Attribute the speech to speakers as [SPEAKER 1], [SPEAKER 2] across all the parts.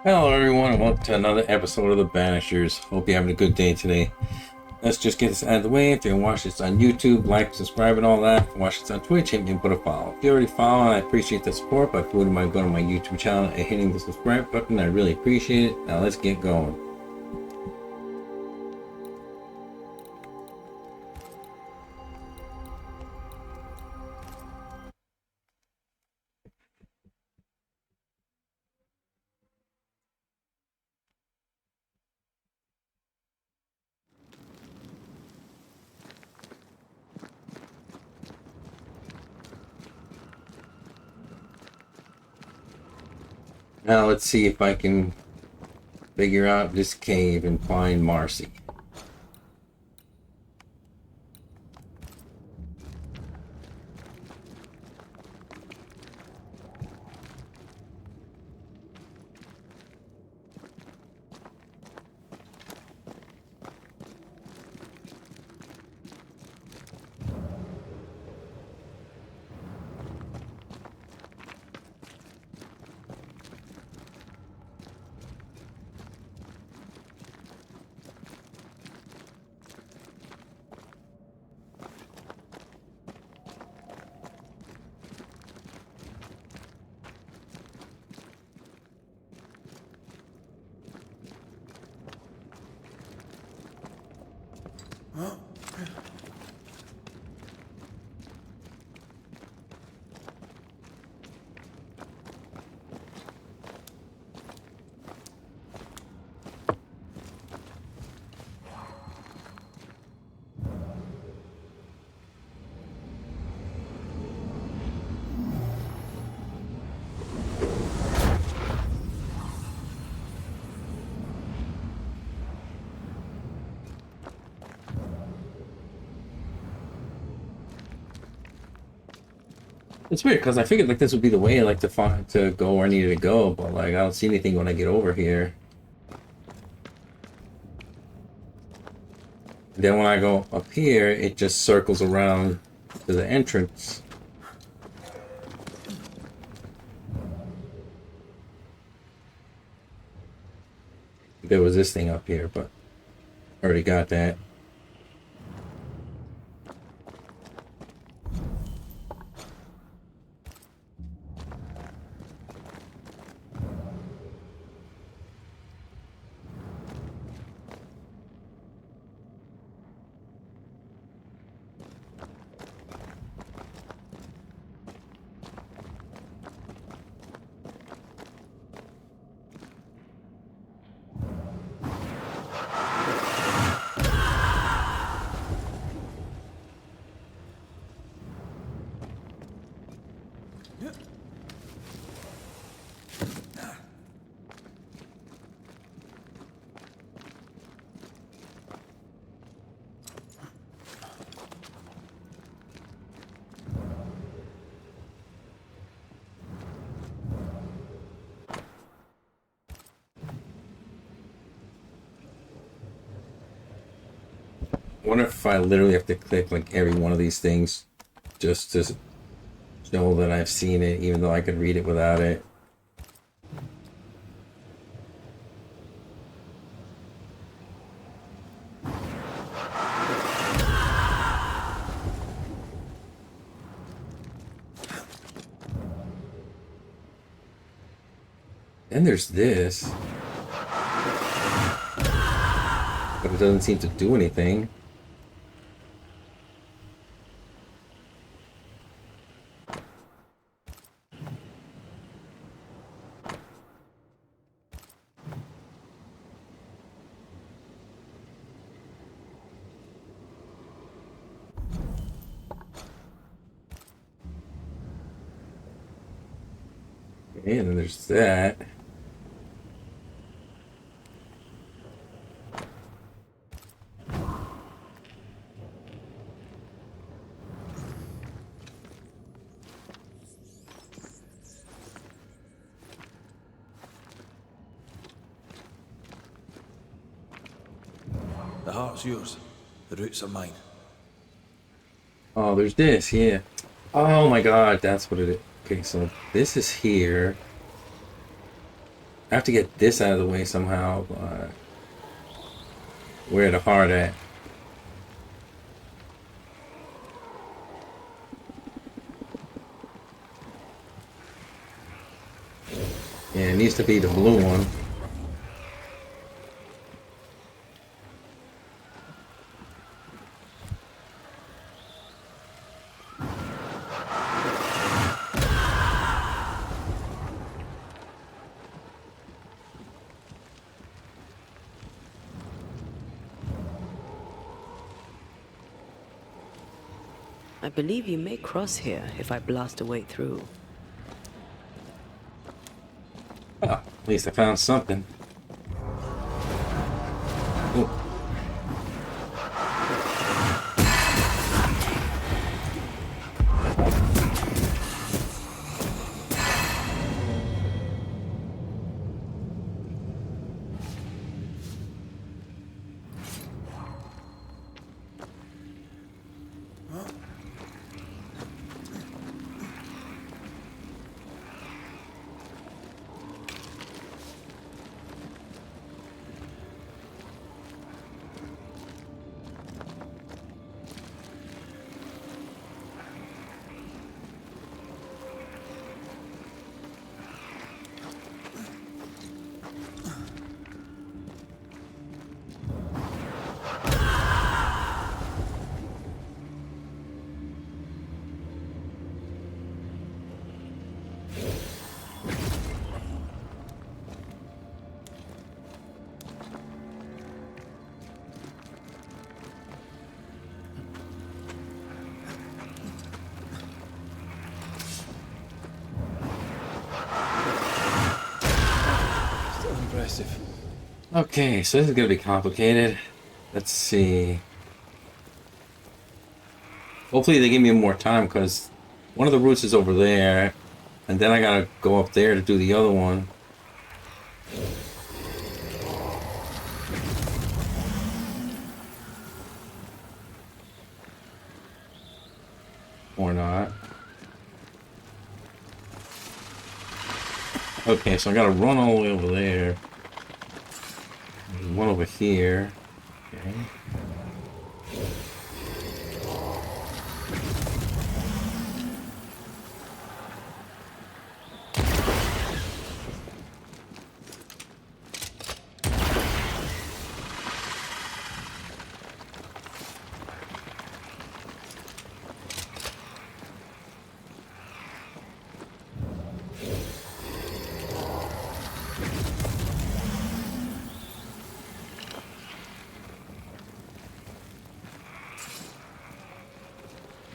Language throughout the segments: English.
[SPEAKER 1] Hello, everyone, and welcome to another episode of the Banishers. Hope you're having a good day today. Let's just get this out of the way. If you're watching this on YouTube, like, subscribe, and all that. If you're watching this on Twitch, hit me and put a follow. If you already follow, I appreciate the support by going to my YouTube channel and hitting the subscribe button. I really appreciate it. Now let's get going. Now let's see if I can figure out this cave and find Marcy. It's weird because I figured like this would be the way like to find to go where I needed to go, but like I don't see anything when I get over here. Then when I go up here, it just circles around to the entrance. There was this thing up here, but already got that. I wonder if I literally have to click like every one of these things just to show that I've seen it, even though I could read it without it. Then there's this, but it doesn't seem to do anything. Okay, and then there's that.
[SPEAKER 2] The heart's yours. The roots are mine.
[SPEAKER 1] Oh, there's this, yeah. Oh my god, that's what it is. Okay, so this is here. I have to get this out of the way somehow, but where the heart at? Yeah, it needs to be the blue one.
[SPEAKER 3] I believe you may cross here if I blast a way through.
[SPEAKER 1] Oh, at least I found something. Ooh.
[SPEAKER 2] Still impressive.
[SPEAKER 1] Okay, so this is gonna be complicated. Let's see. Hopefully they give me more time because one of the routes is over there, and then I gotta go up there to do the other one. Or not. Okay, so I gotta run all the way over there. There's one over here. Okay.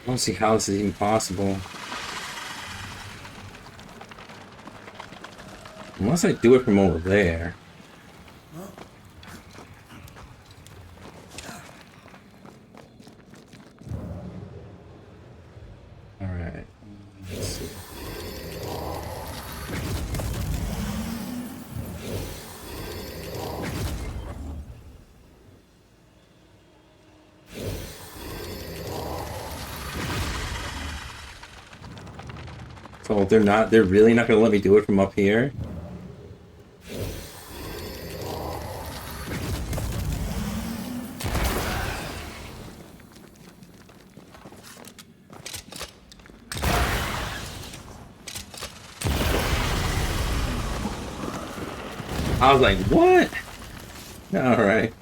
[SPEAKER 1] I don't see how this is even possible. Unless I do it from over there. Alright. Let's see. So they're really not gonna let me do it from up here? I was like, what? Alright.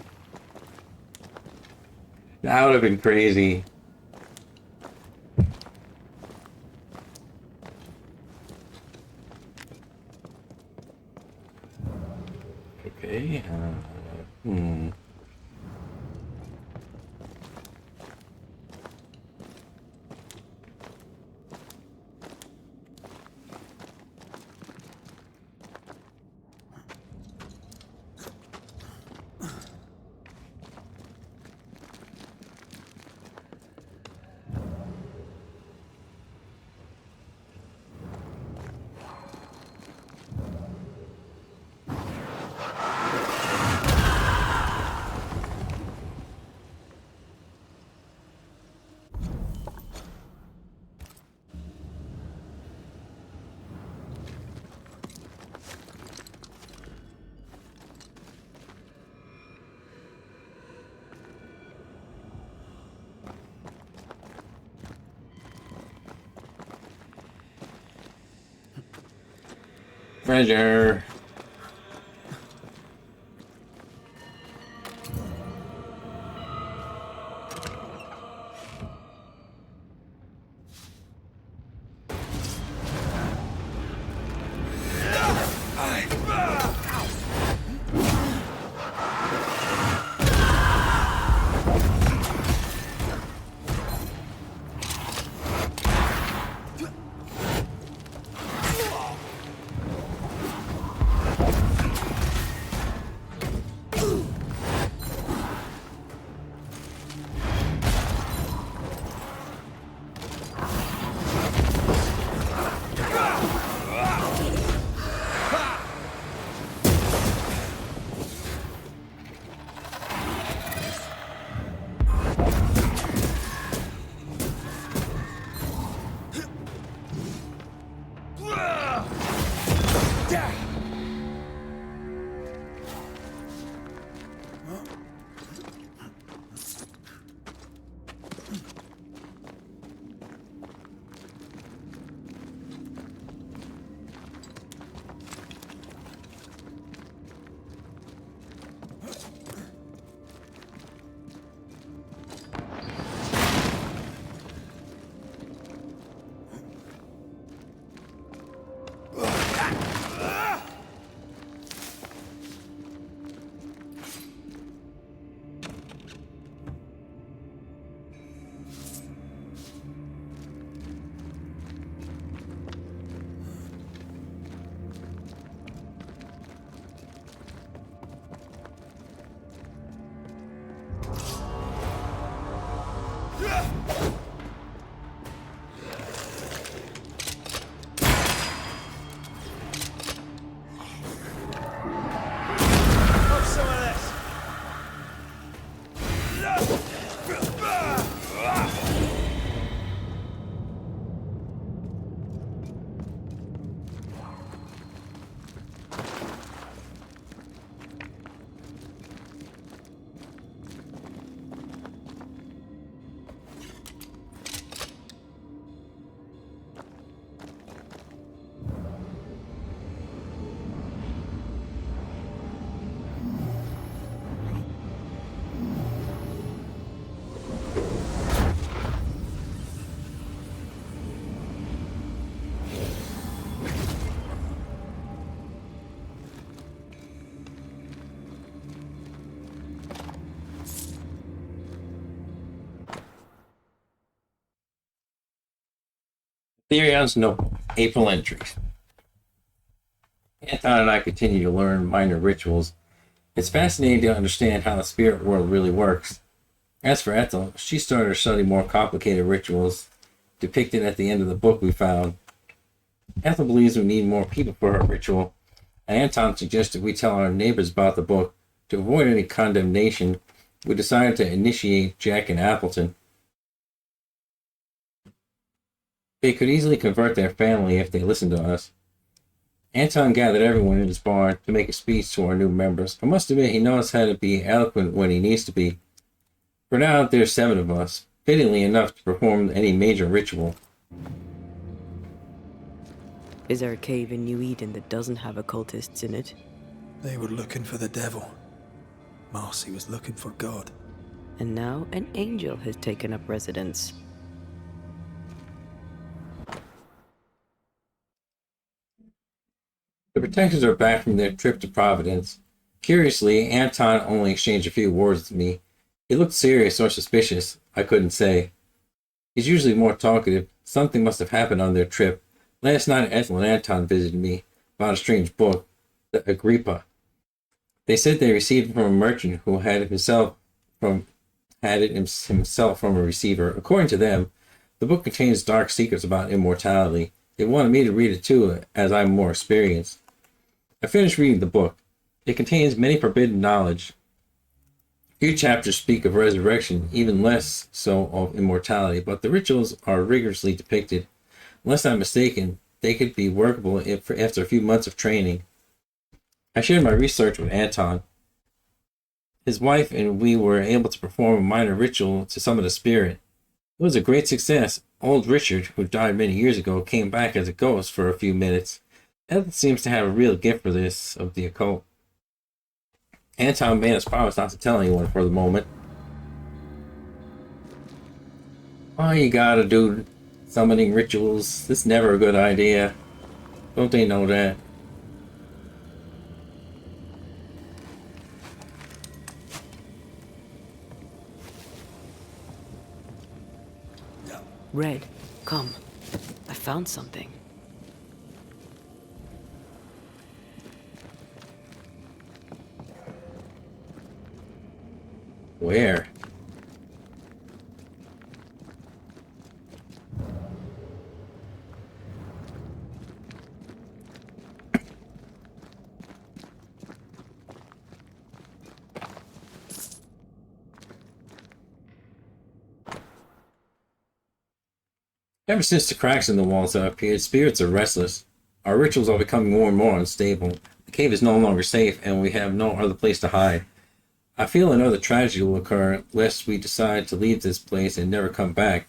[SPEAKER 1] That would have been crazy. Okay. Hmm. treasure. Therion's Notebook, April entries. Anton and I continue to learn minor rituals. It's fascinating to understand how the spirit world really works. As for Ethel, she started to study more complicated rituals depicted at the end of the book we found. Ethel believes we need more people for her ritual, and Anton suggested we tell our neighbors about the book. To avoid any condemnation, we decided to initiate Jack and Appleton. They could easily convert their family if they listened to us. Anton gathered everyone in his barn to make a speech to our new members. I must admit he knows how to be eloquent when he needs to be. For now, there's 7 of us, fittingly enough to perform any major ritual.
[SPEAKER 3] Is there a cave in New Eden that doesn't have occultists in it?
[SPEAKER 2] They were looking for the devil. Marcy was looking for God.
[SPEAKER 3] And now an angel has taken up residence.
[SPEAKER 1] The protectors are back from their trip to Providence. Curiously, Anton only exchanged a few words with me. He looked serious or suspicious, I couldn't say. He's usually more talkative. Something must have happened on their trip. Last night, Ethel and Anton visited me about a strange book, the Agrippa. They said they received it from a merchant who had it himself from a receiver. According to them, the book contains dark secrets about immortality. They wanted me to read it too, as I'm more experienced. I finished reading the book. It contains many forbidden knowledge. Few chapters speak of resurrection, even less so of immortality, but the rituals are rigorously depicted. Unless I'm mistaken, they could be workable after a few months of training. I shared my research with Anton. His wife and we were able to perform a minor ritual to summon a spirit. It was a great success. Old Richard, who died many years ago, came back as a ghost for a few minutes. Ethel seems to have a real gift for this of the occult. Anton made us promise not to tell anyone for the moment. Why you gotta do summoning rituals? This is never a good idea. Don't they know that?
[SPEAKER 3] Red, come. I found something.
[SPEAKER 1] Where? Ever since the cracks in the walls have appeared, spirits are restless. Our rituals are becoming more and more unstable. The cave is no longer safe, and we have no other place to hide. I feel another tragedy will occur, lest we decide to leave this place and never come back.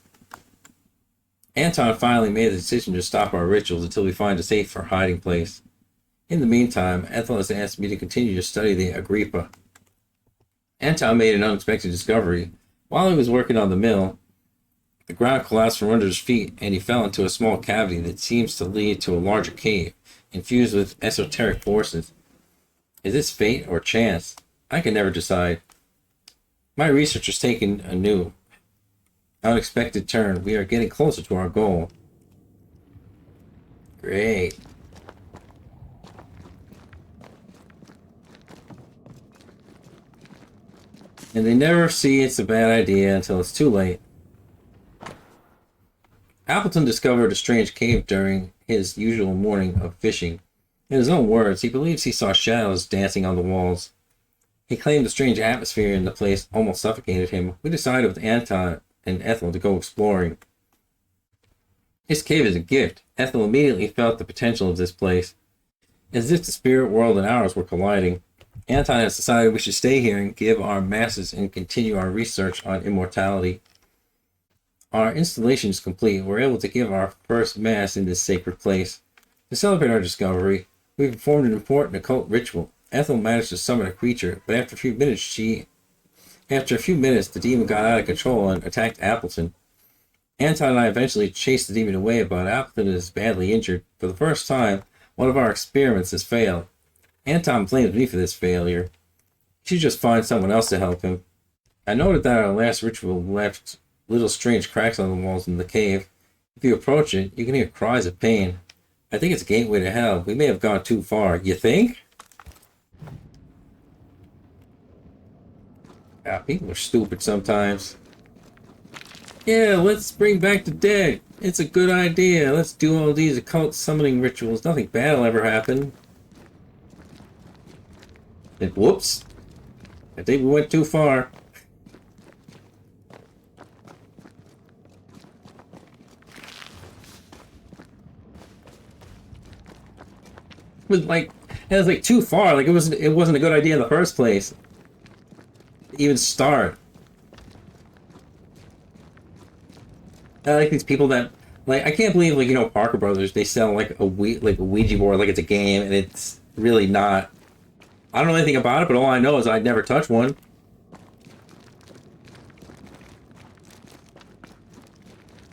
[SPEAKER 1] Anton finally made the decision to stop our rituals until we find a safer hiding place. In the meantime, Ethel has asked me to continue to study the Agrippa. Anton made an unexpected discovery. While he was working on the mill, the ground collapsed from under his feet, and he fell into a small cavity that seems to lead to a larger cave, infused with esoteric forces. Is this fate or chance? I can never decide. My research has taken a new, unexpected turn. We are getting closer to our goal. Great. And they never see it's a bad idea until it's too late. Appleton discovered a strange cave during his usual morning of fishing. In his own words, he believes he saw shadows dancing on the walls. He claimed the strange atmosphere in the place almost suffocated him. We decided with Anton and Ethel to go exploring. This cave is a gift. Ethel immediately felt the potential of this place. As if the spirit world and ours were colliding, Anton has decided we should stay here and give our masses and continue our research on immortality. Our installation is complete. We're able to give our first mass in this sacred place. To celebrate our discovery, we've performed an important occult ritual. Ethel managed to summon a creature, but after a few minutes, the demon got out of control and attacked Appleton. Anton and I eventually chased the demon away, but Appleton is badly injured. For the first time, one of our experiments has failed. Anton blames me for this failure. He should just find someone else to help him. I noted that our last ritual left little strange cracks on the walls in the cave. If you approach it, you can hear cries of pain. I think it's a gateway to hell. We may have gone too far. You think? Ah, people are stupid sometimes. Yeah, let's bring back the dead. It's a good idea. Let's do all these occult summoning rituals. Nothing bad will ever happen. And whoops. I think we went too far. It was like too far. Like it wasn't a good idea in the first place. To even start. I like these people that I can't believe Parker Brothers, they sell like a Ouija board like it's a game, and it's really not. I don't know anything about it, but all I know is I'd never touch one.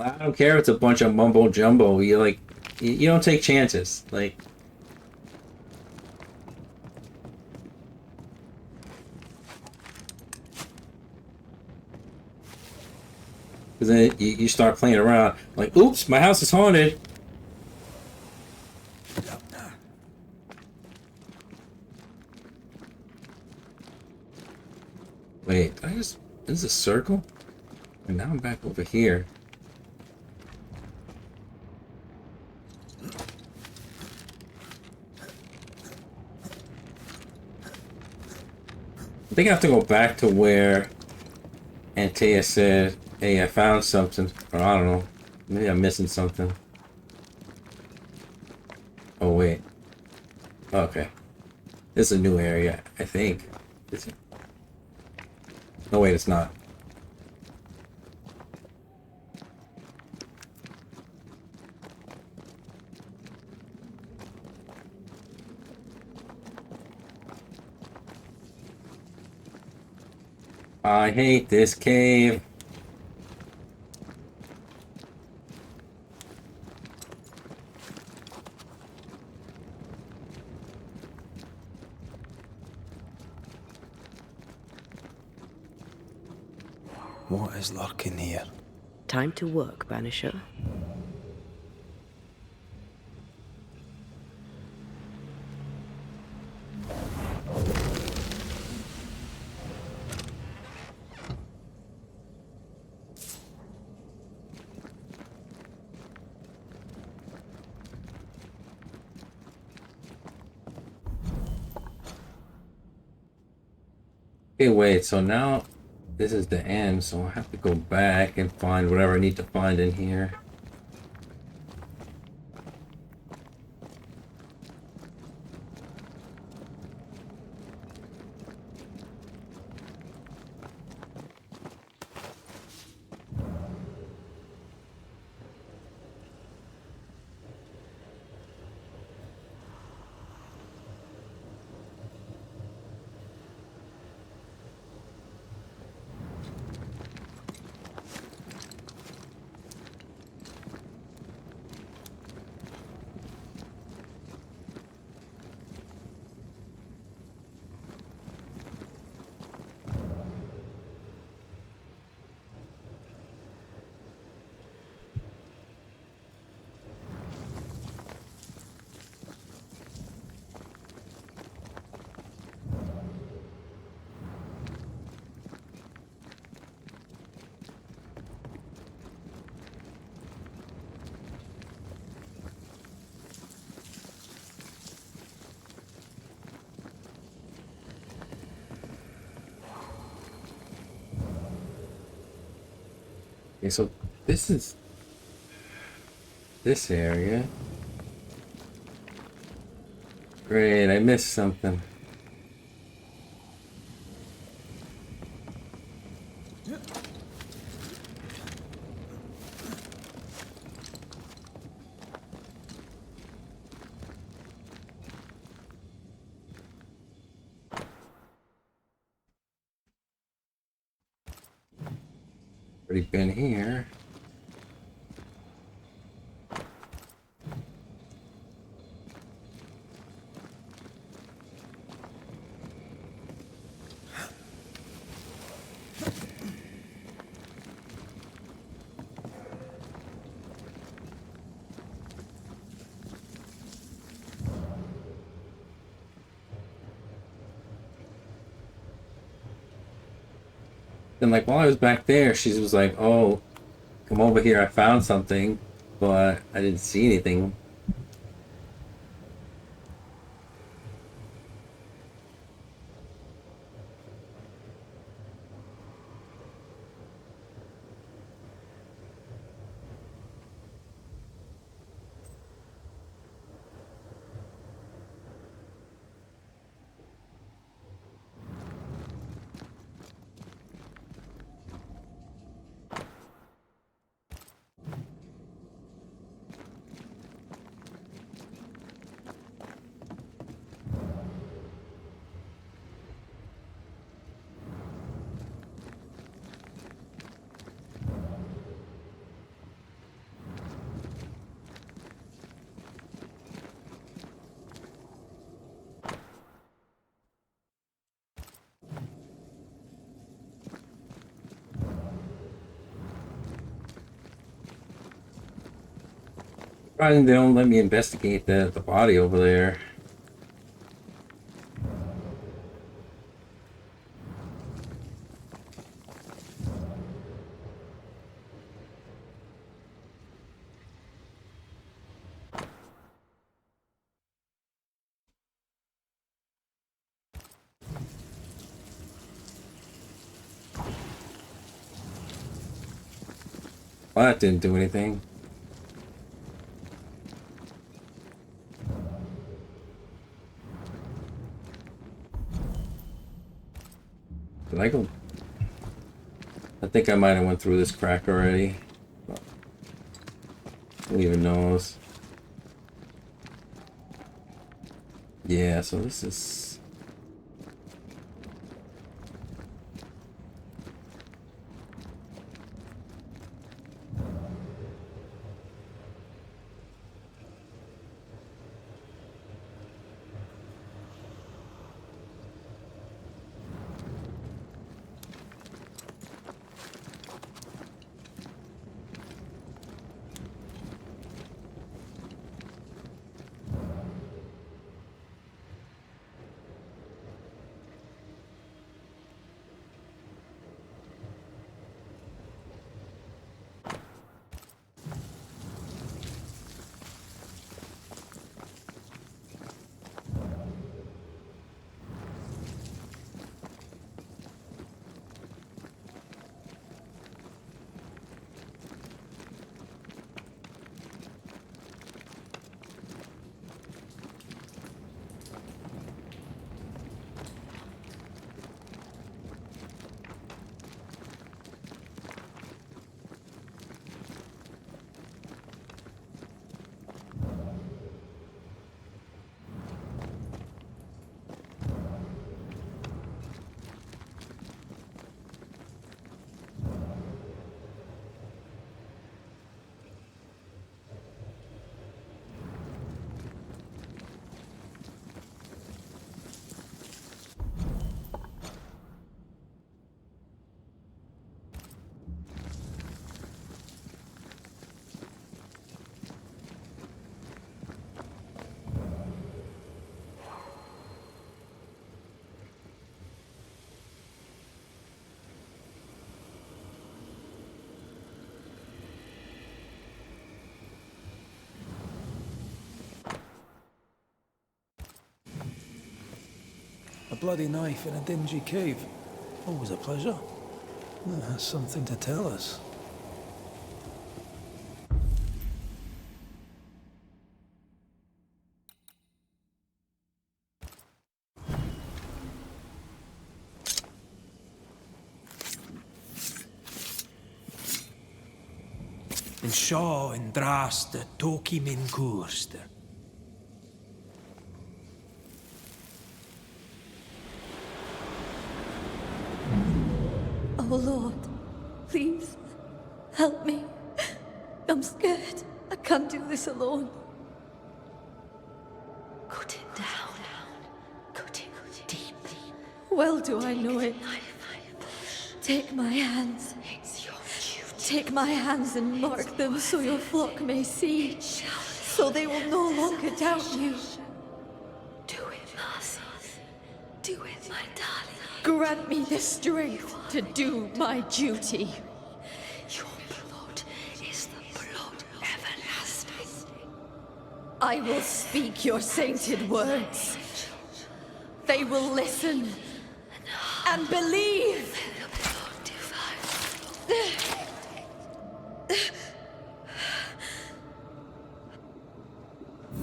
[SPEAKER 1] I don't care if it's a bunch of mumbo jumbo. You don't take chances. Because then you start playing around. Like, oops, my house is haunted. Wait, is this a circle? And now I'm back over here. I think I have to go back to where Antea said, hey, I found something. Or I don't know. Maybe I'm missing something. Oh, wait. Okay. This is a new area, I think. Is it? No, wait, it's not. I hate this cave.
[SPEAKER 2] What is lurking here?
[SPEAKER 3] Time to work, Banisher.
[SPEAKER 1] Okay, wait, so now this is the end, so I have to go back and find whatever I need to find in here. Okay, so this is this area. Great, I missed something. Already been here. Then, like, while I was back there, she was like, "Oh, come over here. I found something," but I didn't see anything. Surprising they don't let me investigate the body over there. Well, that didn't do anything. Did I go? I think I might have went through this crack already. Who even knows? Yeah, so this is...
[SPEAKER 2] A bloody knife in a dingy cave. Always a pleasure. That's something to tell us. En Shaw en draste toki min koerster.
[SPEAKER 4] Oh Lord, please, help me. I'm scared. I can't do this alone. Cut it down. Cut it deep. Well do I know it. Take my hands. Take my hands and mark them so your flock may see. So they will no longer doubt you. Do it, Marcy. Do it, my darling. Grant me the strength to do my duty. Your blood is the blood everlasting. I will speak your sainted words. They will listen and believe.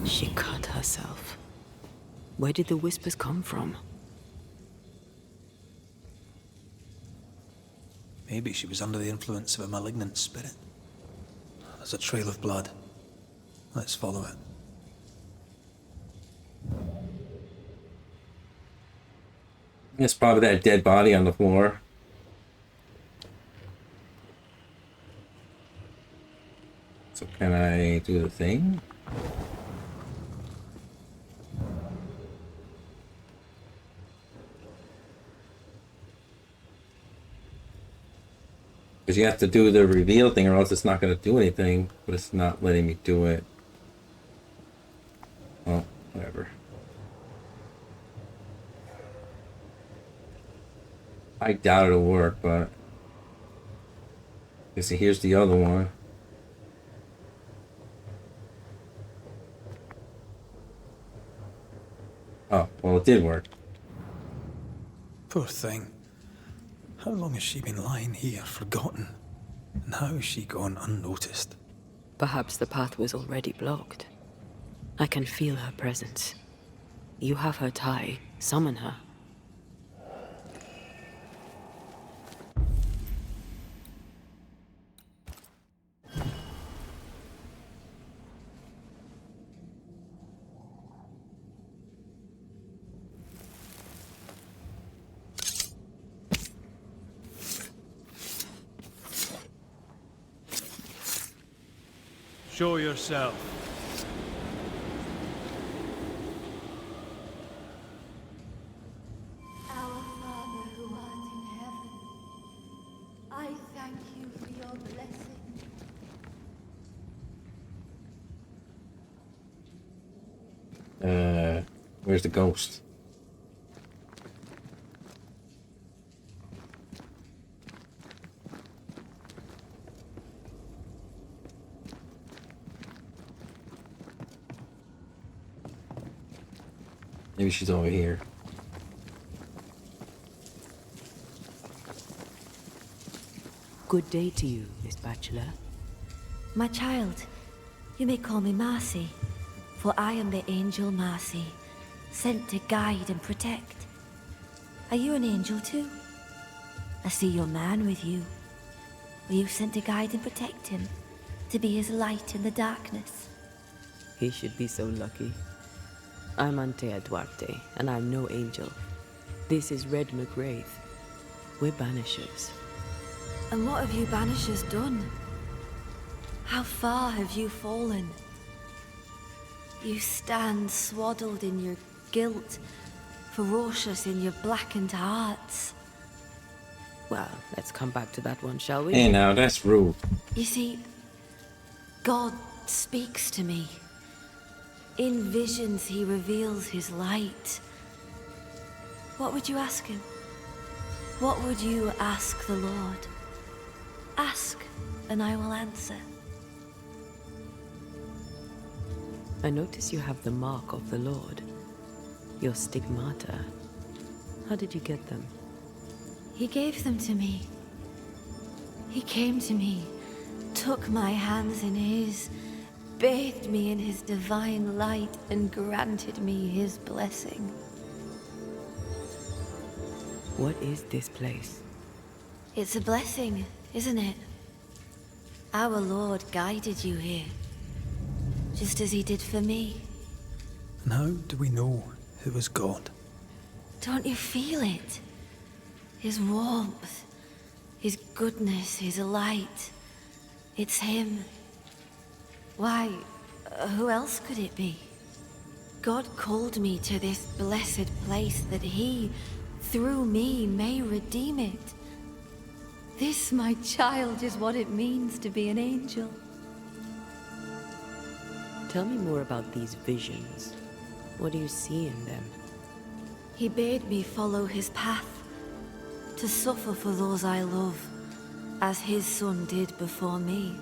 [SPEAKER 3] She cut herself. Where did the whispers come from?
[SPEAKER 2] Maybe she was under the influence of a malignant spirit. There's a trail of blood. Let's follow it.
[SPEAKER 1] It's probably that dead body on the floor. So can I do the thing? Because you have to do the reveal thing or else it's not going to do anything, but it's not letting me do it. Well, whatever. I doubt it'll work, but... You see, here's the other one. Oh, well, it did work.
[SPEAKER 2] Poor thing. How long has she been lying here, forgotten? And how has she gone unnoticed?
[SPEAKER 3] Perhaps the path was already blocked. I can feel her presence. You have her tie. Summon her.
[SPEAKER 5] Show yourself.
[SPEAKER 4] Our Father who art in heaven, I thank you for your blessing.
[SPEAKER 1] Where's the ghost? Maybe she's over here.
[SPEAKER 3] Good day to you, Miss Bachelor.
[SPEAKER 4] My child, you may call me Marcy, for I am the angel Marcy, sent to guide and protect. Are you an angel too? I see your man with you. Were you sent to guide and protect him? To be his light in the darkness?
[SPEAKER 3] He should be so lucky. I'm Antea Duarte, and I'm no angel. This is Red McGrath. We're Banishers.
[SPEAKER 4] And what have you Banishers done? How far have you fallen? You stand swaddled in your guilt, ferocious in your blackened hearts.
[SPEAKER 3] Well, let's come back to that one, shall we?
[SPEAKER 1] Hey now, that's rude.
[SPEAKER 4] You see, God speaks to me. In visions, he reveals his light. What would you ask him? What would you ask the Lord? Ask, and I will answer.
[SPEAKER 3] I notice you have the mark of the Lord. Your stigmata. How did you get them?
[SPEAKER 4] He gave them to me. He came to me, took my hands in his, bathed me in his divine light, and granted me his blessing.
[SPEAKER 3] What is this place?
[SPEAKER 4] It's a blessing, isn't it? Our Lord guided you here, just as he did for me.
[SPEAKER 2] And how do we know it was God?
[SPEAKER 4] Don't you feel it? His warmth, his goodness, his light. It's him. Why, who else could it be? God called me to this blessed place that he, through me, may redeem it. This, my child, is what it means to be an angel.
[SPEAKER 3] Tell me more about these visions. What do you see in them?
[SPEAKER 4] He bade me follow his path, to suffer for those I love, as his son did before me.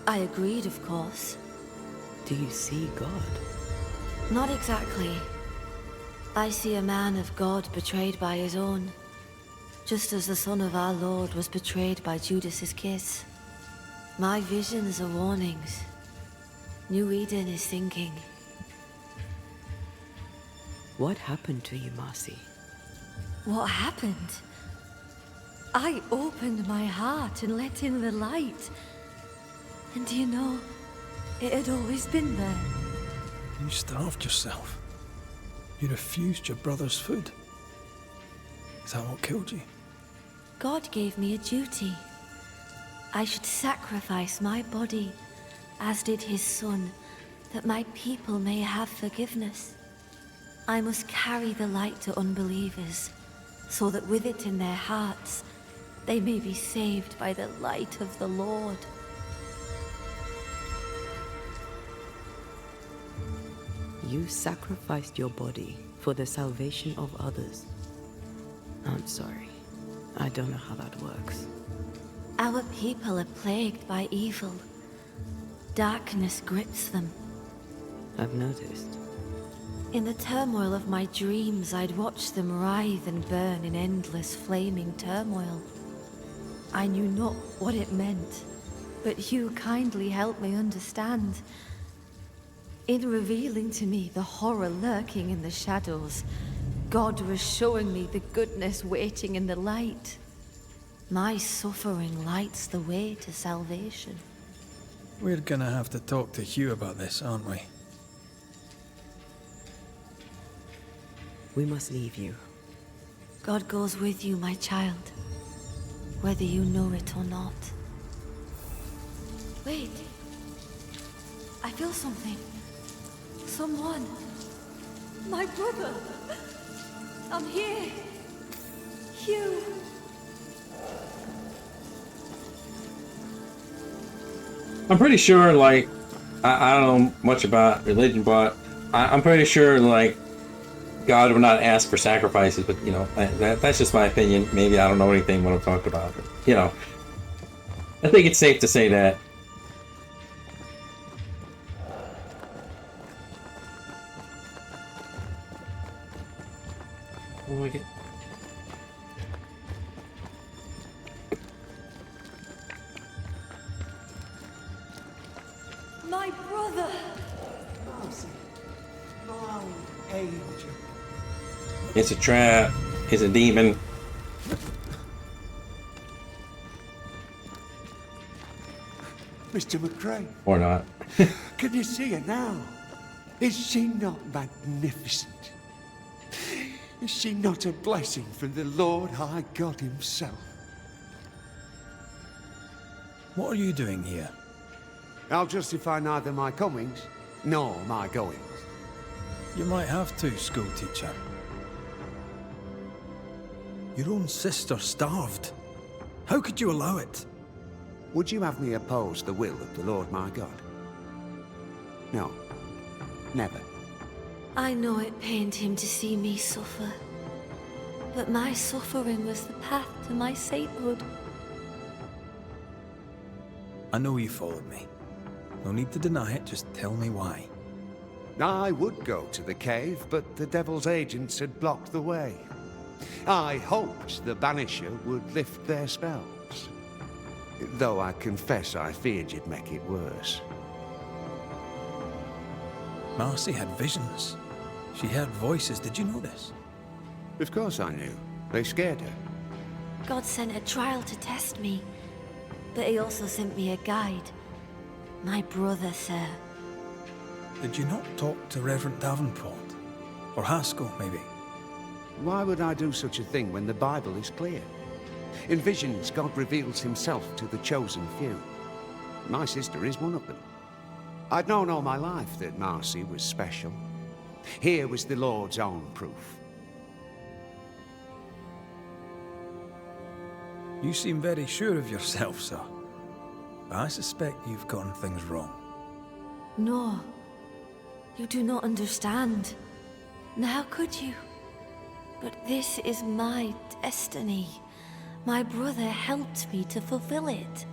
[SPEAKER 4] I agreed, of course.
[SPEAKER 3] Do you see God?
[SPEAKER 4] Not exactly. I see a man of God betrayed by his own, just as the son of our Lord was betrayed by Judas's kiss. My visions are warnings. New Eden is sinking.
[SPEAKER 3] What happened to you, Marcy?
[SPEAKER 4] What happened? I opened my heart and let in the light. And do you know, it had always been there.
[SPEAKER 2] You starved yourself. You refused your brother's food. Is that what killed you?
[SPEAKER 4] God gave me a duty. I should sacrifice my body, as did his son, that my people may have forgiveness. I must carry the light to unbelievers, so that with it in their hearts, they may be saved by the light of the Lord.
[SPEAKER 3] You sacrificed your body for the salvation of others. I'm sorry. I don't know how that works.
[SPEAKER 4] Our people are plagued by evil. Darkness grips them.
[SPEAKER 3] I've noticed.
[SPEAKER 4] In the turmoil of my dreams, I'd watch them writhe and burn in endless flaming turmoil. I knew not what it meant, but you kindly helped me understand. In revealing to me the horror lurking in the shadows, God was showing me the goodness waiting in the light. My suffering lights the way to salvation.
[SPEAKER 2] We're gonna have to talk to Hugh about this, aren't we?
[SPEAKER 3] We must leave you.
[SPEAKER 4] God goes with you, my child, whether you know it or not. Wait. I feel something. Someone. My brother. I'm here. Hugh.
[SPEAKER 1] I'm pretty sure, like, I don't know much about religion, but I'm pretty sure, like, God would not ask for sacrifices, but, you know, that's just my opinion. Maybe I don't know anything what I'm talking about, but, you know, I think it's safe to say that. Oh my God.
[SPEAKER 4] My brother.
[SPEAKER 6] Marcy, my angel.
[SPEAKER 1] It's a trap. It's a demon.
[SPEAKER 6] Mr. McCrae,
[SPEAKER 1] Or not.
[SPEAKER 6] can you see her now? Is she not magnificent? Is she not a blessing from the Lord High God himself?
[SPEAKER 2] What are you doing here?
[SPEAKER 6] I'll justify neither my comings nor my goings.
[SPEAKER 2] You might have to, schoolteacher. Your own sister starved. How could you allow it?
[SPEAKER 6] Would you have me oppose the will of the Lord my God? No, never.
[SPEAKER 4] I know it pained him to see me suffer, but my suffering was the path to my sainthood.
[SPEAKER 2] I know you followed me. No need to deny it, just tell me why.
[SPEAKER 6] I would go to the cave, but the devil's agents had blocked the way. I hoped the Banisher would lift their spells. Though I confess I feared you'd make it worse.
[SPEAKER 2] Marcy had visions. She heard voices. Did you know this?
[SPEAKER 6] Of course I knew. They scared her.
[SPEAKER 4] God sent a trial to test me, but he also sent me a guide. My brother, sir.
[SPEAKER 2] Did you not talk to Reverend Davenport? Or Haskell, maybe?
[SPEAKER 6] Why would I do such a thing when the Bible is clear? In visions, God reveals himself to the chosen few. My sister is one of them. I'd known all my life that Marcy was special. Here was the Lord's own proof.
[SPEAKER 2] You seem very sure of yourself, sir. But I suspect you've gotten things wrong.
[SPEAKER 4] No. You do not understand. And how could you? But this is my destiny. My brother helped me to fulfill it.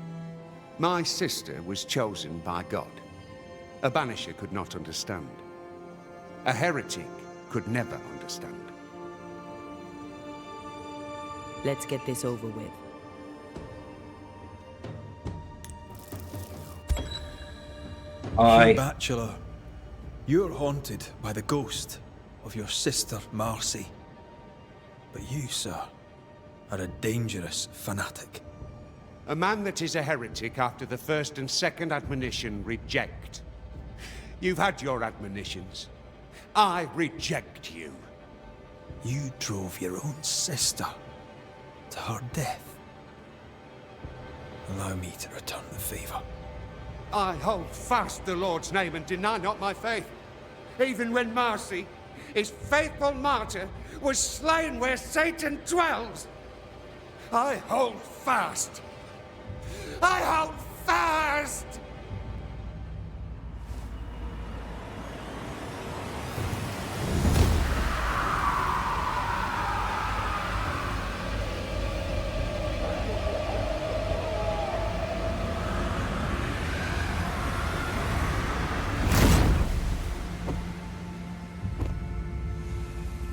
[SPEAKER 6] My sister was chosen by God. A Banisher could not understand. A heretic could never understand.
[SPEAKER 3] Let's get this over with.
[SPEAKER 2] You bachelor, you're haunted by the ghost of your sister Marcy. But you, sir, are a dangerous fanatic.
[SPEAKER 6] A man that is a heretic after the first and second admonition, reject. You've had your admonitions. I reject you.
[SPEAKER 2] You drove your own sister to her death. Allow me to return the favor.
[SPEAKER 6] I hold fast the Lord's name and deny not my faith. Even when Marcy, his faithful martyr, was slain where Satan dwells. I hold fast. I hold fast!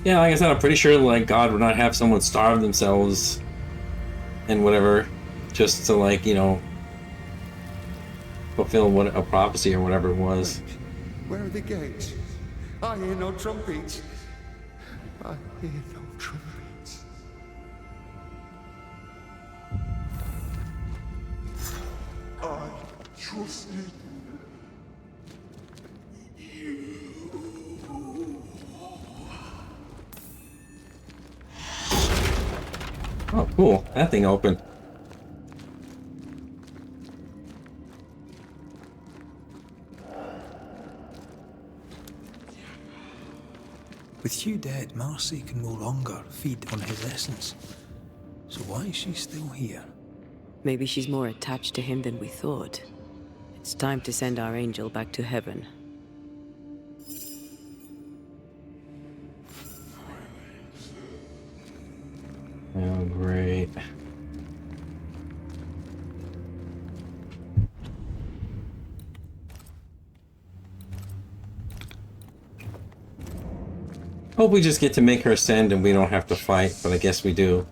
[SPEAKER 1] Yeah, like I said, I'm pretty sure like God would not have someone starve themselves and whatever just to, like, you know, fulfill what a prophecy or whatever it was.
[SPEAKER 6] Where are the gates? I hear no trumpets. I hear no trumpets. I trusted you.
[SPEAKER 1] Oh, cool. That thing opened.
[SPEAKER 2] With Hugh dead, Marcy can no longer feed on his essence. So why is she still here?
[SPEAKER 3] Maybe she's more attached to him than we thought. It's time to send our angel back to heaven.
[SPEAKER 1] Oh, great. Hope we just get to make her ascend and we don't have to fight, but I guess we do.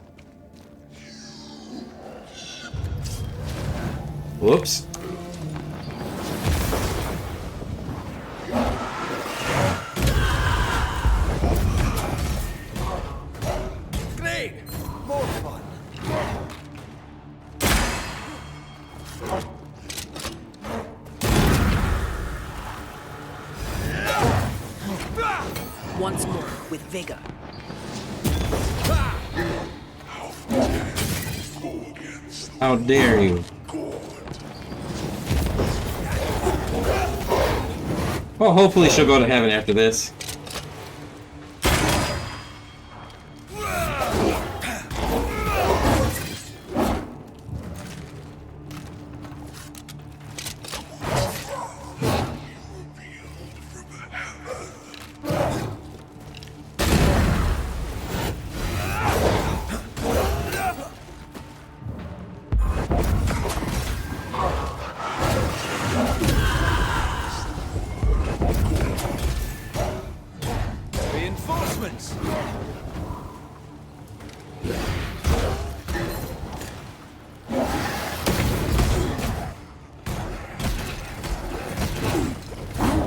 [SPEAKER 1] Whoops.
[SPEAKER 6] Great! More fun!
[SPEAKER 3] Once more, with vigor.
[SPEAKER 1] How dare you? Well, hopefully she'll go to heaven after this.
[SPEAKER 3] Move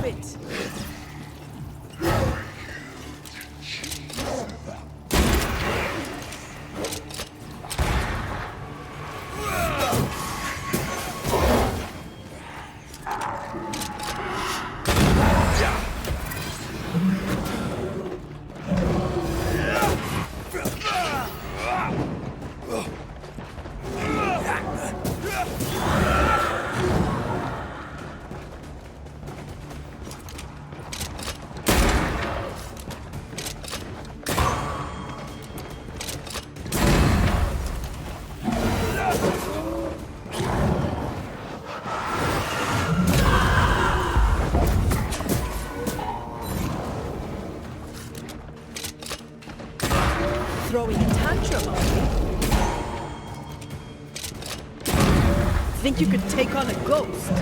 [SPEAKER 3] it! Throwing a tantrum on me? Think you could take on a ghost?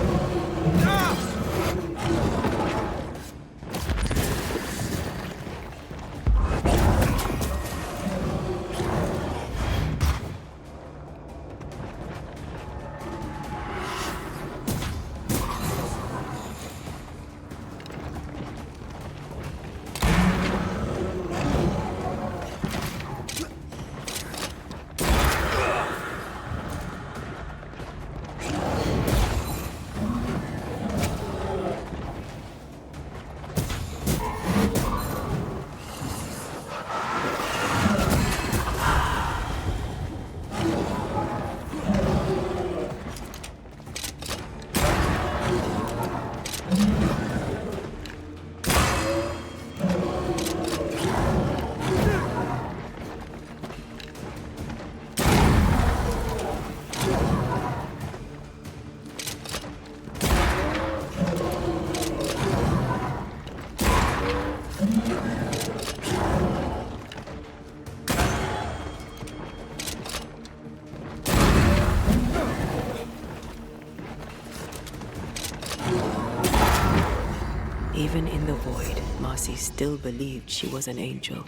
[SPEAKER 3] Even in the void, Marcy still believed she was an angel,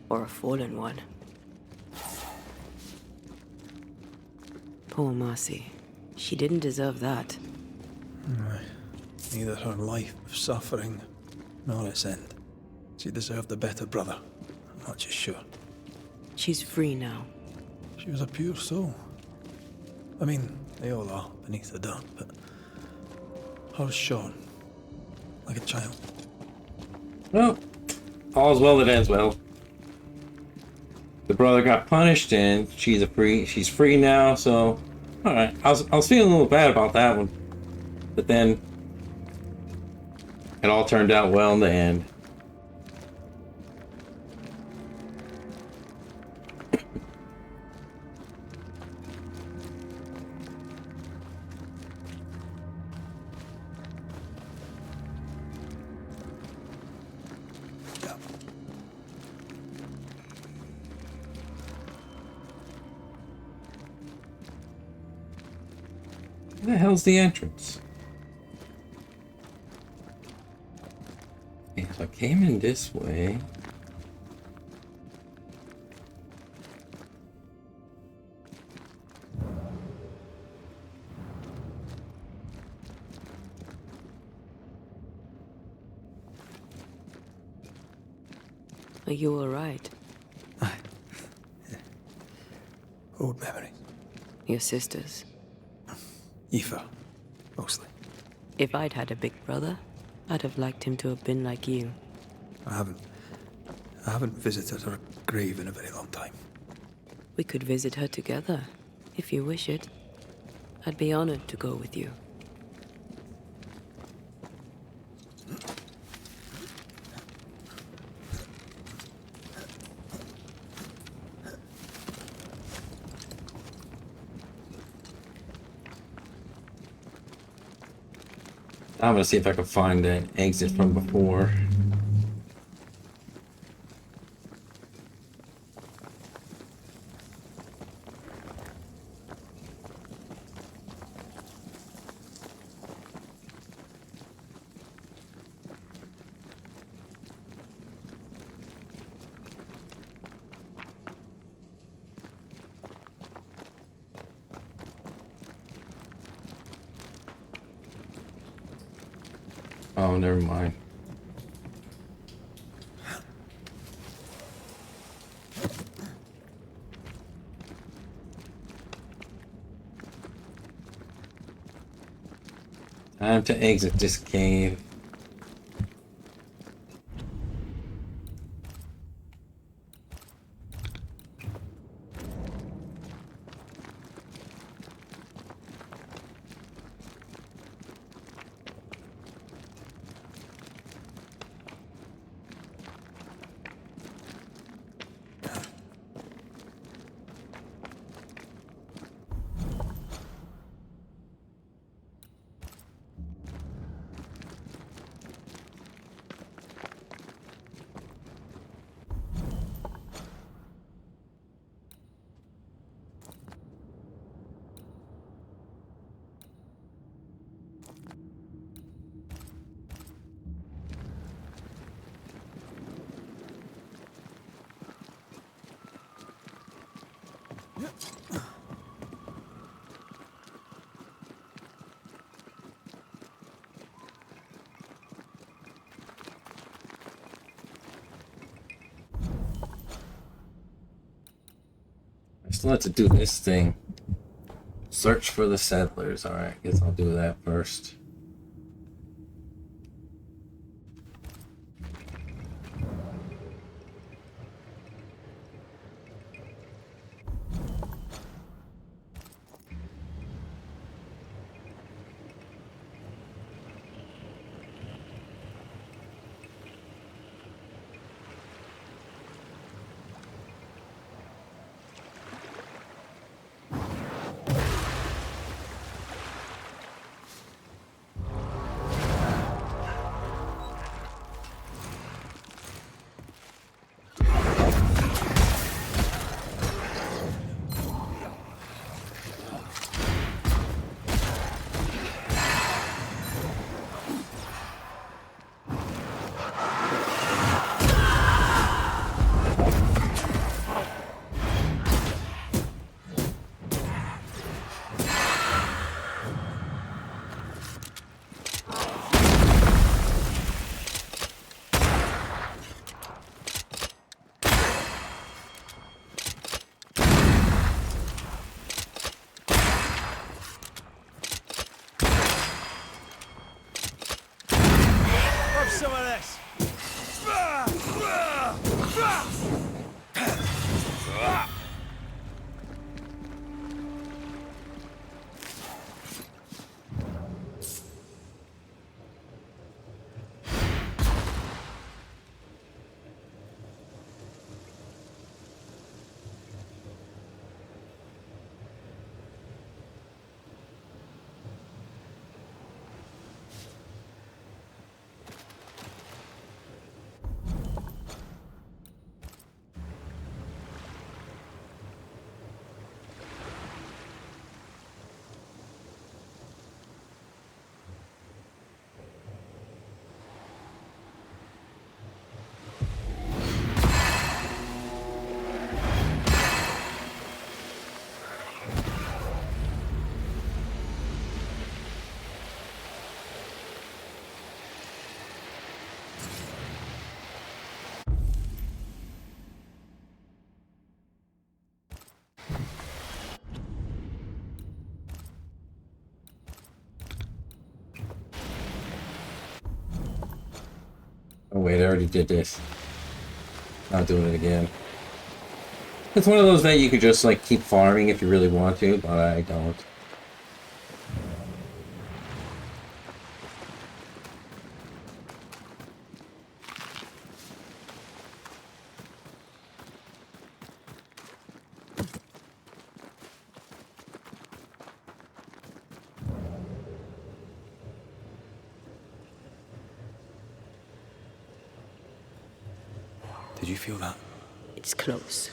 [SPEAKER 3] or a fallen one. Poor Marcy. She didn't deserve that.
[SPEAKER 2] Neither her life of suffering nor its end. She deserved a better brother. I'm not just sure.
[SPEAKER 3] She's free now.
[SPEAKER 2] She was a pure soul. I mean, they all are beneath the dirt, but hers shone like a child.
[SPEAKER 1] Well, all's well that ends well. The brother got punished, and she's free now. So, all right. I was feeling a little bad about that one, but then it all turned out well in the end. Where the hell's the entrance? If I came in this way...
[SPEAKER 3] Are you alright?
[SPEAKER 2] Aye. Yeah. Old memories.
[SPEAKER 3] Your sisters?
[SPEAKER 2] Aoife, mostly.
[SPEAKER 3] If I'd had a big brother, I'd have liked him to have been like you.
[SPEAKER 2] I haven't visited her grave in a very long time.
[SPEAKER 3] We could visit her together, if you wish it. I'd be honored to go with you.
[SPEAKER 1] I'm gonna see if I can find an exit from before. Oh, never mind. Time to exit this cave. I still have to do this thing. Search for the settlers. Alright, guess I'll do that first.
[SPEAKER 5] Some of this.
[SPEAKER 1] Oh wait, I already did this. Not doing it again. It's one of those that you could just like keep farming if you really want to, but I don't.
[SPEAKER 2] Did you feel that?
[SPEAKER 3] It's close.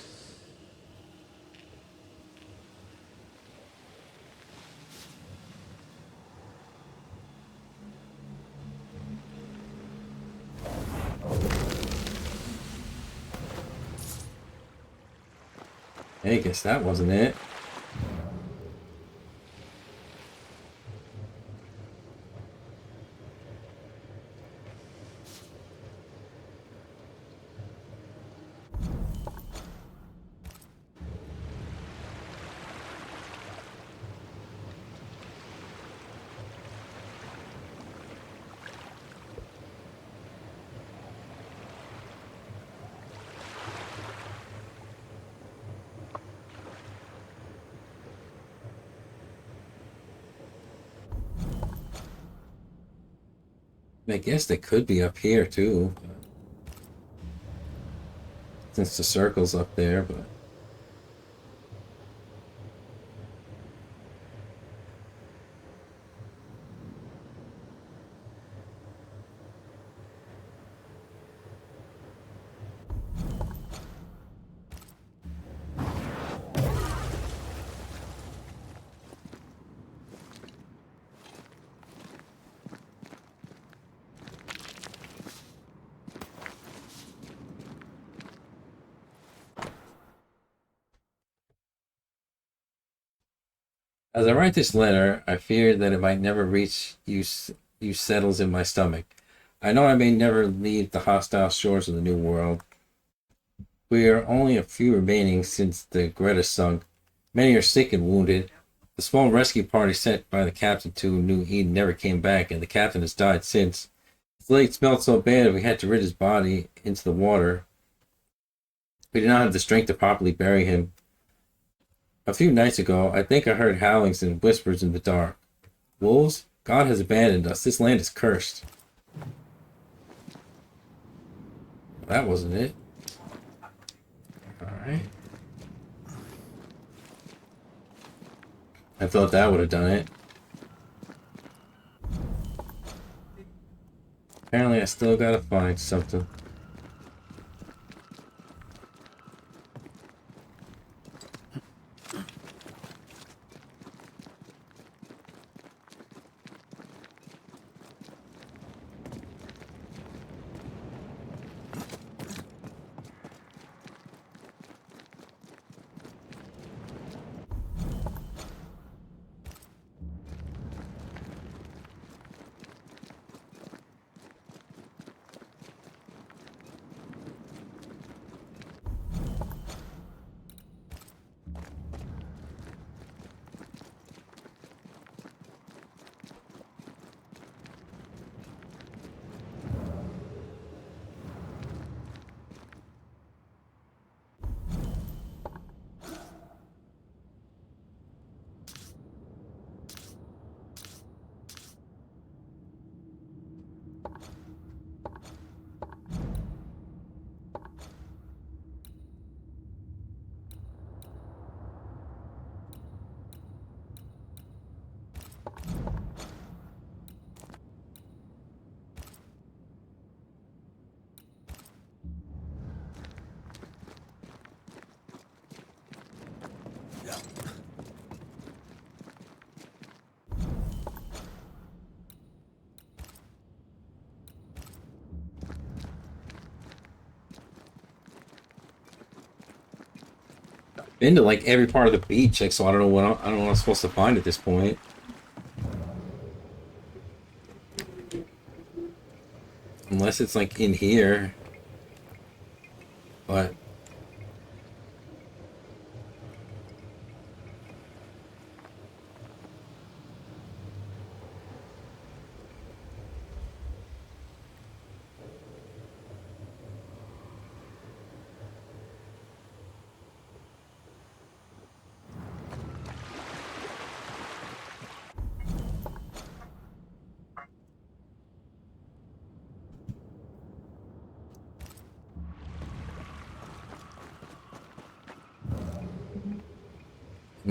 [SPEAKER 1] Hey, guess that wasn't it. I guess they could be up here too, since the circle's up there, but as I write this letter, I fear that it might never reach you settles in my stomach. I know I may never leave the hostile shores of the New World. We are only a few remaining since the Greta sunk. Many are sick and wounded. The small rescue party sent by the captain to New Eden never came back, and the captain has died since. His leg smelled so bad we had to rid his body into the water. We did not have the strength to properly bury him. A few nights ago, I think I heard howlings and whispers in the dark. Wolves? God has abandoned us. This land is cursed. That wasn't it. Alright. I thought that would have done it. Apparently I still gotta find something. Been to like every part of the beach, like, so I don't know what I don't know what I'm supposed to find at this point. Unless it's like in here. But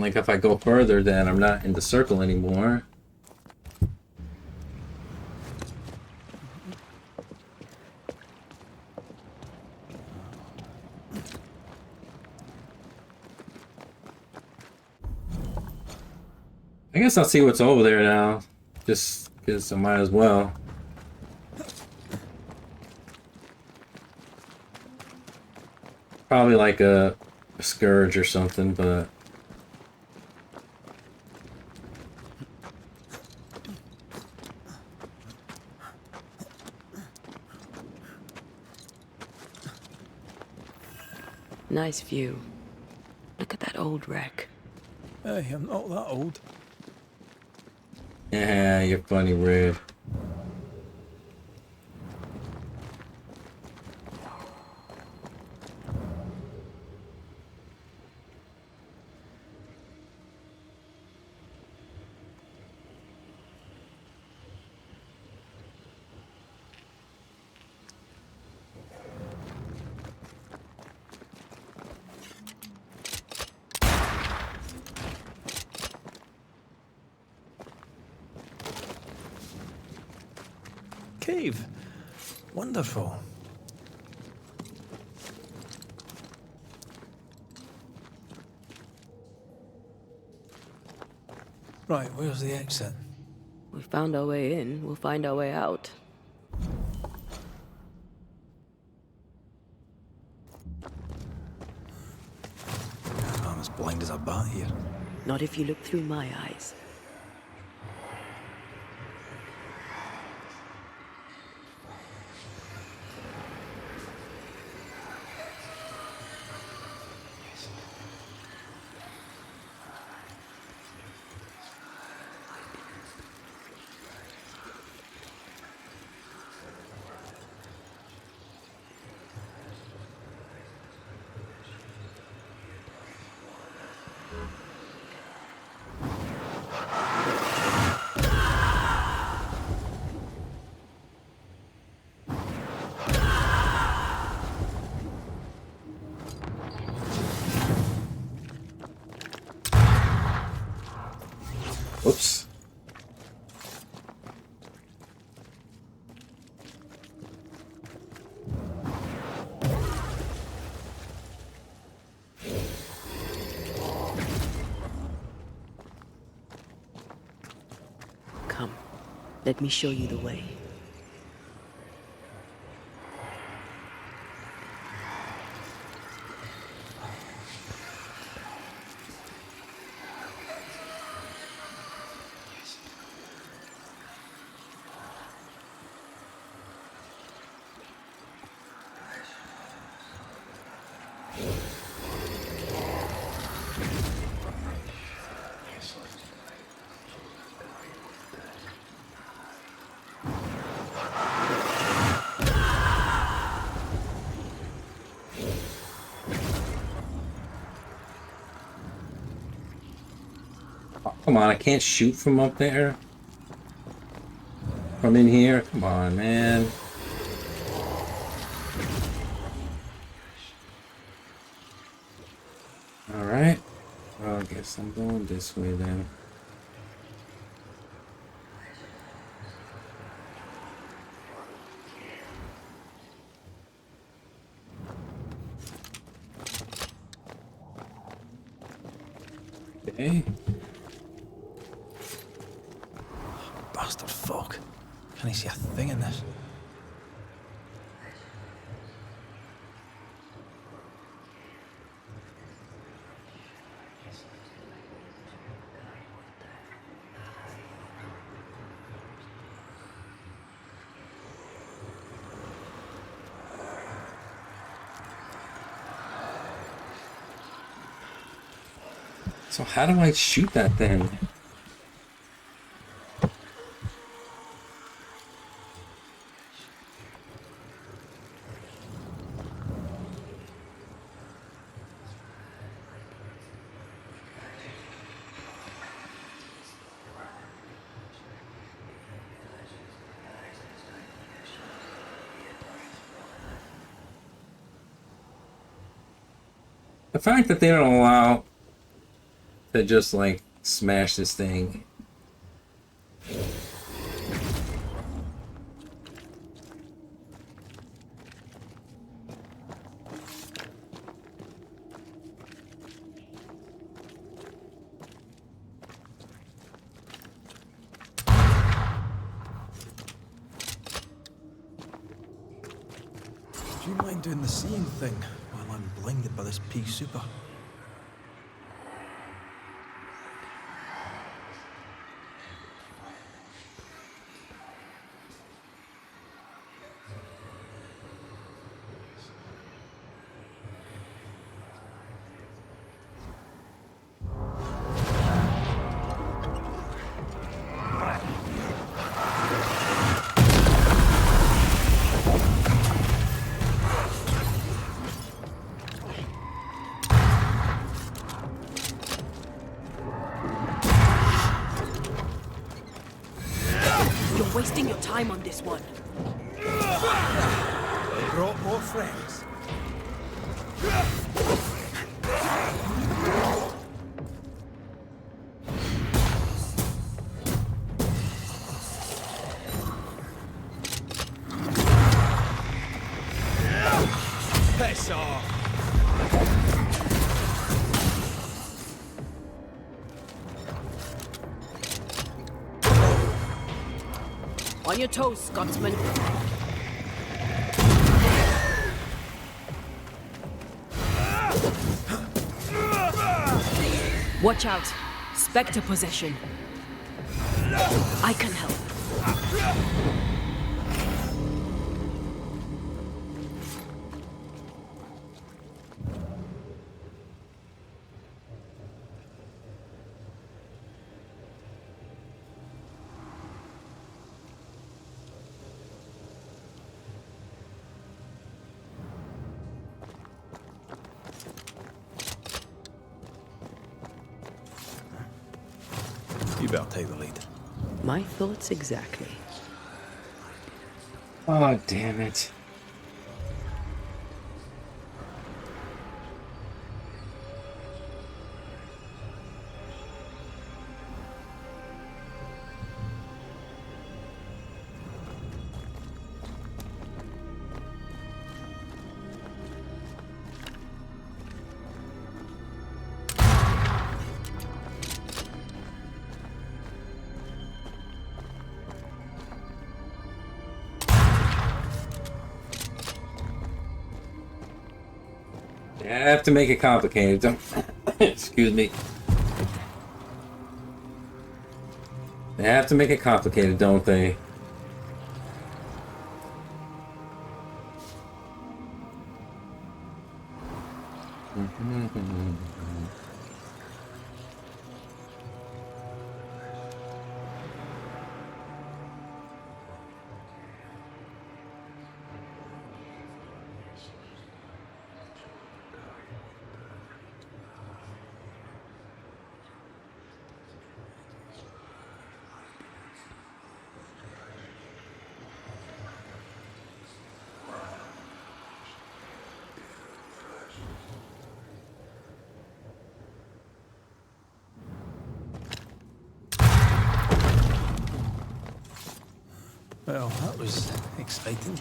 [SPEAKER 1] like if I go further, then I'm not in the circle anymore. I guess I'll see what's over there now. Just because I might as well. Probably like a scourge or something, but
[SPEAKER 3] Nice view. Look at that old wreck.
[SPEAKER 2] Hey, I'm not that old.
[SPEAKER 1] yeah, you're funny, Red.
[SPEAKER 2] cave. Wonderful. Right, where's the exit?
[SPEAKER 3] We found our way in, we'll find our way out.
[SPEAKER 2] I'm as blind as a bat here.
[SPEAKER 3] Not if you look through my eyes.
[SPEAKER 1] Whoops.
[SPEAKER 3] Come, let me show you the way.
[SPEAKER 1] Oh, come on, I can't shoot from up there. From in here? Come on, man. Alright. Well, I guess I'm going this way then. Okay.
[SPEAKER 2] Bastard fog. Can I see a thing in this?
[SPEAKER 1] So how do I shoot that thing? The fact that they don't allow to just like smash this thing.
[SPEAKER 2] Do you mind doing the seeing thing while I'm blinded by this pea super?
[SPEAKER 3] You're wasting your time on this one.
[SPEAKER 2] They brought more friends.
[SPEAKER 3] On your toes, Scotsman. Watch out. Spectre possession. I can help.
[SPEAKER 2] You better take the lead.
[SPEAKER 3] My thoughts exactly.
[SPEAKER 1] Oh, damn it. I have to make it complicated. Don't excuse me. They have to make it complicated, don't they?
[SPEAKER 2] Well, that was exciting.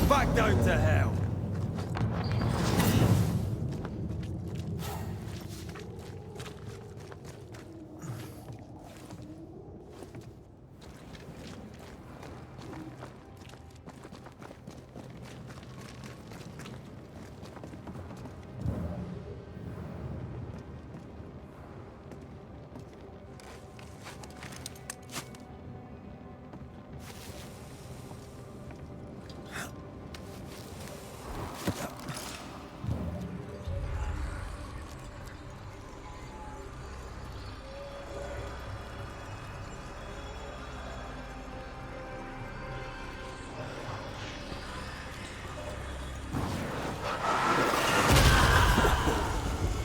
[SPEAKER 5] Back down to hell.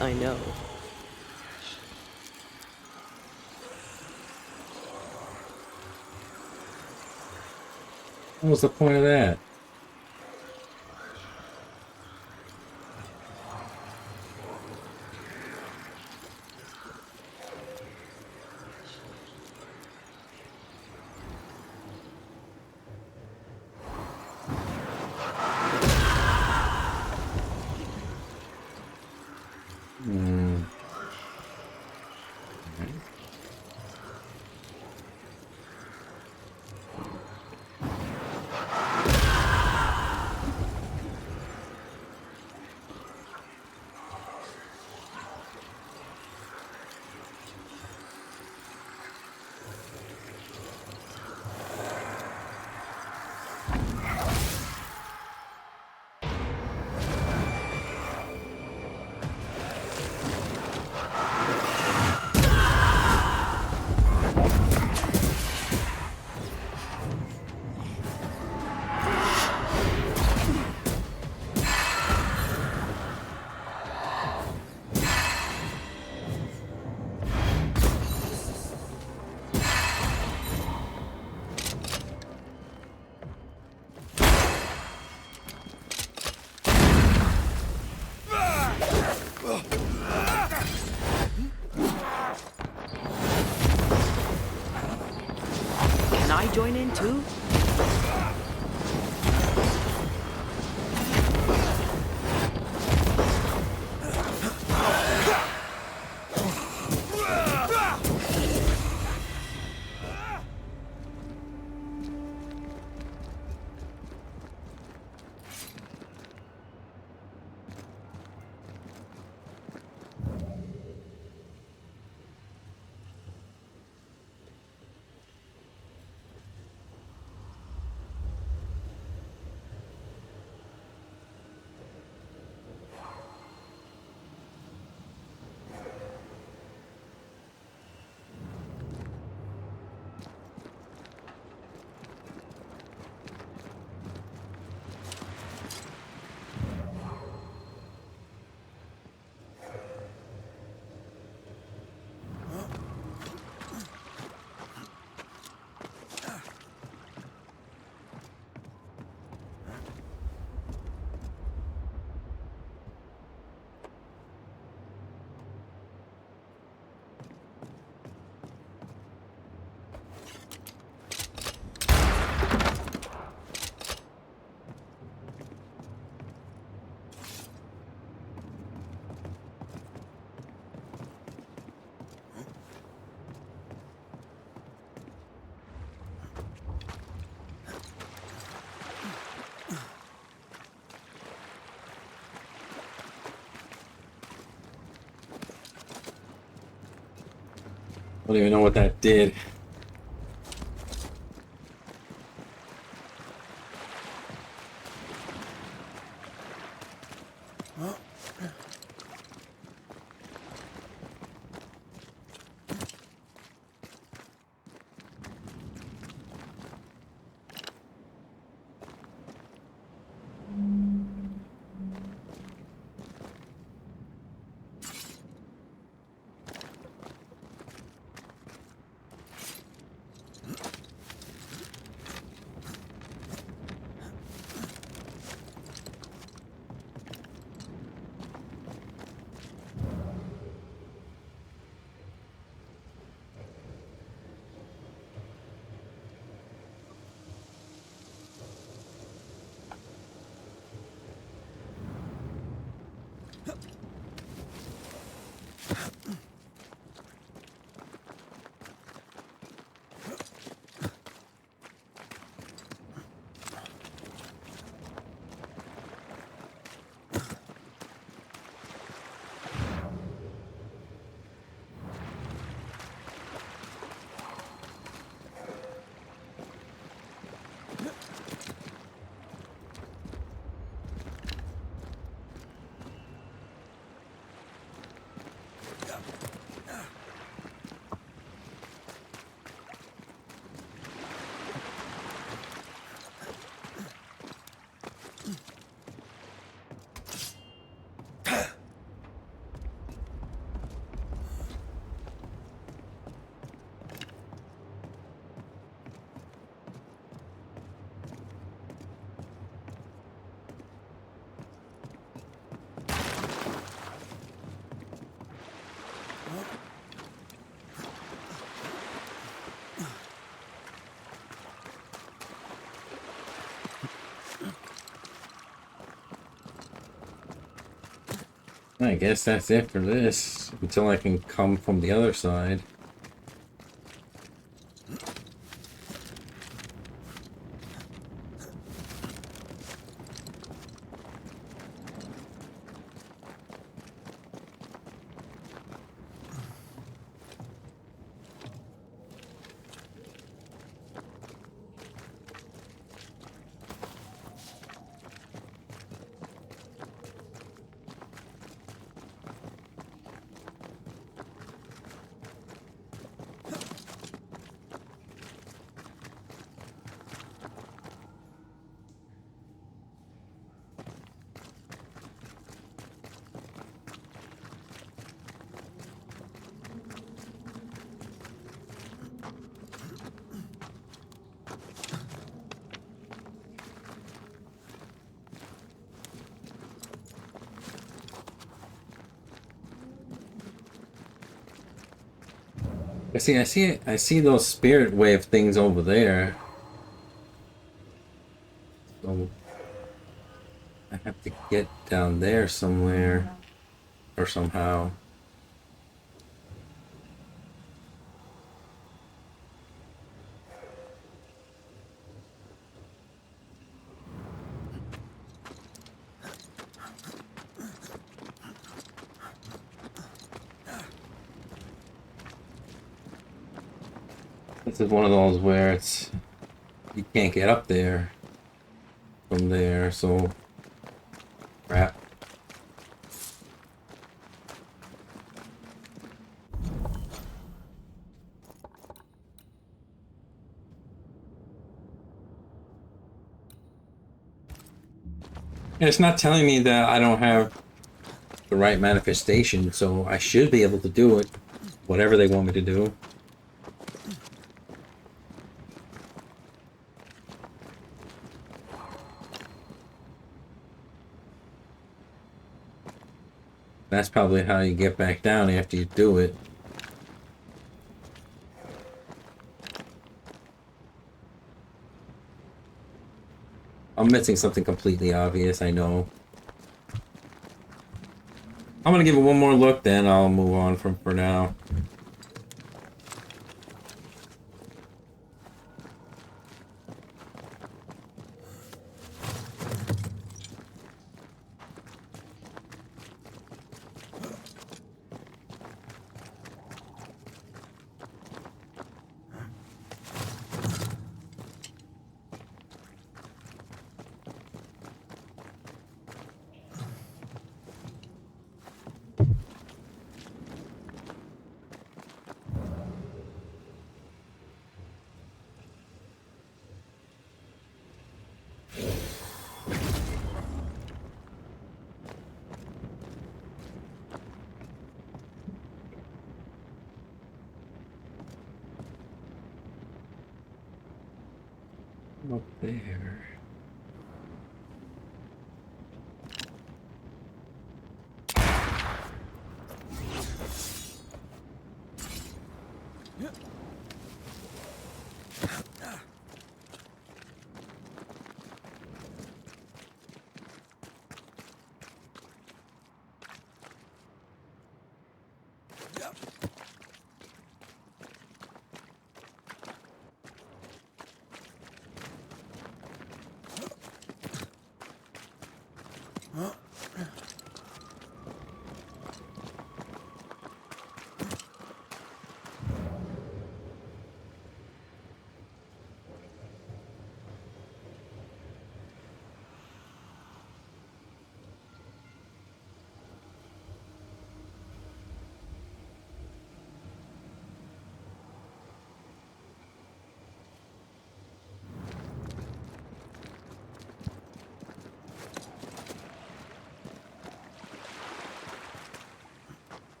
[SPEAKER 3] I know.
[SPEAKER 1] What was the point of that?
[SPEAKER 3] join in too?
[SPEAKER 1] I don't even know what that did. I guess that's it for this, until I can come from the other side. I see those spirit wave things over there. get down there somewhere or somehow. This is one of those where it's you can't get up there from there, so crap. And it's not telling me that I don't have the right manifestation, so I should be able to do it, whatever they want me to do. That's probably how you get back down after you do it. I'm missing something completely obvious, I know. I'm gonna give it one more look, then I'll move on from for now. Up there.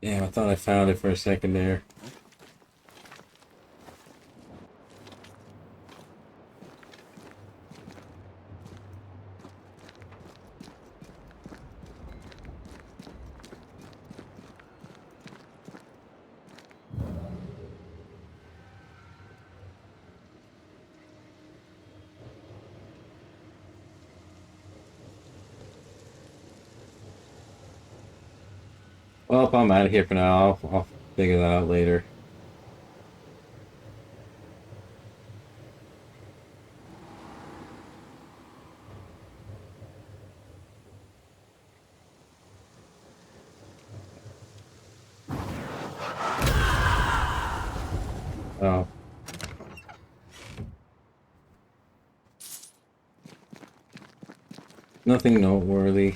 [SPEAKER 1] Damn, I thought I found it for a second there. Well, I'm out of here for now. I'll figure that out later. Oh, nothing noteworthy.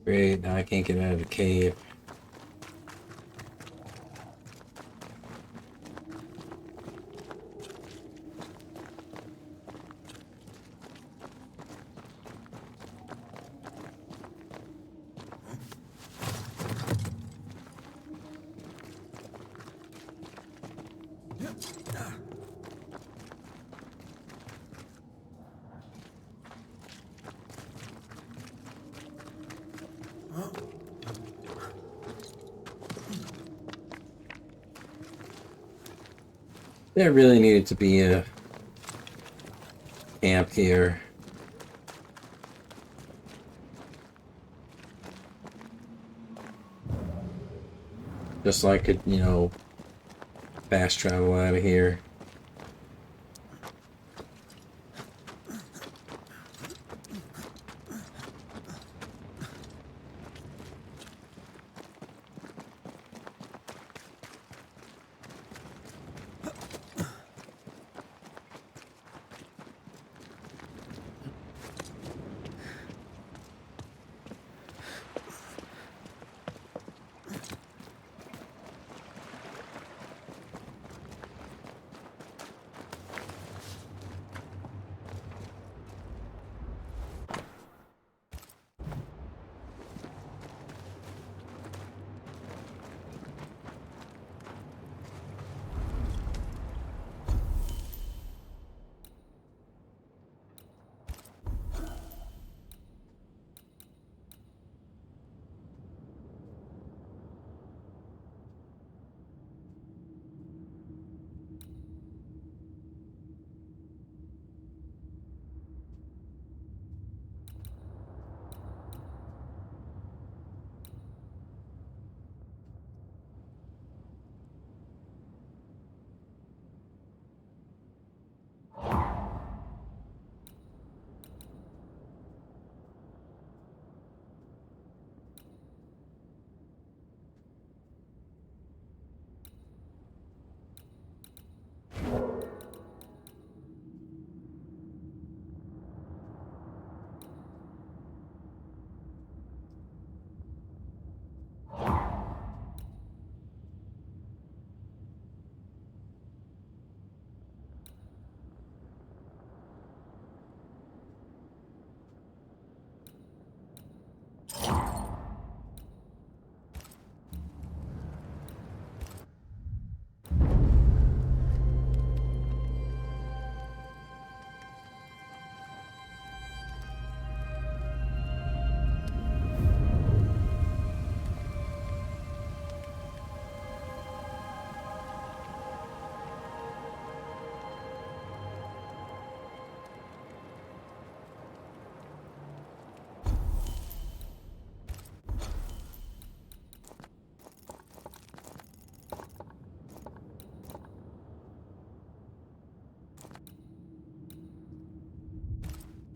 [SPEAKER 1] Great, now I can't get out of the cave. There really needed to be a camp here. Just so I could, fast travel out of here.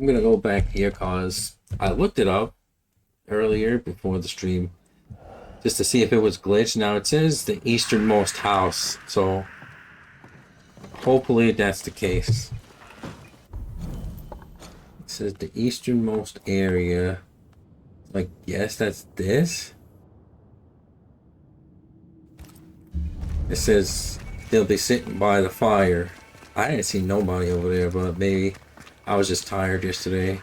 [SPEAKER 1] I'm gonna go back here because I looked it up earlier before the stream just to see if it was glitched. Now it says the easternmost house, so hopefully that's the case. It says the easternmost area. Like, yes, that's this. It says they'll be sitting by the fire. I didn't see nobody over there, but maybe I was just tired yesterday.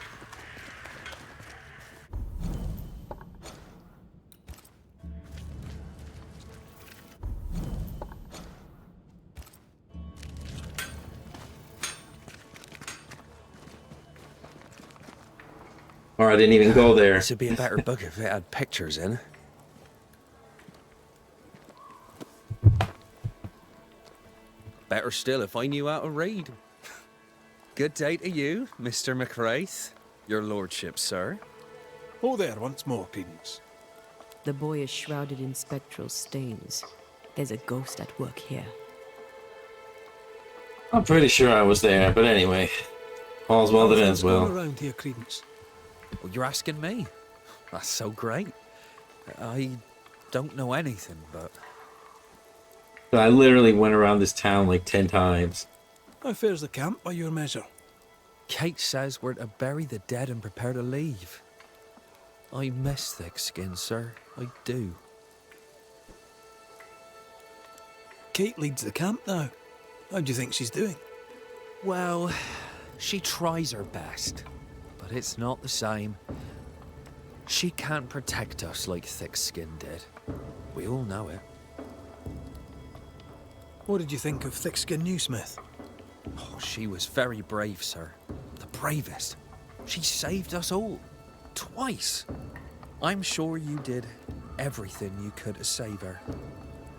[SPEAKER 1] Or I didn't even go there.
[SPEAKER 7] This would be a better book if it had pictures in. Better still if I knew how to read. Good day to you, Mr. McWraith. Your lordship, sir.
[SPEAKER 2] Oh, there, once more, Prudence.
[SPEAKER 3] The boy is shrouded in spectral stains. There's a ghost at work here.
[SPEAKER 1] I'm pretty sure I was there, but anyway. All's well that ends well.
[SPEAKER 2] Around here, Credence.
[SPEAKER 7] Well, you're asking me? That's so great. I don't know anything, but...
[SPEAKER 1] I literally went around this town like 10 times.
[SPEAKER 2] How fares the camp by your measure?
[SPEAKER 7] Kate says we're to bury the dead and prepare to leave. I miss thick skin, sir. I do.
[SPEAKER 2] Kate leads the camp now. How do you think she's doing?
[SPEAKER 7] Well, she tries her best, but it's not the same. She can't protect us like thick skin did. We all know it.
[SPEAKER 2] What did you think of thick-skinned Newsmith?
[SPEAKER 7] Oh, she was very brave, sir. The bravest. She saved us all. Twice. I'm sure you did everything you could to save her.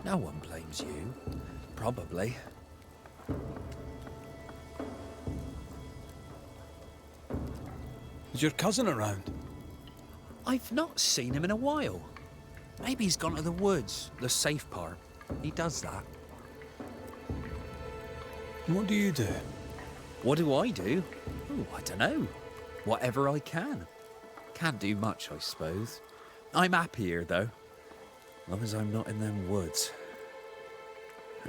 [SPEAKER 7] No one blames you. Probably.
[SPEAKER 2] Is your cousin around?
[SPEAKER 7] I've not seen him in a while. Maybe he's gone to the woods, the safe part. He does that.
[SPEAKER 2] What do you do?
[SPEAKER 7] What do I do? Oh, I don't know. Whatever I can. Can't do much, I suppose. I'm happy here, though. Long as I'm not in them woods.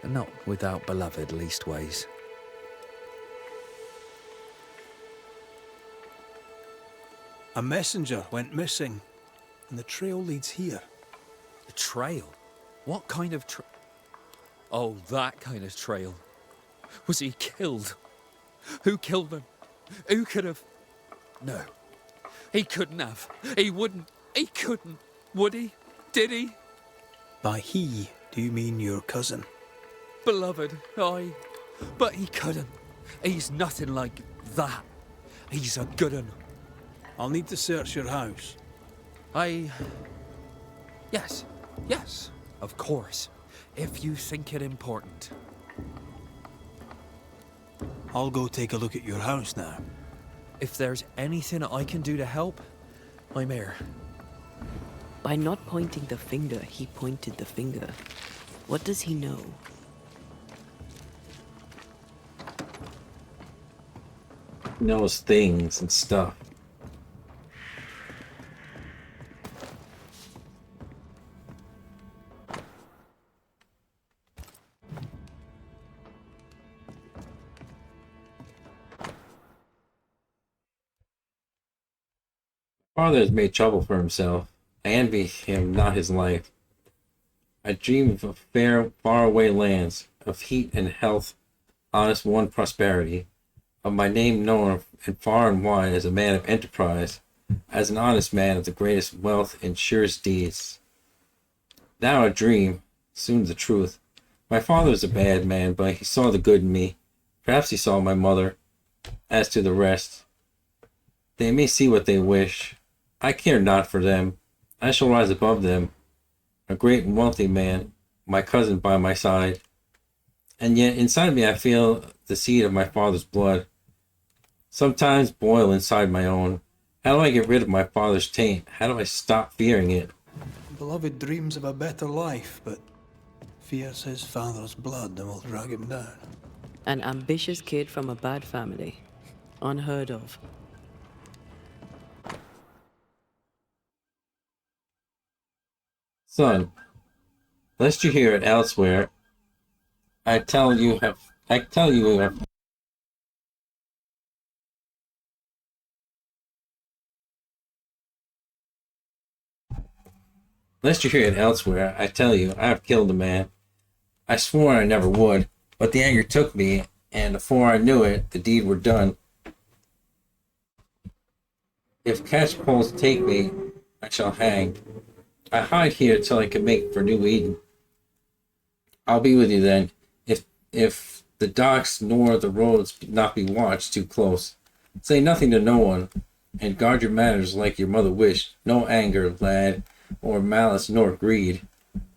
[SPEAKER 7] Not without beloved, leastways.
[SPEAKER 2] A messenger went missing, and the trail leads here.
[SPEAKER 7] The trail? What kind of Oh, that kind of trail. Was he killed? Who killed him? Who could have? No. He couldn't have. He wouldn't. He couldn't. Would he? Did he?
[SPEAKER 2] By he, do you mean your cousin?
[SPEAKER 7] Beloved, aye. But he couldn't. He's nothing like that. He's a good un.
[SPEAKER 2] I'll need to search your house.
[SPEAKER 7] Yes, of course. If you think it important.
[SPEAKER 2] I'll go take a look at your house now.
[SPEAKER 7] If there's anything I can do to help, I'm here.
[SPEAKER 3] By not pointing the finger, he pointed the finger. What does he know?
[SPEAKER 1] He knows things and stuff. Father has made trouble for himself. I envy him not his life. I dream of fair, faraway lands, of heat and health, honest won prosperity, of my name known and far and wide as a man of enterprise, as an honest man of the greatest wealth and surest deeds. Now a dream, soon the truth. My father was a bad man, but he saw the good in me. Perhaps he saw my mother. As to the rest, they may see what they wish. I care not for them. I shall rise above them, a great and wealthy man, my cousin by my side. And yet inside me I feel the seed of my father's blood. Sometimes boil inside my own. How do I get rid of my father's taint? How do I stop fearing it?
[SPEAKER 2] Beloved dreams of a better life, but fears his father's blood and will drag him down.
[SPEAKER 3] An ambitious kid from a bad family. Unheard of.
[SPEAKER 1] Son, lest you hear it elsewhere, I tell you have lest you hear it elsewhere, I tell you, I have killed a man. I swore I never would, but the anger took me, and before I knew it, the deed were done. If catchpoles take me, I shall hang. I hide here till I can make for New Eden. I'll be with you then, if the docks nor the roads not be watched too close. Say nothing to no one, and guard your manners like your mother wished. No anger, lad, or malice nor greed.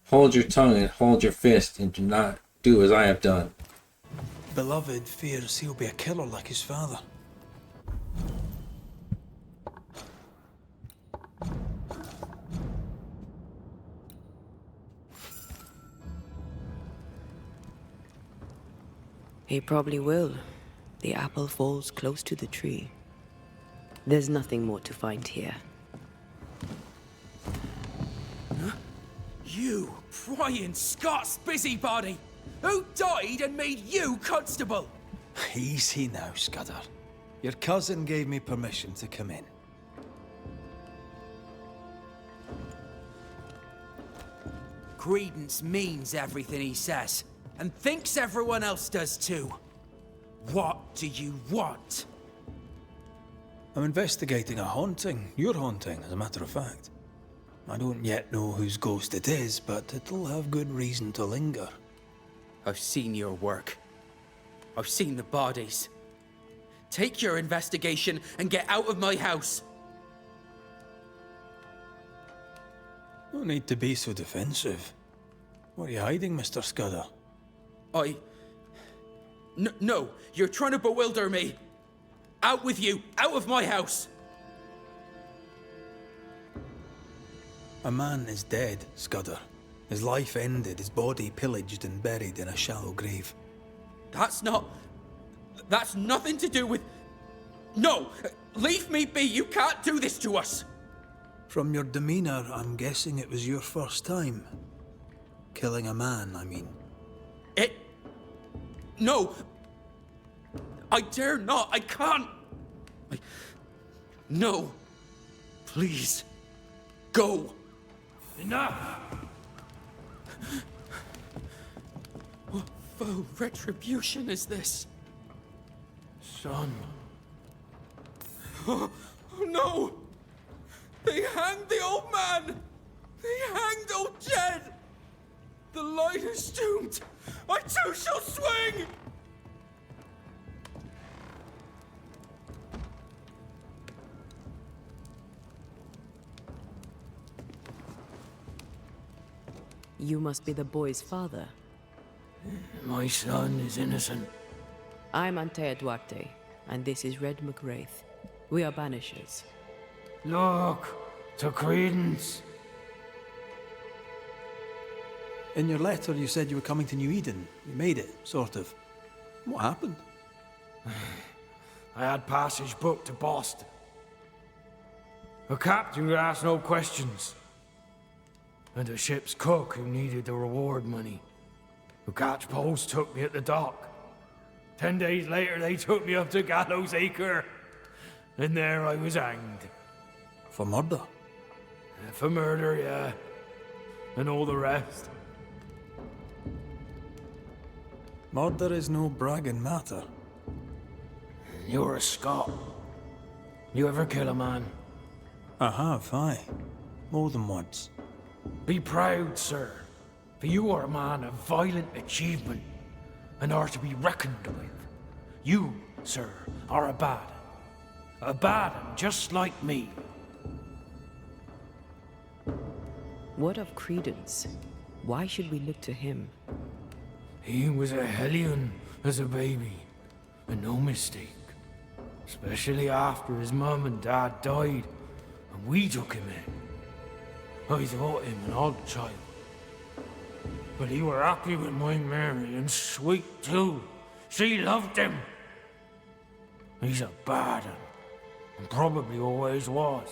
[SPEAKER 1] Hold your tongue and hold your fist, and do not do as I have done.
[SPEAKER 2] Beloved fears he'll be a killer like his father.
[SPEAKER 3] He probably will. The apple falls close to the tree. There's nothing more to find here.
[SPEAKER 7] You prying Scots busybody! Who died and made you constable?
[SPEAKER 2] Easy now, Scudder. Your cousin gave me permission to come in.
[SPEAKER 7] Credence means everything he says, and thinks everyone else does too. What do you want?
[SPEAKER 2] I'm investigating a haunting. Your haunting, as a matter of fact. I don't yet know whose ghost it is, but it'll have good reason to linger.
[SPEAKER 7] I've seen your work. I've seen the bodies. Take your investigation and get out of my house.
[SPEAKER 2] No need to be so defensive. What are you hiding, Mr. Scudder?
[SPEAKER 7] No, you're trying to bewilder me. Out with you, out of my house.
[SPEAKER 2] A man is dead, Scudder. His life ended, his body pillaged and buried in a shallow grave.
[SPEAKER 7] That's nothing to do with... No! Leave me be! You can't do this to us!
[SPEAKER 2] From your demeanor, I'm guessing it was your first time. Killing a man, I mean.
[SPEAKER 7] No! I dare not! I can't! No! Please! Go!
[SPEAKER 5] Enough!
[SPEAKER 7] What foul retribution is this?
[SPEAKER 5] Son.
[SPEAKER 7] Oh no! They hanged the old man! They hanged old Jed! The light is doomed! I too shall swing!
[SPEAKER 3] You must be the boy's father.
[SPEAKER 5] My son is innocent.
[SPEAKER 3] I'm Antea Duarte, and this is Red McGrath. We are Banishers.
[SPEAKER 5] Look, to Credence.
[SPEAKER 2] In your letter, you said you were coming to New Eden. You made it, sort of. What happened?
[SPEAKER 5] I had passage booked to Boston. A captain who asked no questions. And a ship's cook who needed the reward money. The catchpoles took me at the dock. 10 days later, they took me up to Gallows Acre. And there I was hanged.
[SPEAKER 2] For murder?
[SPEAKER 5] For murder, yeah. And all the rest.
[SPEAKER 2] Murder is no bragging matter.
[SPEAKER 5] You're a Scot. You ever kill a man?
[SPEAKER 2] I have, aye. More than once.
[SPEAKER 5] Be proud, sir, for you are a man of violent achievement, and are to be reckoned with. You, sir, are a bad un, just like me.
[SPEAKER 3] What of Credence? Why should we look to him?
[SPEAKER 5] He was a hellion as a baby, and no mistake. Especially after his mum and dad died, and we took him in. I thought him an odd child. But he were happy with my Mary, and sweet too. She loved him. He's a bad un, and probably always was.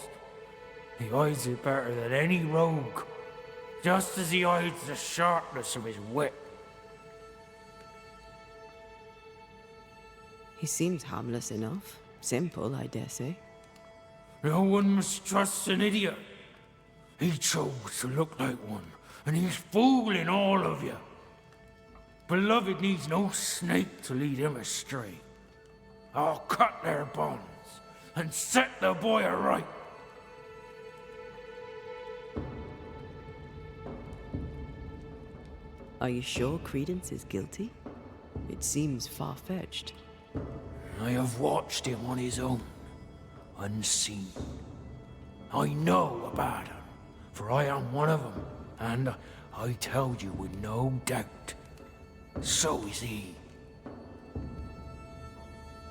[SPEAKER 5] He hides it better than any rogue. just as he hides the sharpness of his whip.
[SPEAKER 3] He seems harmless enough. Simple, I dare say.
[SPEAKER 5] No one mistrusts an idiot. He chose to look like one, and he's fooling all of you. Beloved needs no snake to lead him astray. I'll cut their bonds and set the boy aright.
[SPEAKER 3] Are you sure Credence is guilty? It seems far-fetched.
[SPEAKER 5] I have watched him on his own, unseen. I know about him, for I am one of them, and I tell you with no doubt, so is he.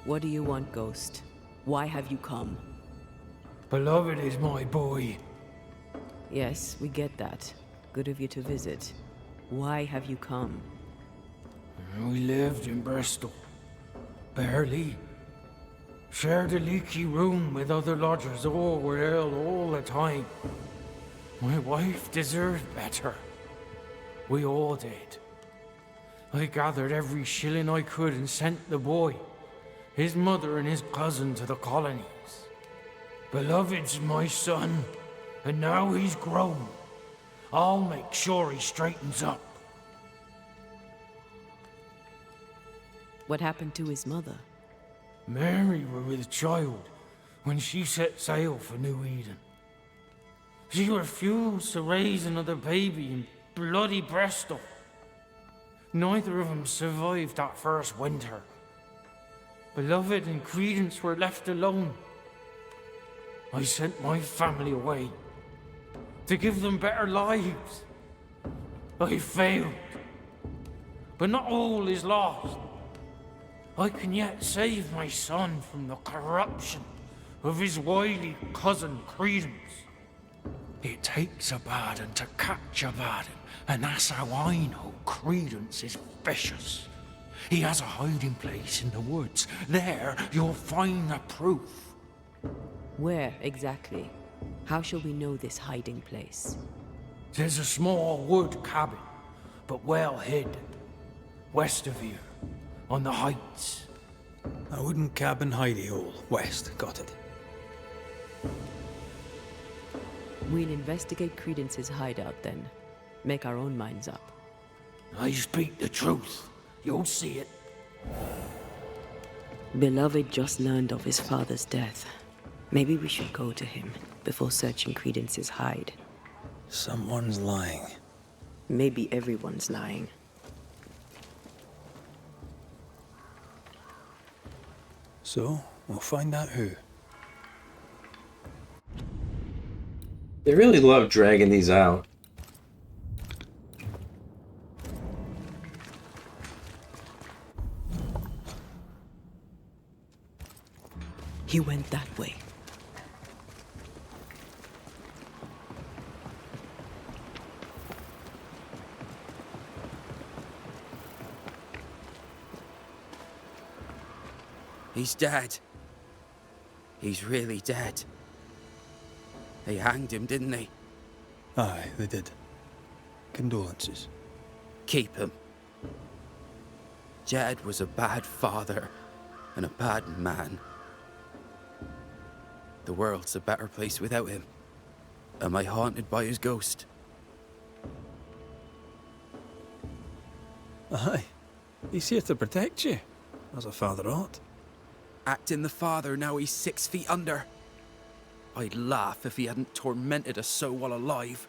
[SPEAKER 3] What do you want, Ghost? Why have you come?
[SPEAKER 5] Beloved is my boy.
[SPEAKER 3] Yes, we get that. Good of you to visit. Why have you come?
[SPEAKER 5] We lived in Bristol. Barely. Shared a leaky room with other lodgers. All were ill all the time. My wife deserved better. We all did. I gathered every shilling I could and sent the boy, his mother and his cousin to the colonies. Beloved's my son, and now he's grown. I'll make sure he straightens up.
[SPEAKER 3] What happened to his mother?
[SPEAKER 5] Mary were with child when she set sail for New Eden. She refused to raise another baby in bloody Bristol. Neither of them survived that first winter. Beloved and Credence were left alone. I sent my family away to give them better lives. I failed. But not all is lost. I can yet save my son from the corruption of his wily cousin Credence. It takes a bad un to catch a bad un, and that's how I know Credence is vicious. He has a hiding place in the woods. There you'll find the proof.
[SPEAKER 3] Where exactly? How shall we know this hiding place?
[SPEAKER 5] There's a small wood cabin, but well hid. West of here, on the heights.
[SPEAKER 2] A wooden cabin hidey hole. West, got it.
[SPEAKER 3] We'll investigate Credence's hideout then. Make our own minds up.
[SPEAKER 5] I speak the truth. You'll see it.
[SPEAKER 3] Beloved just learned of his father's death. Maybe we should go to him before searching Credence's hide.
[SPEAKER 2] Someone's lying.
[SPEAKER 3] Maybe everyone's lying.
[SPEAKER 2] So, we'll find out who.
[SPEAKER 1] They really love dragging these out.
[SPEAKER 3] He went that way.
[SPEAKER 8] He's dead. He's really dead. They hanged him, didn't they?
[SPEAKER 2] Aye, they did. Condolences.
[SPEAKER 8] Keep him. Jed was a bad father and a bad man. The world's a better place without him. Am I haunted by his ghost?
[SPEAKER 2] Aye. He's here to protect you, as a father ought.
[SPEAKER 8] Acting the father, now he's 6 feet under. I'd laugh if he hadn't tormented us so while alive.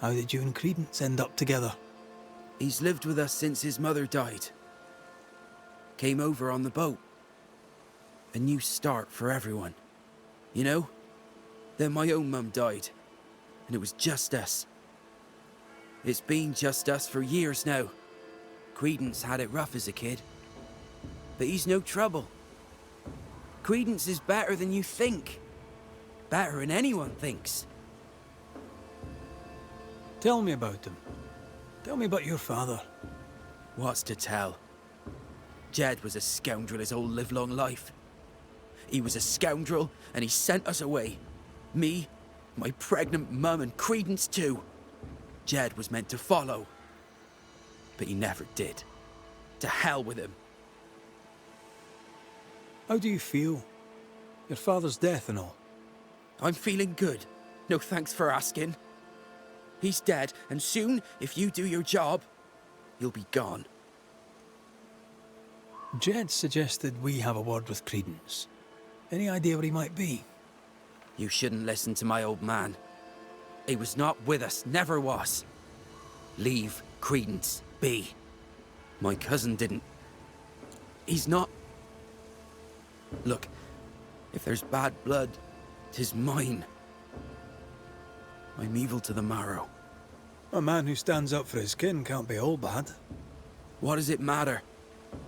[SPEAKER 2] How did you and Credence end up together?
[SPEAKER 8] He's lived with us since his mother died. Came over on the boat. A new start for everyone. You know? Then my own mum died. And it was just us. It's been just us for years now. Credence had it rough as a kid. But he's no trouble. Credence is better than you think. Better than anyone thinks.
[SPEAKER 2] Tell me about him. Tell me about your father.
[SPEAKER 8] What's to tell? Jed was a scoundrel his whole livelong life. He was a scoundrel, and he sent us away. Me, My pregnant mum and Credence too. Jed was meant to follow. But he never did. To hell with him.
[SPEAKER 2] How do you feel? Your father's death and all.
[SPEAKER 8] I'm feeling good. No thanks for asking. He's dead, and soon, if you do your job, he'll be gone.
[SPEAKER 2] Jed suggested we have a word with Credence. Any idea where he might be?
[SPEAKER 8] You shouldn't listen to my old man. He was not with us, never was. Leave Credence be. My cousin didn't. He's not. Look, if there's bad blood, 'tis mine. I'm evil to the marrow.
[SPEAKER 2] A man who stands up for his kin can't be all bad.
[SPEAKER 8] What does it matter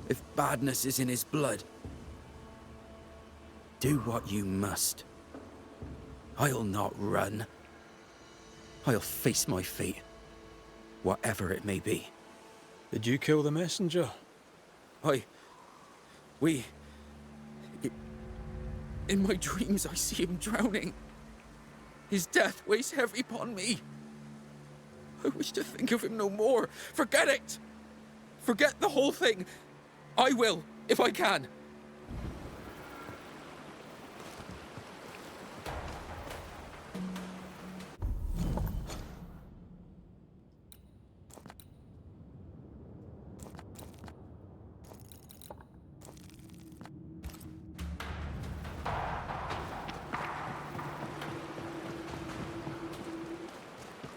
[SPEAKER 8] if badness is in his blood? Do what you must. I'll not run. I'll face my fate, whatever it may be.
[SPEAKER 2] Did you kill the messenger?
[SPEAKER 8] In my dreams I see him drowning. His death weighs heavy upon me. I wish to think of him no more. Forget it! Forget the whole thing. I will, if I can.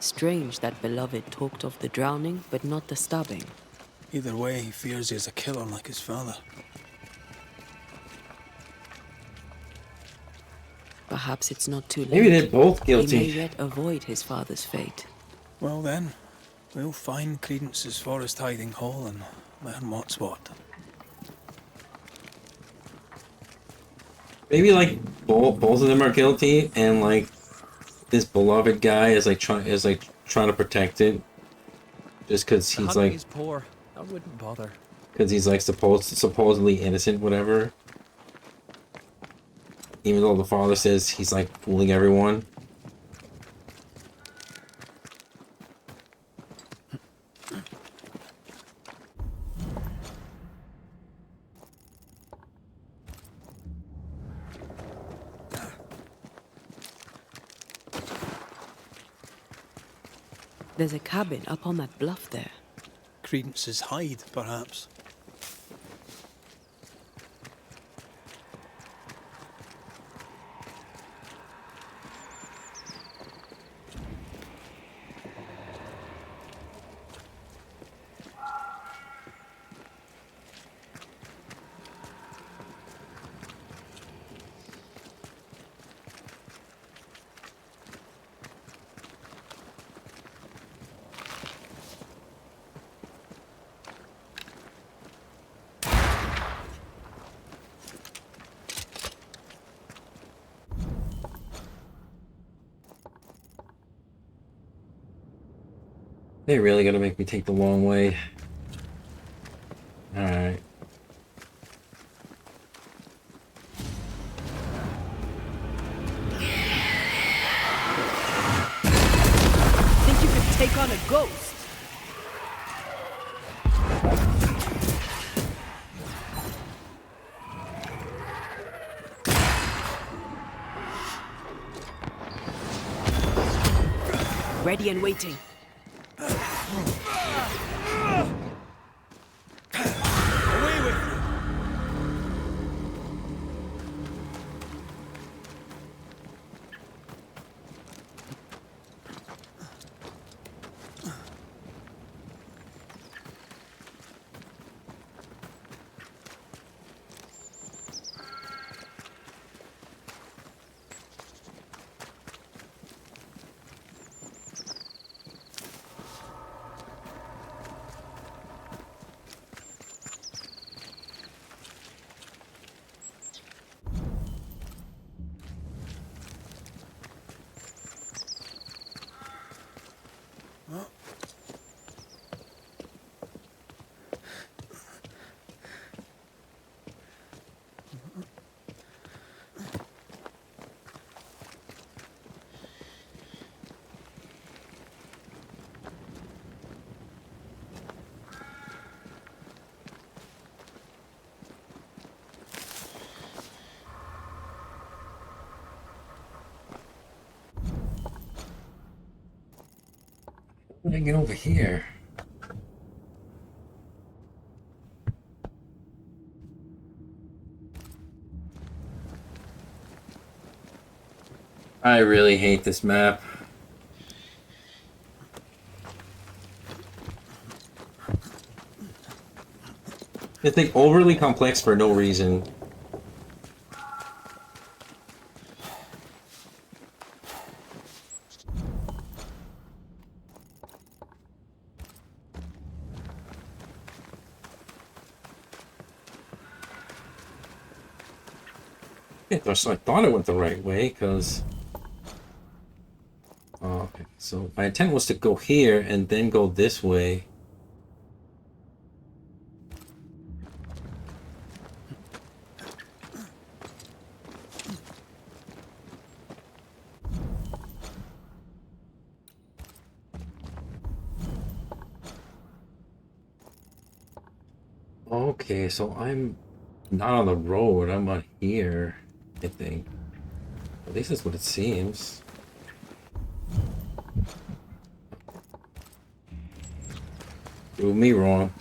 [SPEAKER 3] Strange that beloved talked of the drowning, but not the stabbing.
[SPEAKER 2] Either way, he fears he is a killer like his father.
[SPEAKER 3] Perhaps it's not too late.
[SPEAKER 1] Maybe they're both
[SPEAKER 3] He may
[SPEAKER 1] guilty.
[SPEAKER 3] yet avoid his father's fate.
[SPEAKER 2] Well then, we'll find Credence's forest hiding hole and learn what's what.
[SPEAKER 1] Maybe like both of them are guilty, and like this beloved guy is like trying to protect it, just because he's
[SPEAKER 7] Hunting
[SPEAKER 1] like
[SPEAKER 7] is poor. I wouldn't bother.
[SPEAKER 1] because he's like supposedly innocent, whatever. Even though the father says he's like fooling everyone.
[SPEAKER 3] There's a cabin up on that bluff there.
[SPEAKER 2] Credence's hide, perhaps.
[SPEAKER 1] They really gonna make me take the long way. Alright.
[SPEAKER 3] Think you could take on a ghost? Ready and waiting.
[SPEAKER 2] Away with you!
[SPEAKER 1] How did I get over here? I really hate this map. It's like overly complex for no reason. I thought it went the right way, because... Oh, okay. So my intent was to go here and then go this way. Okay, so I'm not on the road, I'm on here, I think. At least that's what it seems. Prove me wrong.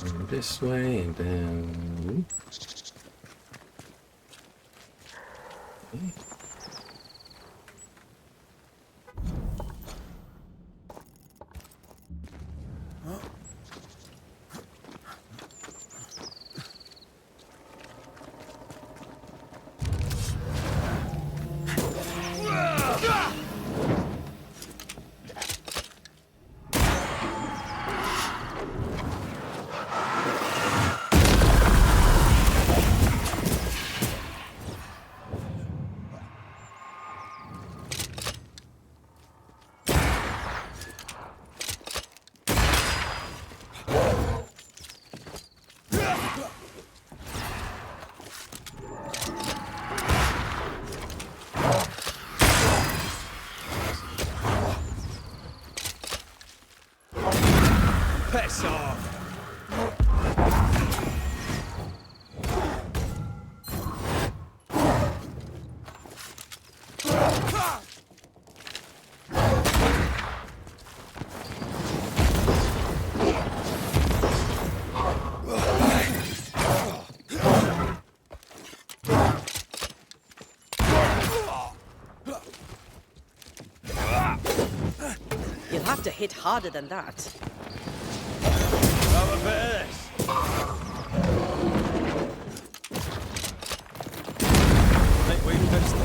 [SPEAKER 1] And this way, and then... Okay.
[SPEAKER 2] Piss off!
[SPEAKER 9] You'll have to hit harder than that.
[SPEAKER 2] Have a bit of this. Think we fixed it.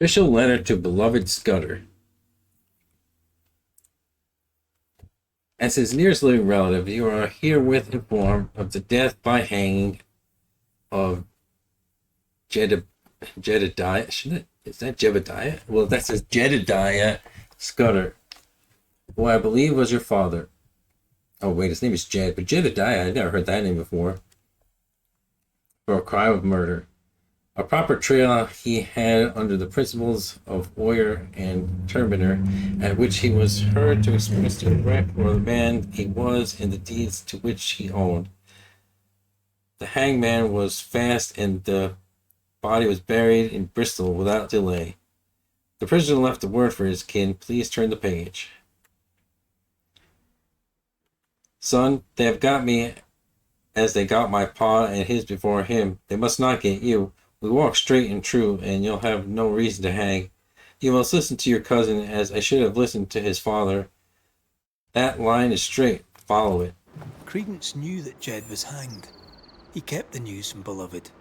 [SPEAKER 1] Official letter to beloved Scudder. As his nearest living relative, you are herewith informed of the death by hanging of Jedediah. Is that Jebediah? Well, that says Jedediah Scudder, who I believe was your father. Oh, wait, his name is Jed, but Jedediah, I never heard that name before. For a crime of murder. A proper trial he had under the principles of Oyer and Turbiner, at which he was heard to express the regret for the man he was and the deeds to which he owned. The hangman was fast, and the body was buried in Bristol without delay. The prisoner left a word for his kin. Please turn the page. Son, they have got me as they got my pa and his before him. They must not get you. We walk straight and true, and you'll have no reason to hang. You must listen to your cousin as I should have listened to his father. That line is straight. Follow it.
[SPEAKER 2] Credence knew that Jed was hanged. He kept the news from Beloved.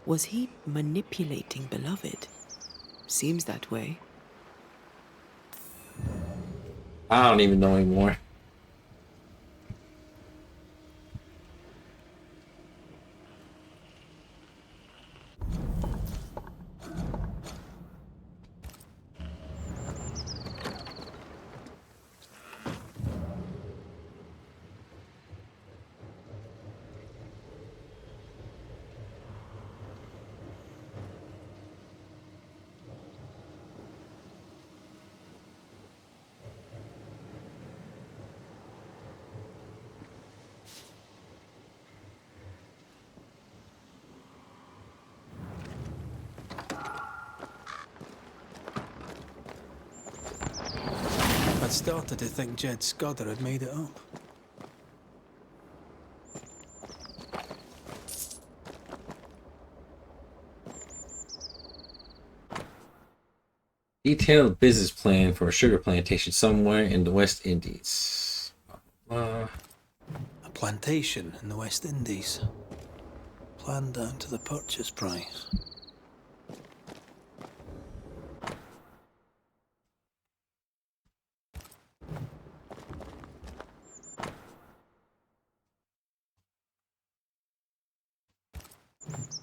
[SPEAKER 3] Was he manipulating Beloved? Seems that way.
[SPEAKER 1] I don't even know anymore.
[SPEAKER 2] I'd started to think Jed Scudder had made it up.
[SPEAKER 1] Detailed business plan for a sugar plantation somewhere in the West Indies.
[SPEAKER 2] A plantation in the West Indies. Planned down to the purchase price.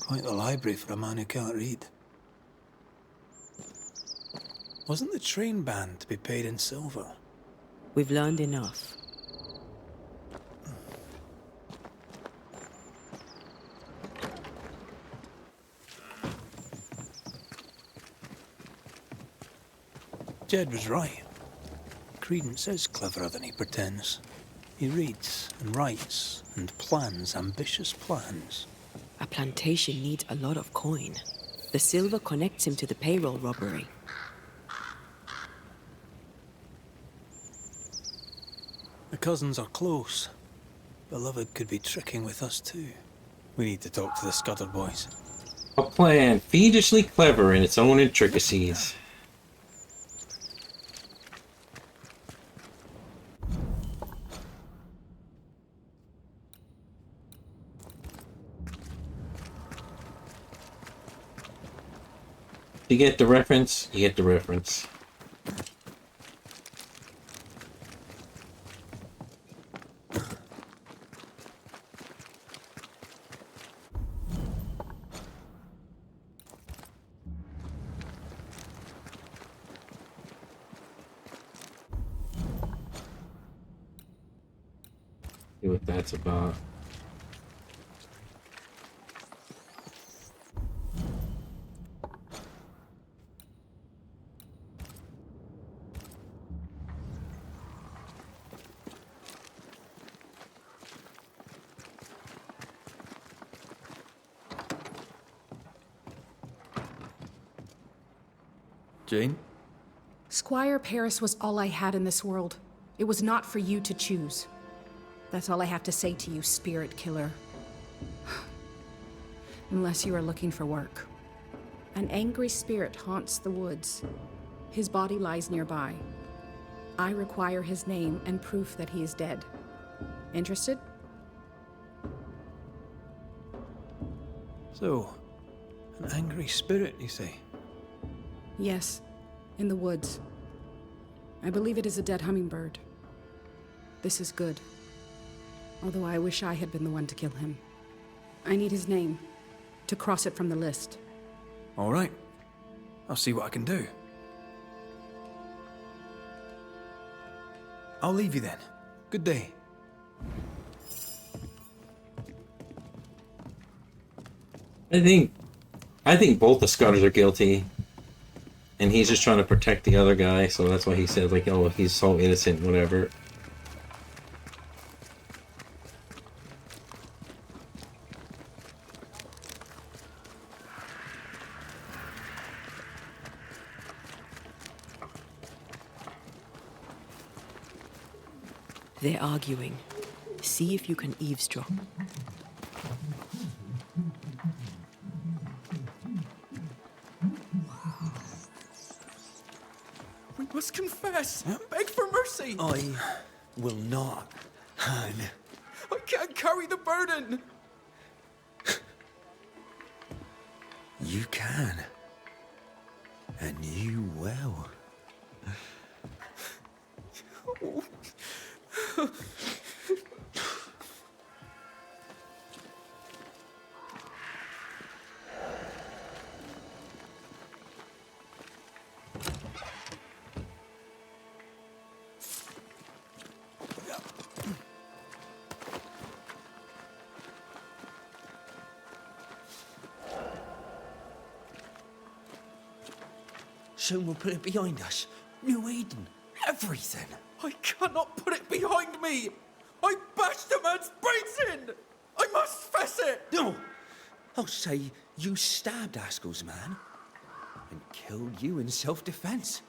[SPEAKER 2] Quite the library for a man who can't read. Wasn't the train band to be paid in silver?
[SPEAKER 3] We've learned enough.
[SPEAKER 2] Jed was right. Credence is cleverer than he pretends. He reads and writes and plans ambitious plans.
[SPEAKER 3] A plantation needs a lot of coin. The silver connects him to the payroll robbery.
[SPEAKER 2] The cousins are close. Beloved could be tricking with us too. We need to talk to the Scudder boys.
[SPEAKER 1] A plan fiendishly clever in its own intricacies. You get the reference, you get the reference. See what that's about.
[SPEAKER 2] Jane?
[SPEAKER 10] Squire Paris was all I had in this world. It was not for you to choose. That's all I have to say to you, spirit killer. Unless you are looking for work. An angry spirit haunts the woods. His body lies nearby. I require his name and proof that he is dead. Interested?
[SPEAKER 2] So, an angry spirit, you say?
[SPEAKER 10] Yes, in the woods. I believe it is a dead hummingbird. This is good. Although I wish I had been the one to kill him. I need his name, to cross it from the list.
[SPEAKER 2] All right. I'll see what I can do. I'll leave you then. Good day.
[SPEAKER 1] I think both the Scudders are guilty. And he's just trying to protect the other guy, so that's why he said, like, oh, he's so innocent, whatever.
[SPEAKER 3] They're arguing. See if you can eavesdrop.
[SPEAKER 7] We must confess. Beg for mercy.
[SPEAKER 8] I will not hang.
[SPEAKER 7] I can't carry the burden.
[SPEAKER 8] You can. And you will.
[SPEAKER 7] Soon we'll put it behind us. New Eden. Everything. I cannot put it behind me. I bashed a man's brains in. I must fess it.
[SPEAKER 8] No! I'll say you stabbed Askell's man and killed you in self-defense.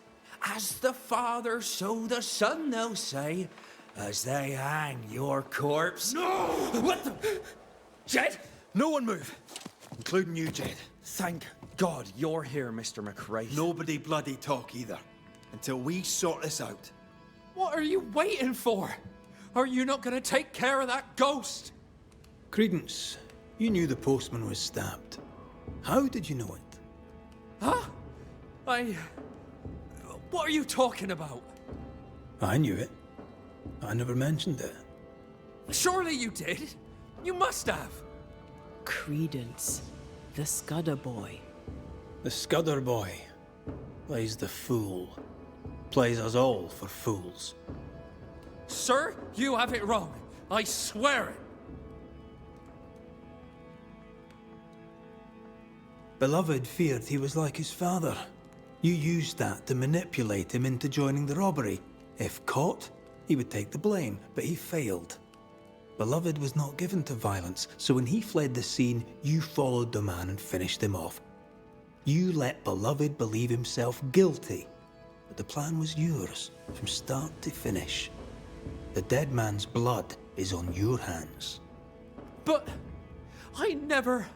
[SPEAKER 8] As the Father, so the Son, they'll say, as they hang your corpse.
[SPEAKER 2] No!
[SPEAKER 8] What the? Jed?
[SPEAKER 2] No one move, including you, Jed.
[SPEAKER 8] Thank God you're here, Mr. McRae.
[SPEAKER 2] Nobody bloody talk either, until we sort this out.
[SPEAKER 7] What are you waiting for? Are you not going to take care of that ghost?
[SPEAKER 2] Credence, you knew the postman was stabbed. How did you know it?
[SPEAKER 7] Huh? What are you talking about?
[SPEAKER 2] I knew it. I never mentioned it.
[SPEAKER 7] Surely you did. You must have.
[SPEAKER 3] Credence, the Scudder boy.
[SPEAKER 2] The Scudder boy plays the fool. Plays us all for fools.
[SPEAKER 7] Sir, you have it wrong. I swear it.
[SPEAKER 2] Beloved feared he was like his father. You used that to manipulate him into joining the robbery. If caught, he would take the blame, but he failed. Beloved was not given to violence, so when he fled the scene, you followed the man and finished him off. You let Beloved believe himself guilty, but the plan was yours, from start to finish. The dead man's blood is on your hands.
[SPEAKER 7] But I never...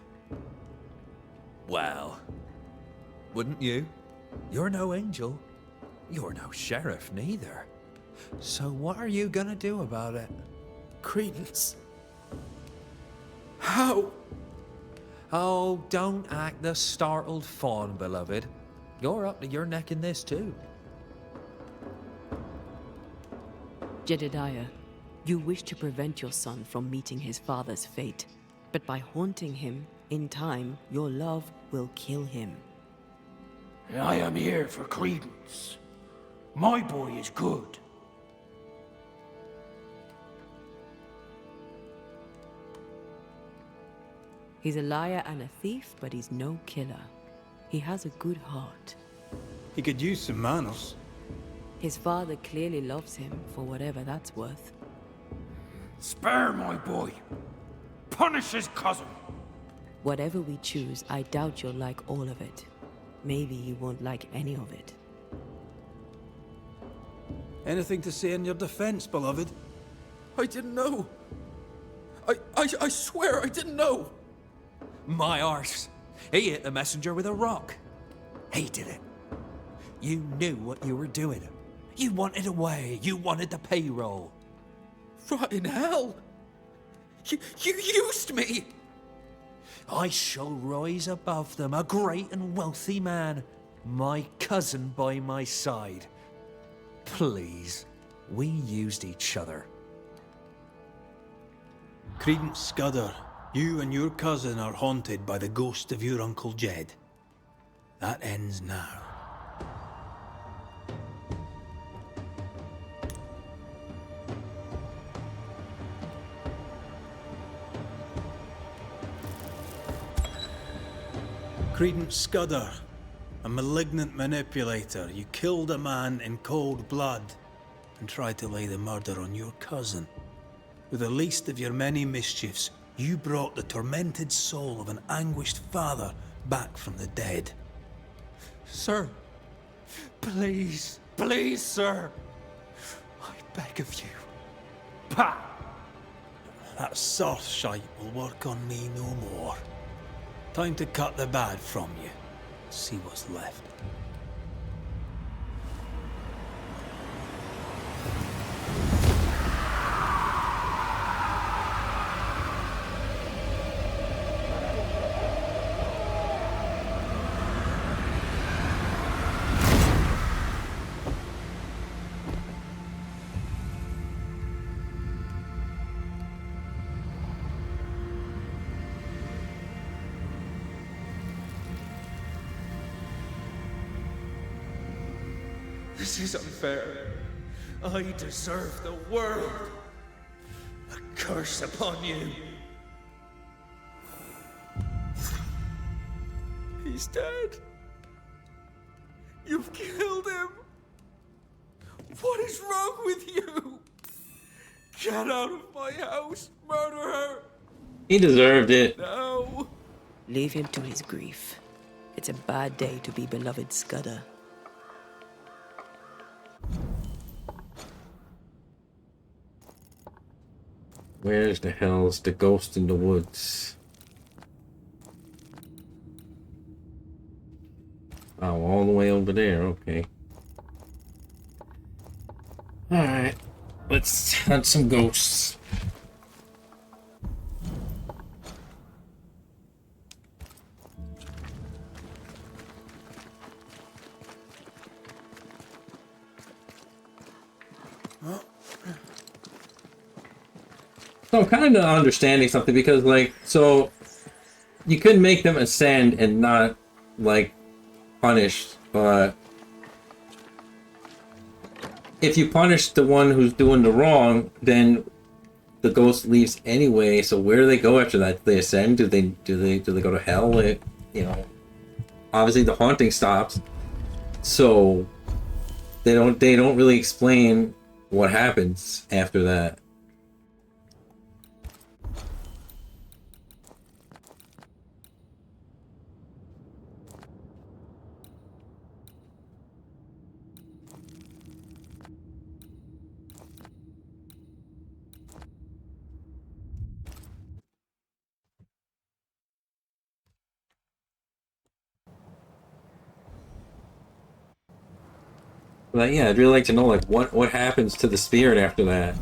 [SPEAKER 11] Well, wouldn't you? You're no angel. You're no sheriff neither. So what are you gonna do about it?
[SPEAKER 2] Credence. How?
[SPEAKER 11] Oh, don't act the startled fawn, beloved. You're up to your neck in this too.
[SPEAKER 3] Jedediah, you wish to prevent your son from meeting his father's fate, but by haunting him, in time, your love will kill him.
[SPEAKER 5] I am here for Credence. My boy is good.
[SPEAKER 3] He's a liar and a thief, but he's no killer. He has a good heart.
[SPEAKER 2] He could use some manners.
[SPEAKER 3] His father clearly loves him, for whatever that's worth.
[SPEAKER 5] Spare my boy. Punish his cousin.
[SPEAKER 3] Whatever we choose, I doubt you'll like all of it. Maybe you won't like any of it.
[SPEAKER 2] Anything to say in your defense, beloved?
[SPEAKER 7] I didn't know. I swear I didn't know.
[SPEAKER 11] My arse. He hit the messenger with a rock. He did it. You knew what you were doing. You wanted away. You wanted the payroll.
[SPEAKER 7] Rot in hell. You used me.
[SPEAKER 11] I shall rise above them, a great and wealthy man. My cousin by my side. Please, we used each other.
[SPEAKER 2] Credence Scudder, you and your cousin are haunted by the ghost of your Uncle Jed. That ends now. Credence Scudder, a malignant manipulator, you killed a man in cold blood and tried to lay the murder on your cousin. With the least of your many mischiefs, you brought the tormented soul of an anguished father back from the dead.
[SPEAKER 7] Sir, please, please, sir. I beg of you.
[SPEAKER 5] Pah!
[SPEAKER 2] That soft shite will work on me no more. Time to cut the bad from you. See what's left.
[SPEAKER 11] This is unfair. I deserve the world. A curse upon you. He's dead. You've killed him. What is wrong with you? Get out of my house, murderer.
[SPEAKER 1] He deserved it.
[SPEAKER 11] No.
[SPEAKER 3] Leave him to his grief. It's a bad day to be beloved Scudder.
[SPEAKER 1] Where's the hell's the ghost in the woods? Oh, all the way over there, okay. Alright, let's hunt some ghosts. So I'm kind of understanding something because, like, so you could make them ascend and not, like, punish, but if you punish the one who's doing the wrong, then the ghost leaves anyway. So where do they go after that? Do they ascend? Do they go to hell? You know, obviously the haunting stops, so they don't really explain what happens after that. But yeah, I'd really like to know, like, what happens to the spirit after that.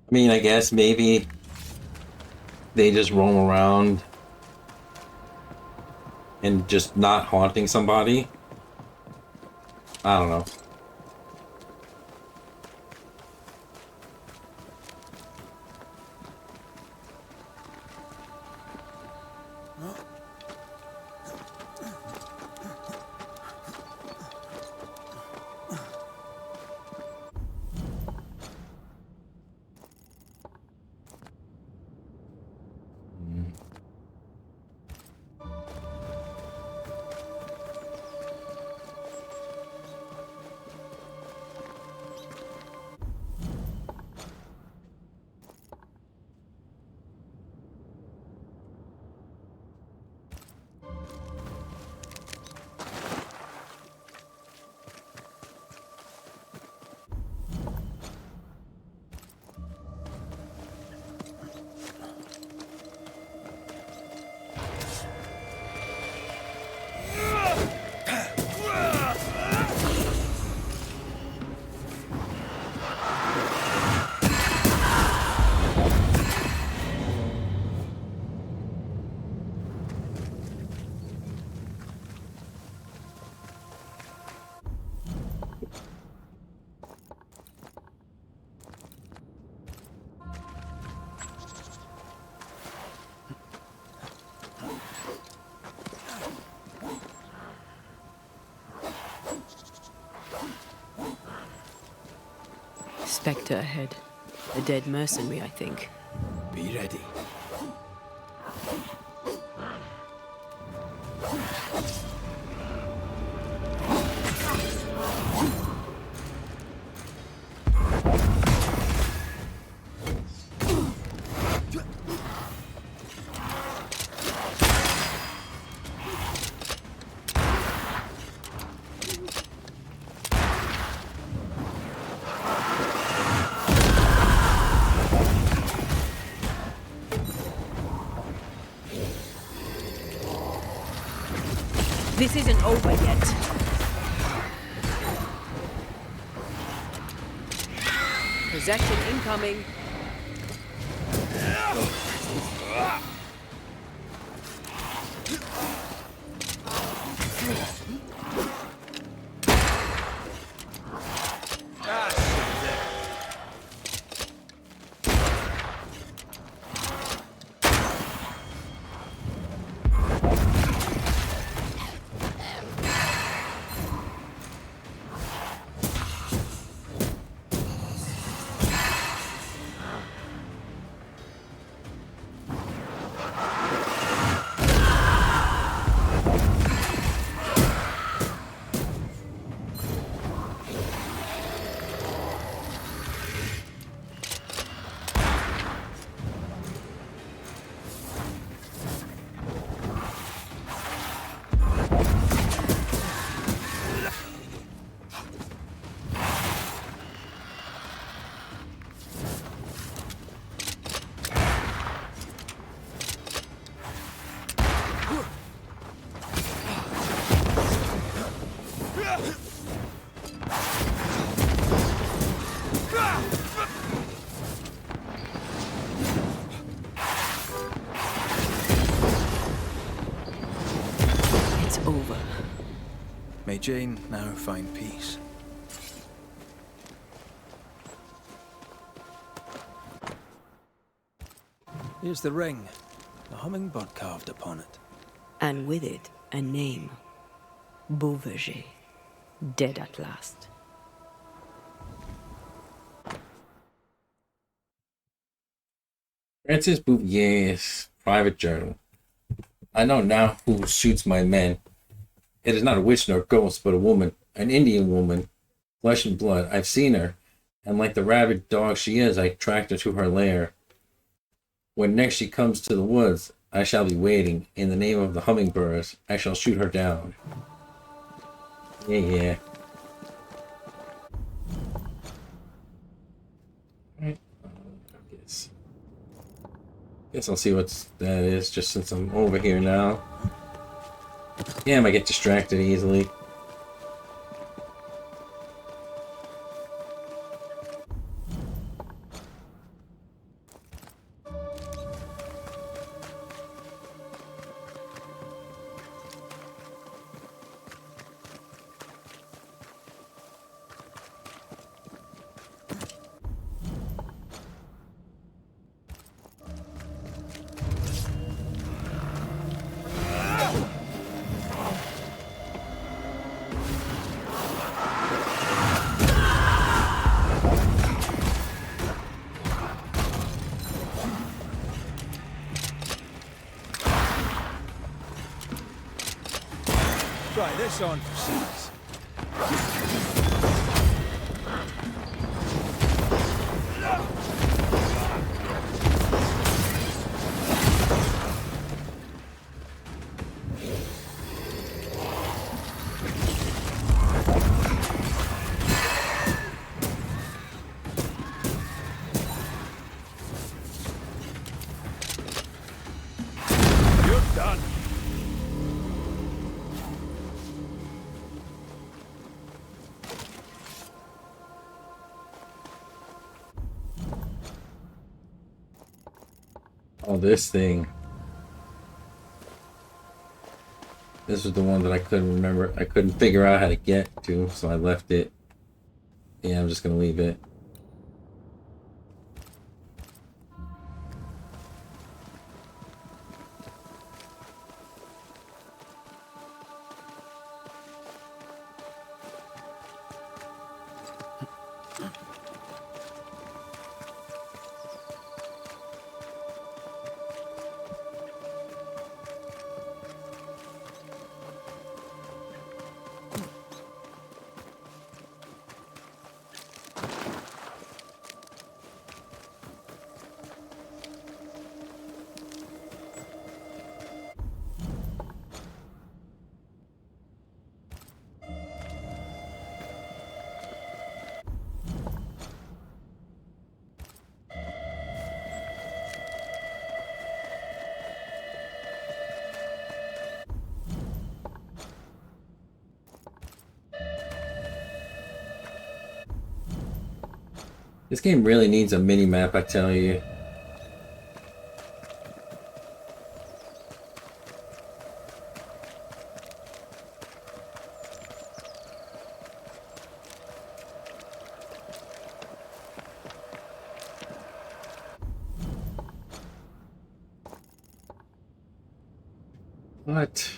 [SPEAKER 1] I mean, I guess maybe they just roam around and just not haunting somebody. I don't know.
[SPEAKER 3] Spectre ahead. A dead mercenary, I think.
[SPEAKER 2] Be ready.
[SPEAKER 3] This isn't over yet. Possession incoming. It's over.
[SPEAKER 2] May Jane now find peace. Here's the ring. A hummingbird carved upon it.
[SPEAKER 3] And with it, a name. Beauverger. Dead at last.
[SPEAKER 1] Francis Bouvier's private journal. I know now who shoots my men. It is not a witch nor ghost, but a woman, an Indian woman, flesh and blood. I've seen her, and like the rabid dog she is, I tracked her to her lair. When next she comes to the woods, I shall be waiting. In the name of the hummingbirds, I shall shoot her down. Yeah. Alright, guess I'll see what that is, just since I'm over here now. Yeah, I might get distracted easily.
[SPEAKER 2] Try this on for size. You're done.
[SPEAKER 1] Oh, this thing. This was the one that I couldn't remember. I couldn't figure out how to get to, so I left it. Yeah, I'm just gonna leave it. This game really needs a mini map, I tell you. What?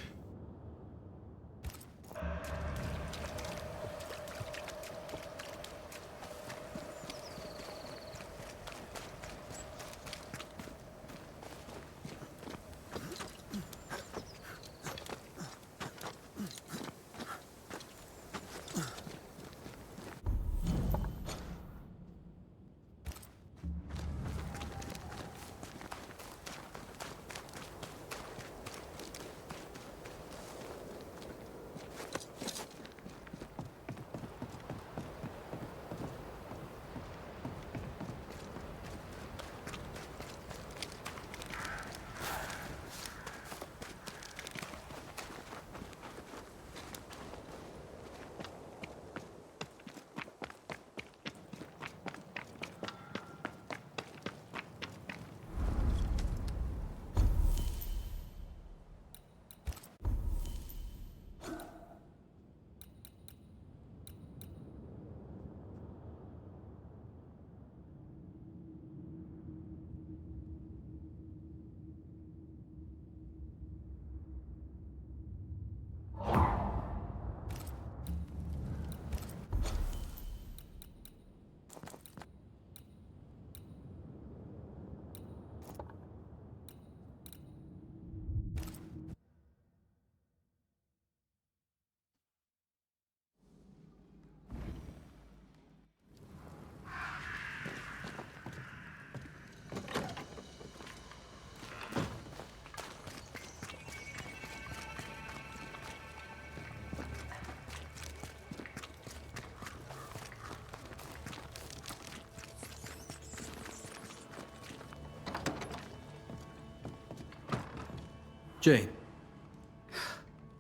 [SPEAKER 2] Jane.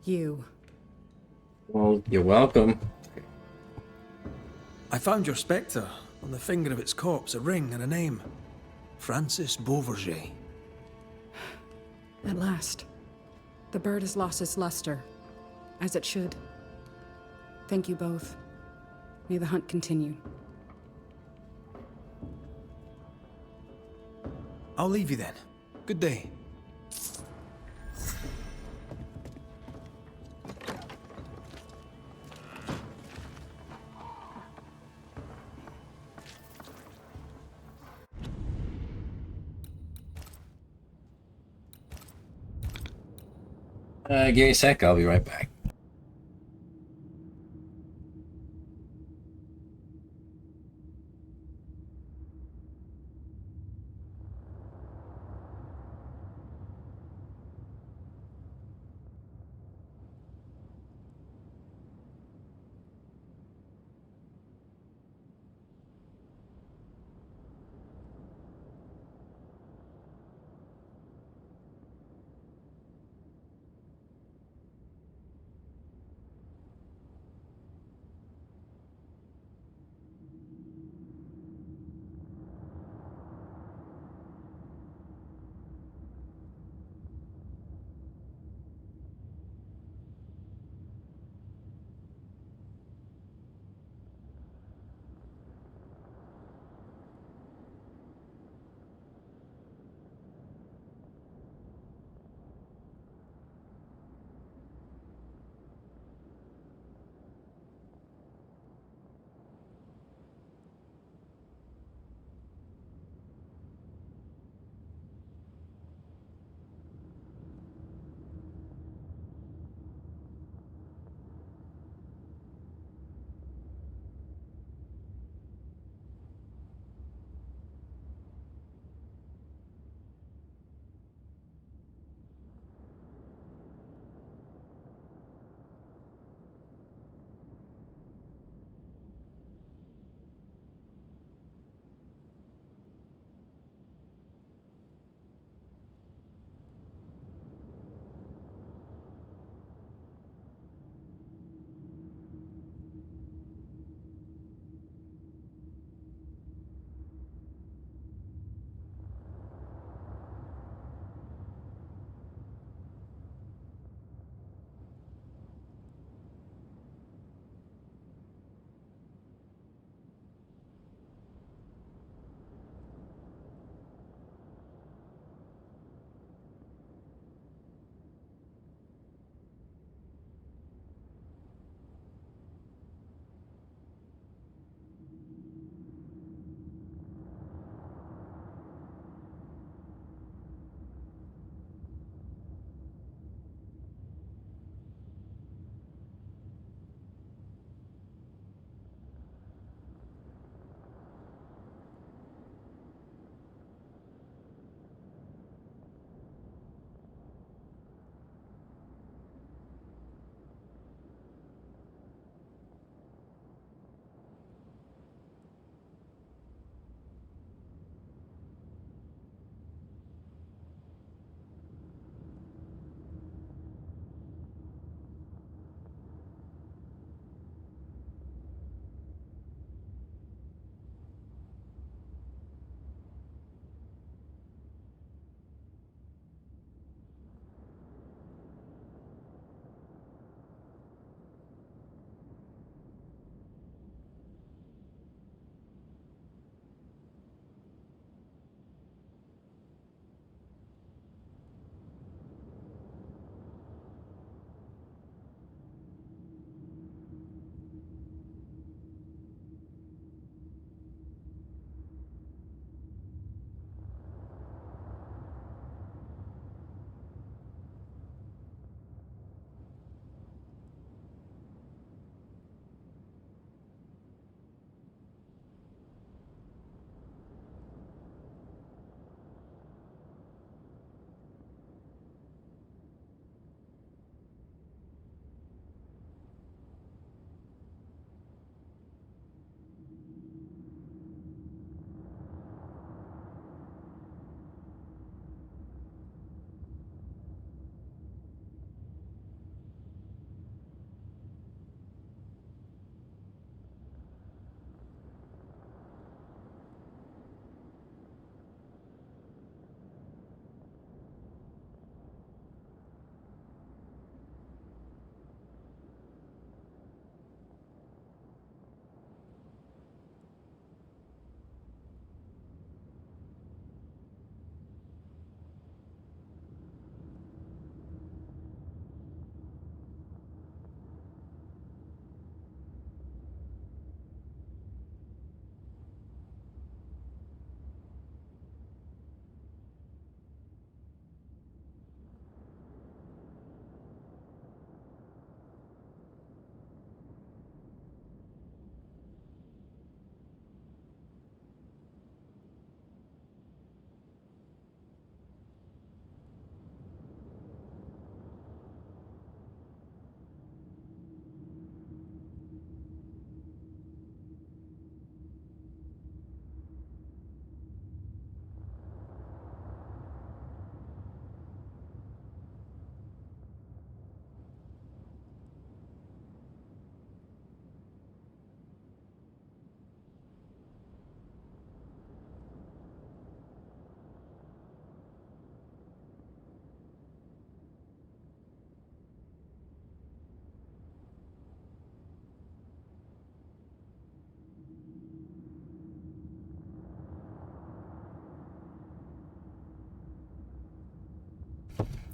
[SPEAKER 10] You.
[SPEAKER 1] Well, you're welcome.
[SPEAKER 2] I found your spectre. On the finger of its corpse, a ring and a name. Francis Beauverger.
[SPEAKER 10] At last. The bird has lost its luster. As it should. Thank you both. May the hunt continue.
[SPEAKER 2] I'll leave you then. Good day.
[SPEAKER 1] Give me a sec, I'll be right back.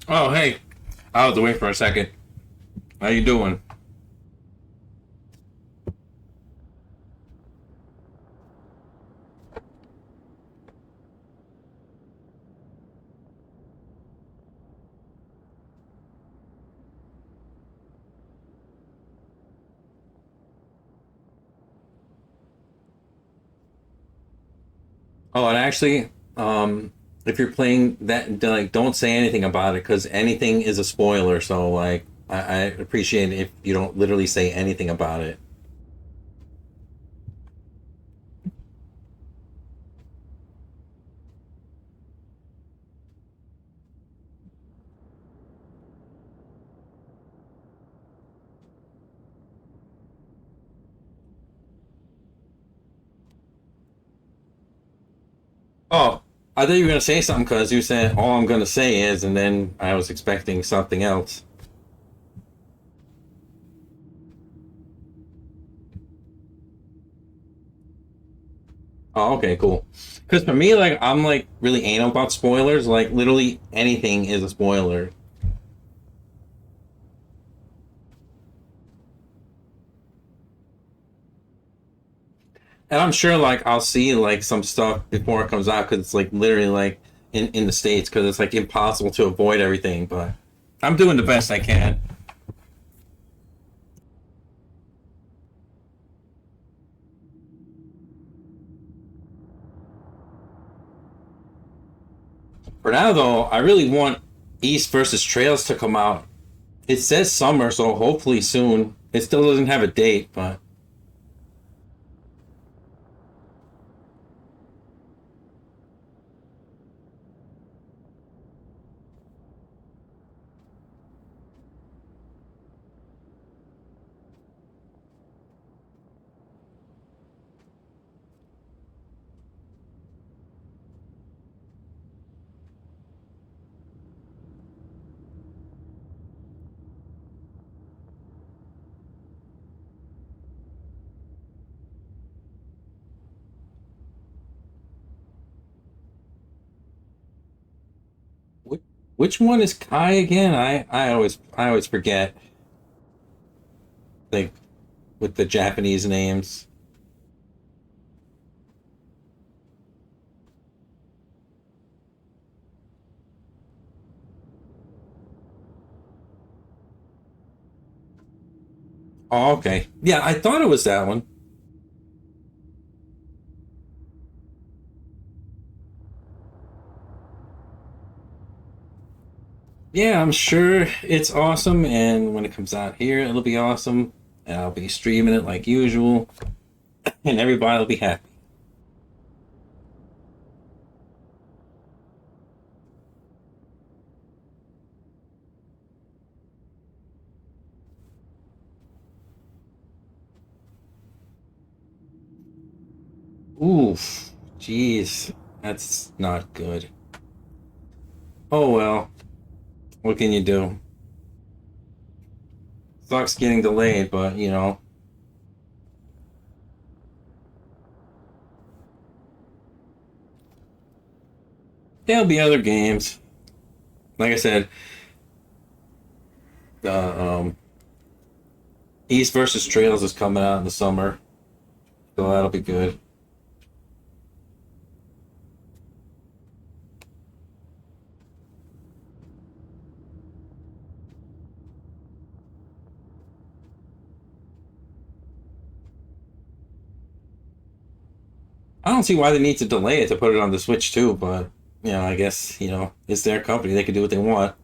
[SPEAKER 1] Oh, hey. I was away for a second. How you doing? Oh, and actually, if you're playing that, like, don't say anything about it because anything is a spoiler. So, like, I appreciate it if you don't literally say anything about it. Oh, I thought you were gonna say something because you said all I'm gonna say is, and then I was expecting something else. Oh, okay, cool. Because for me, like, I'm like really anal about spoilers. Like, literally anything is a spoiler. And I'm sure, like, I'll see like some stuff before it comes out because it's like literally like in the states because it's like impossible to avoid everything. But I'm doing the best I can. For now, though, I really want East versus Trails to come out. It says summer, so hopefully soon. It still doesn't have a date, but which, which one is Kai again? I always forget. Like with the Japanese names. Oh, okay. Yeah, I thought it was that one. Yeah, I'm sure it's awesome, and when it comes out here, it'll be awesome. And I'll be streaming it like usual, and everybody will be happy. Oof. Jeez. That's not good. Oh well. What can you do? Sucks getting delayed, but you know, there'll be other games. Like I said, the East versus Trails is coming out in the summer, so that'll be good. I don't see why they need to delay it to put it on the Switch too, but you know, I guess, you know, it's their company, they can do what they want.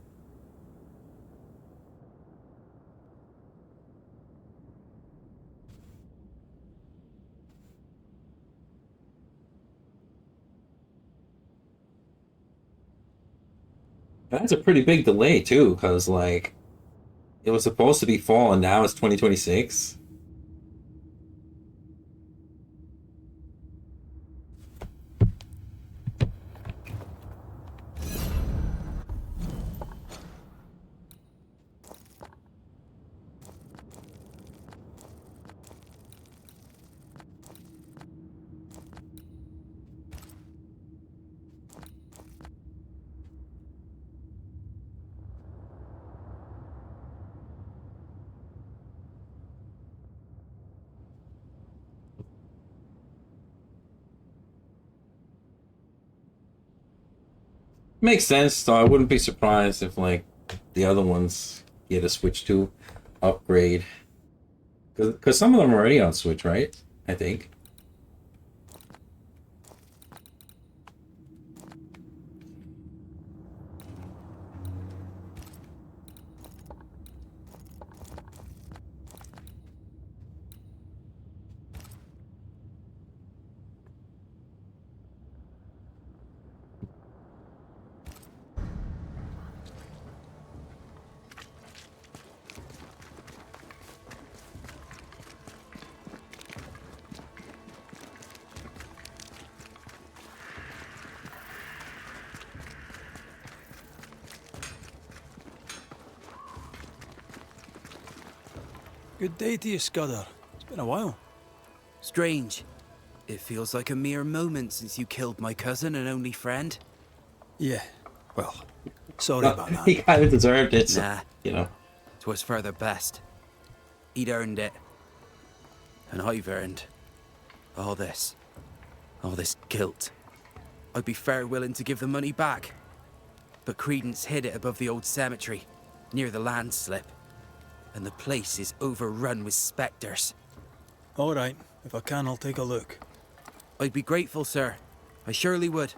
[SPEAKER 1] That's a pretty big delay too, because like it was supposed to be fall and now it's 2026. Makes sense, though. I wouldn't be surprised if, like, the other ones get a Switch 2 upgrade. Because some of them are already on Switch, right? I think.
[SPEAKER 2] Good day to you, Scudder. It's been a while.
[SPEAKER 8] Strange. It feels like a mere moment since you killed my cousin and only friend.
[SPEAKER 2] Yeah, well, sorry about that.
[SPEAKER 1] He kind of deserved it, so,
[SPEAKER 8] Nah.
[SPEAKER 1] you know.
[SPEAKER 8] 'Twas for the best. He'd earned it. And I've earned all this. All this guilt. I'd be fair willing to give the money back. But Credence hid it above the old cemetery, near the landslip. And the place is overrun with spectres.
[SPEAKER 2] All right, if I can, I'll take a look.
[SPEAKER 8] I'd be grateful, sir. I surely would.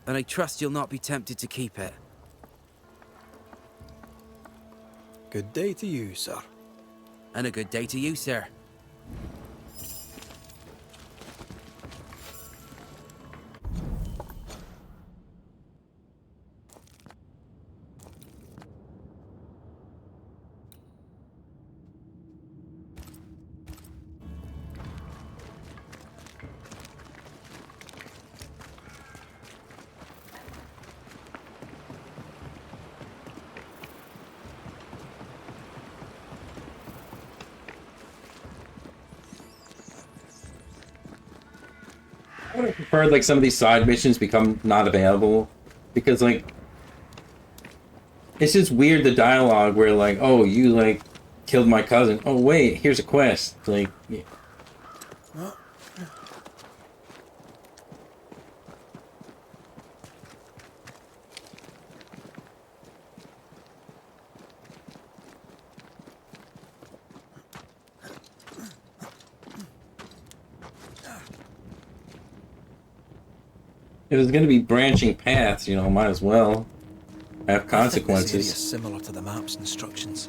[SPEAKER 8] And I trust you'll not be tempted to keep it.
[SPEAKER 2] Good day to you, sir.
[SPEAKER 8] And a good day to you, sir.
[SPEAKER 1] I would have preferred, like, some of these side missions become not available. Because, like, it's just weird, the dialogue where, like, oh, you, like, killed my cousin. Oh, wait, here's a quest. Like, yeah. If there's going to be branching paths, you know, might as well have consequences.
[SPEAKER 2] This area's similar to the map's instructions.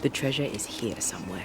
[SPEAKER 3] The treasure is here somewhere.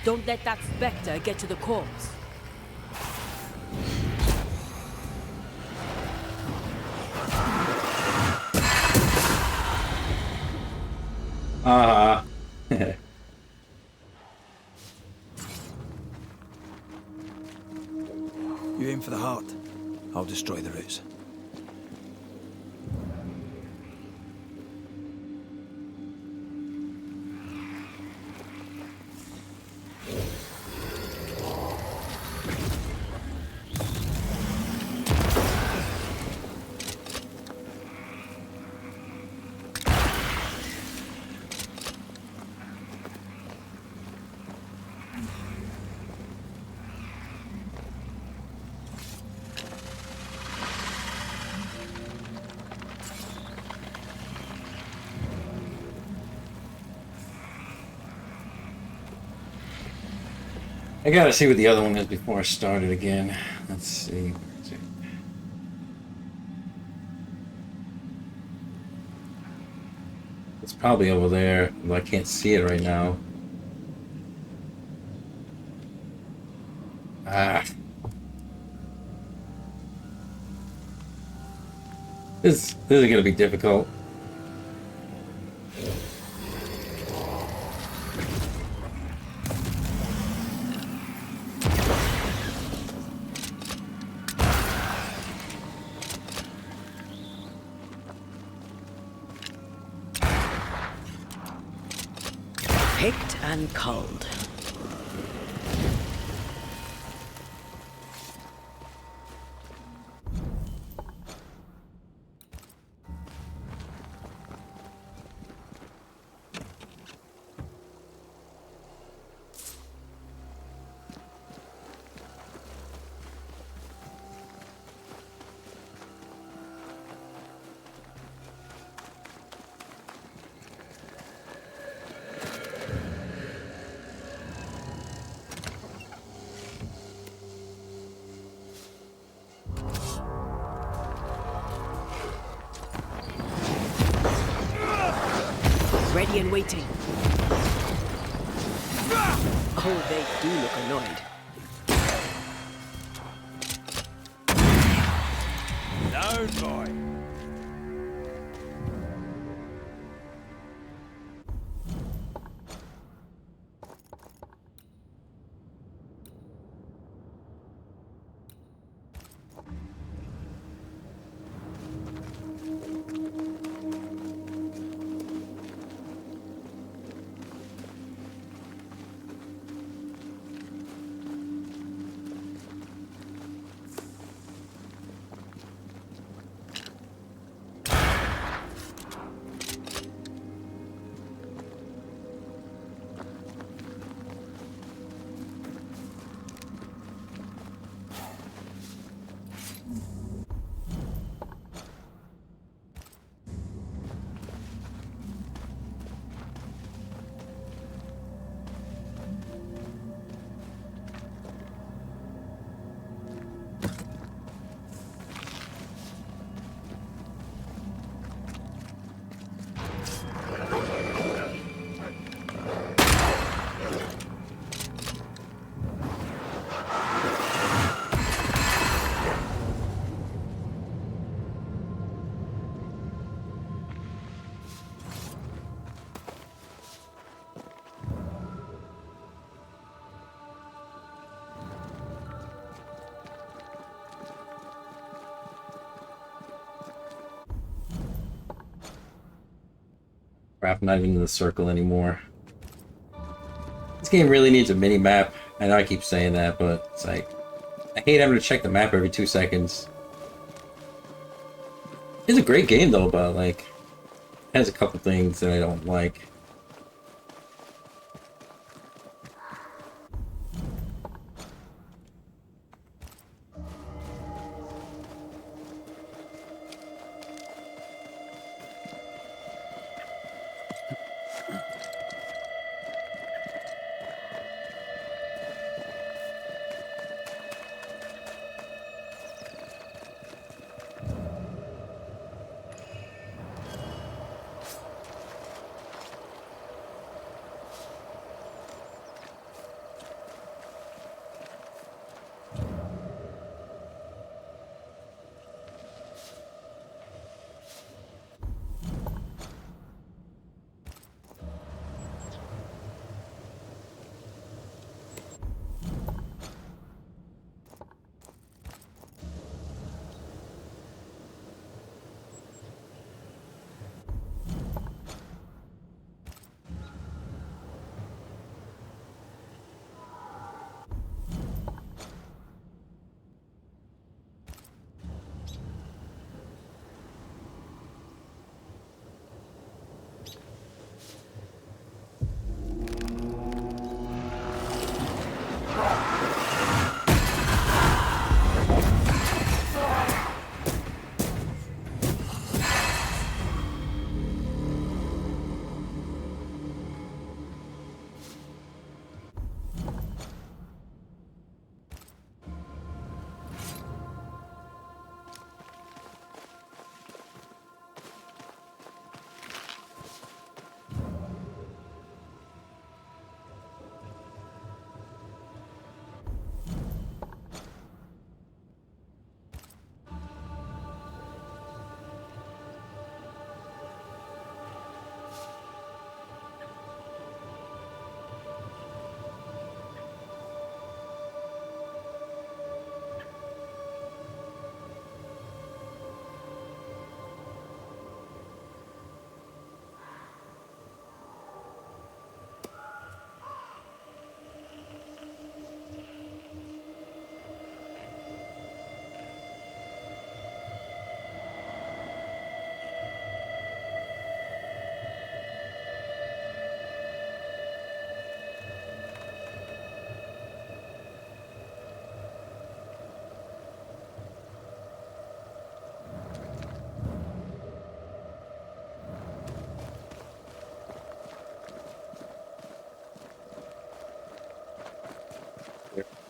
[SPEAKER 3] Don't let that spectre get to the corpse.
[SPEAKER 1] Uh-huh.
[SPEAKER 2] You aim for the heart. I'll destroy the roots.
[SPEAKER 1] I gotta see what the other one is before I start it again. Let's see. Where is it? It's probably over there, but I can't see it right now. Ah. This is gonna be difficult.
[SPEAKER 3] Picked and culled. Ready and waiting. Oh, they do look annoyed.
[SPEAKER 11] No, boy.
[SPEAKER 1] Crap, I'm not even in the circle anymore. This game really needs a mini map. I know I keep saying that, but it's like I hate having to check the map every 2 seconds. It's a great game though, but like it has a couple things that I don't like.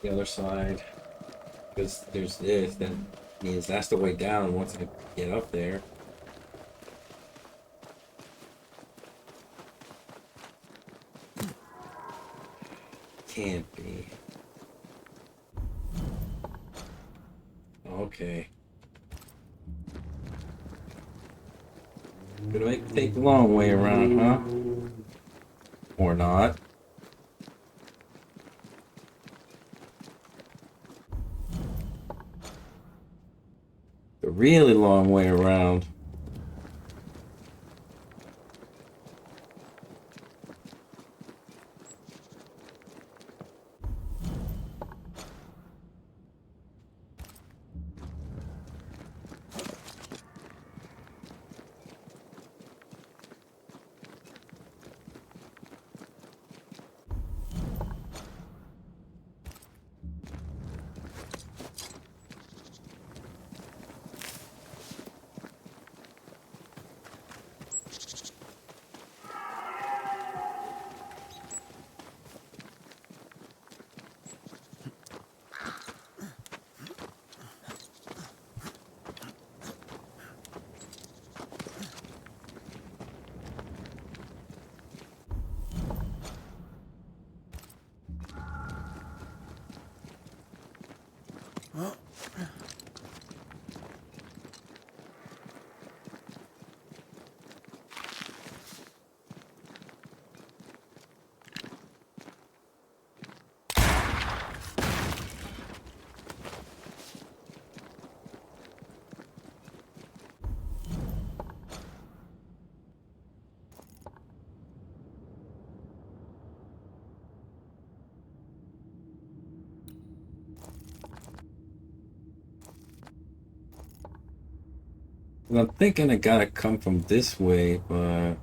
[SPEAKER 1] The other side. Because there's this, that means that's the way down once I get up there. Can't be. Okay. Gonna take the long way around, huh? Or not. The really long way around. Well, I'm thinking I gotta come from this way, but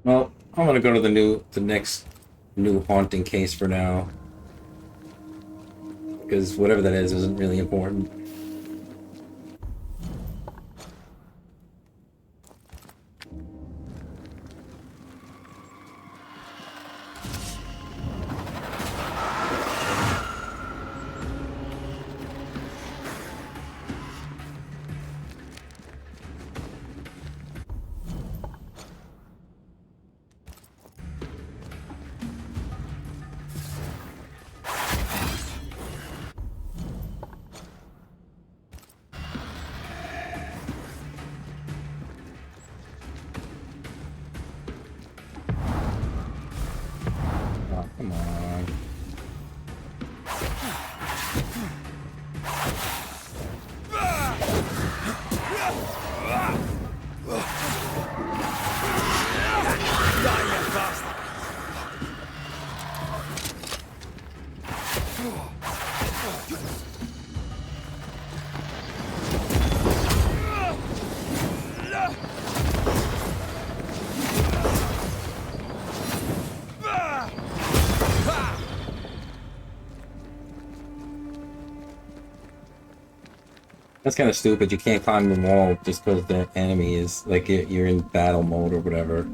[SPEAKER 1] well, I'm gonna go to the next new haunting case for now, because whatever that is isn't really important. Oh, come on. That's kind of stupid. You can't climb the wall just because the enemy is like you're in battle mode or whatever.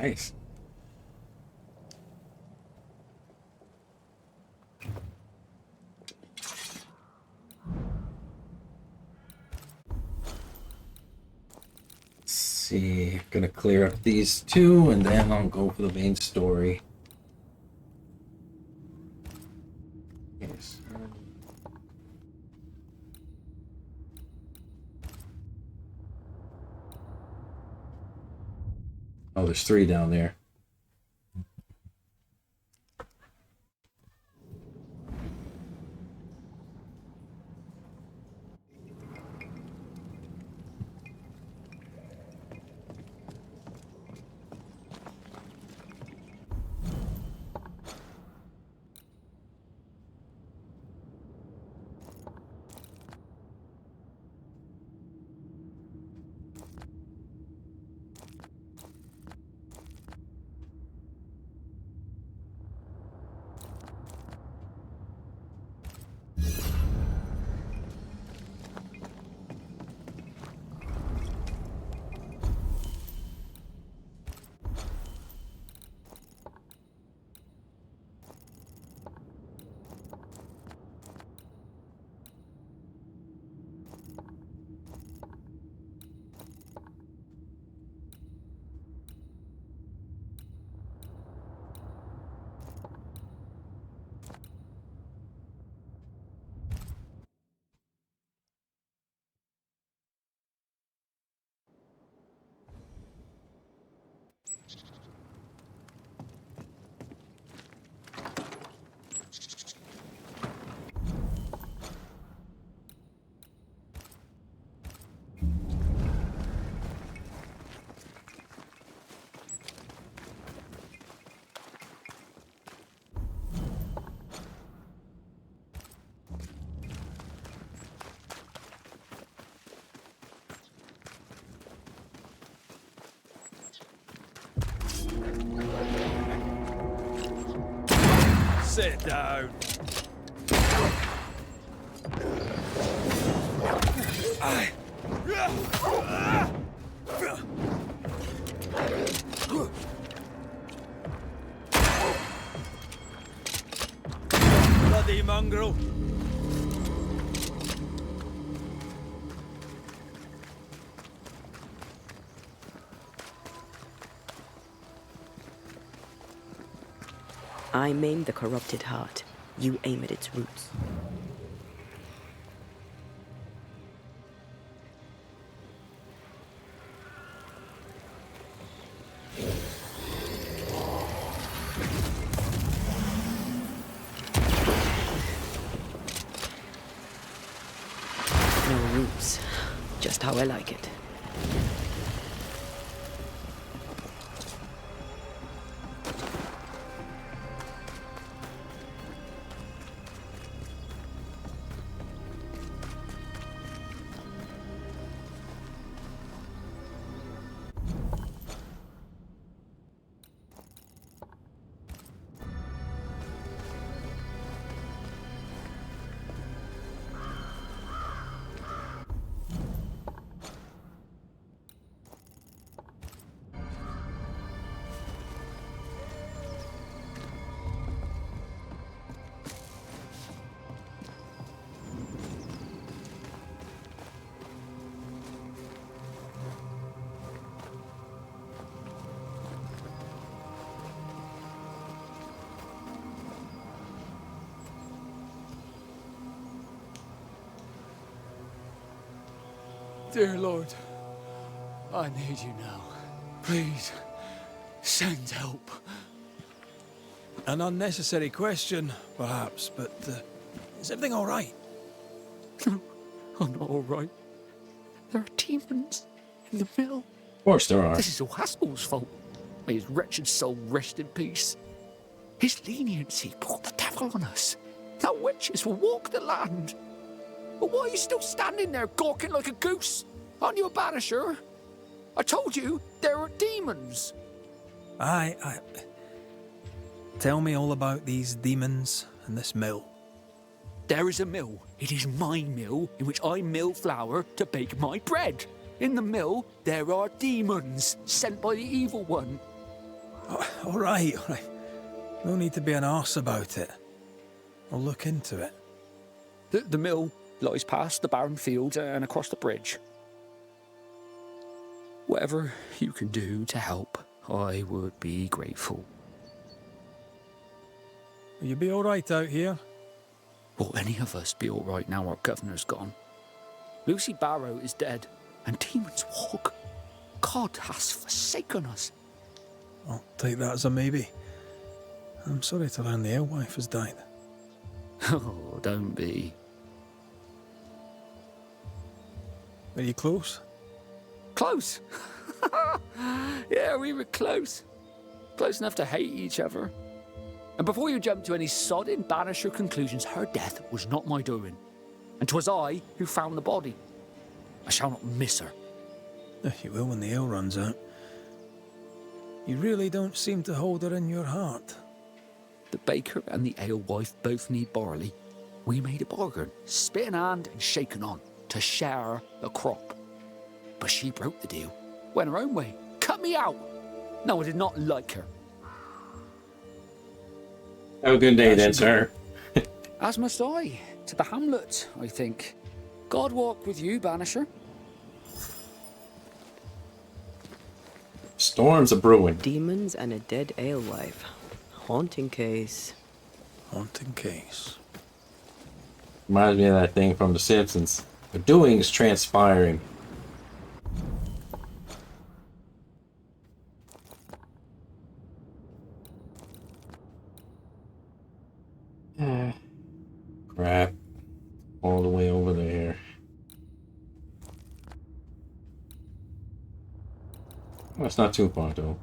[SPEAKER 1] Nice. Let's see. Gonna clear up these two, and then I'll go for the main story. Yes. Oh, there's 3 down there.
[SPEAKER 7] Sit down. Bloody mongrel.
[SPEAKER 3] I maim the corrupted heart. You aim at its roots. No roots. Just how I like it.
[SPEAKER 5] Dear Lord, I need you now. Please, send help.
[SPEAKER 2] An unnecessary question, perhaps, but is everything all right?
[SPEAKER 5] No, I'm not all right. There are demons in the mill.
[SPEAKER 1] Of course there are.
[SPEAKER 5] This is all Haskell's fault. May his wretched soul rest in peace. His leniency brought the devil on us. Now witches will walk the land. But why are you still standing there gawking like a goose? Aren't you a banisher? I told you there are demons.
[SPEAKER 2] Aye. Tell me all about these demons and this mill.
[SPEAKER 5] There is a mill. It is my mill in which I mill flour to bake my bread. In the mill, there are demons sent by the evil one.
[SPEAKER 2] All right, all right. No need to be an arse about it. I'll look into it.
[SPEAKER 12] The mill lies past the barren fields and across the bridge. Whatever you can do to help, I would be grateful.
[SPEAKER 2] Will you be all right out here?
[SPEAKER 12] Will any of us be all right now our governor's gone? Lucy Barrow is dead, and demons walk. God has forsaken us.
[SPEAKER 2] I'll take that as a maybe. I'm sorry to learn the alewife has died.
[SPEAKER 12] Oh, don't be.
[SPEAKER 2] Are you close?
[SPEAKER 12] Close? Yeah, we were close. Close enough to hate each other. And before you jump to any sodding Banisher conclusions, her death was not my doing. And 'twas I who found the body. I shall not miss her.
[SPEAKER 2] You will when the ale runs out. You really don't seem to hold her in your heart.
[SPEAKER 12] The baker and the alewife both need barley. We made a bargain, spit in hand and shaken on, to share the crop. But she broke the deal, went her own way, cut me out. No, I did not like her.
[SPEAKER 1] Have a good day then, sir.
[SPEAKER 12] As must I. To the hamlet, I think. God walk with you, Banisher.
[SPEAKER 1] Storms a brewing.
[SPEAKER 3] Demons and a dead alewife. Haunting case.
[SPEAKER 2] Haunting case.
[SPEAKER 1] Reminds me of that thing from The Simpsons. The doing is transpiring. Crap. All the way over there. Well, it's not too far though.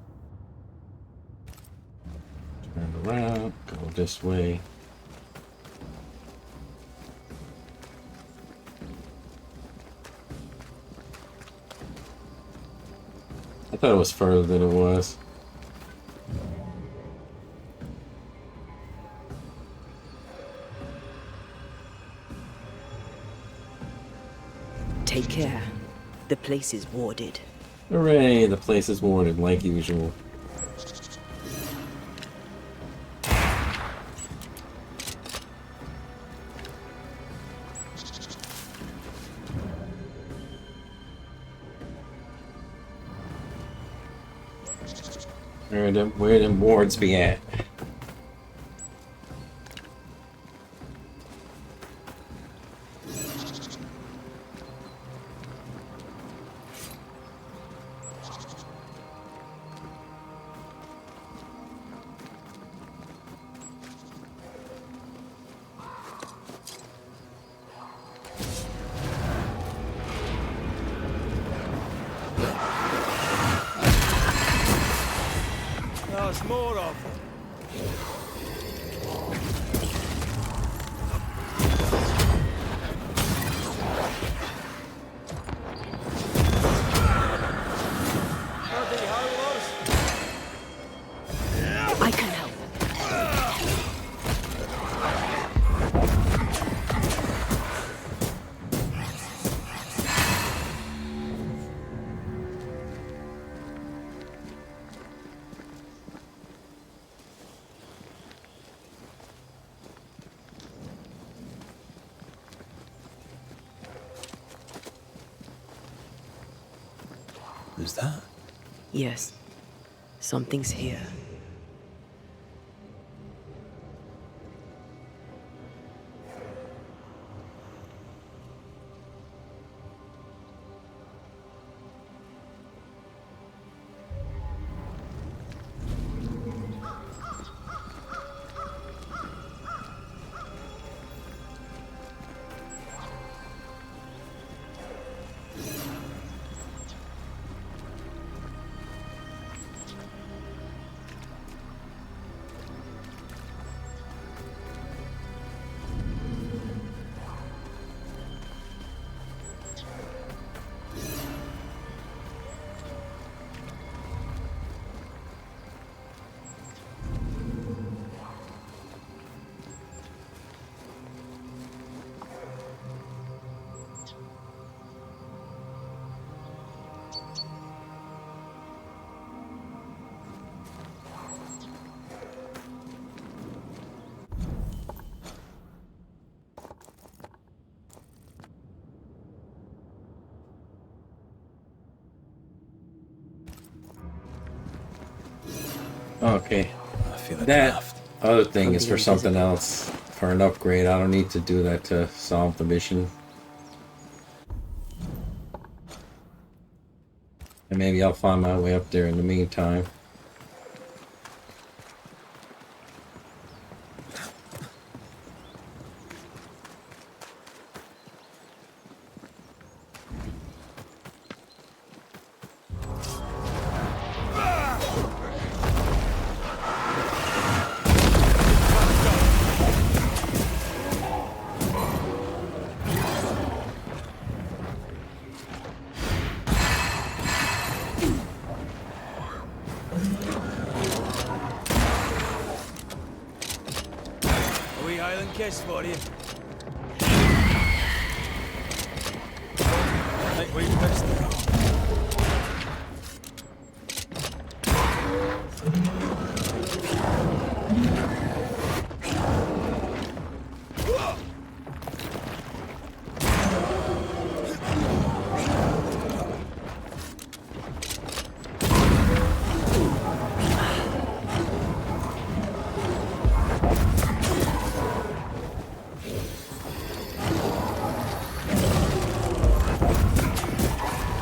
[SPEAKER 1] Turn around, go this way. I thought it was further than it was.
[SPEAKER 3] Take care. The place is warded.
[SPEAKER 1] Hooray, the place is warded like usual. Where them wards be at?
[SPEAKER 2] There's more of them.
[SPEAKER 3] I can help.
[SPEAKER 2] Who's that?
[SPEAKER 3] Yes. Something's here.
[SPEAKER 1] Okay.
[SPEAKER 2] I feel a
[SPEAKER 1] That
[SPEAKER 2] draft.
[SPEAKER 1] other thing
[SPEAKER 3] From
[SPEAKER 1] is
[SPEAKER 3] the
[SPEAKER 1] for something
[SPEAKER 3] invisible.
[SPEAKER 1] else. For an upgrade. I don't need to do that to solve the mission. And maybe I'll find my way up there in the meantime.
[SPEAKER 2] A wee Highland kiss for you. Like we missed it.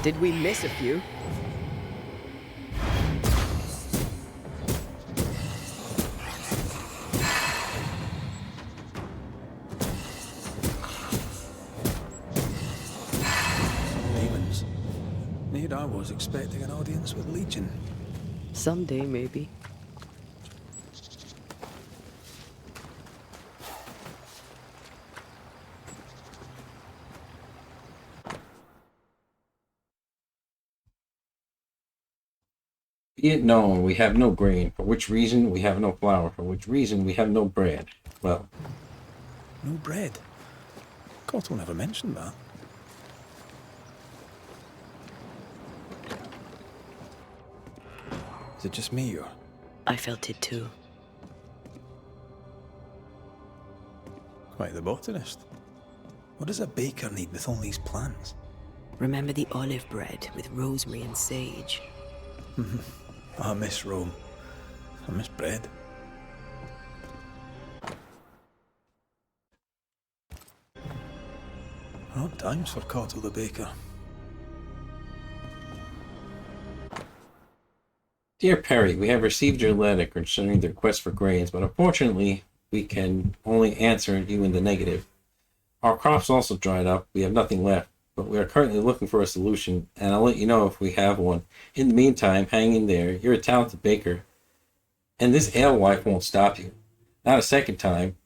[SPEAKER 3] Did we miss a few?
[SPEAKER 2] Ravens. Here I was expecting an audience with Legion.
[SPEAKER 3] Someday, maybe.
[SPEAKER 1] Be it known, we have no grain, for which reason we have no flour, for which reason we have no bread. Well,
[SPEAKER 2] No bread. Cottle never mentioned that. Is it just me or?
[SPEAKER 3] I felt it too.
[SPEAKER 2] Quite the botanist. What does a baker need with all these plants?
[SPEAKER 3] Remember the olive bread with rosemary and sage?
[SPEAKER 2] I miss Rome. I miss bread. Odd times for Cottle the baker.
[SPEAKER 1] dear Perry, we have received your letter concerning the request for grains, but unfortunately, we can only answer you in the negative. Our crops also dried up. We have nothing left, but we are currently looking for a solution, and I'll let you know if we have one. In the meantime, hang in there. You're a talented baker, and this alewife won't stop you. Not a second time.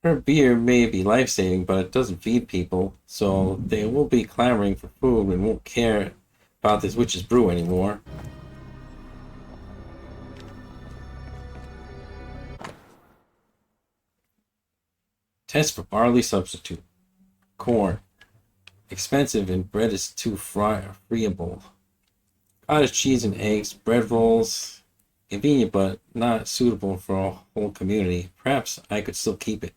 [SPEAKER 1] Her beer may be life-saving, but it doesn't feed people, so they will be clamoring for food and won't care about this witch's brew anymore. Test for barley substitute. Corn. Expensive and bread is too friable. Cottage cheese and eggs, bread rolls. Convenient but not suitable for a whole community. Perhaps I could still keep it.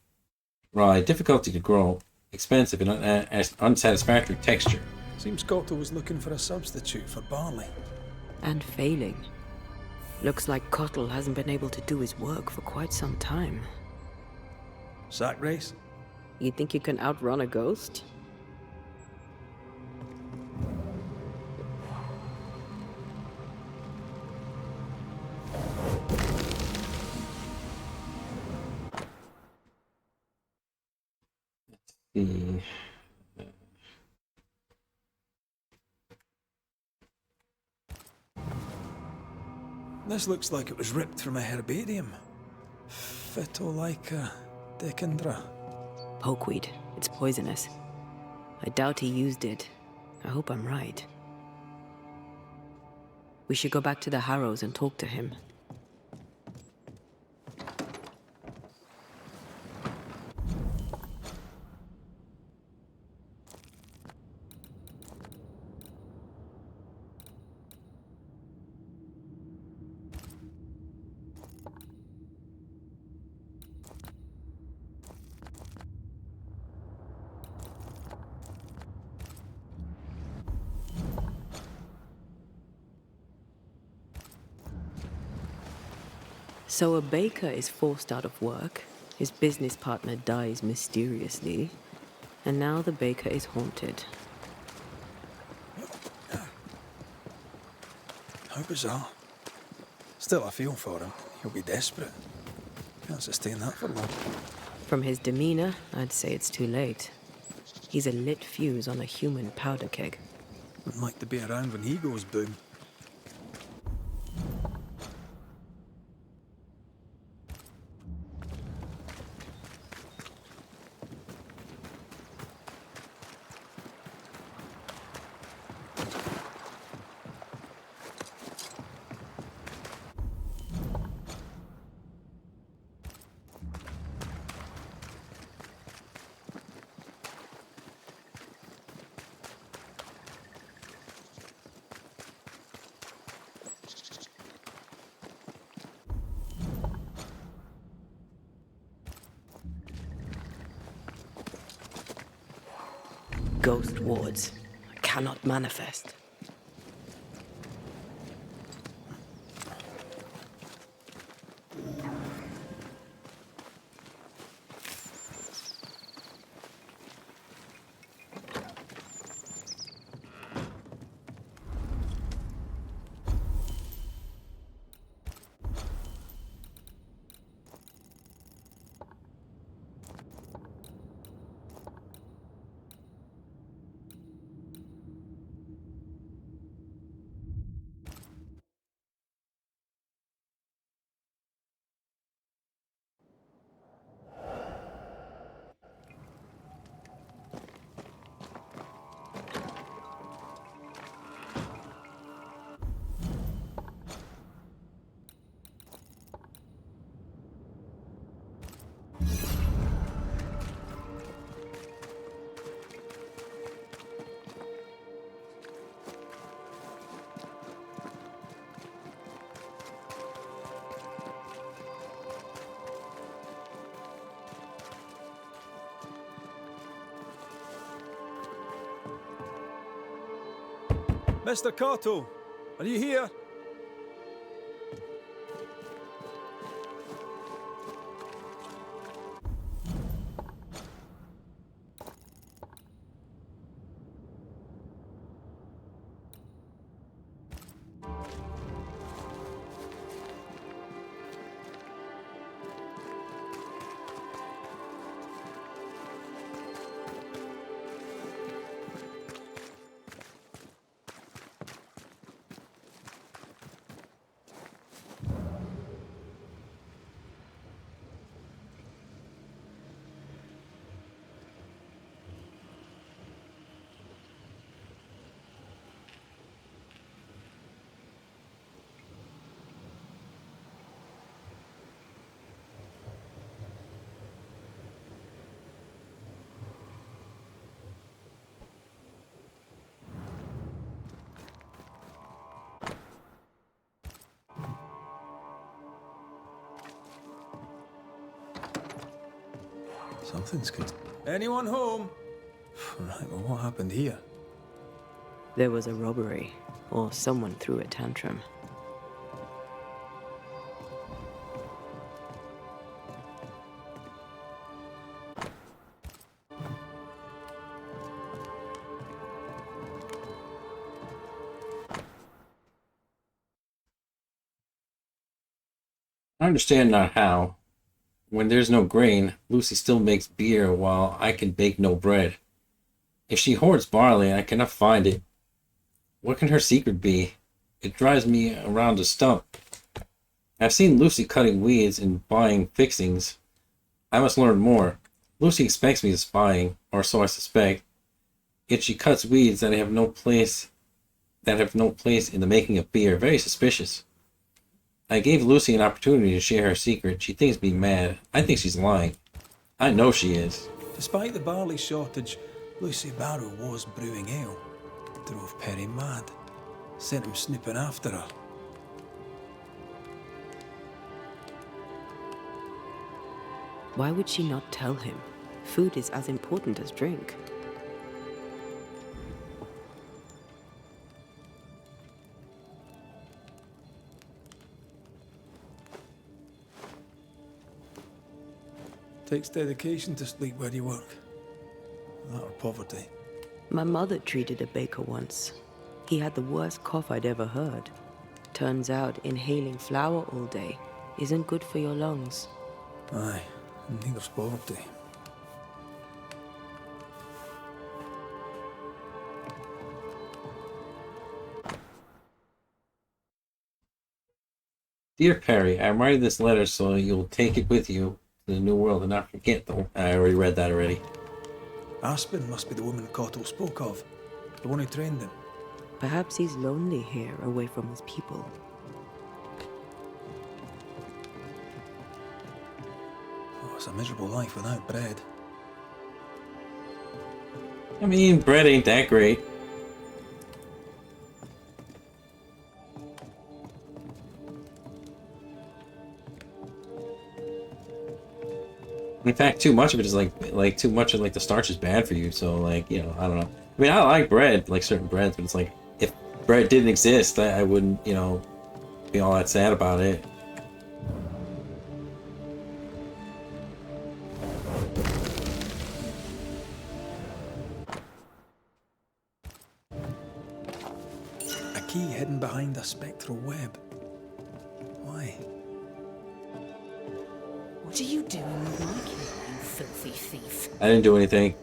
[SPEAKER 1] Rye, difficulty to grow. Expensive and unsatisfactory texture.
[SPEAKER 2] Seems Cottle was looking for a substitute for barley.
[SPEAKER 3] And failing. Looks like Cottle hasn't been able to do his work for quite some time.
[SPEAKER 2] Sack race?
[SPEAKER 3] You think you can outrun a ghost?
[SPEAKER 1] The
[SPEAKER 2] This looks like it was ripped from a herbarium. Phytolaica decandra.
[SPEAKER 3] Pokeweed. It's poisonous. I doubt he used it. I hope I'm right. We should go back to the Harrows and talk to him. So a baker is forced out of work, his business partner dies mysteriously, and now the baker is haunted.
[SPEAKER 2] How bizarre. Still, I feel for him. He'll be desperate. Can't sustain that for long.
[SPEAKER 3] From his demeanor, I'd say it's too late. He's a lit fuse on a human powder keg.
[SPEAKER 2] Wouldn't like to be around when he goes boom.
[SPEAKER 3] Ghost wards. I cannot manifest.
[SPEAKER 2] Mr. Cotto, are you here? Something's good. Anyone home? Right, well, what happened here?
[SPEAKER 3] There was a robbery, or someone threw a tantrum.
[SPEAKER 1] I understand not how. When there's no grain, Lucy still makes beer while I can bake no bread. If she hoards barley, I cannot find it. What can her secret be? It drives me around a stump. I've seen Lucy cutting weeds and buying fixings. I must learn more. Lucy expects me to spying, or so I suspect. Yet she cuts weeds that have no place in the making of beer. Very suspicious. I gave Lucy an opportunity to share her secret. She thinks me mad. I think she's lying. I know she is.
[SPEAKER 2] Despite the barley shortage, Lucy Barrow was brewing ale. Drove Perry mad. Sent him snooping after her.
[SPEAKER 3] Why would she not tell him? Food is as important as drink.
[SPEAKER 2] Takes dedication to sleep where you work. That or poverty.
[SPEAKER 3] My mother treated a baker once. He had the worst cough I'd ever heard. Turns out inhaling flour all day isn't good for your lungs.
[SPEAKER 2] Aye, and neither's poverty.
[SPEAKER 1] Dear Perry, I'm writing this letter so you'll take it with you to the New World and not forget, though. I already read that already.
[SPEAKER 2] Aspen must be the woman Cottle spoke of. The one who trained him.
[SPEAKER 3] Perhaps he's lonely here, away from his people.
[SPEAKER 2] Oh, it's a miserable life without bread.
[SPEAKER 1] I mean, bread ain't that great. In fact, too much of it is like too much of like the starch is bad for you. So like, you know, I don't know. I mean, I like bread, like certain breads, but it's like if bread didn't exist, I wouldn't, you know, be all that sad about it.
[SPEAKER 2] A key hidden behind a spectral web. Why?
[SPEAKER 13] What are you doing with my key, you filthy thief?
[SPEAKER 1] I didn't do anything.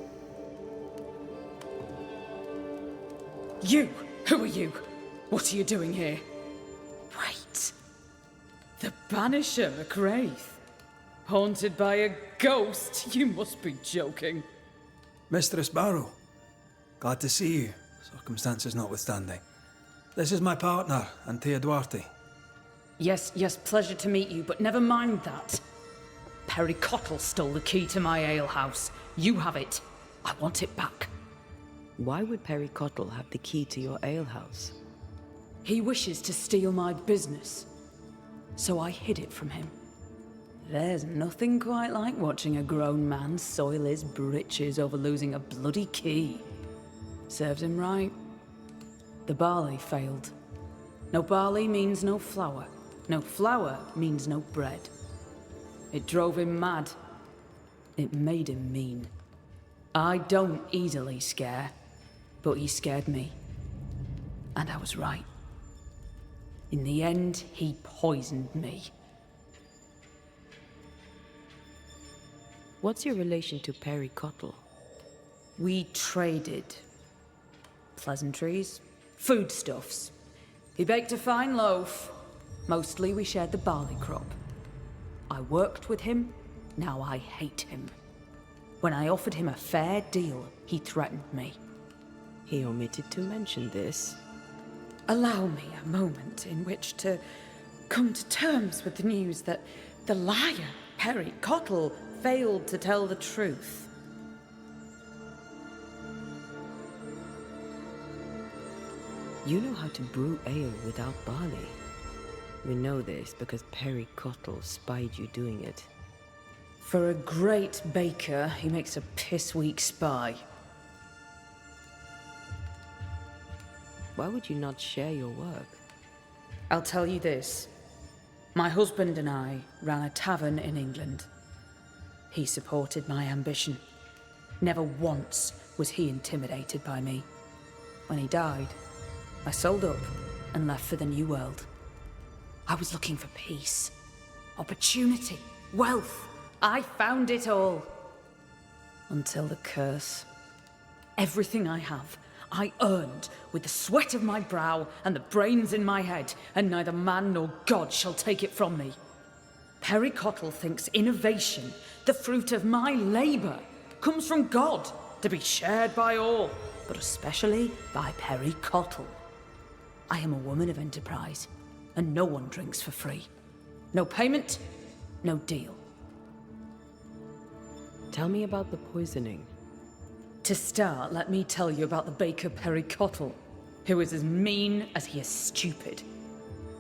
[SPEAKER 10] You! Who are you? What are you doing here?
[SPEAKER 13] Wait.
[SPEAKER 10] The Banisher McWraith? Haunted by a ghost? You must be joking.
[SPEAKER 2] Mistress Barrow. Glad to see you, circumstances notwithstanding. This is my partner, Antea Duarte.
[SPEAKER 10] Yes, pleasure to meet you, but never mind that. Perry Cottle stole the key to my alehouse. You have it. I want it back.
[SPEAKER 3] Why would Perry Cottle have the key to your alehouse?
[SPEAKER 10] He wishes to steal my business, so I hid it from him. There's nothing quite like watching a grown man soil his britches over losing a bloody key. Serves him right. The barley failed. No barley means no flour. No flour means no bread. It drove him mad. It made him mean. I don't easily scare, but he scared me. And I was right. In the end, he poisoned me.
[SPEAKER 3] What's your relation to Perry Cottle?
[SPEAKER 10] We traded. Pleasantries, foodstuffs. He baked a fine loaf. Mostly we shared the barley crop. I worked with him, now I hate him. When I offered him a fair deal, he threatened me.
[SPEAKER 3] He omitted to mention this.
[SPEAKER 10] Allow me a moment in which to come to terms with the news that the liar, Perry Cottle, failed to tell the truth.
[SPEAKER 3] You know how to brew ale without barley. We know this because Perry Cottle spied you doing it.
[SPEAKER 10] For a great baker, he makes a piss-weak spy.
[SPEAKER 3] Why would you not share your work?
[SPEAKER 10] I'll tell you this. My husband and I ran a tavern in England. He supported my ambition. Never once was he intimidated by me. When he died, I sold up and left for the New World. I was looking for peace, opportunity, wealth. I found it all. Until the curse. Everything I have, I earned with the sweat of my brow and the brains in my head, and neither man nor God shall take it from me. Perry Cottle thinks innovation, the fruit of my labor, comes from God, to be shared by all, but especially by Perry Cottle. I am a woman of enterprise, and no one drinks for free. No payment, no deal.
[SPEAKER 3] Tell me about the poisoning.
[SPEAKER 10] To start, let me tell you about the baker Perry Cottle, who is as mean as he is stupid.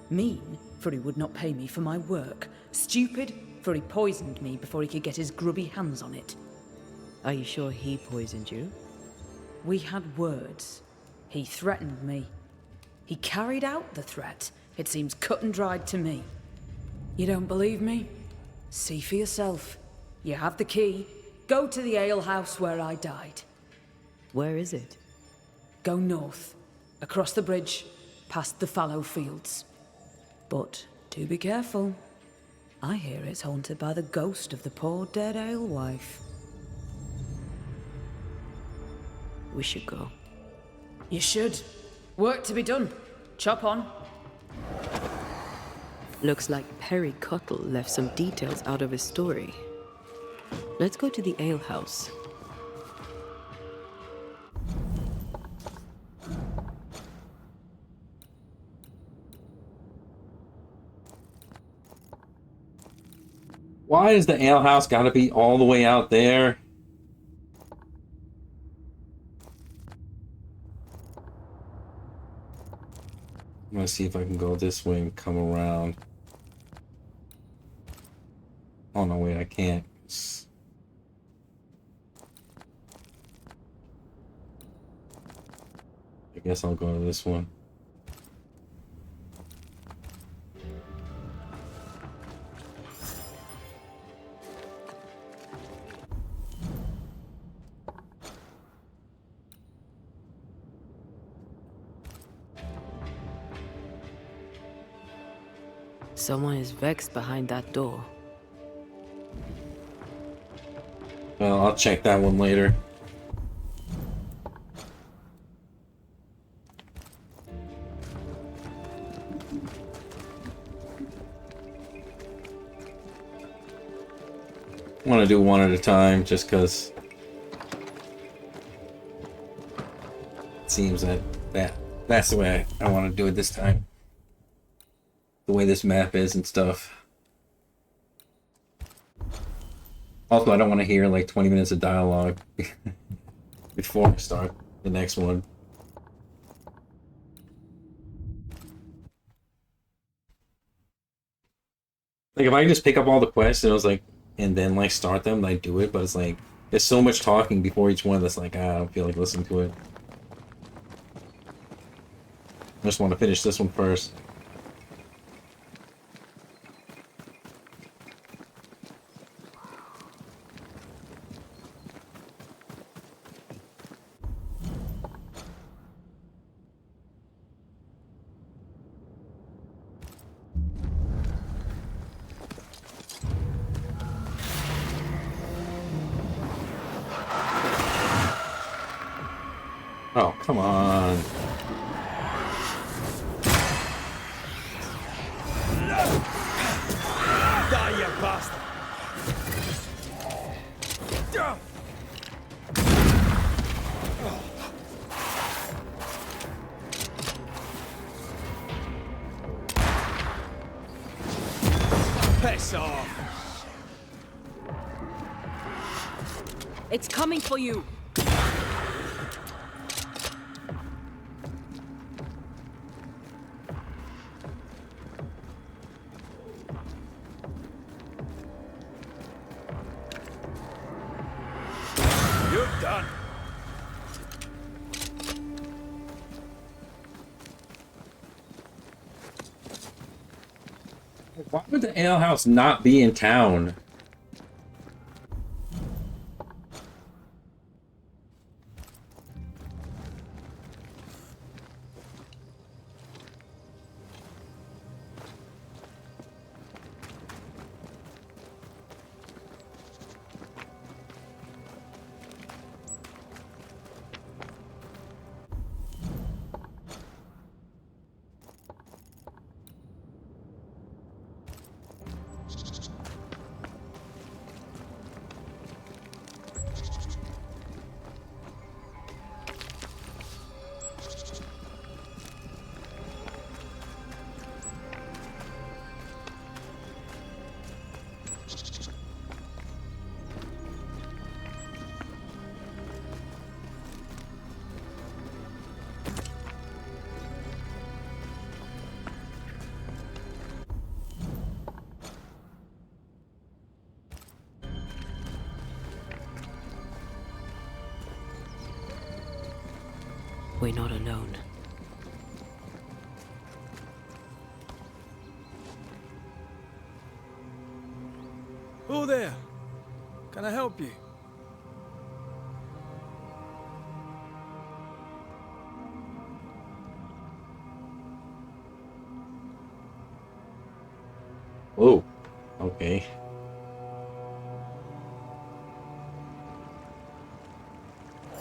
[SPEAKER 10] Mean, for he would not pay me for my work. Stupid, for he poisoned me before he could get his grubby hands on it.
[SPEAKER 3] Are you sure he poisoned you?
[SPEAKER 10] We had words. He threatened me. He carried out the threat. It seems cut and dried to me. You don't believe me? See for yourself.
[SPEAKER 14] You have the key. Go to the alehouse where I died.
[SPEAKER 3] Where is it?
[SPEAKER 14] Go north, across the bridge, past the fallow fields. But do be careful. I hear it's haunted by the ghost of the poor dead alewife.
[SPEAKER 3] We should go.
[SPEAKER 14] You should. Work to be done. Chop on.
[SPEAKER 3] Looks like Perry Cuttle left some details out of his story. Let's go to the alehouse.
[SPEAKER 1] Why is the alehouse got to be all the way out there? I'm gonna see if I can go this way and come around. Oh no, wait, I can't. I guess I'll go to this one.
[SPEAKER 3] Someone is vexed behind that door.
[SPEAKER 1] Well, I'll check that one later. I want to do one at a time just because it seems that's the way I want to do it this time. The way this map is and stuff. Also, I don't want to hear like 20 minutes of dialogue before I start the next one. Like if I just pick up all the quests and it was like, and then like start them, like do it, but it's like there's so much talking before each one that's like I don't feel like listening to it. I just want to finish this one first. Oh, come on.
[SPEAKER 15] Die, you bastard! Piss off!
[SPEAKER 9] It's coming for you!
[SPEAKER 15] You're done.
[SPEAKER 1] Why would the alehouse not be in town?
[SPEAKER 3] We're not alone.
[SPEAKER 11] Oh there! Can I help you?
[SPEAKER 1] Oh, okay.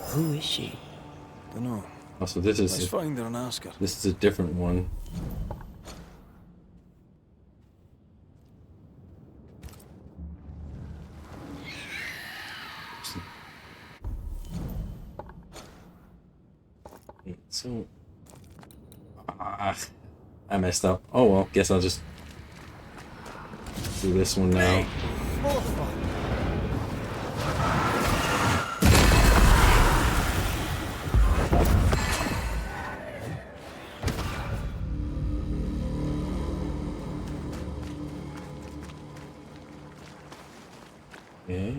[SPEAKER 3] Who is she?
[SPEAKER 2] Dunno.
[SPEAKER 1] Also, this is
[SPEAKER 2] Let's find her and ask her.
[SPEAKER 1] This is a different one. So, I messed up. Oh well, guess I'll just do this one now. Yeah.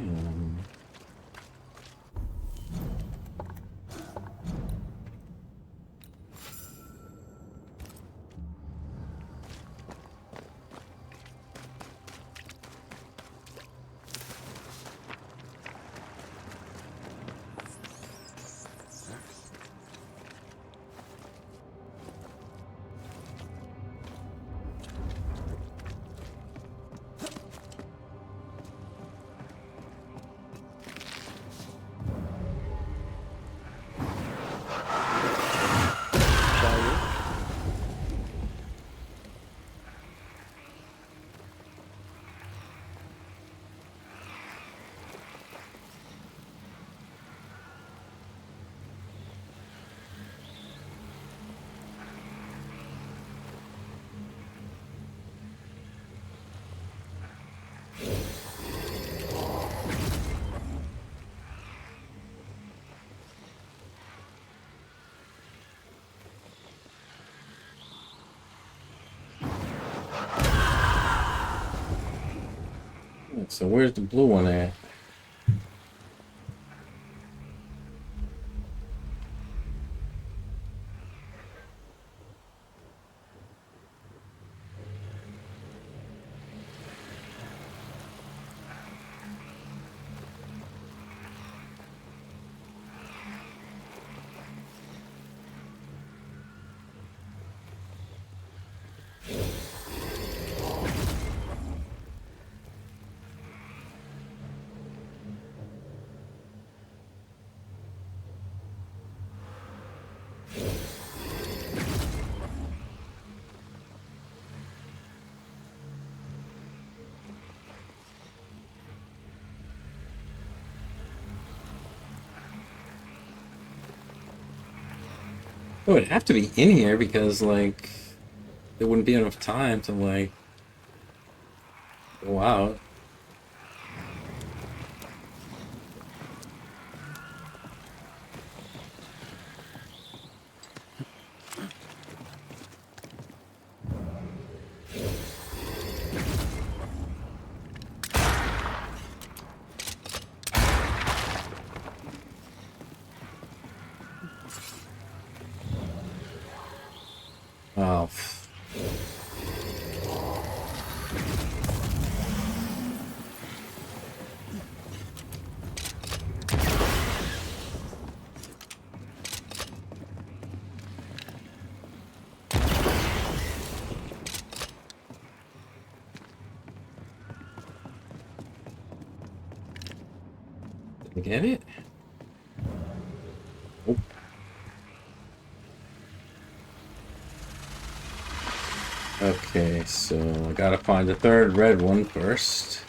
[SPEAKER 1] So where's the blue one at? Oh, it'd have to be in here because, like, there wouldn't be enough time to, like, go out. Oh. Did I get it? Oh. Okay, so I gotta find the third red one first.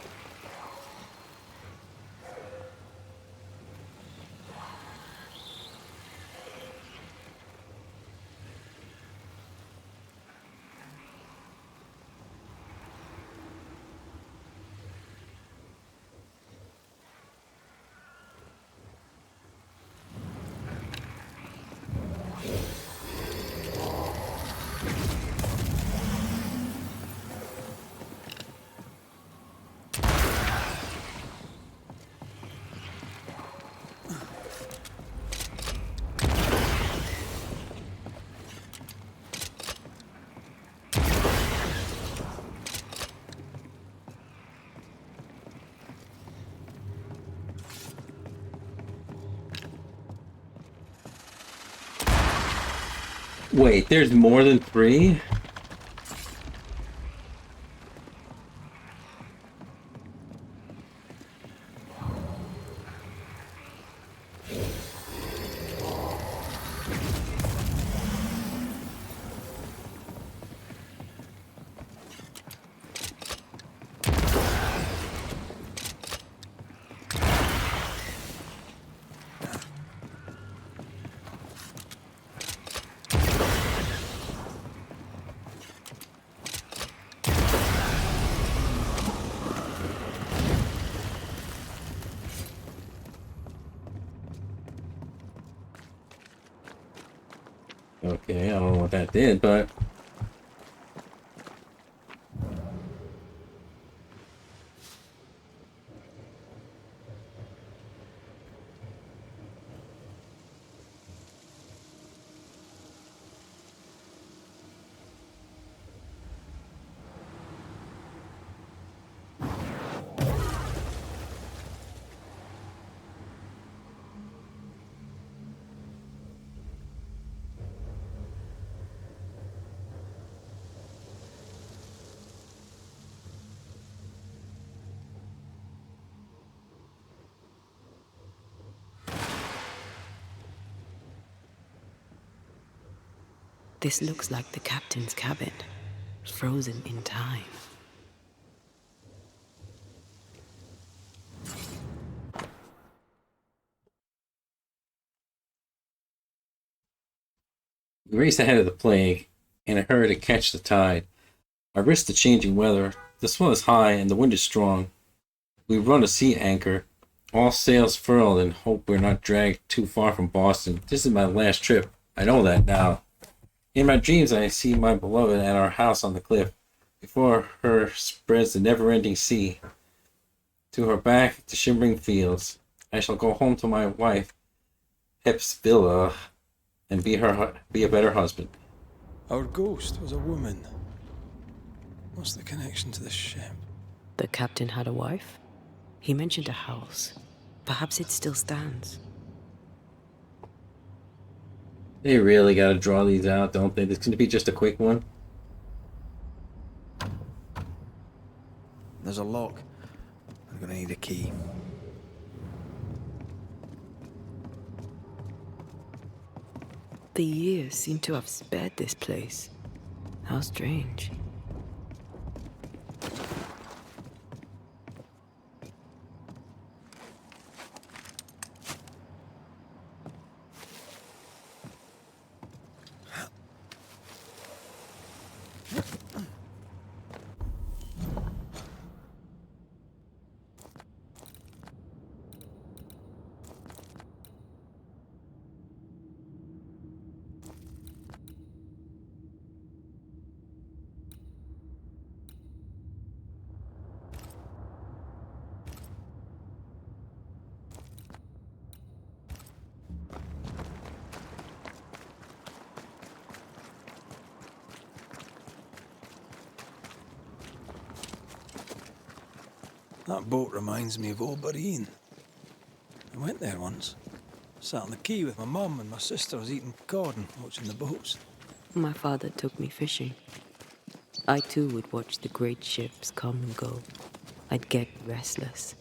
[SPEAKER 1] Wait, there's more than 3? Okay, I don't know what that did, but...
[SPEAKER 3] This looks like the captain's cabin, frozen in time.
[SPEAKER 1] We raced ahead of the plague, in a hurry to catch the tide. I risked the changing weather. The swell is high and the wind is strong. We run a sea anchor, all sails furled, and hope we're not dragged too far from Boston. This is my last trip. I know that now. In my dreams, I see my beloved at our house on the cliff. Before her spreads the never-ending sea. To her back, the shimmering fields. I shall go home to my wife, Hepsvilla, and be a better husband.
[SPEAKER 2] Our ghost was a woman. What's the connection to the ship?
[SPEAKER 3] The captain had a wife? He mentioned a house. Perhaps it still stands.
[SPEAKER 1] They really gotta draw these out, don't they? This is gonna be just a quick one.
[SPEAKER 2] There's a lock. I'm gonna need a key.
[SPEAKER 3] The years seem to have spared this place. How strange.
[SPEAKER 2] That boat reminds me of Old Bareen. I went there once. Sat on the quay with my mum and my sister was eating cod and watching the boats.
[SPEAKER 3] My father took me fishing. I too would watch the great ships come and go. I'd get restless.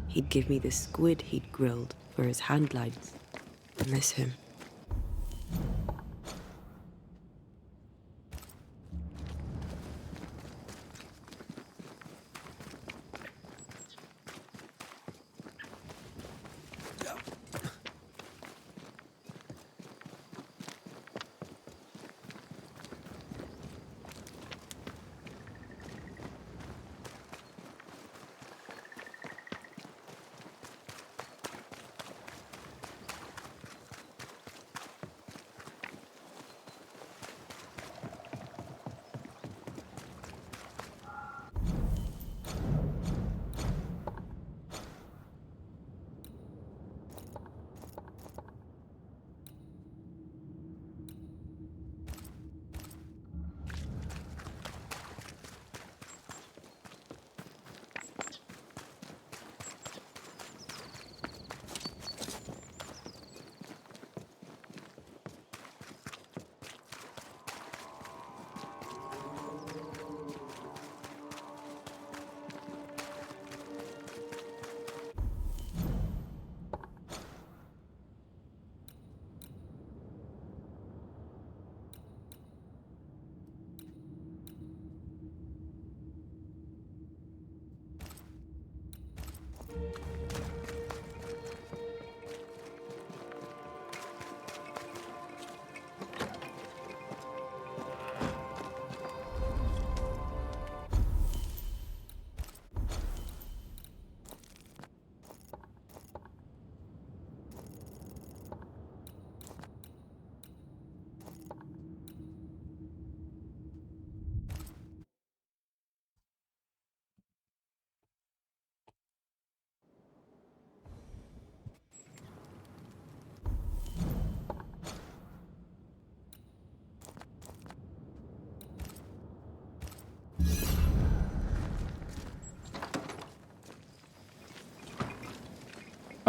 [SPEAKER 3] He'd give me the squid he'd grilled for his hand lines. I miss him.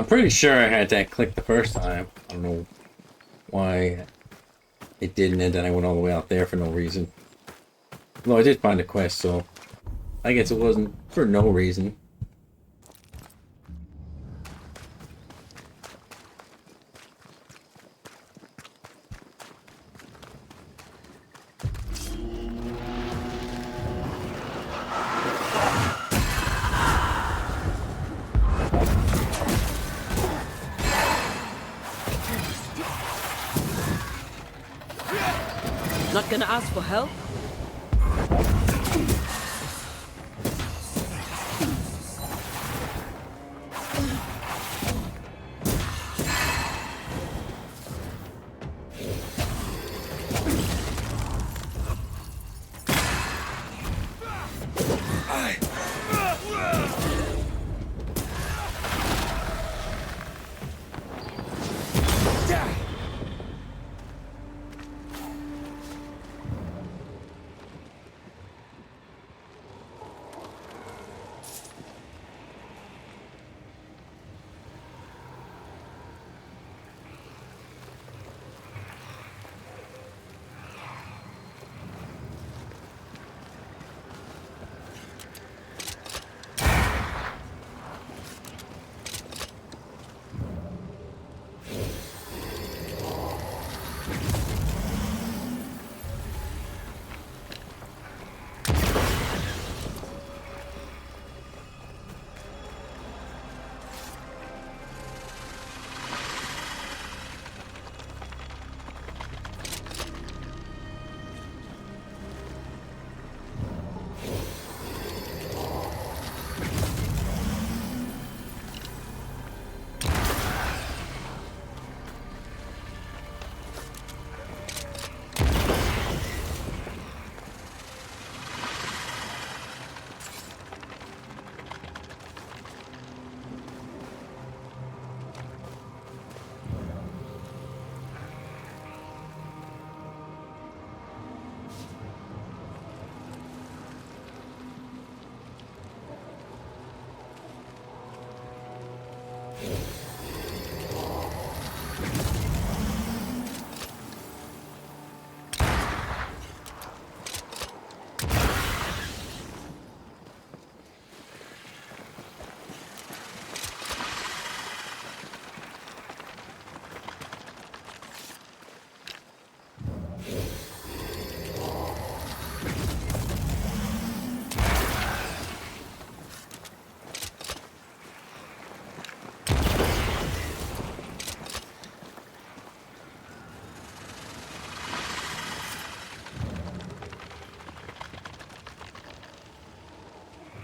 [SPEAKER 1] I'm pretty sure I had that click the first time. I don't know why it didn't, and then I went all the way out there for no reason. Well, I did find a quest, so I guess it wasn't for no reason.
[SPEAKER 14] Not gonna ask for help?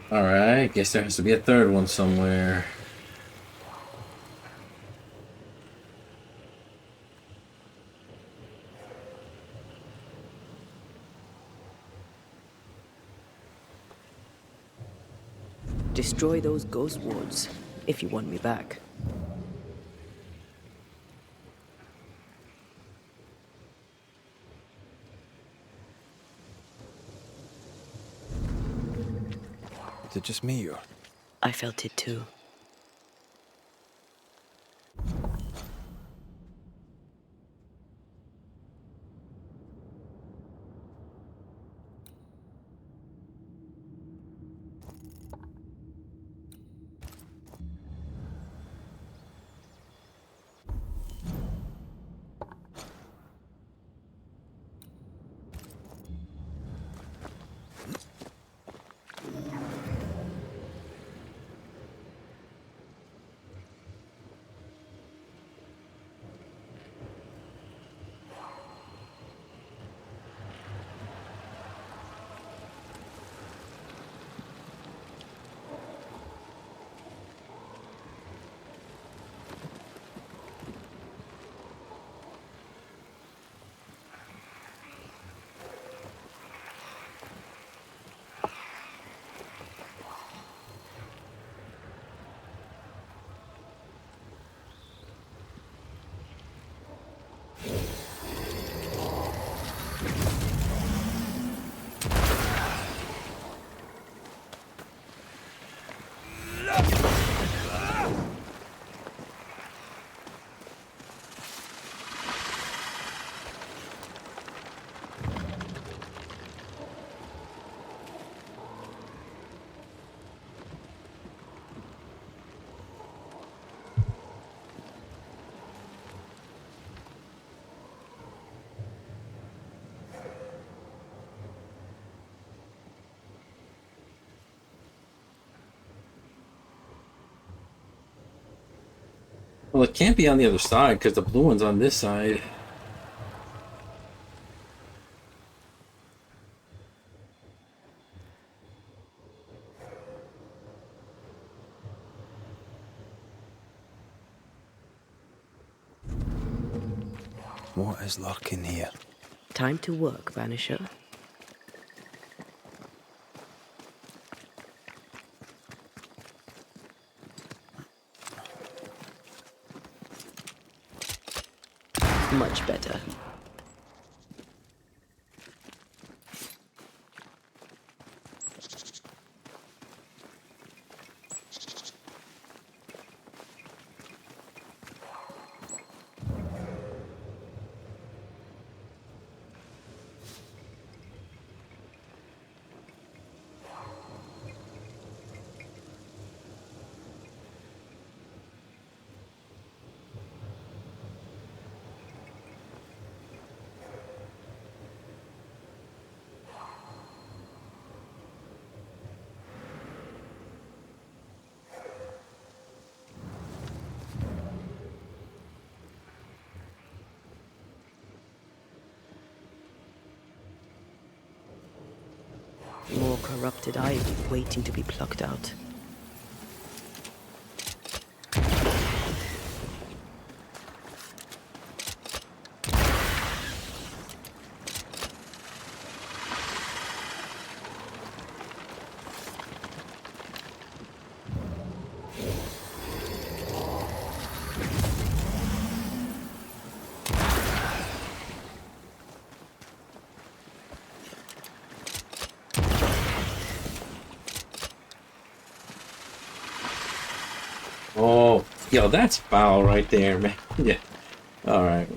[SPEAKER 1] Alright, guess there has to be a third one somewhere.
[SPEAKER 3] Destroy those ghost wards if you want me back.
[SPEAKER 2] Is it just me or?
[SPEAKER 3] I felt it too.
[SPEAKER 1] Well, it can't be on the other side because the blue one's on this side.
[SPEAKER 2] What is lurking here?
[SPEAKER 3] Time to work, Banisher. Much better. More corrupted ivy waiting to be plucked out.
[SPEAKER 1] Oh, yo, that's foul right there, man. Yeah. All right.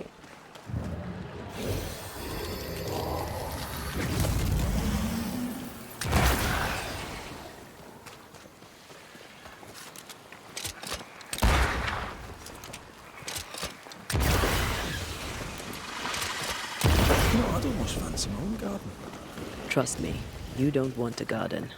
[SPEAKER 2] No, I'd almost fancy my own garden.
[SPEAKER 3] Trust me, you don't want a garden.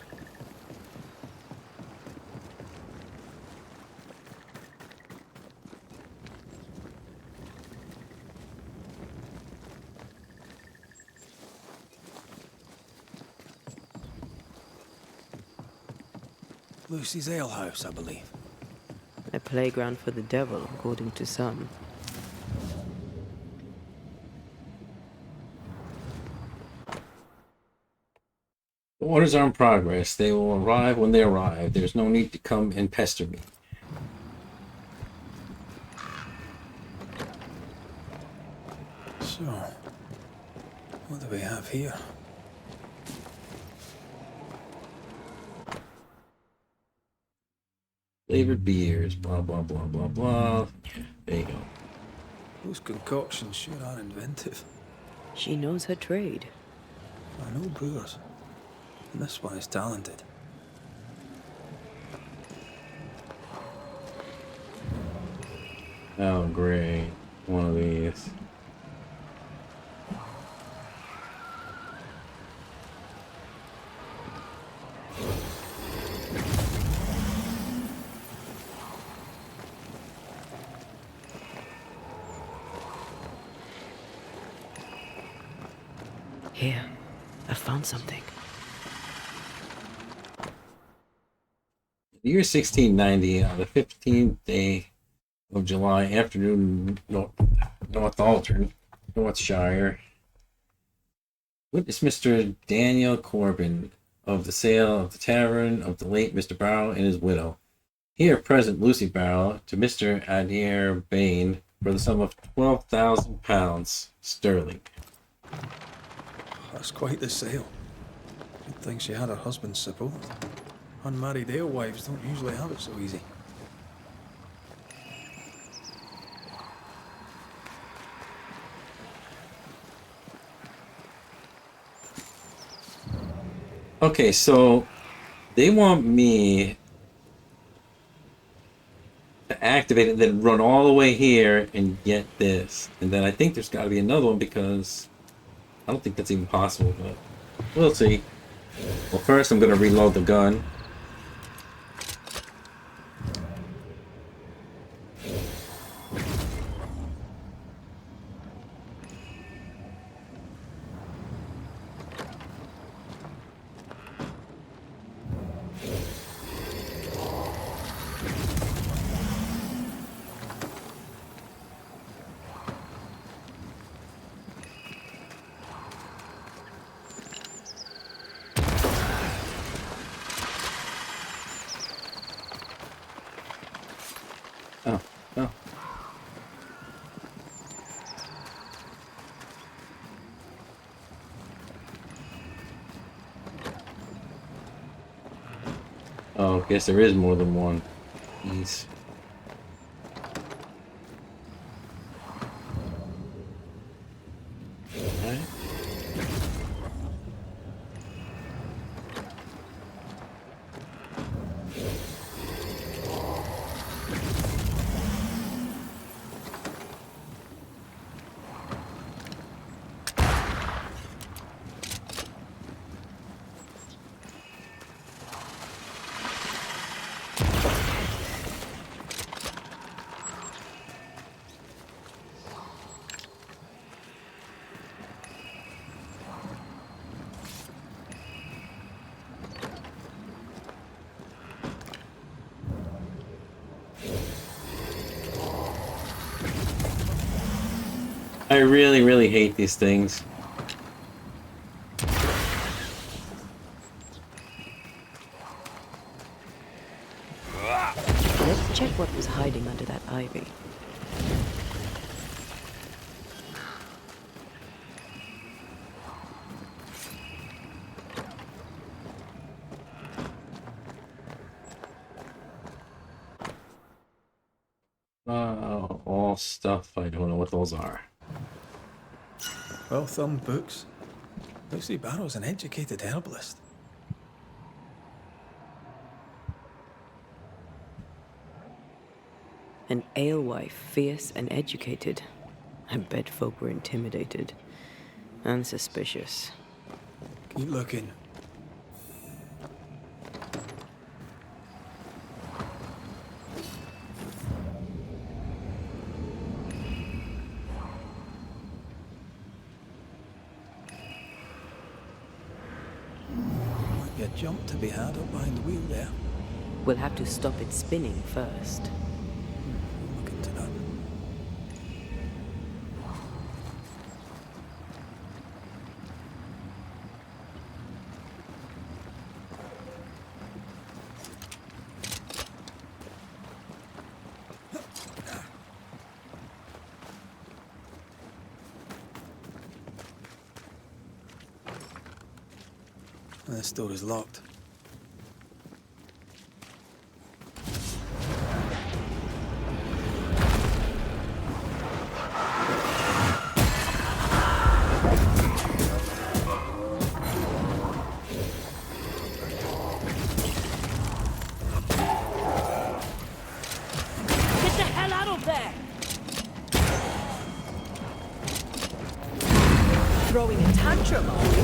[SPEAKER 2] Lucy's alehouse, I believe.
[SPEAKER 3] A playground for the devil, according to some.
[SPEAKER 1] The orders are in progress. They will arrive when they arrive. There's no need to come and pester me.
[SPEAKER 2] So, what do we have here?
[SPEAKER 1] Flavored beers, blah, blah, blah, blah, blah. There you go.
[SPEAKER 2] Those concoctions sure are inventive.
[SPEAKER 3] She knows her trade.
[SPEAKER 2] I know brewers. And this one is talented.
[SPEAKER 1] Oh, great. One of these.
[SPEAKER 3] Here, I found something.
[SPEAKER 1] The year 1690, on the 15th day of July, afternoon, North Alton, Northshire. Witness Mr. Daniel Corbin of the sale of the tavern of the late Mr. Barrow and his widow. Here present Lucy Barrow to Mr. Adair Bain for the sum of £12,000 sterling.
[SPEAKER 2] That's quite the sale. Good thing she had her husband's support. Unmarried alewives don't usually have it so easy.
[SPEAKER 1] Okay, so they want me to activate it, then run all the way here and get this. And then I think there's got to be another one because I don't think that's even possible, but we'll see. Well, first I'm going to reload the gun. Oh, I guess there is more than one. Jeez. Alright. I really, really hate these things.
[SPEAKER 3] Let's check what was hiding under that ivy.
[SPEAKER 1] All stuff. I don't know what those are.
[SPEAKER 2] Well-thumbed books. Lucy Barrow's an educated herbalist.
[SPEAKER 3] An alewife, fierce and educated. I bet folk were intimidated. And suspicious.
[SPEAKER 2] Keep looking. Might be a jump to be had up behind the wheel there.
[SPEAKER 3] We'll have to stop it spinning first.
[SPEAKER 2] Look into that. This door is locked.
[SPEAKER 9] Get the hell out of there! Throwing a tantrum, are you?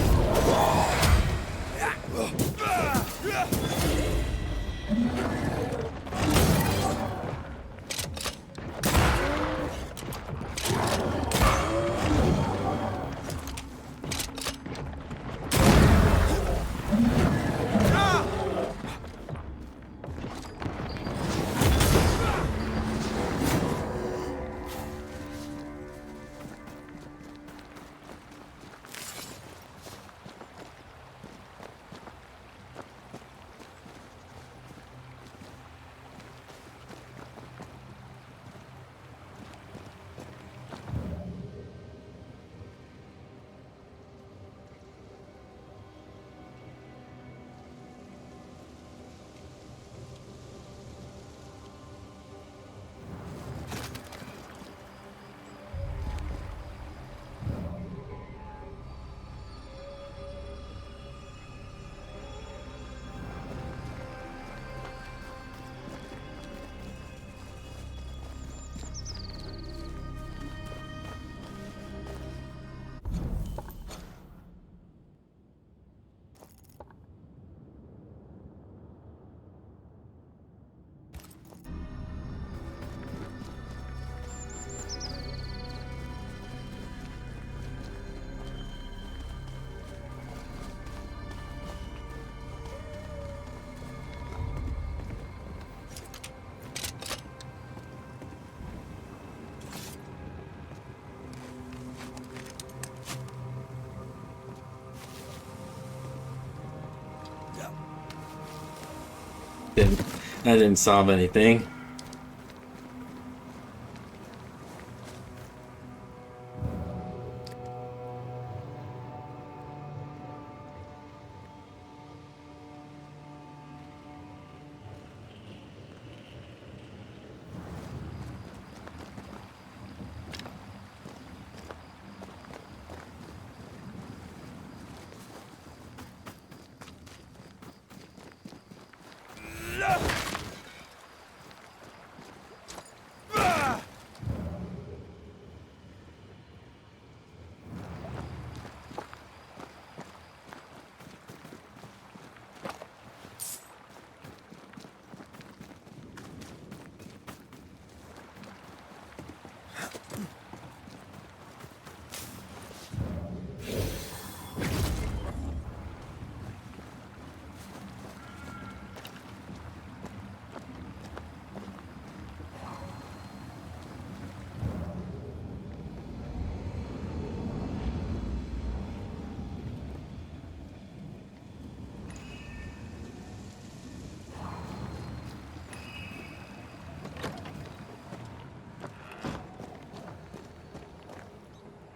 [SPEAKER 1] That didn't solve anything.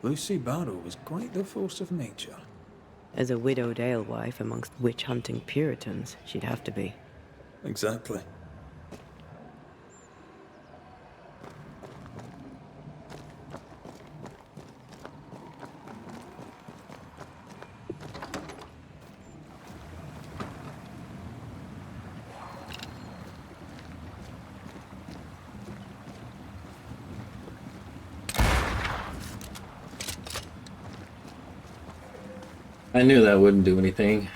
[SPEAKER 2] Lucy Barrow was quite the force of nature.
[SPEAKER 3] As a widowed alewife amongst witch-hunting Puritans, she'd have to be.
[SPEAKER 2] Exactly.
[SPEAKER 1] I knew that wouldn't do anything.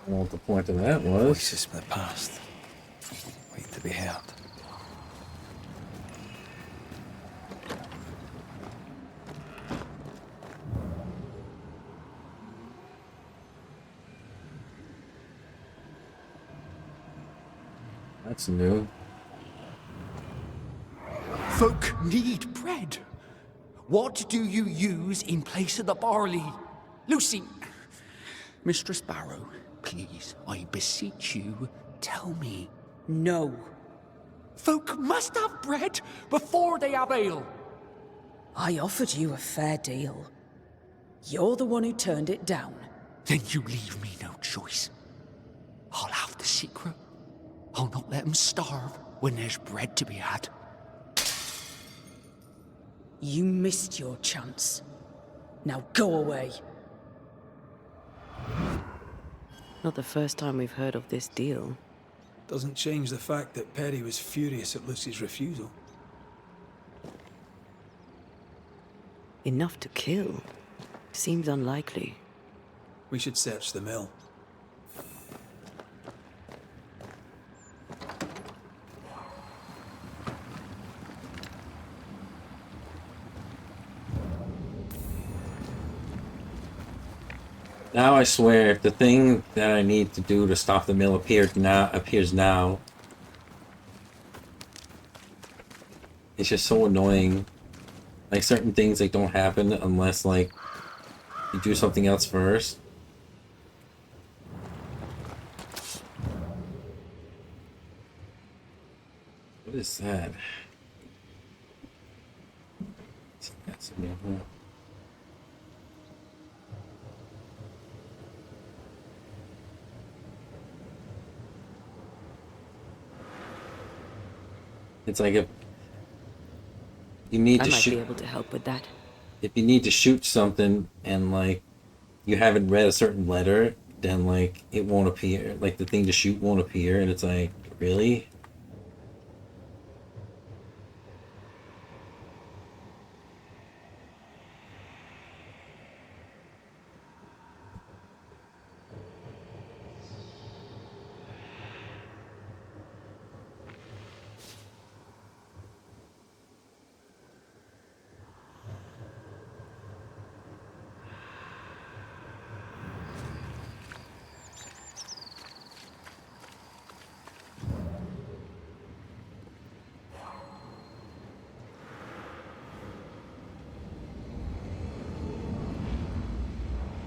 [SPEAKER 1] I don't know what the point of that was.
[SPEAKER 2] Voices from the past, waiting to be heard.
[SPEAKER 1] That's new.
[SPEAKER 12] Folk need bread. What do you use in place of the barley? Lucy, Mistress Barrow, please, I beseech you, tell me.
[SPEAKER 14] No.
[SPEAKER 12] Folk must have bread before they have ale.
[SPEAKER 14] I offered you a fair deal. You're the one who turned it down.
[SPEAKER 12] Then you leave me no choice. I'll have the secret. I'll not let them starve when there's bread to be had.
[SPEAKER 14] You missed your chance. Now go away.
[SPEAKER 3] Not the first time we've heard of this deal.
[SPEAKER 2] Doesn't change the fact that Perry was furious at Lucy's refusal.
[SPEAKER 3] Enough to kill. Seems unlikely.
[SPEAKER 2] We should search the mill.
[SPEAKER 1] Now I swear, if the thing that I need to do to stop the mill appears now, it's just so annoying. Like, certain things, like, don't happen unless, like, you do something else first. What is that? That's a new one. It's like if you need
[SPEAKER 3] I
[SPEAKER 1] to
[SPEAKER 3] might
[SPEAKER 1] shoot.
[SPEAKER 3] be able to help with that.
[SPEAKER 1] If you need to shoot something and like you haven't read a certain letter, then like it won't appear. Like the thing to shoot won't appear, and it's like, really?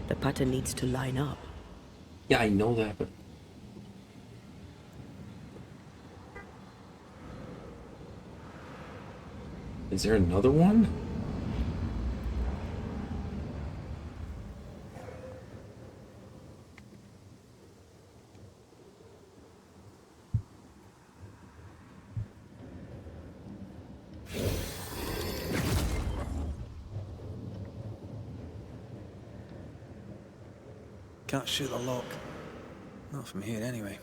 [SPEAKER 3] The pattern needs to line up.
[SPEAKER 1] Yeah, I know that, but is there another one?
[SPEAKER 2] Can't shoot the lock. Not from here, anyway.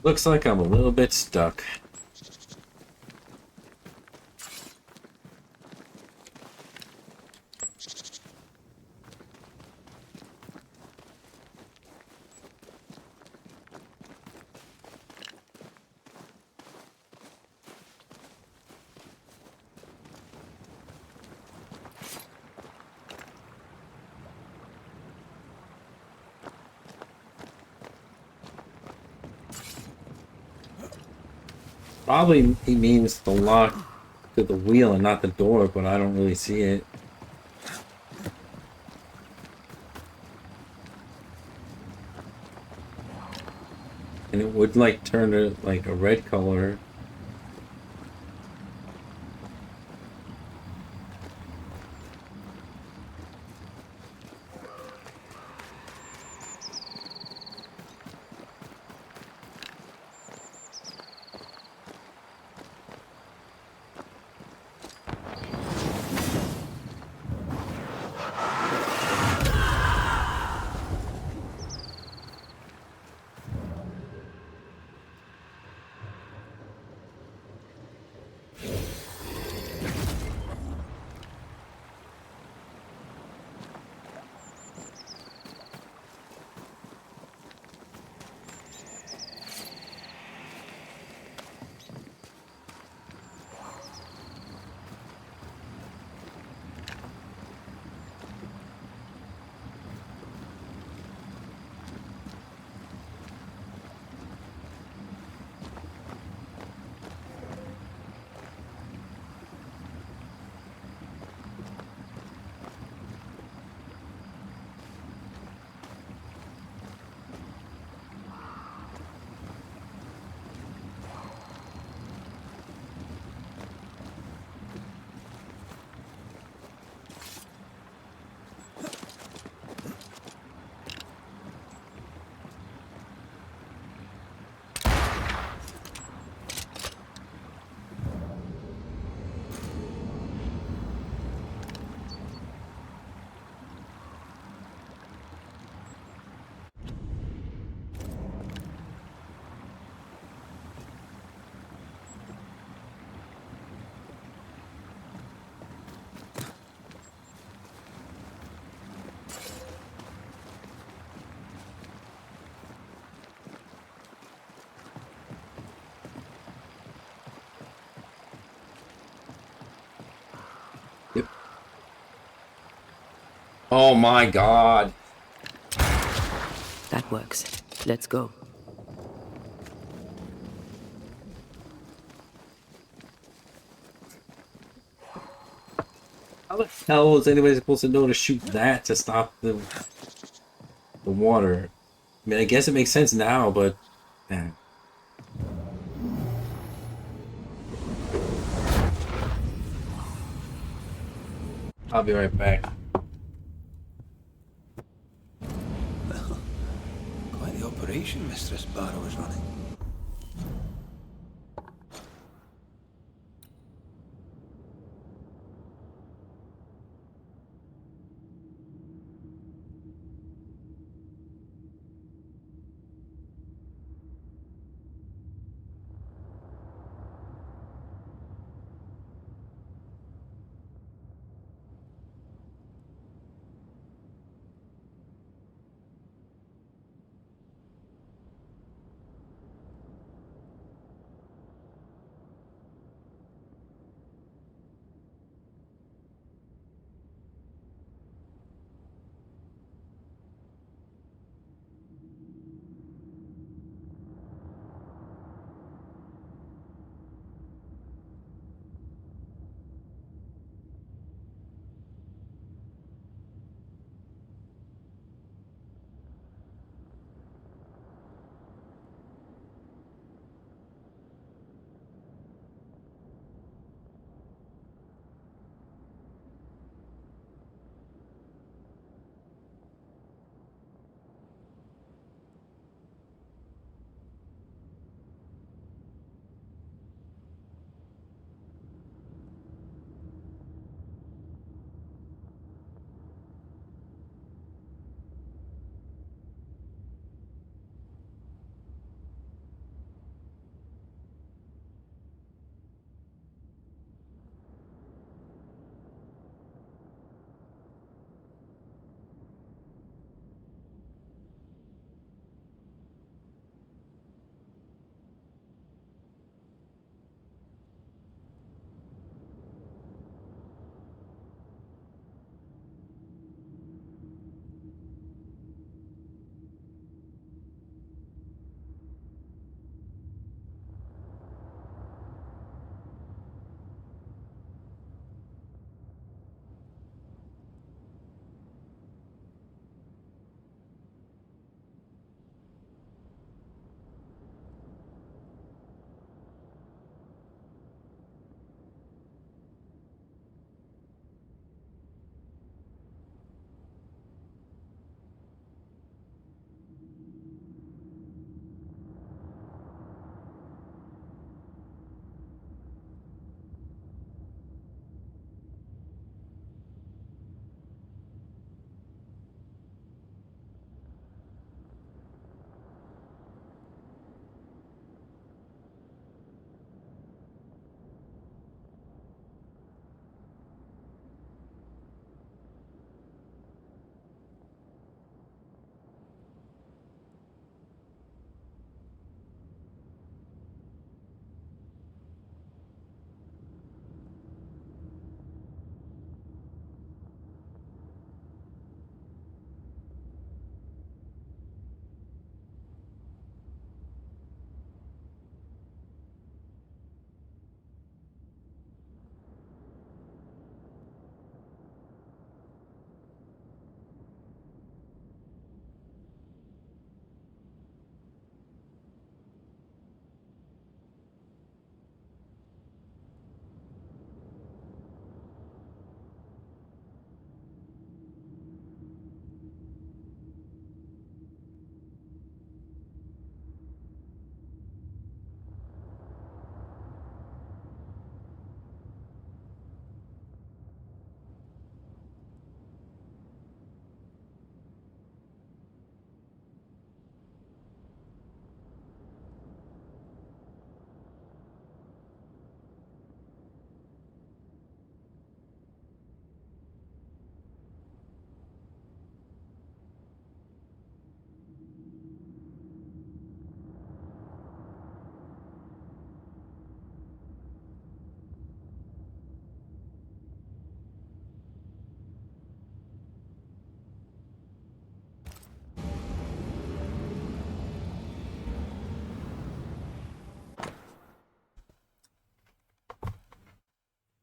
[SPEAKER 1] Looks like I'm a little bit stuck. Probably he means the lock to the wheel and not the door, but I don't really see it. And it would like turn to like a red color. Yep. Oh my god.
[SPEAKER 3] That works. Let's go.
[SPEAKER 1] How the hell is anybody supposed to know to shoot that to stop the water? I mean, I guess it makes sense now, but man. I'll be right back.
[SPEAKER 2] Quite the operation Mistress Barrow is running.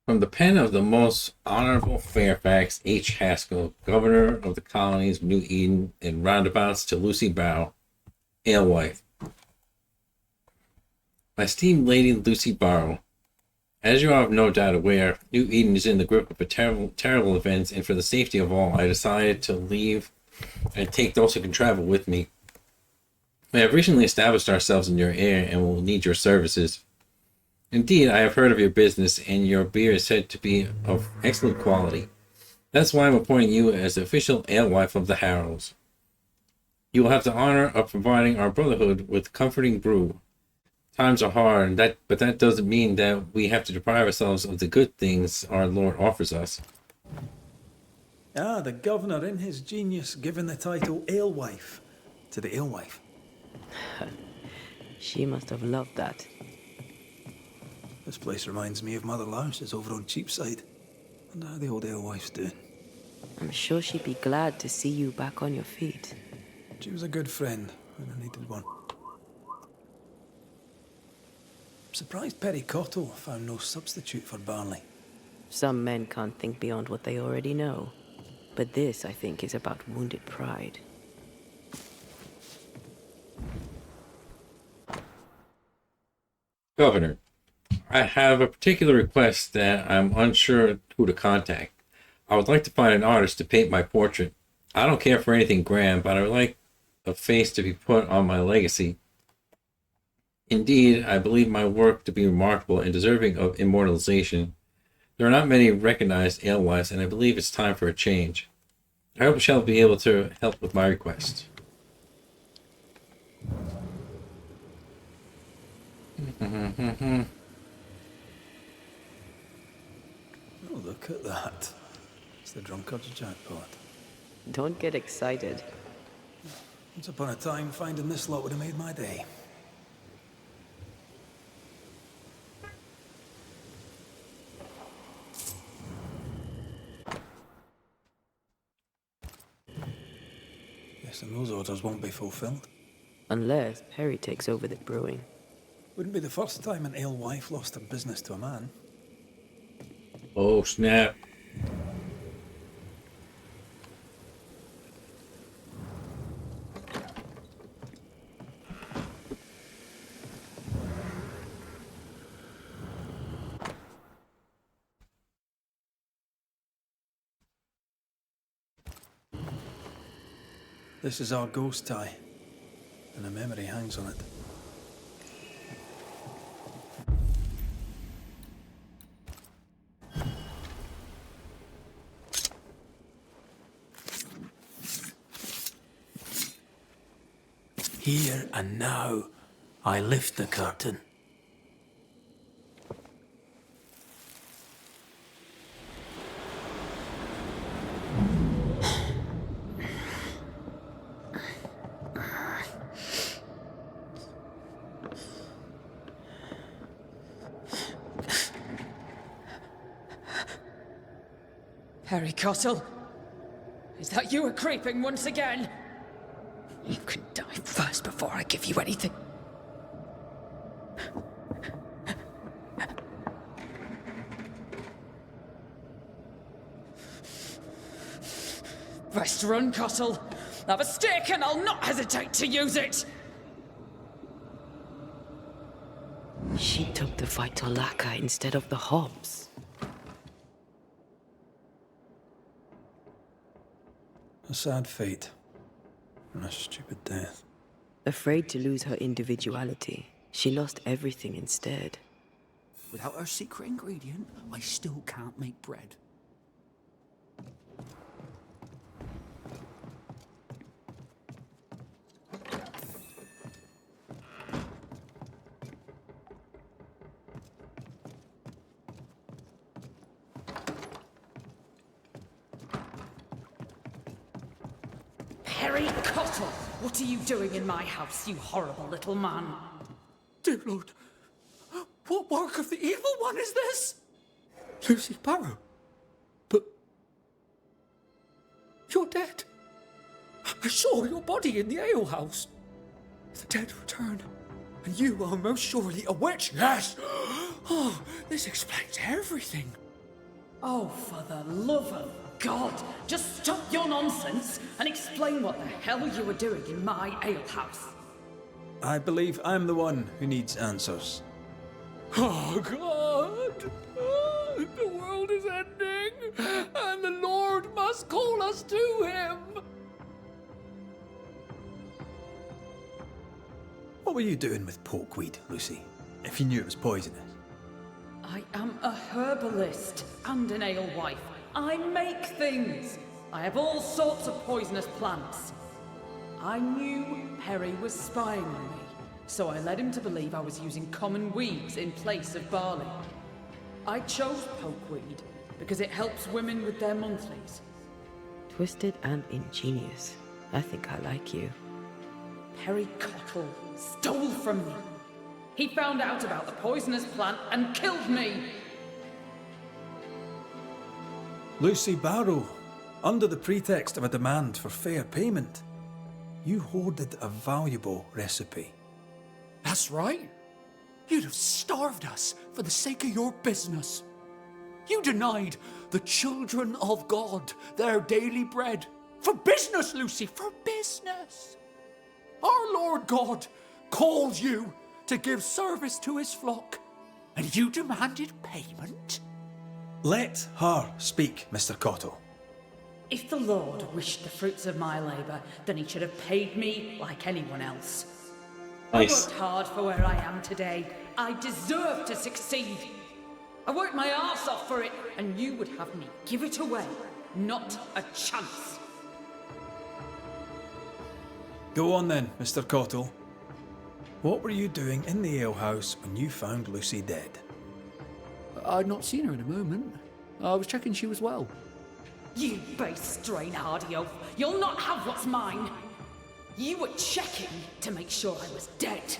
[SPEAKER 1] From the pen of the most honorable Fairfax H. Haskell, governor of the colonies of New Eden and roundabouts, to Lucy Barrow, alewife. My esteemed Lady Lucy Barrow, as you are no doubt aware, New Eden is in the grip of a terrible events, and for the safety of all, I decided to leave and take those who can travel with me. We have recently established ourselves in your area and will need your services. Indeed, I have heard of your business, and your beer is said to be of excellent quality. That's why I'm appointing you as the official alewife of the Harrows. You will have the honor of providing our brotherhood with comforting brew. Times are hard, but that doesn't mean that we have to deprive ourselves of the good things our Lord offers us.
[SPEAKER 2] Ah, the governor in his genius given the title alewife to the alewife.
[SPEAKER 3] She must have loved that.
[SPEAKER 2] This place reminds me of Mother Louse's over on Cheapside. And how the old alewife's doing.
[SPEAKER 3] I'm sure she'd be glad to see you back on your feet.
[SPEAKER 2] She was a good friend when I needed one. I'm surprised Perry Cottle found no substitute for Barnley.
[SPEAKER 3] Some men can't think beyond what they already know. But this, I think, is about wounded pride.
[SPEAKER 1] Governor, I have a particular request that I'm unsure who to contact. I would like to find an artist to paint my portrait. I don't care for anything grand, but I would like a face to be put on my legacy. Indeed, I believe my work to be remarkable and deserving of immortalization. There are not many recognized alewives, and I believe it's time for a change. I hope I shall be able to help with my request.
[SPEAKER 2] Oh, look at that. It's the drunkard's jackpot.
[SPEAKER 3] Don't get excited.
[SPEAKER 2] Once upon a time, finding this lot would have made my day. Guessing those orders won't be fulfilled.
[SPEAKER 3] Unless Perry takes over the brewing.
[SPEAKER 2] Wouldn't be the first time an alewife lost her business to a man.
[SPEAKER 1] Oh, snap.
[SPEAKER 2] This is our ghost tie, and a memory hangs on it. Here and now, I lift the curtain.
[SPEAKER 14] Harry Cottle? Is that you creeping once again? You can die first before I give you anything. Best run, Cottle. Have a stick and I'll not hesitate to use it.
[SPEAKER 3] She took the fight to Laka instead of the Hobbs.
[SPEAKER 2] A sad fate. And a stupid death.
[SPEAKER 3] Afraid to lose her individuality, she lost everything instead.
[SPEAKER 12] Without her secret ingredient, I still can't make bread.
[SPEAKER 14] Harry Cottle! What are you doing in my house, you horrible little man?
[SPEAKER 5] Dear Lord, what work of the evil one is this? Lucy Barrow. But you're dead. I saw your body in the alehouse. The dead return, and you are most surely a witch. Yes! Oh, this explains everything.
[SPEAKER 14] Oh, for the love of God, just stop your nonsense and explain what the hell you were doing in my alehouse.
[SPEAKER 2] I believe I'm the one who needs answers.
[SPEAKER 12] Oh, God! The world is ending, and the Lord must call us to him!
[SPEAKER 2] What were you doing with pokeweed, Lucy, if you knew it was poisonous?
[SPEAKER 14] I am a herbalist and an alewife. I make things. I have all sorts of poisonous plants. I knew Perry was spying on me, so I led him to believe I was using common weeds in place of barley. I chose pokeweed because it helps women with their monthlies.
[SPEAKER 3] Twisted and ingenious. I think I like you.
[SPEAKER 14] Perry Cottle stole from me. He found out about the poisonous plant and killed me.
[SPEAKER 2] Lucy Barrow, under the pretext of a demand for fair payment, you hoarded a valuable recipe.
[SPEAKER 12] That's right. You'd have starved us for the sake of your business. You denied the children of God their daily bread. For business, Lucy, for business. Our Lord God called you to give service to his flock, and you demanded payment?
[SPEAKER 2] Let her speak, Mr. Cottle.
[SPEAKER 14] If the Lord wished the fruits of my labour, then he should have paid me like anyone else.
[SPEAKER 1] Nice.
[SPEAKER 14] I worked hard for where I am today. I deserve to succeed. I worked my arse off for it, and you would have me give it away. Not a chance.
[SPEAKER 2] Go on then, Mr. Cottle. What were you doing in the alehouse when you found Lucy dead?
[SPEAKER 12] I'd not seen her in a moment. I was checking she was well.
[SPEAKER 14] You base strain-hardy oaf. You'll not have what's mine. You were checking to make sure I was dead.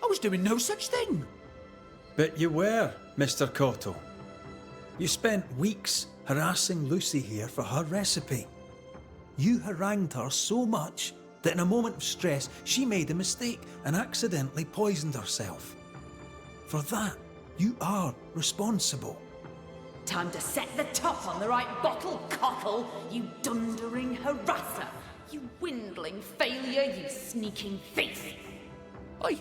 [SPEAKER 12] I was doing no such thing.
[SPEAKER 2] But you were, Mr. Cottle. You spent weeks harassing Lucy here for her recipe. You harangued her so much that in a moment of stress, she made a mistake and accidentally poisoned herself. For that, you are responsible.
[SPEAKER 14] Time to set the top on the right bottle, Cottle, you dundering harasser. You dwindling failure, you sneaking thief.
[SPEAKER 12] I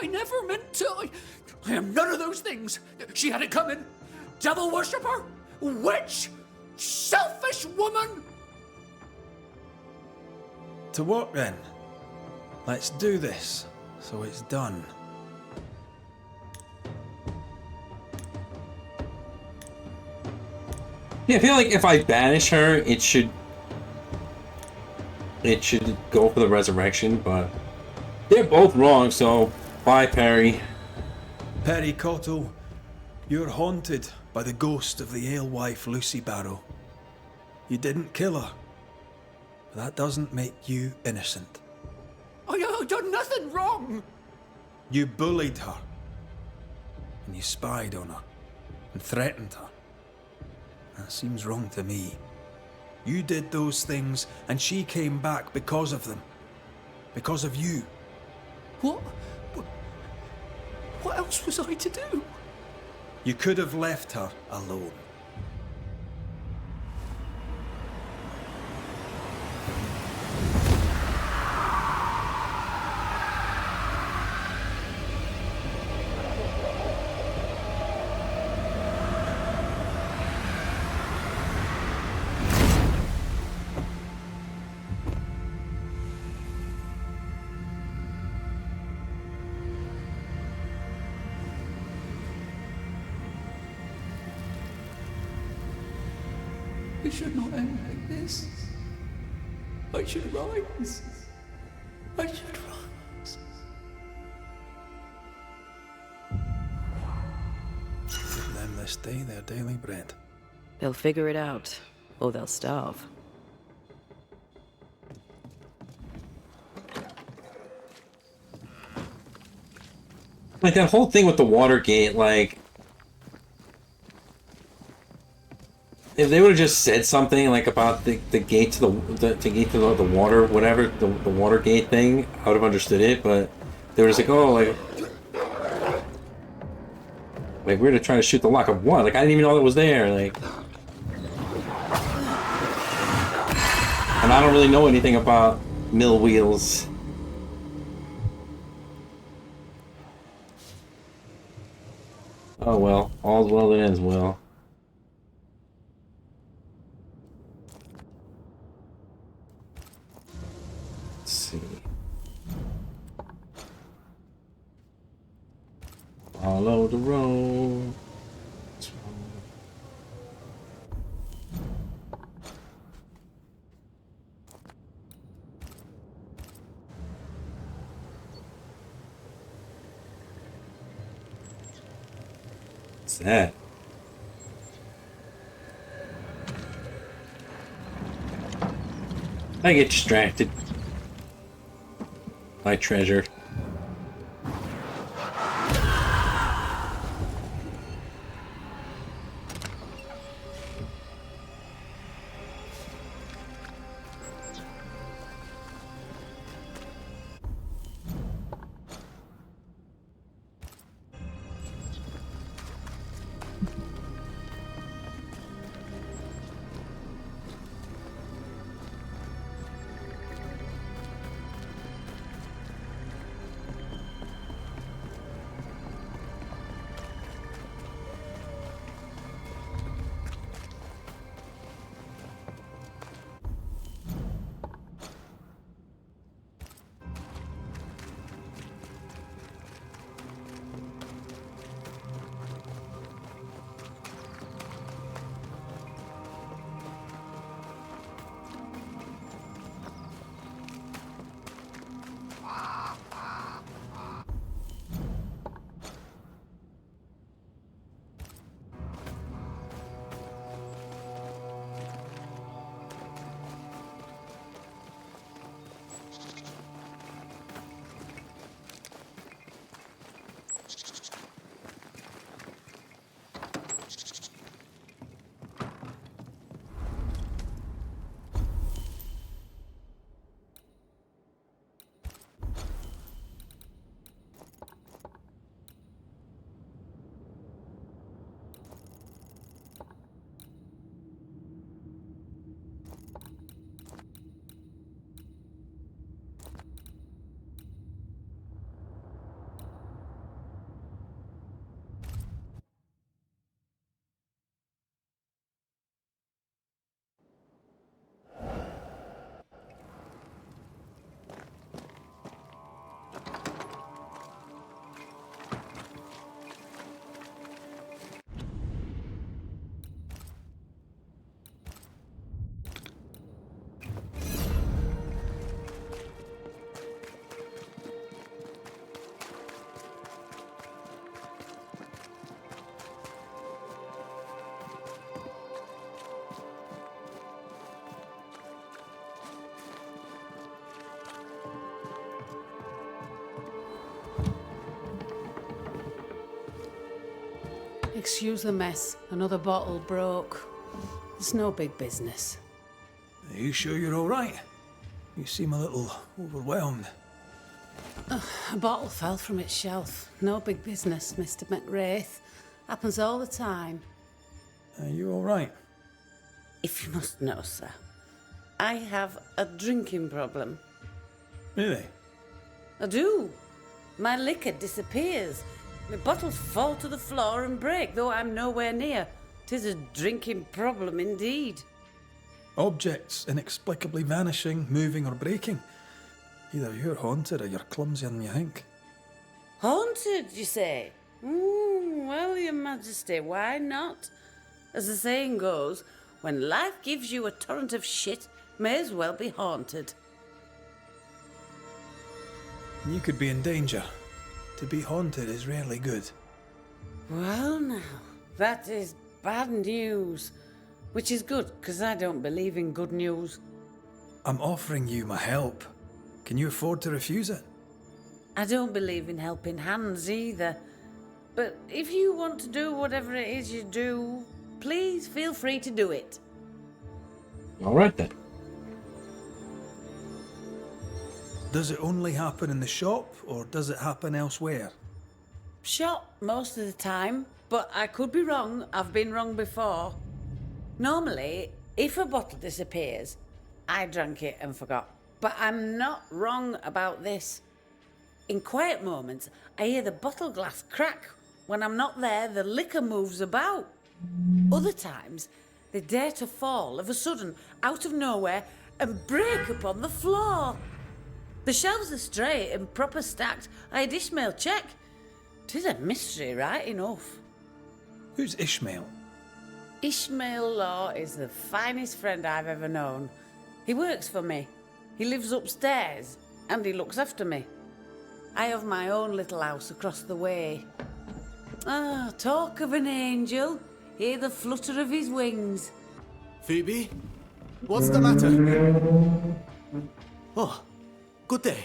[SPEAKER 12] never meant to. I am none of those things. She had it coming. Devil worshipper, witch, selfish woman.
[SPEAKER 2] To work then. Let's do this, so it's done.
[SPEAKER 1] Yeah, I feel like if I banish her, it should go for the resurrection, but they're both wrong, so bye, Perry.
[SPEAKER 2] Perry Cottle, you're haunted by the ghost of the alewife Lucy Barrow. You didn't kill her, but that doesn't make you innocent.
[SPEAKER 12] I done nothing wrong.
[SPEAKER 2] You bullied her, and you spied on her, and threatened her. That seems wrong to me. You did those things, and she came back because of them. Because of you.
[SPEAKER 12] What else was I to do?
[SPEAKER 2] You could have left her alone.
[SPEAKER 12] It should not end like this. I should rise. I should rise.
[SPEAKER 2] Give them this day their daily bread.
[SPEAKER 3] They'll figure it out, or they'll starve.
[SPEAKER 1] Like that whole thing with the Watergate, like if they would have just said something like about the gate to the gate to the water, whatever, the Watergate thing, I would have understood it. But they were just like, oh, like Like, we're trying to shoot the lock of what? Like, I didn't even know it was there. Like, and I don't really know anything about mill wheels. Oh well, all's well that ends well. Let's see. Follow the road. What's that? I get distracted. My treasure.
[SPEAKER 14] Excuse the mess. Another bottle broke. It's no big business.
[SPEAKER 2] Are you sure you're all right? You seem a little overwhelmed.
[SPEAKER 14] A bottle fell from its shelf. No big business, Mr. McWraith. Happens all the time.
[SPEAKER 2] Are you all right?
[SPEAKER 16] If you must know, sir, I have a drinking problem.
[SPEAKER 2] Really?
[SPEAKER 16] I do. My liquor disappears. My bottles fall to the floor and break, though I'm nowhere near. 'Tis a drinking problem indeed.
[SPEAKER 2] Objects inexplicably vanishing, moving or breaking. Either you're haunted or you're clumsier than you think.
[SPEAKER 16] Haunted, you say? Well, Your Majesty, why not? As the saying goes, when life gives you a torrent of shit, may as well be haunted.
[SPEAKER 2] You could be in danger. To be haunted is rarely good.
[SPEAKER 16] Well now, that is bad news. Which is good, because I don't believe in good news.
[SPEAKER 2] I'm offering you my help. Can you afford to refuse it?
[SPEAKER 16] I don't believe in helping hands either. But if you want to do whatever it is you do, please feel free to do it.
[SPEAKER 1] All right then.
[SPEAKER 2] Does it only happen in the shop, or does it happen elsewhere?
[SPEAKER 16] Shop most of the time. but I could be wrong. I've been wrong before. Normally, if a bottle disappears, I drank it and forgot. But I'm not wrong about this. In quiet moments, I hear the bottle glass crack. When I'm not there, the liquor moves about. Other times, they dare to fall of a sudden, out of nowhere, and break upon the floor. The shelves are straight and proper stacked. I had Ishmael check. 'Tis a mystery, right enough.
[SPEAKER 2] Who's Ishmael?
[SPEAKER 16] Ishmael Law is the finest friend I've ever known. He works for me. He lives upstairs, and he looks after me. I have my own little house across the way. Ah, talk of an angel. Hear the flutter of his wings.
[SPEAKER 17] Phoebe? What's the matter? Oh, good day.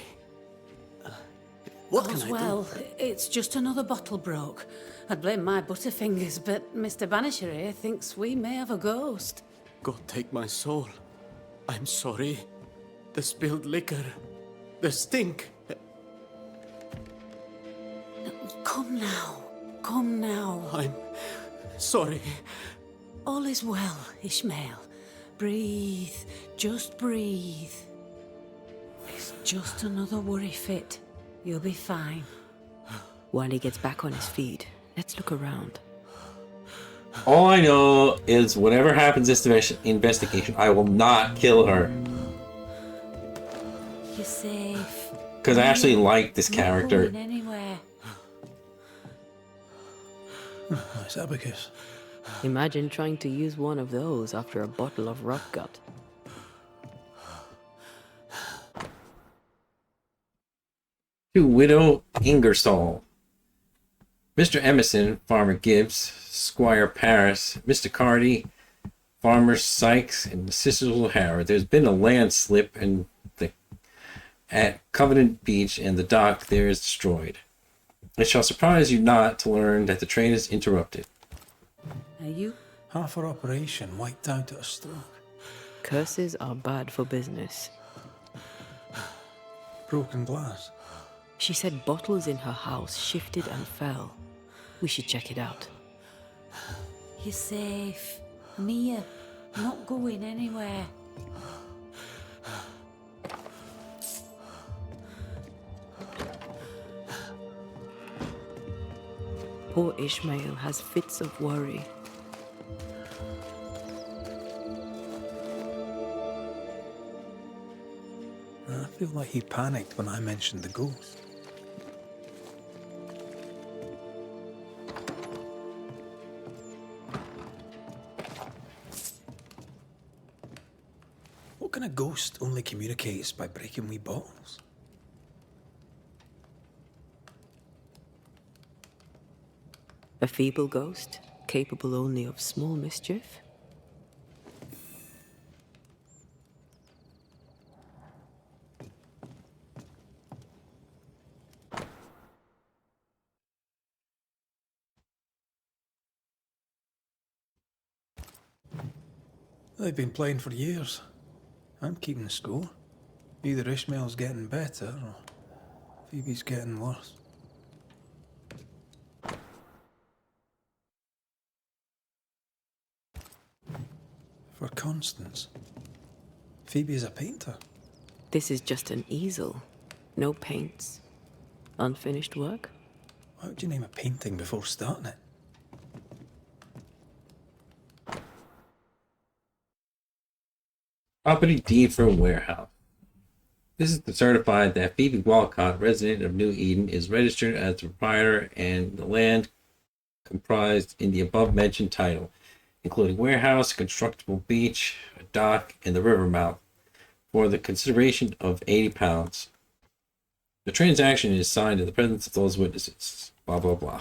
[SPEAKER 17] What can I do?
[SPEAKER 13] Well, it's just another bottle broke. I'd blame my butterfingers, but Mr. Banisher here thinks we may have a ghost.
[SPEAKER 17] God take my soul. I'm sorry. The spilled liquor. The stink.
[SPEAKER 13] Come now. Come now.
[SPEAKER 17] I'm sorry.
[SPEAKER 13] All is well, Ishmael. Breathe. Just breathe. It's just another worry fit. You'll be fine.
[SPEAKER 3] While he gets back on his feet, let's look around.
[SPEAKER 1] All I know is whatever happens this investigation, I will not kill her.
[SPEAKER 13] You're safe.
[SPEAKER 1] Because I actually like this character.
[SPEAKER 13] Not going anywhere.
[SPEAKER 2] Nice abacus.
[SPEAKER 3] Imagine trying to use one of those after a bottle of rock gut.
[SPEAKER 1] To Widow Ingersoll. Mr. Emerson, Farmer Gibbs, Squire Paris, Mr. Carty, Farmer Sykes, and Sisters O'Hara. There's been a landslip at Covenant Beach, and the dock there is destroyed. It shall surprise you not to learn that the train is interrupted.
[SPEAKER 13] Are you?
[SPEAKER 2] Half our operation wiped out at a stroke.
[SPEAKER 3] Curses are bad for business.
[SPEAKER 2] Broken glass.
[SPEAKER 3] She said bottles in her house shifted and fell. We should check it out.
[SPEAKER 13] You're safe. Near. Not going anywhere.
[SPEAKER 3] Poor Ishmael has fits of worry.
[SPEAKER 2] I feel like he panicked when I mentioned the ghost. What kind of ghost only communicates by breaking wee bottles?
[SPEAKER 3] A feeble ghost, capable only of small mischief.
[SPEAKER 2] They've been playing for years. I'm keeping the score. Either Ishmael's getting better or Phoebe's getting worse. For Constance, Phoebe is a painter.
[SPEAKER 3] This is just an easel. No paints. Unfinished work?
[SPEAKER 2] Why would you name a painting before starting it?
[SPEAKER 1] Property deed for a warehouse. This is to certify that Phoebe Walcott, resident of New Eden, is registered as the proprietor and the land comprised in the above-mentioned title, including warehouse, constructible beach, a dock, and the river mouth, for the consideration of £80. The transaction is signed in the presence of those witnesses. Blah, blah, blah.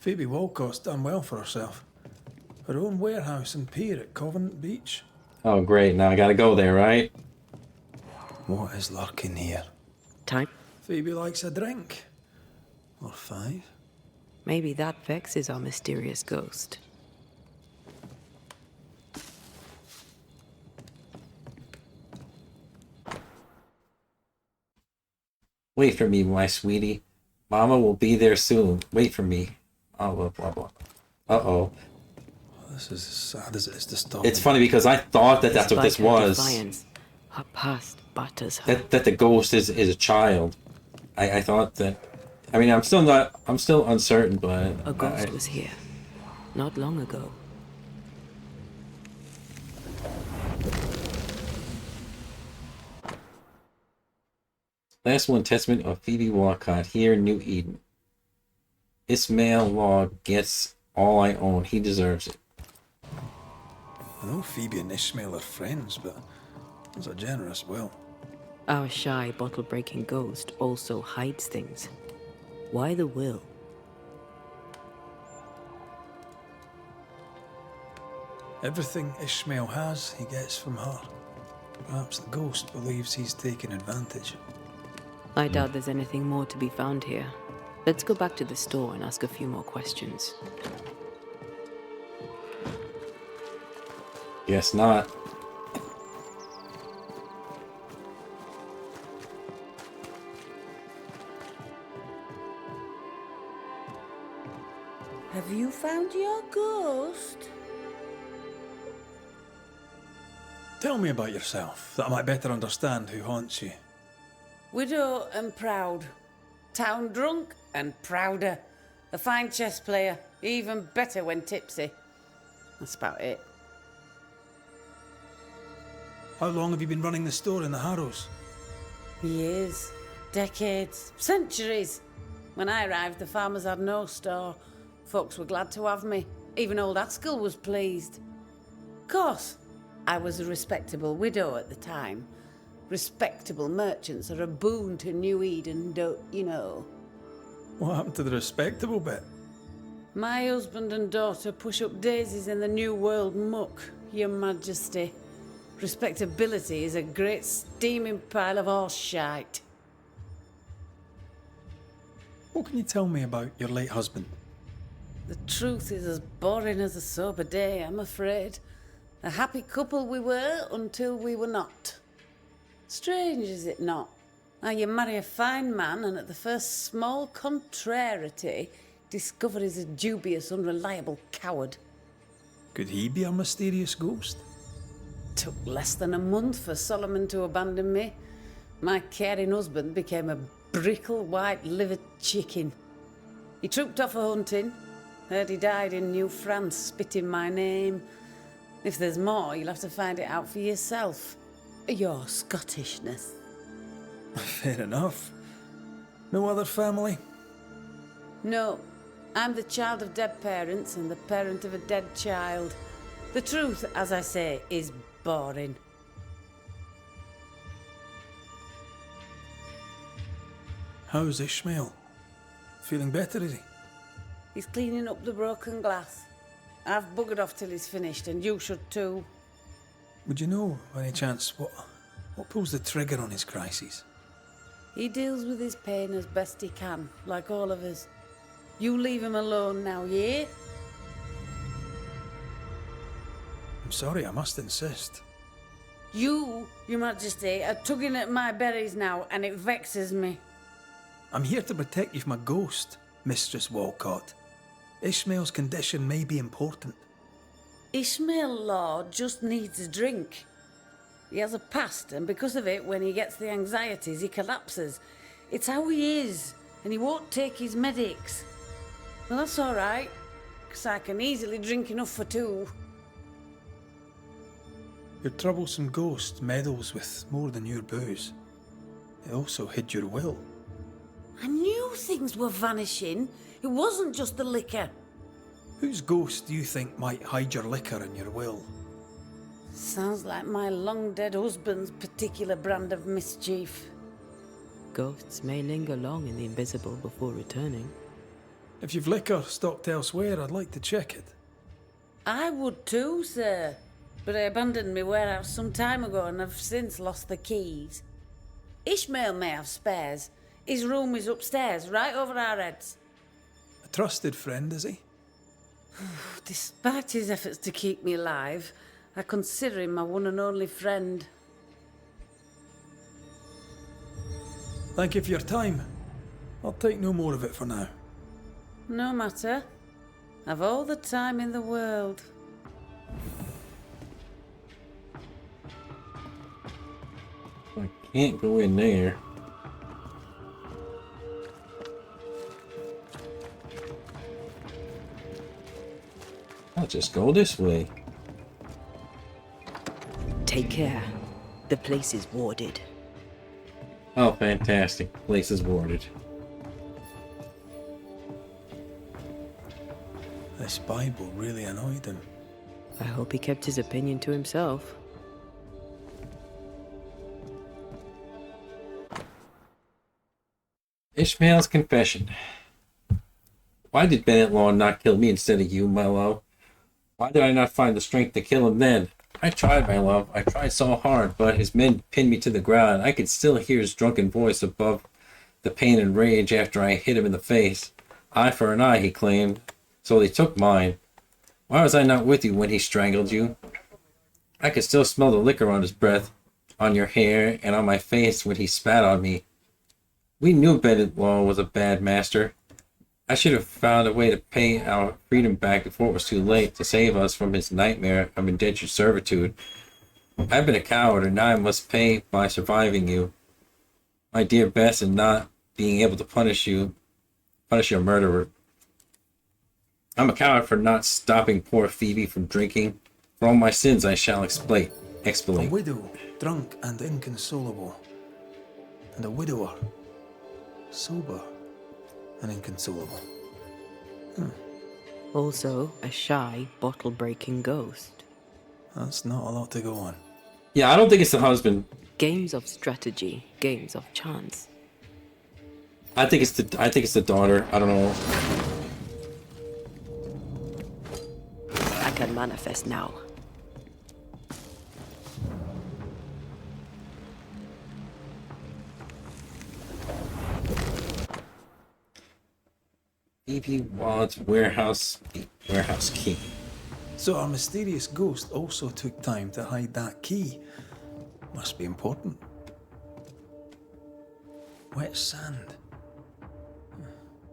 [SPEAKER 2] Phoebe Walcott's done well for herself. Her own warehouse and pier at Covenant Beach.
[SPEAKER 1] Oh, great. Now I gotta go there, right?
[SPEAKER 2] What is lurking here?
[SPEAKER 3] Time?
[SPEAKER 2] Phoebe likes a drink. Or 5.
[SPEAKER 3] Maybe that vexes our mysterious ghost.
[SPEAKER 1] Wait for me, my sweetie. Mama will be there soon. Wait for me. Oh, blah, blah, blah. Uh-oh.
[SPEAKER 2] This is as sad as it is to stop.
[SPEAKER 1] It's funny because I thought that that's what this
[SPEAKER 3] Despite her
[SPEAKER 1] was.
[SPEAKER 3] defiance, her past batters her.
[SPEAKER 1] That the ghost is a child. I thought that. I mean, I'm still uncertain, but
[SPEAKER 3] A ghost was here, not long ago.
[SPEAKER 1] Last one, Testament of Phoebe Walcott here in New Eden. Ismail Law gets all I own. He deserves it.
[SPEAKER 2] I know Phoebe and Ishmael are friends, but it's a generous will.
[SPEAKER 3] Our shy, bottle-breaking ghost also hides things. Why the will?
[SPEAKER 2] Everything Ishmael has, he gets from her. Perhaps the ghost believes he's taking advantage.
[SPEAKER 3] I doubt there's anything more to be found here. Let's go back to the store and ask a few more questions.
[SPEAKER 1] Guess not.
[SPEAKER 16] Have you found your ghost?
[SPEAKER 2] Tell me about yourself, that I might better understand who haunts you.
[SPEAKER 16] Widow and proud. Town drunk and prouder. A fine chess player, even better when tipsy. That's about it.
[SPEAKER 2] How long have you been running the store in the Harrows?
[SPEAKER 16] Years, decades, centuries. When I arrived, the farmers had no store. Folks were glad to have me. Even old Askill was pleased. Of course, I was a respectable widow at the time. Respectable merchants are a boon to New Eden, don't you know?
[SPEAKER 2] What happened to the respectable bit?
[SPEAKER 16] My husband and daughter push up daisies in the New World muck, Your Majesty. Respectability is a great steaming pile of horse shite.
[SPEAKER 2] What can you tell me about your late husband?
[SPEAKER 16] The truth is as boring as a sober day, I'm afraid. A happy couple we were until we were not. Strange, is it not? Now you marry a fine man and at the first small contrariety discover he's a dubious, unreliable coward.
[SPEAKER 2] Could he be a mysterious ghost?
[SPEAKER 16] Took less than a month for Solomon to abandon me. My caring husband became a brickle white-livered chicken. He trooped off a hunting. Heard he died in New France, spitting my name. If there's more, you'll have to find it out for yourself. Your Scottishness.
[SPEAKER 2] Fair enough. No other family?
[SPEAKER 16] No. I'm the child of dead parents and the parent of a dead child. The truth, as I say, is boring.
[SPEAKER 2] How's Ishmael? Feeling better, is he?
[SPEAKER 16] He's cleaning up the broken glass. I've buggered off till he's finished, and you should too.
[SPEAKER 2] Would you know, by any chance, what pulls the trigger on his crises?
[SPEAKER 16] He deals with his pain as best he can, like all of us. You leave him alone now, yeah?
[SPEAKER 2] I'm sorry, I must insist.
[SPEAKER 16] You, Your Majesty, are tugging at my berries now, and it vexes me.
[SPEAKER 2] I'm here to protect you from a ghost, Mistress Walcott. Ishmael's condition may be important.
[SPEAKER 16] Ishmael Law just needs a drink. He has a past, and because of it, when he gets the anxieties, he collapses. It's how he is, and he won't take his medics. Well, that's all right, because I can easily drink enough for two.
[SPEAKER 2] Your troublesome ghost meddles with more than your booze. It also hid your will.
[SPEAKER 16] I knew things were vanishing. It wasn't just the liquor.
[SPEAKER 2] Whose ghost do you think might hide your liquor and your will?
[SPEAKER 16] Sounds like my long-dead husband's particular brand of mischief.
[SPEAKER 3] Ghosts may linger long in the invisible before returning.
[SPEAKER 2] If you've liquor stocked elsewhere, I'd like to check it.
[SPEAKER 16] I would too, sir. But I abandoned my warehouse some time ago and have since lost the keys. Ishmael may have spares. His room is upstairs, right over our heads.
[SPEAKER 2] A trusted friend, is he?
[SPEAKER 16] Despite his efforts to keep me alive, I consider him my one and only friend.
[SPEAKER 2] Thank you for your time. I'll take no more of it for now.
[SPEAKER 16] No matter. Have all the time in the world.
[SPEAKER 1] I can't go in there. I'll just go this way.
[SPEAKER 3] Take care. The place is warded.
[SPEAKER 1] Oh, fantastic. Place is warded.
[SPEAKER 2] This Bible really annoyed him.
[SPEAKER 3] I hope he kept his opinion to himself.
[SPEAKER 1] Ishmael's confession. Why did Bennett Law not kill me instead of you, my love? Why did I not find the strength to kill him then? I tried, my love. I tried so hard, but his men pinned me to the ground. I could still hear his drunken voice above the pain and rage after I hit him in the face. Eye for an eye, he claimed. So they took mine. Why was I not with you when he strangled you? I could still smell the liquor on his breath, on your hair, and on my face when he spat on me. We knew Bennett Law was a bad master. I should have found a way to pay our freedom back before it was too late to save us from his nightmare of indentured servitude. I've been a coward, and now I must pay by surviving you, my dear Bess, and not being able to punish your murderer. I'm a coward for not stopping poor Phoebe from drinking. For all my sins I shall expiate.
[SPEAKER 2] A widow, drunk and inconsolable. And a widower, sober and inconsolable.
[SPEAKER 3] Also, a shy, bottle-breaking ghost.
[SPEAKER 2] That's not a lot to go on.
[SPEAKER 1] Yeah, I don't think it's the husband.
[SPEAKER 3] Games of strategy, games of chance.
[SPEAKER 1] I think it's the daughter. I don't know.
[SPEAKER 3] I can manifest now.
[SPEAKER 1] Phoebe Ward's warehouse key.
[SPEAKER 2] So our mysterious ghost also took time to hide that key. Must be important. Wet sand.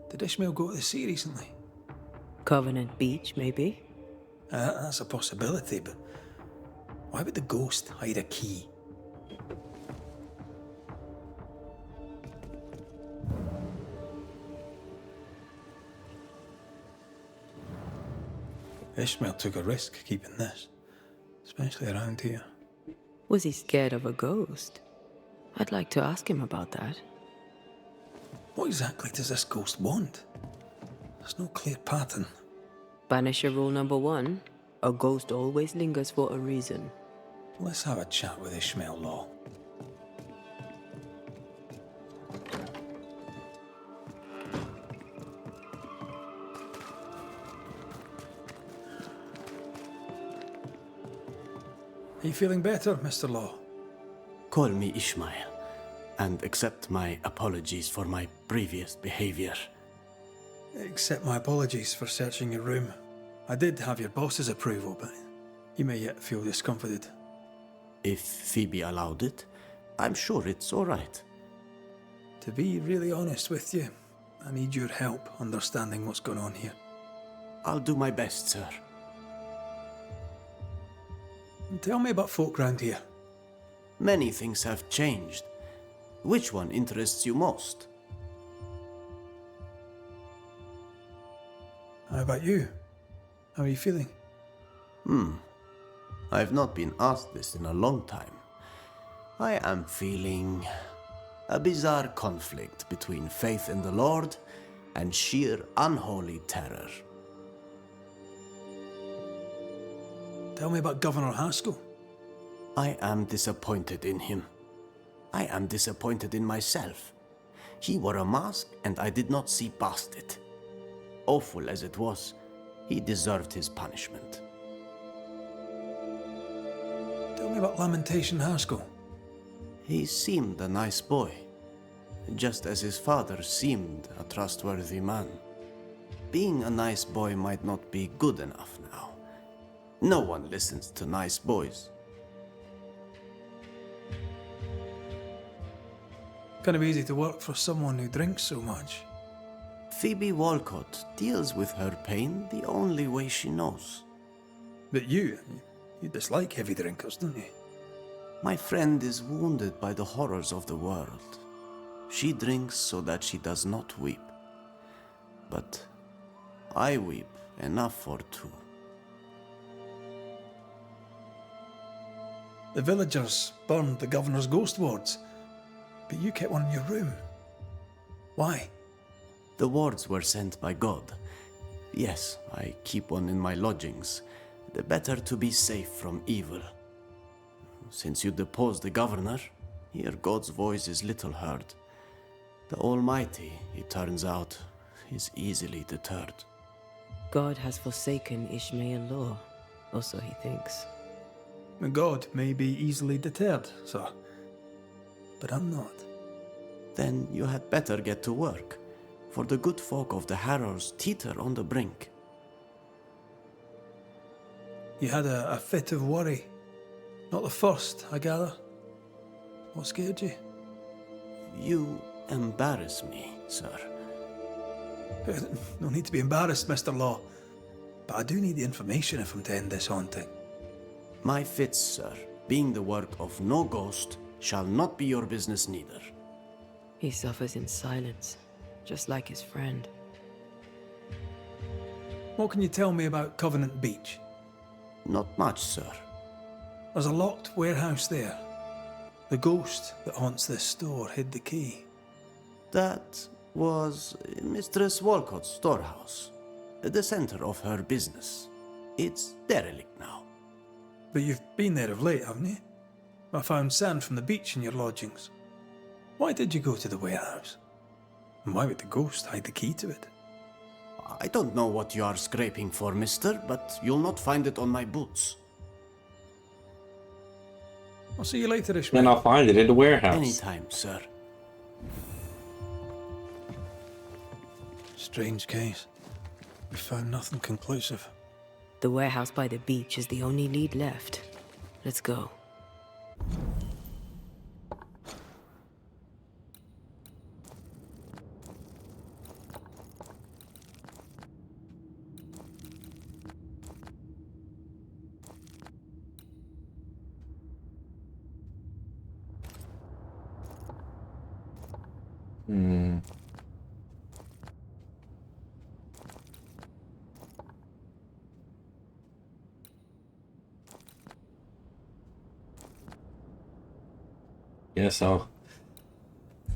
[SPEAKER 2] Did Ishmael go to the sea recently?
[SPEAKER 3] Covenant Beach, maybe?
[SPEAKER 2] That's a possibility, but why would the ghost hide a key? Ishmael took a risk keeping this, especially around here.
[SPEAKER 3] Was he scared of a ghost? I'd like to ask him about that.
[SPEAKER 2] What exactly does this ghost want? There's no clear pattern.
[SPEAKER 3] Banisher rule number 1, a ghost always lingers for a reason.
[SPEAKER 2] Let's have a chat with Ishmael Law. Are you feeling better, Mr. Law?
[SPEAKER 17] Call me Ishmael, and accept my apologies for my previous behavior.
[SPEAKER 2] Accept my apologies for searching your room. I did have your boss's approval, but you may yet feel discomfited.
[SPEAKER 17] If Phoebe allowed it, I'm sure it's all right.
[SPEAKER 2] To be really honest with you, I need your help understanding what's going on here.
[SPEAKER 17] I'll do my best, sir.
[SPEAKER 2] Tell me about folk round here.
[SPEAKER 17] Many things have changed. Which one interests you most?
[SPEAKER 2] How about you? How are you feeling?
[SPEAKER 17] I've not been asked this in a long time. I am feeling a bizarre conflict between faith in the Lord and sheer unholy terror.
[SPEAKER 2] Tell me about Governor Haskell.
[SPEAKER 17] I am disappointed in him. I am disappointed in myself. He wore a mask and I did not see past it. Awful as it was, he deserved his punishment.
[SPEAKER 2] Tell me about Lamentation Haskell.
[SPEAKER 17] He seemed a nice boy, just as his father seemed a trustworthy man. Being a nice boy might not be good enough now. No one listens to nice boys.
[SPEAKER 2] Kind of easy to work for someone who drinks so much.
[SPEAKER 17] Phoebe Walcott deals with her pain the only way she knows.
[SPEAKER 2] But you dislike heavy drinkers, don't you?
[SPEAKER 17] My friend is wounded by the horrors of the world. She drinks so that she does not weep. But I weep enough for two.
[SPEAKER 2] The villagers burned the governor's ghost wards, but you kept one in your room. Why?
[SPEAKER 17] The wards were sent by God. Yes, I keep one in my lodgings. The better to be safe from evil. Since you deposed the governor, here God's voice is little heard. The Almighty, it turns out, is easily deterred.
[SPEAKER 3] God has forsaken Ishmael law, or so he thinks.
[SPEAKER 2] God may be easily deterred, sir, but I'm not.
[SPEAKER 17] Then you had better get to work, for the good folk of the Harrows teeter on the brink.
[SPEAKER 2] You had a fit of worry. Not the first, I gather. What scared you?
[SPEAKER 17] You embarrass me, sir.
[SPEAKER 2] No need to be embarrassed, Mr. Law. But I do need the information if I'm to end this haunting.
[SPEAKER 17] My fits, sir, being the work of no ghost, shall not be your business neither.
[SPEAKER 3] He suffers in silence, just like his friend.
[SPEAKER 2] What can you tell me about Covenant Beach?
[SPEAKER 17] Not much, sir.
[SPEAKER 2] There's a locked warehouse there. The ghost that haunts this store hid the key.
[SPEAKER 17] That was Mistress Walcott's storehouse, the center of her business. It's derelict now.
[SPEAKER 2] But you've been there of late, haven't you? I found sand from the beach in your lodgings. Why did you go to the warehouse? And why would the ghost hide the key to it?
[SPEAKER 17] I don't know what you are scraping for, mister, but you'll not find it on my boots.
[SPEAKER 2] I'll see you later, Ishmael.
[SPEAKER 1] Then I'll find it in the warehouse.
[SPEAKER 17] Anytime, sir.
[SPEAKER 2] Strange case. We found nothing conclusive.
[SPEAKER 3] The warehouse by the beach is the only lead left. Let's go.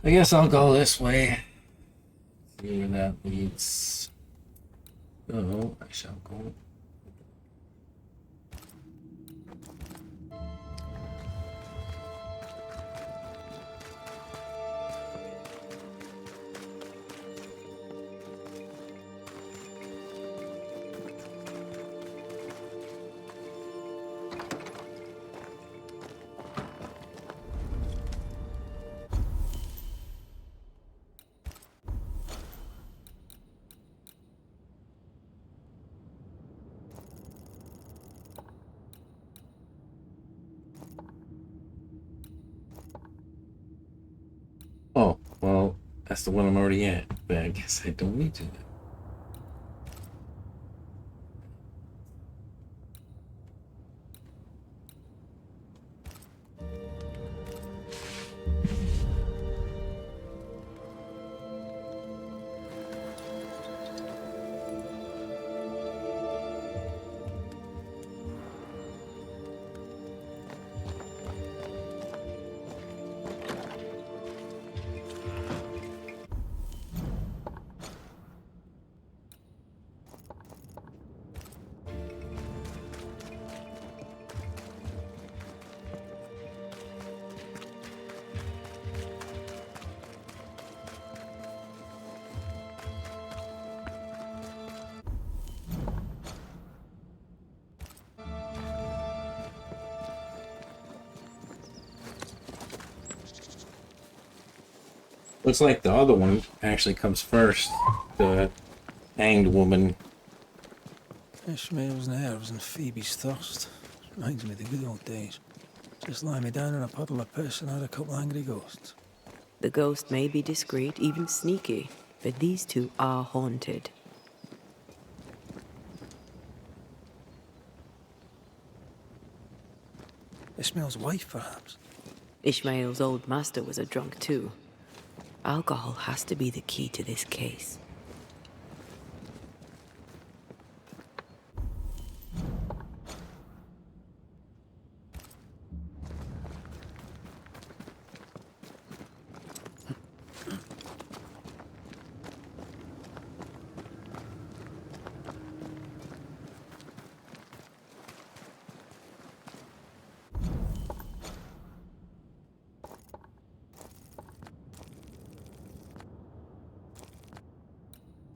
[SPEAKER 1] I guess I'll go this way. See where that leads. So I shall go. Oh, well, that's the one I'm already at, but I guess I don't need to. Looks like the other one actually comes first. The hanged woman.
[SPEAKER 2] Ishmael's nerves and Phoebe's thirst. Reminds me of the good old days. Just lie me down in a puddle of piss and had a couple angry ghosts.
[SPEAKER 3] The ghost may be discreet, even sneaky, but these two are haunted.
[SPEAKER 2] Ishmael's wife, perhaps?
[SPEAKER 3] Ishmael's old master was a drunk too. Alcohol has to be the key to this case.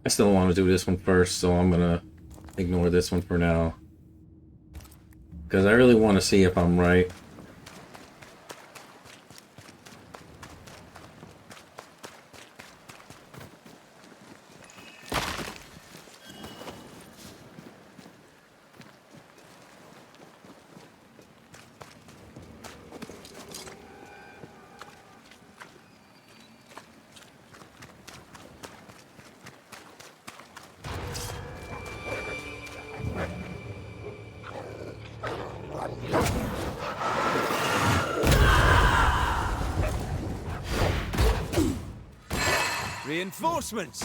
[SPEAKER 1] I still want to do this one first, so I'm gonna ignore this one for now. Because I really want to see if I'm right.
[SPEAKER 11] Reinforcements!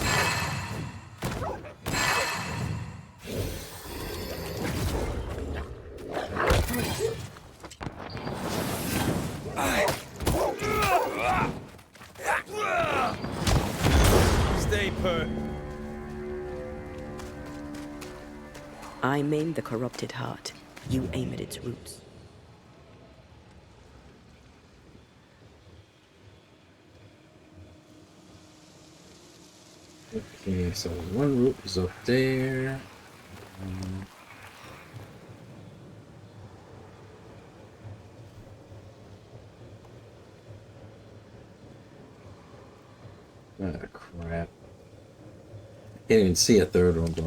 [SPEAKER 11] Stay put.
[SPEAKER 3] I maim the corrupted heart. You aim at its roots.
[SPEAKER 1] Okay, so one root is up there. Ah, crap. Can't even see a third one, but...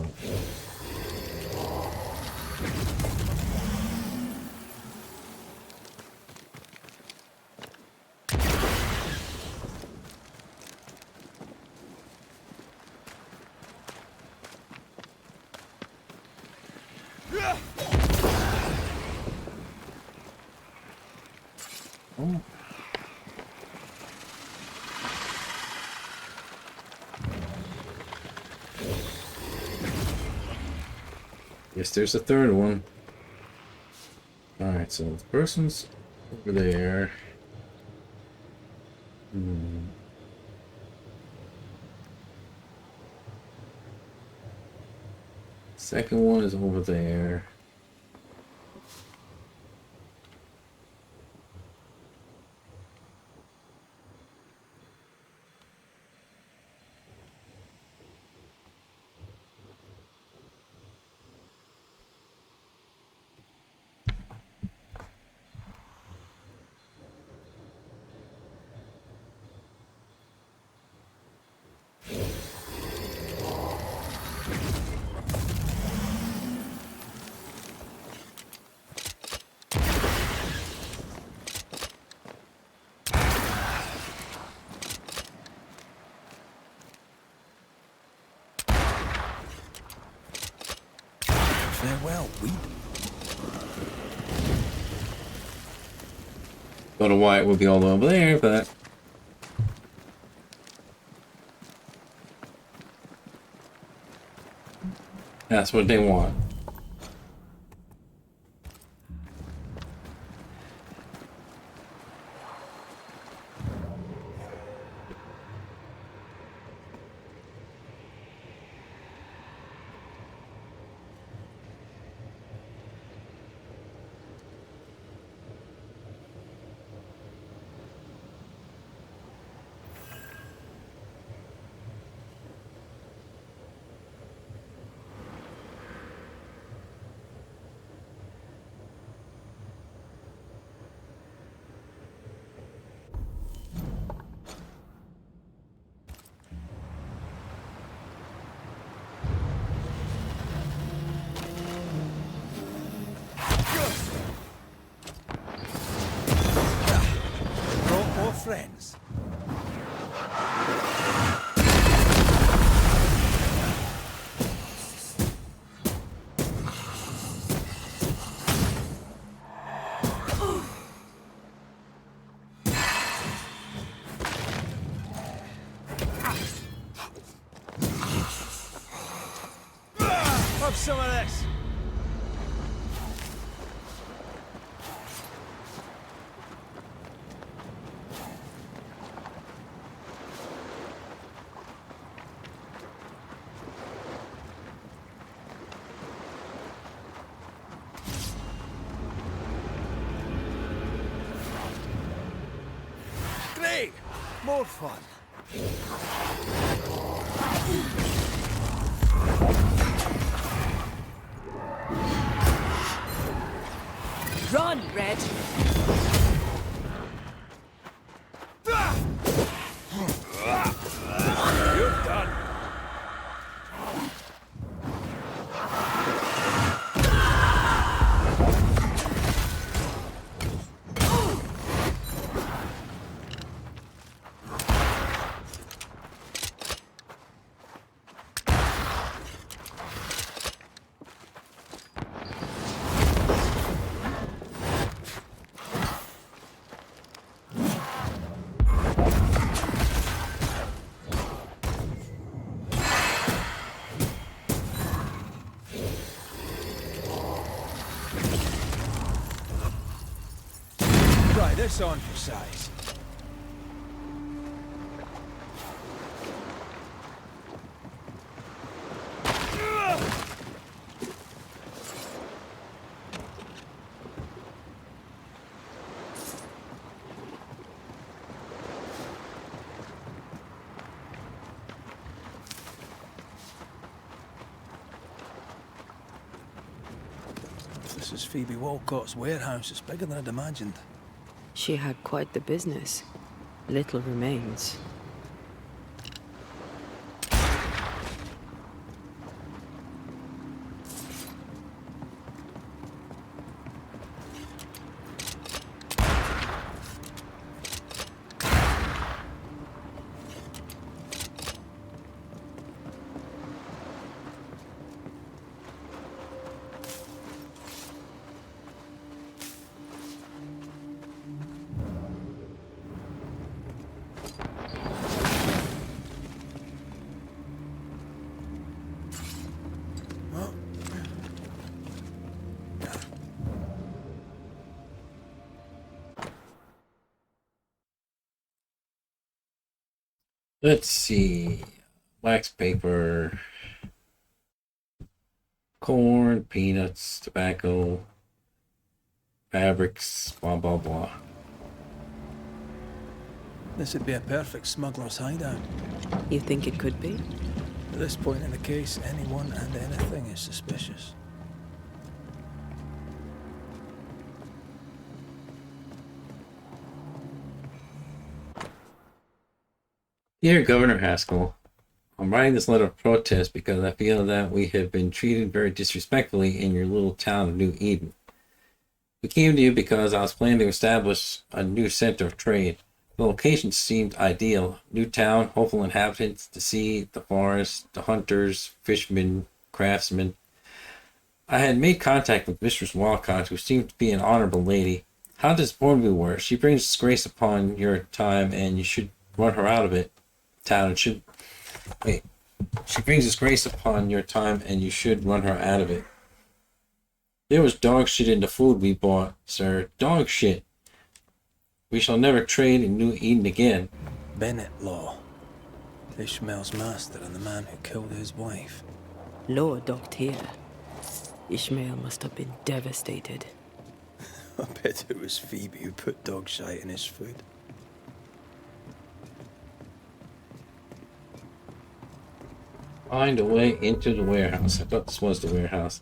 [SPEAKER 1] Oh. Yes, there's a third one. Alright, so the person's over there. Second one is over there.
[SPEAKER 2] Farewell, weep.
[SPEAKER 1] Don't know why it would be all over there, but... that's what they want.
[SPEAKER 11] have some of this. Great! More fun.
[SPEAKER 9] Run, Red!
[SPEAKER 15] You're done.
[SPEAKER 11] Try this on for size. This is Phoebe Walcott's warehouse. It's bigger than I'd imagined.
[SPEAKER 3] She had quite the business. Little remains.
[SPEAKER 1] Let's see. Wax paper, corn, peanuts, tobacco, fabrics, blah, blah, blah.
[SPEAKER 2] This would be a perfect smuggler's hideout.
[SPEAKER 3] You think it could be?
[SPEAKER 2] At this point in the case, anyone and anything is suspicious.
[SPEAKER 1] Dear Governor Haskell, I'm writing this letter of protest because I feel that we have been treated very disrespectfully in your little town of New Eden. We came to you because I was planning to establish a new center of trade. The location seemed ideal. New town, hopeful inhabitants, the sea, the forest, the hunters, fishermen, craftsmen. I had made contact with Mistress Walcott, who seemed to be an honorable lady. How disappointed we were. She brings disgrace upon your time, and you should run her out of it. Town should... Wait. She brings disgrace upon your time, and you should run her out of it. There was dog shit in the food we bought, sir. Dog shit. We shall never trade in New Eden again.
[SPEAKER 2] Bennett Law. Ishmael's master and the man who killed his wife.
[SPEAKER 3] Law docked here. Ishmael must have been devastated.
[SPEAKER 2] I bet it was Phoebe who put dog shite in his food.
[SPEAKER 1] Find a way into the warehouse. I thought this was the warehouse.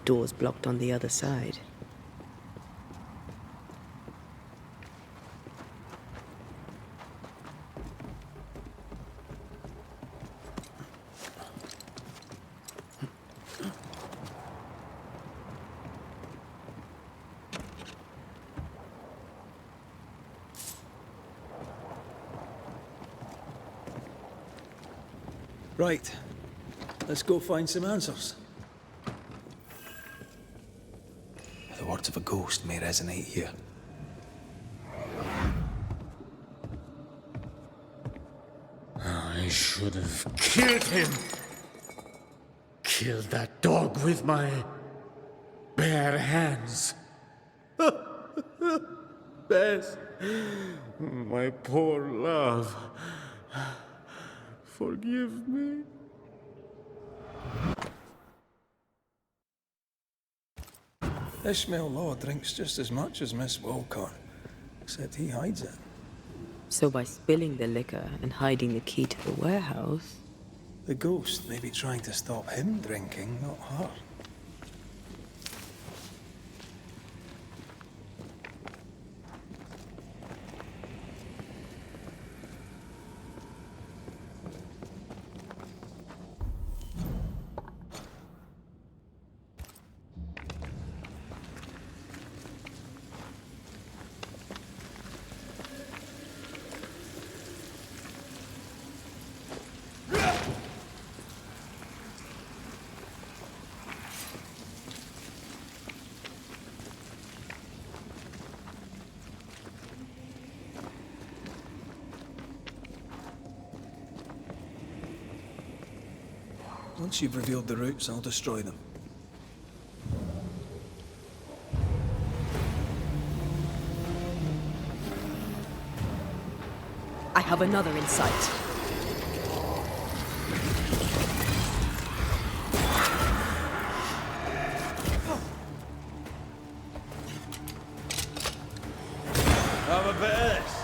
[SPEAKER 3] Doors blocked on the other side.
[SPEAKER 2] Right. Let's go find some answers. The words of a ghost may resonate here.
[SPEAKER 15] I should have killed him. Killed that dog with my bare hands. Bess, my poor love. Forgive me.
[SPEAKER 2] Ishmael Law drinks just as much as Miss Walcott, except he hides it.
[SPEAKER 3] So by spilling the liquor and hiding the key to the warehouse...
[SPEAKER 2] The ghost may be trying to stop him drinking, not her. Once you've revealed the roots, I'll destroy them.
[SPEAKER 9] I have another in sight.
[SPEAKER 15] Have a bit of this.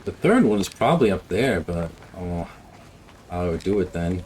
[SPEAKER 1] The third one is probably up there, but I don't know how I would do it then.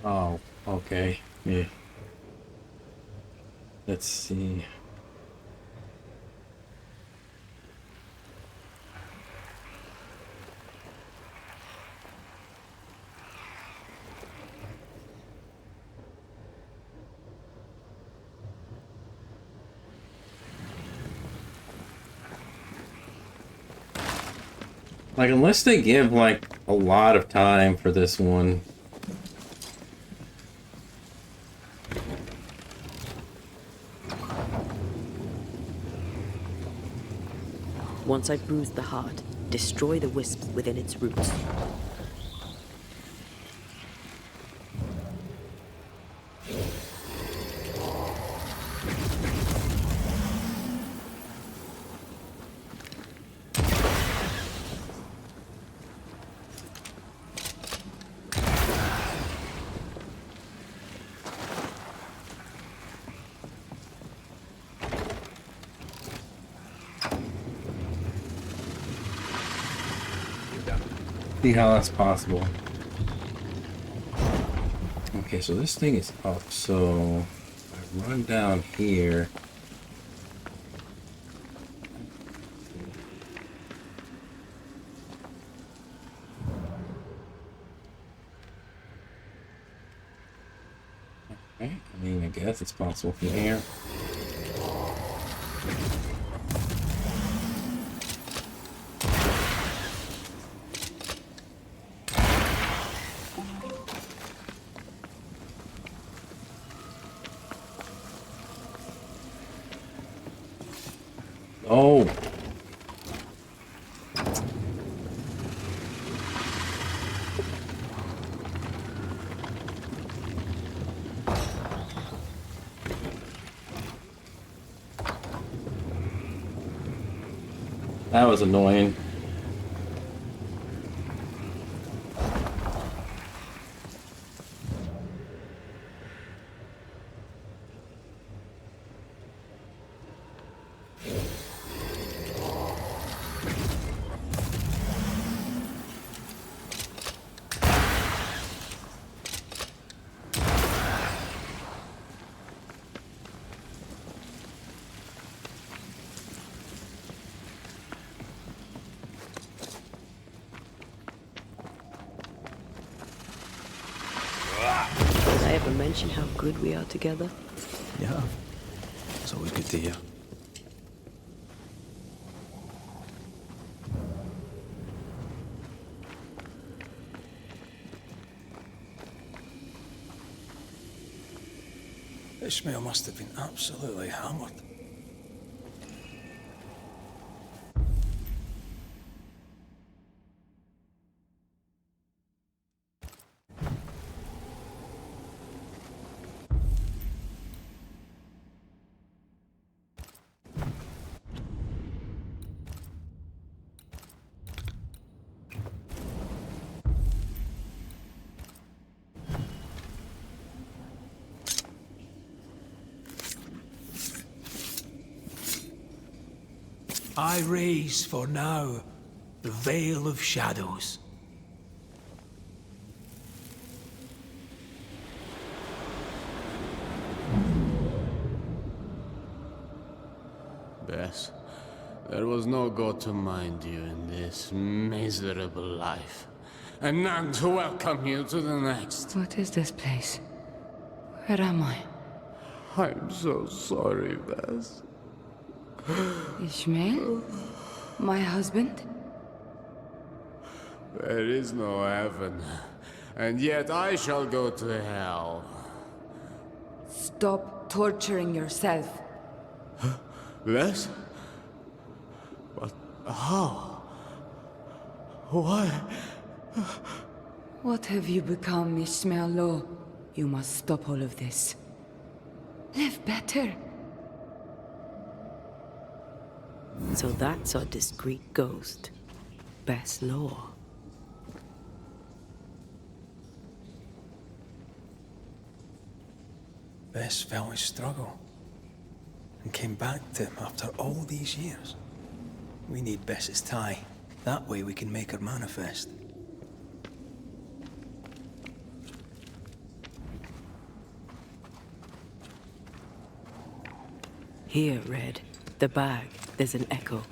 [SPEAKER 1] Oh, okay. Yeah. Let's see. Like, unless they give, like, a lot of time for this one.
[SPEAKER 3] Once I've bruised the heart, destroy the wisps within its roots.
[SPEAKER 1] See how that's possible. Okay, so this thing is up, so I run down here. Okay, I mean, I guess it's possible from here. Oh. That was annoying.
[SPEAKER 3] Did I ever mention how good we are together?
[SPEAKER 2] Yeah. It's always good to hear. Ishmael must have been absolutely hammered. I raise for now the Veil of Shadows.
[SPEAKER 17] Bess, there was no God to mind you in this miserable life, and none to welcome you to the next.
[SPEAKER 18] What is this place? Where am I?
[SPEAKER 17] I'm so sorry, Bess.
[SPEAKER 18] Ishmael? My husband?
[SPEAKER 17] There is no heaven, and yet I shall go to hell.
[SPEAKER 18] Stop torturing yourself.
[SPEAKER 17] Bess? But how? Why?
[SPEAKER 18] What have you become, Ishmael Law? You must stop all of this. Live better.
[SPEAKER 3] So that's our discreet ghost. Best Law.
[SPEAKER 2] Bess felt his struggle and came back to him after all these years. We need Bess's tie. That way we can make her manifest.
[SPEAKER 3] Here, Red. The bag. There's an echo.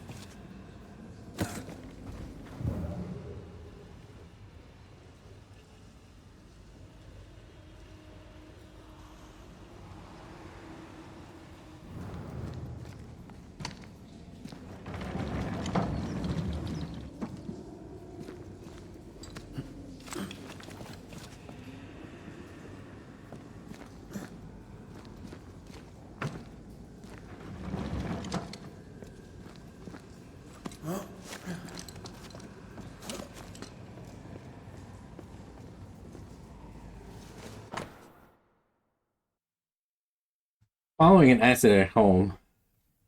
[SPEAKER 1] Following an accident at home,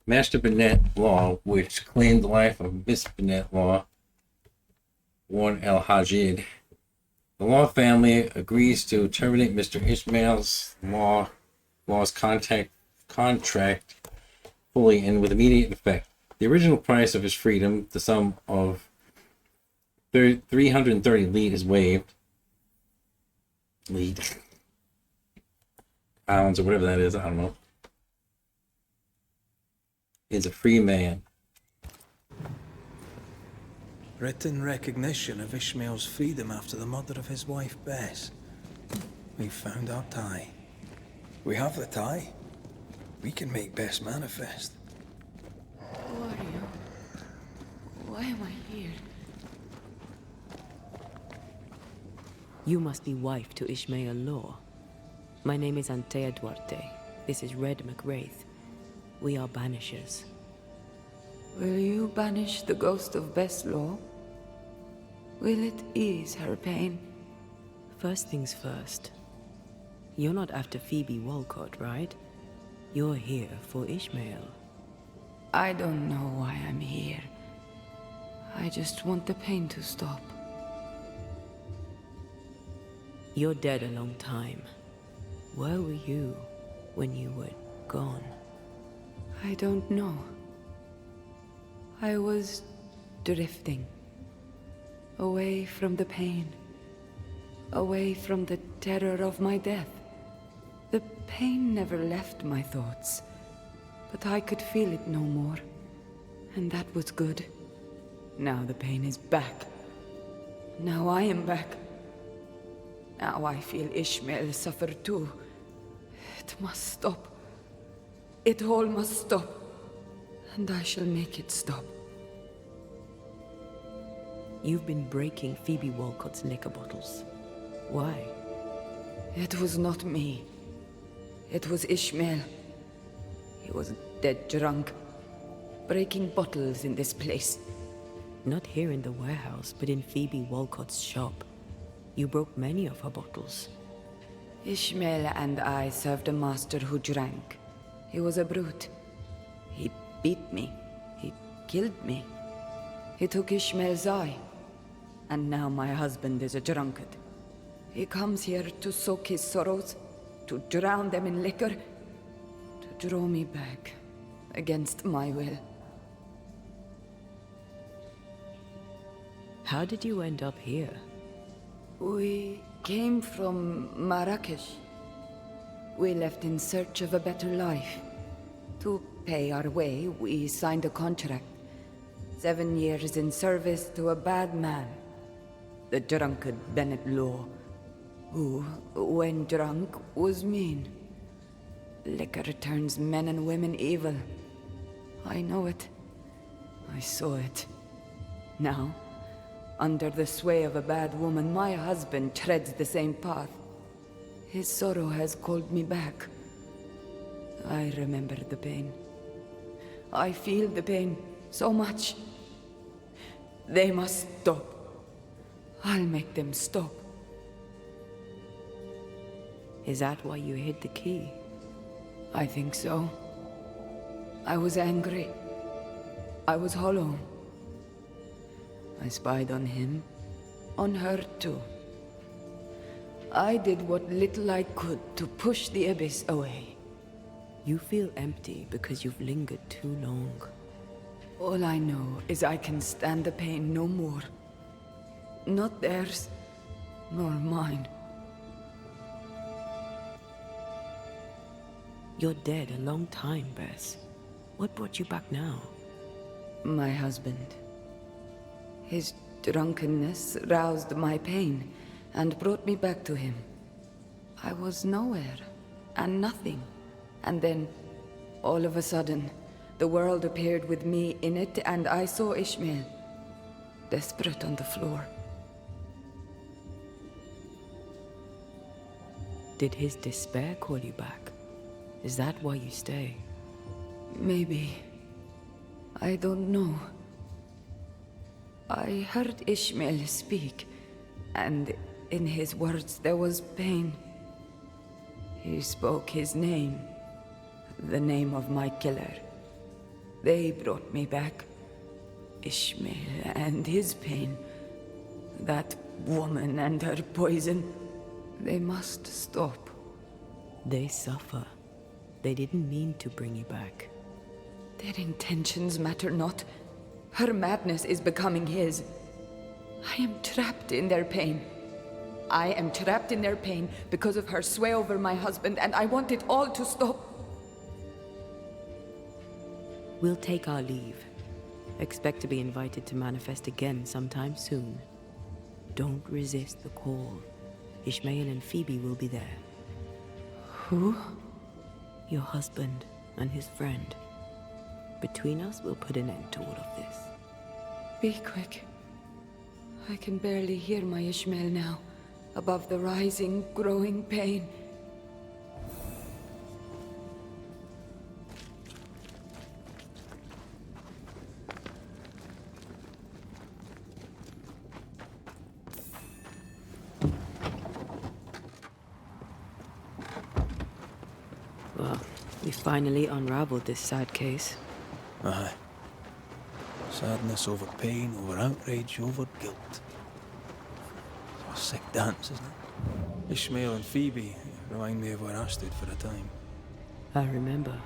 [SPEAKER 1] Master Bennett Law, which claimed the life of Miss Bennett Law, Warren El Hajid, the Law family agrees to terminate Mr. Ishmael's Law's contract fully and with immediate effect. The original price of his freedom, the sum of 330 lead, is waived. Lead. Pounds or whatever that is, I don't know. Is a free man.
[SPEAKER 2] Written recognition of Ishmael's freedom after the murder of his wife Bess. We found our tie. We have the tie. We can make Bess manifest.
[SPEAKER 18] Who are you? Why am I here?
[SPEAKER 3] You must be wife to Ishmael Law. My name is Antea Duarte. This is Red McWraith. We are Banishers.
[SPEAKER 18] Will you banish the ghost of Bess Law? Will it ease her pain?
[SPEAKER 3] First things first. You're not after Phoebe Walcott, right? You're here for Ishmael.
[SPEAKER 18] I don't know why I'm here. I just want the pain to stop.
[SPEAKER 3] You're dead a long time. Where were you when you were gone?
[SPEAKER 18] I don't know. I was drifting. Away from the pain. Away from the terror of my death. The pain never left my thoughts. But I could feel it no more. And that was good. Now the pain is back. Now I am back. Now I feel Ishmael suffer too. It must stop. It all must stop. And I shall make it stop.
[SPEAKER 3] You've been breaking Phoebe Walcott's liquor bottles. Why?
[SPEAKER 18] It was not me. It was Ishmael. He was dead drunk. Breaking bottles in this place.
[SPEAKER 3] Not here in the warehouse, but in Phoebe Walcott's shop. You broke many of her bottles.
[SPEAKER 18] Ishmael and I served a master who drank. He was a brute. He beat me. He killed me. He took Ishmael's eye. And now my husband is a drunkard. He comes here to soak his sorrows, to drown them in liquor, to draw me back, against my will.
[SPEAKER 3] How did you end up here?
[SPEAKER 18] We came from Marrakesh. We left in search of a better life. To pay our way, we signed a contract. 7 years in service to a bad man. The drunkard Bennett Law, who, when drunk, was mean. Liquor turns men and women evil. I know it. I saw it. Now, under the sway of a bad woman, my husband treads the same path. His sorrow has called me back. I remember the pain. I feel the pain so much. They must stop. I'll make them stop.
[SPEAKER 3] Is that why you hid the key?
[SPEAKER 18] I think so. I was angry. I was hollow. I spied on him, on her too. I did what little I could to push the abyss away.
[SPEAKER 3] You feel empty because you've lingered too long.
[SPEAKER 18] All I know is I can stand the pain no more. Not theirs, nor mine.
[SPEAKER 3] You're dead a long time, Bess. What brought you back now?
[SPEAKER 18] My husband. His drunkenness roused my pain and brought me back to him. I was nowhere and nothing. And then, all of a sudden, the world appeared with me in it, and I saw Ishmael, desperate on the floor.
[SPEAKER 3] Did his despair call you back? Is that why you stay?
[SPEAKER 18] Maybe. I don't know. I heard Ishmael speak, and in his words there was pain. He spoke his name, the name of my killer. They brought me back. Ishmael and his pain. That woman and her poison. They must stop.
[SPEAKER 3] They suffer. They didn't mean to bring you back.
[SPEAKER 18] Their intentions matter not. Her madness is becoming his. I am trapped in their pain. I am trapped in their pain because of her sway over my husband, and I want it all to stop.
[SPEAKER 3] We'll take our leave. Expect to be invited to manifest again sometime soon. Don't resist the call. Ishmael and Phoebe will be there.
[SPEAKER 18] Who?
[SPEAKER 3] Your husband and his friend. Between us, we'll put an end to all of this.
[SPEAKER 18] Be quick. I can barely hear my Ishmael now, above the rising, growing pain.
[SPEAKER 3] Well, we finally unraveled this sad case.
[SPEAKER 2] Aye. Sadness over pain, over outrage, over guilt. It's a sick dance, isn't it? Ishmael and Phoebe remind me of where I stood for a time.
[SPEAKER 3] I remember.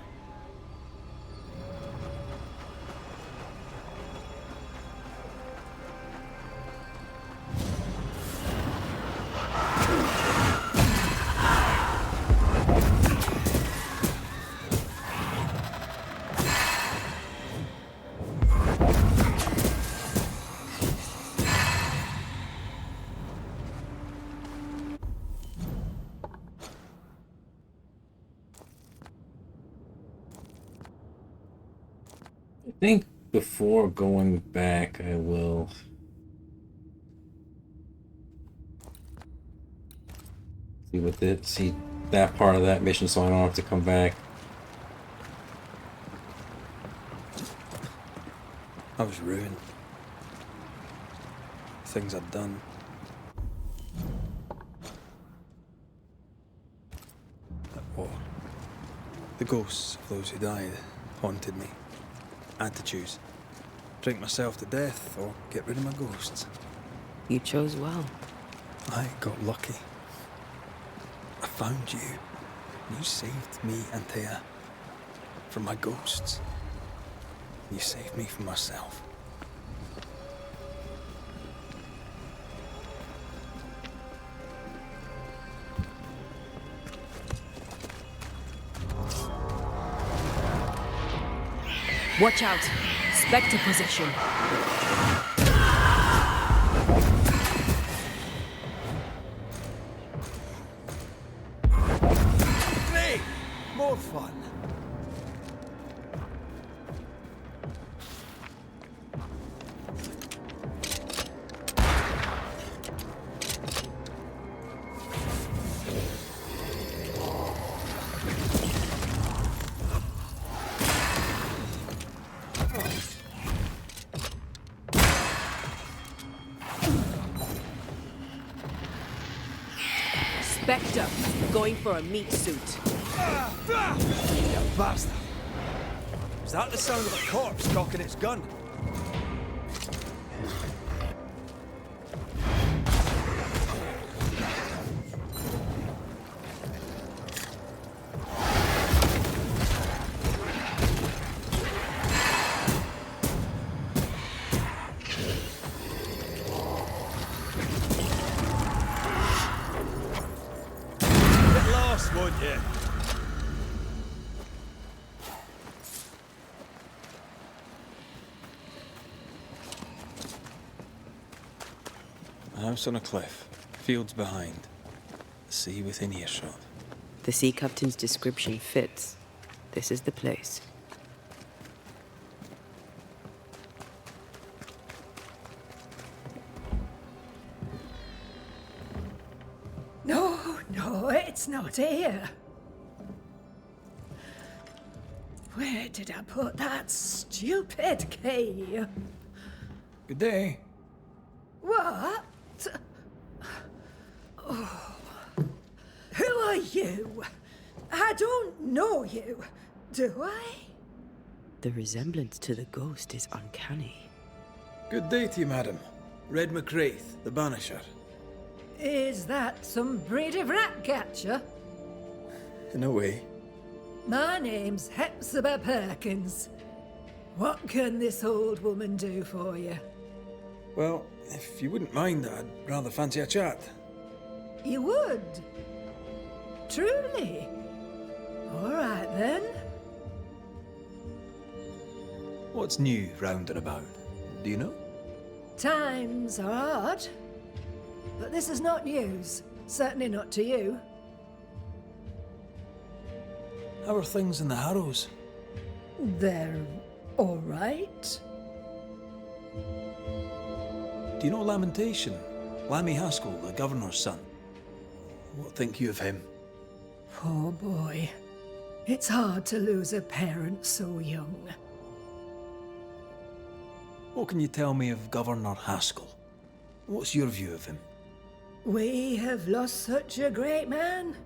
[SPEAKER 1] I think before going back, I will see that part of that mission, so I don't have to come back.
[SPEAKER 2] I was ruined. Things I'd done. That war. The ghosts of those who died haunted me. I had to choose. Drink myself to death or get rid of my ghosts.
[SPEAKER 3] You chose well.
[SPEAKER 2] I got lucky. I found you. You saved me and Thea from my ghosts. You saved me from myself.
[SPEAKER 9] Watch out! Spectre possession.
[SPEAKER 2] Great! More fun.
[SPEAKER 9] Spectre, going for a meat suit.
[SPEAKER 2] You bastard. Is that the sound of a corpse cocking its gun? Get lost, won't you? A house on a cliff, fields behind, the sea within earshot.
[SPEAKER 3] The sea captain's description fits. This is the place.
[SPEAKER 19] No, it's not here. Where did I put that stupid key?
[SPEAKER 2] Good day.
[SPEAKER 19] What? Oh. Who are you? I don't know you, do I?
[SPEAKER 3] The resemblance to the ghost is uncanny.
[SPEAKER 2] Good day to you, madam. Red McWraith, the Banisher.
[SPEAKER 19] Is that some breed of rat catcher?
[SPEAKER 2] In a way.
[SPEAKER 19] My name's Hepzibah Perkins. What can this old woman do for you?
[SPEAKER 2] Well, if you wouldn't mind, I'd rather fancy a chat.
[SPEAKER 19] You would? Truly? All right, then.
[SPEAKER 2] What's new round and about? Do you know?
[SPEAKER 19] Times are hard. But this is not news. Certainly not to you.
[SPEAKER 2] How are things in the Harrows?
[SPEAKER 19] They're all right.
[SPEAKER 2] Do you know Lamentation? Lammy Haskell, the governor's son. What think you of him?
[SPEAKER 19] Poor boy. It's hard to lose a parent so young.
[SPEAKER 2] What can you tell me of Governor Haskell? What's your view of him?
[SPEAKER 19] We have lost such a great man.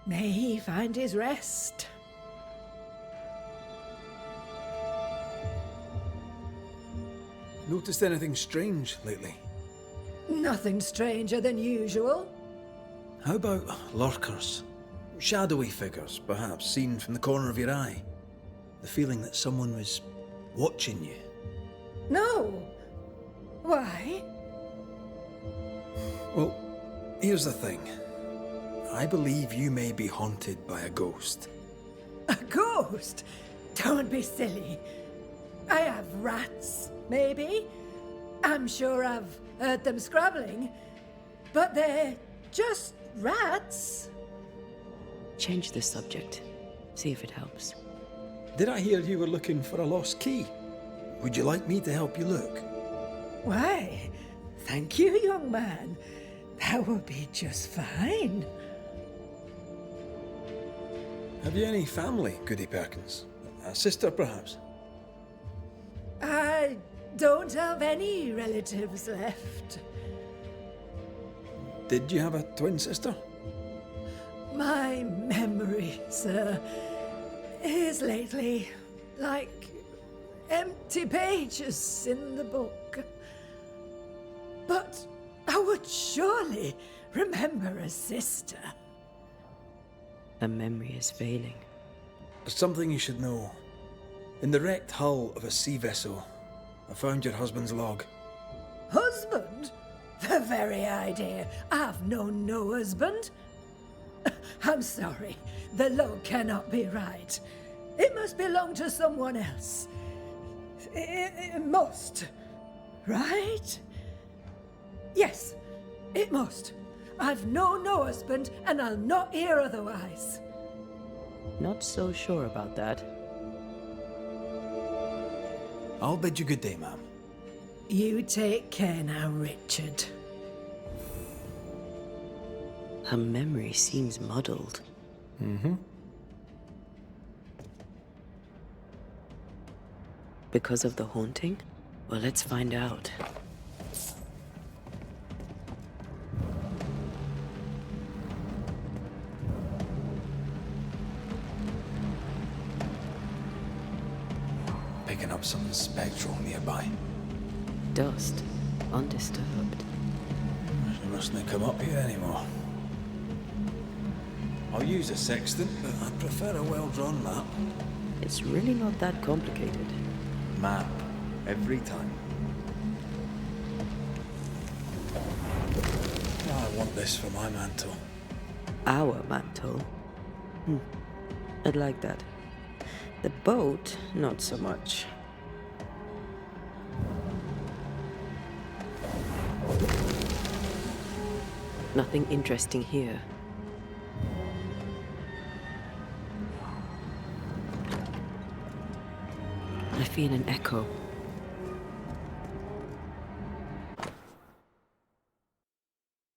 [SPEAKER 19] May he find his rest.
[SPEAKER 2] Noticed anything strange lately?
[SPEAKER 19] Nothing stranger than usual.
[SPEAKER 2] How about lurkers? Shadowy figures, perhaps, seen from the corner of your eye. The feeling that someone was watching you.
[SPEAKER 19] No. Why?
[SPEAKER 2] Well, here's the thing. I believe you may be haunted by a ghost.
[SPEAKER 19] A ghost? Don't be silly. I have rats, maybe. I'm sure I've heard them scrabbling. But they're just rats.
[SPEAKER 3] Change the subject. See if it helps.
[SPEAKER 2] Did I hear you were looking for a lost key? Would you like me to help you look?
[SPEAKER 19] Why, thank you, young man. That will be just fine.
[SPEAKER 2] Have you any family, Goody Perkins? A sister, perhaps?
[SPEAKER 19] I don't have any relatives left.
[SPEAKER 2] Did you have a twin sister?
[SPEAKER 19] My memory, sir, is lately like empty pages in the book. But I would surely remember a sister.
[SPEAKER 3] A memory is failing.
[SPEAKER 2] There's something you should know. In the wrecked hull of a sea vessel, I found your husband's log.
[SPEAKER 19] Husband? The very idea. I've known no husband. I'm sorry. The log cannot be right. It must belong to someone else. It must. Right? Yes, it must. I've known no husband, and I'll not hear otherwise.
[SPEAKER 3] Not so sure about that.
[SPEAKER 2] I'll bid you good day, ma'am.
[SPEAKER 19] You take care now, Richard.
[SPEAKER 3] Her memory seems muddled.
[SPEAKER 2] Mm-hmm.
[SPEAKER 3] Because of the haunting? Well, let's find out.
[SPEAKER 2] Picking up something spectral nearby.
[SPEAKER 3] Dust, undisturbed.
[SPEAKER 2] She mustn't come up here anymore. I'll use a sextant, but I prefer a well-drawn map.
[SPEAKER 3] It's really not that complicated.
[SPEAKER 2] Map. Every time. I want this for my mantle.
[SPEAKER 3] Our mantle? I'd like that. The boat, not so much. Nothing interesting here. I feel an echo.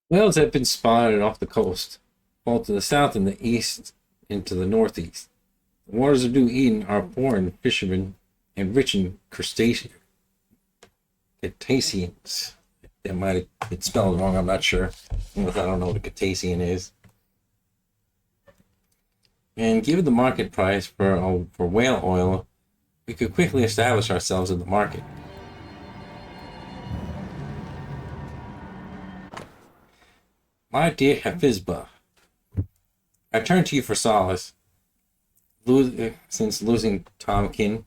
[SPEAKER 1] Whales have been spotted off the coast, both to the south and the east and to the northeast. The waters of New Eden are poor in fishermen and rich in crustaceans. That might have been spelled wrong, I'm not sure. I don't know what a cetacean is. And given the market price for whale oil, we could quickly establish ourselves in the market. My dear Hafizbah, I turn to you for solace. Since losing Tomkin,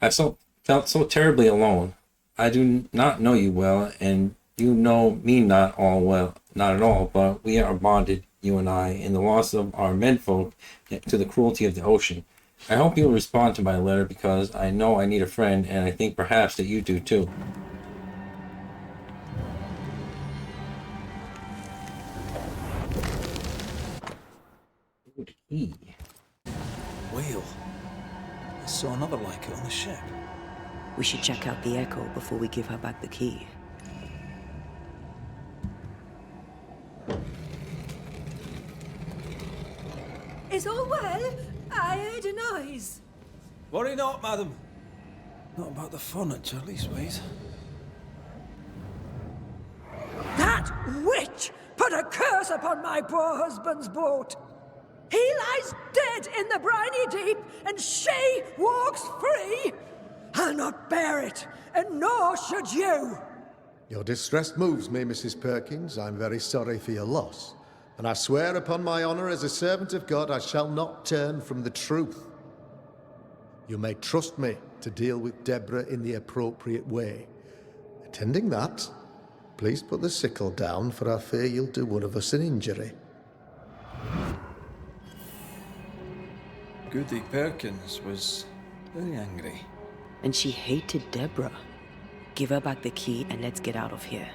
[SPEAKER 1] I felt so terribly alone. I do not know you well, and you know me not at all, but we are bonded, you and I, in the loss of our menfolk to the cruelty of the ocean. I hope you'll respond to my letter, because I know I need a friend, and I think perhaps that you do too. Good key.
[SPEAKER 2] Whale. I saw another like it on the ship.
[SPEAKER 3] We should check out the echo before we give her back the key.
[SPEAKER 19] Is all well? I heard a noise.
[SPEAKER 2] Worry not, madam. Not about the furniture, leastways.
[SPEAKER 19] That witch put a curse upon my poor husband's boat. He lies dead in the briny deep, and she walks free. I'll not bear it, and nor should you.
[SPEAKER 20] Your distress moves me, Mrs. Perkins. I'm very sorry for your loss. And I swear upon my honor as a servant of God, I shall not turn from the truth. You may trust me to deal with Deborah in the appropriate way. Attending that, please put the sickle down, for I fear you'll do one of us an injury.
[SPEAKER 2] Goody Perkins was very angry.
[SPEAKER 3] And she hated Deborah. Give her back the key and let's get out of here.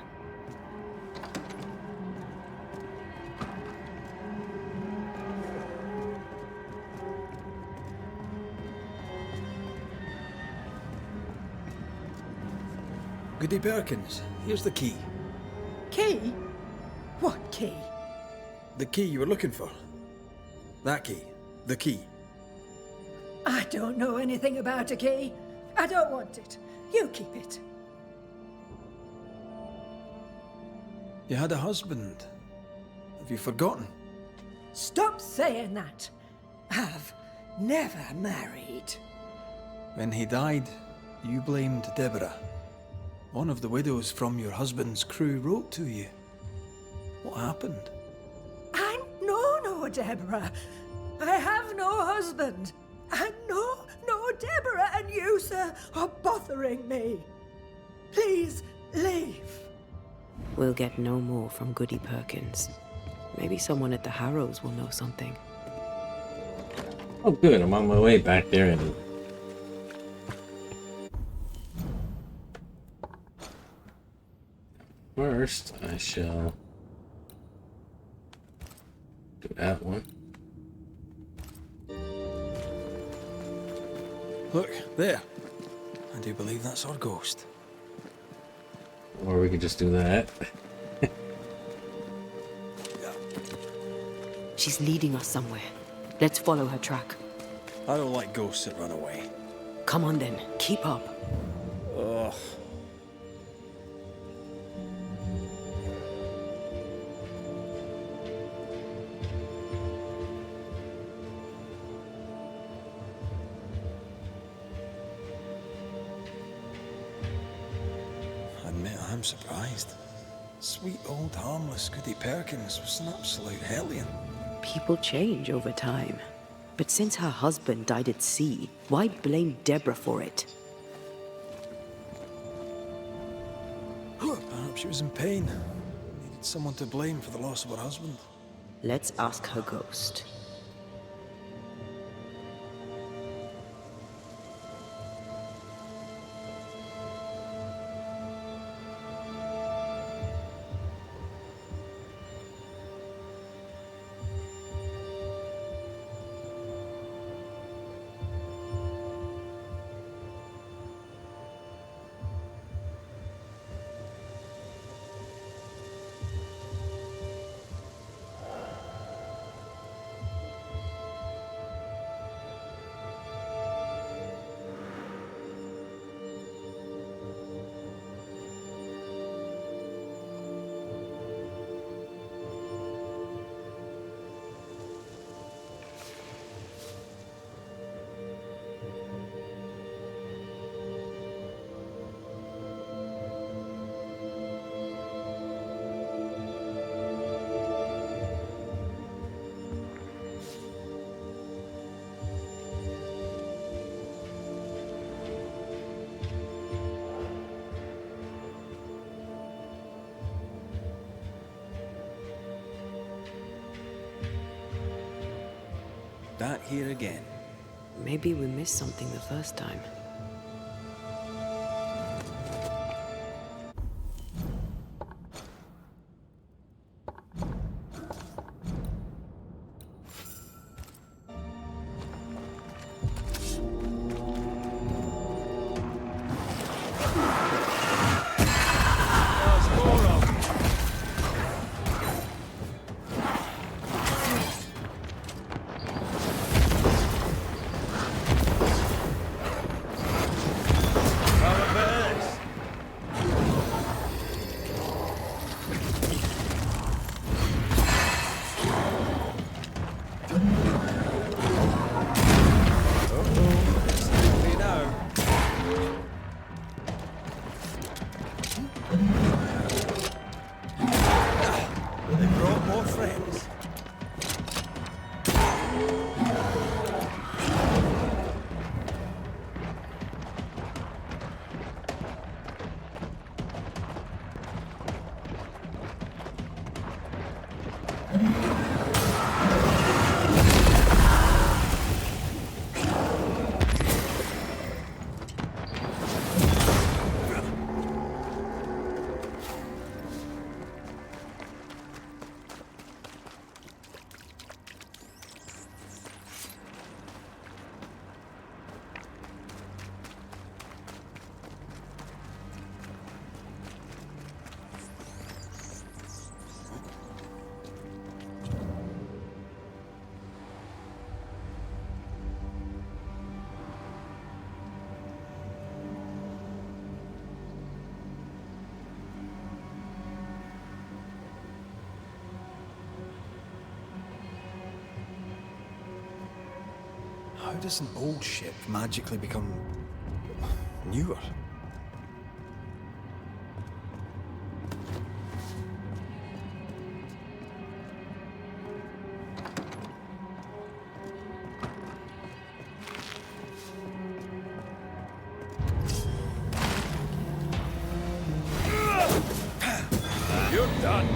[SPEAKER 2] Goody Perkins, here's the key.
[SPEAKER 19] Key? What key?
[SPEAKER 2] The key you were looking for. That key. The key.
[SPEAKER 19] I don't know anything about a key. I don't want it. You keep it.
[SPEAKER 2] You had a husband. Have you forgotten?
[SPEAKER 19] Stop saying that. I've never married.
[SPEAKER 2] When he died, you blamed Deborah. One of the widows from your husband's crew wrote to you. What happened?
[SPEAKER 19] I know no Deborah. I have no husband. I know no Deborah, and you, sir, are bothering me. Please leave.
[SPEAKER 3] We'll get no more from Goody Perkins. Maybe someone at the Harrows will know something.
[SPEAKER 1] Oh good, I'm on my way back there and first I shall do that one.
[SPEAKER 2] Look, there. I do believe that's our ghost.
[SPEAKER 1] Or we could just do that.
[SPEAKER 3] She's leading us somewhere. Let's follow her track.
[SPEAKER 2] I don't like ghosts that run away.
[SPEAKER 3] Come on then, keep up.
[SPEAKER 2] Ugh. I'm surprised. Sweet old harmless Goody Perkins was an absolute hellion.
[SPEAKER 3] People change over time. But since her husband died at sea, why blame Deborah for it?
[SPEAKER 2] Perhaps she was in pain. Needed someone to blame for the loss of her husband.
[SPEAKER 3] Let's ask her ghost.
[SPEAKER 2] that here again.
[SPEAKER 3] Maybe we missed something the first time.
[SPEAKER 2] How does an old ship magically become newer?
[SPEAKER 7] You're done.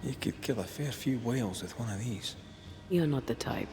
[SPEAKER 2] You could kill a fair few whales with one of these.
[SPEAKER 3] You're not the type.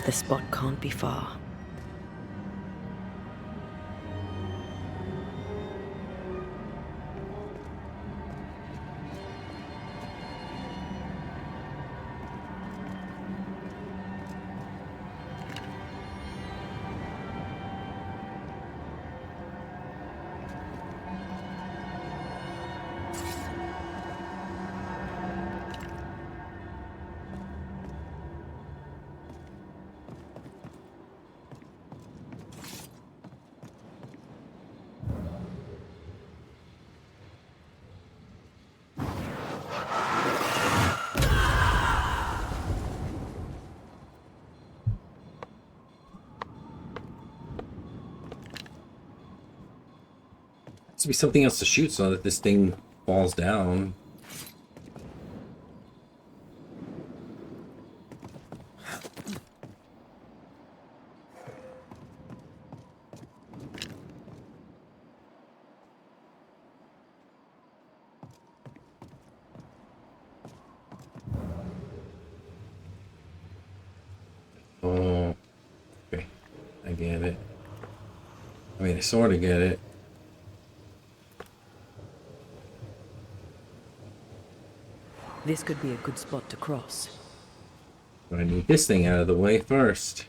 [SPEAKER 3] The spot can't be far.
[SPEAKER 1] To be something else to shoot so that this thing falls down. Oh, okay. I get it. I mean, I sort of get it.
[SPEAKER 3] This could be a good spot to cross.
[SPEAKER 1] But I need this thing out of the way first.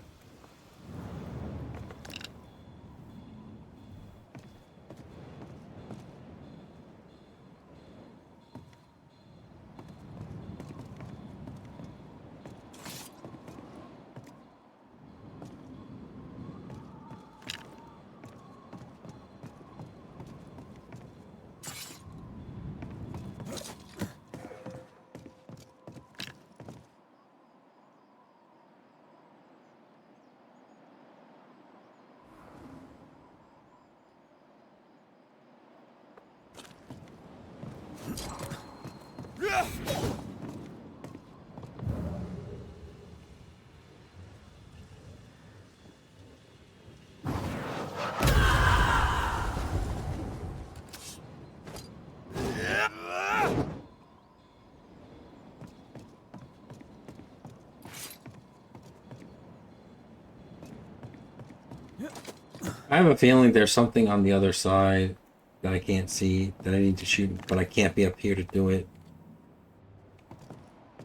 [SPEAKER 1] I have a feeling there's something on the other side that I can't see that I need to shoot, but I can't be up here to do it.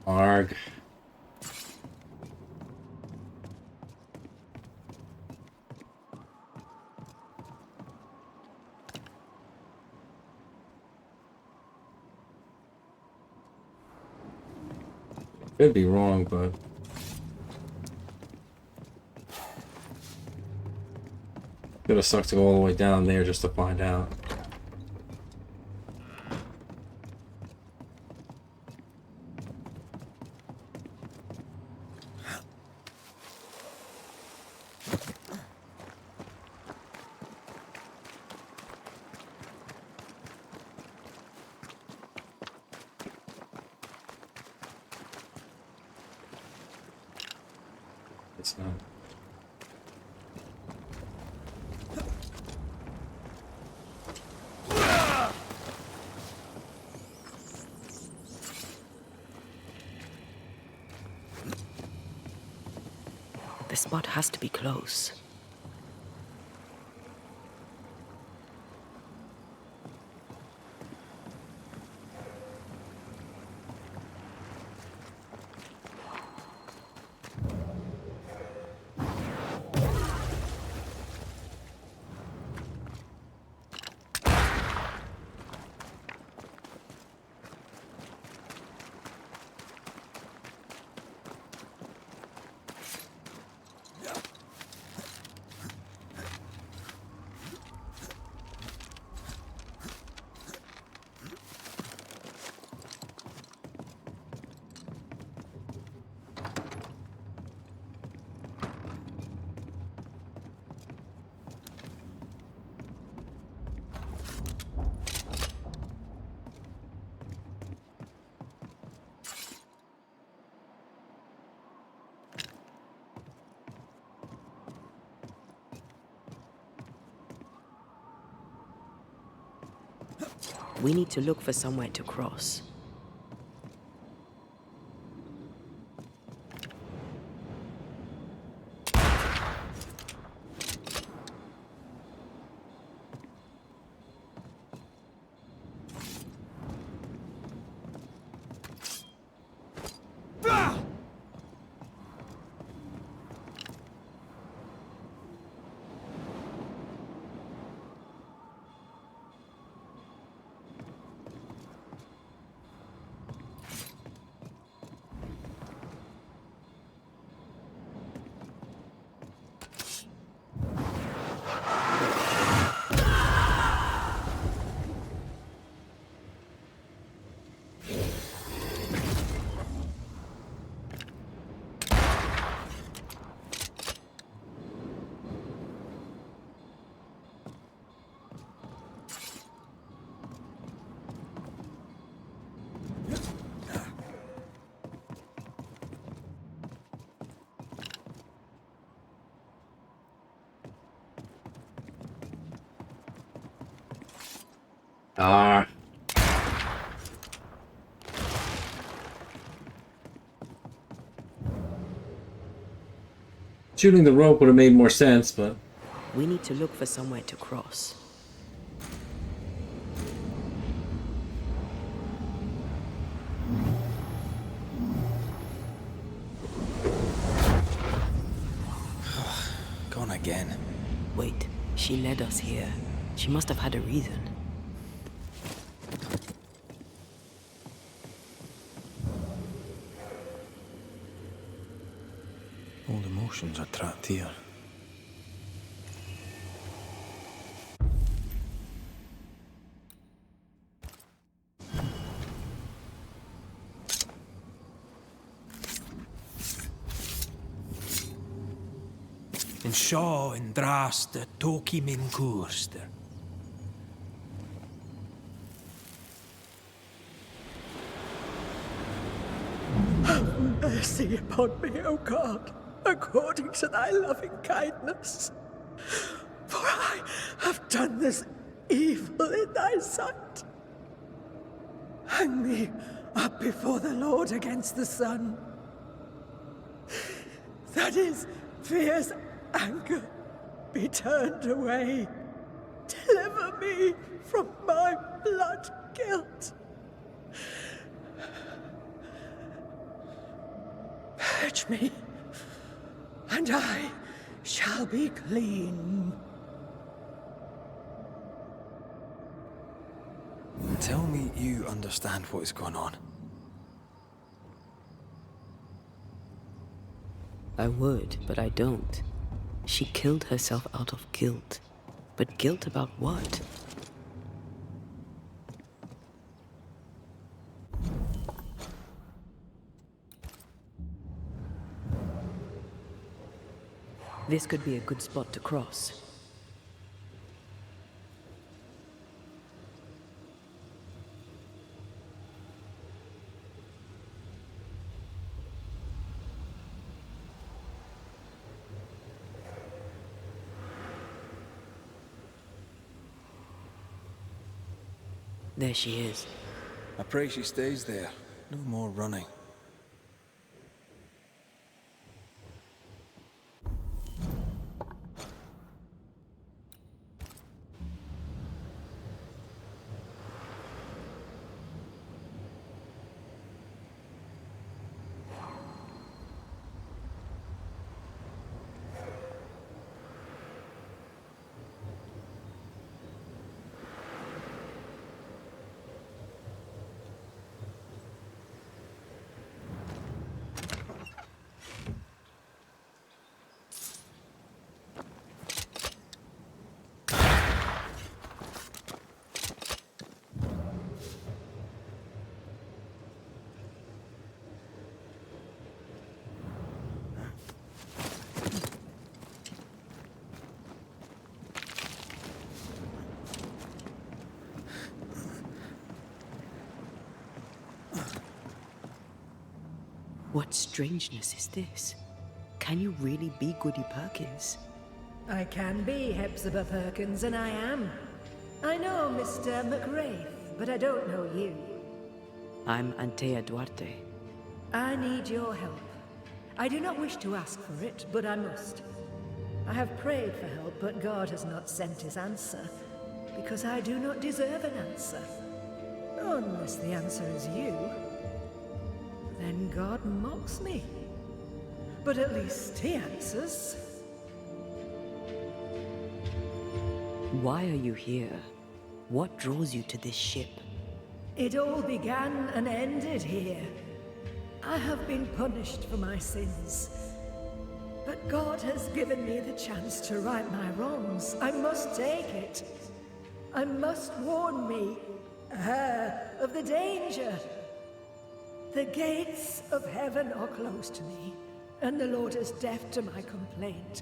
[SPEAKER 1] Arg. Could be wrong, but could have sucked to go all the way down there just to find out. It's not.
[SPEAKER 3] The spot has to be close. We need to look for somewhere to cross. Ah. Shooting the rope would have made more sense, but... We need to look for somewhere to cross. She led us here. She must have had a reason.
[SPEAKER 2] Old emotions are trapped here. In Shaw and Drast, Toki min Kurster.
[SPEAKER 19] Have mercy upon me, O God, according to thy loving kindness. For I have done this evil in thy sight. Hang me up before the Lord against the sun. That his fierce anger be turned away. Deliver me from my blood guilt. Purge me, and I shall be clean.
[SPEAKER 2] Tell me you understand what is going on.
[SPEAKER 3] I would, but I don't. She killed herself out of guilt. But guilt about what? This could be a good spot to cross. There she is.
[SPEAKER 2] I pray she stays there. No more running.
[SPEAKER 3] What strangeness is this? Can you really be Goody Perkins?
[SPEAKER 19] I can be Hepzibah Perkins, and I am. I know Mr. McWraith, but I don't know you.
[SPEAKER 3] I'm Antea Duarte.
[SPEAKER 19] I need your help. I do not wish to ask for it, but I must. I have prayed for help, but God has not sent his answer, because I do not deserve an answer. Unless the answer is you. Then God mocks me. But at least he answers.
[SPEAKER 3] Why are you here? What draws you to this ship?
[SPEAKER 19] It all began and ended here. I have been punished for my sins. But God has given me the chance to right my wrongs. I must take it. I must warn me, her, of the danger. The gates of heaven are close to me, and the Lord is deaf to my complaint.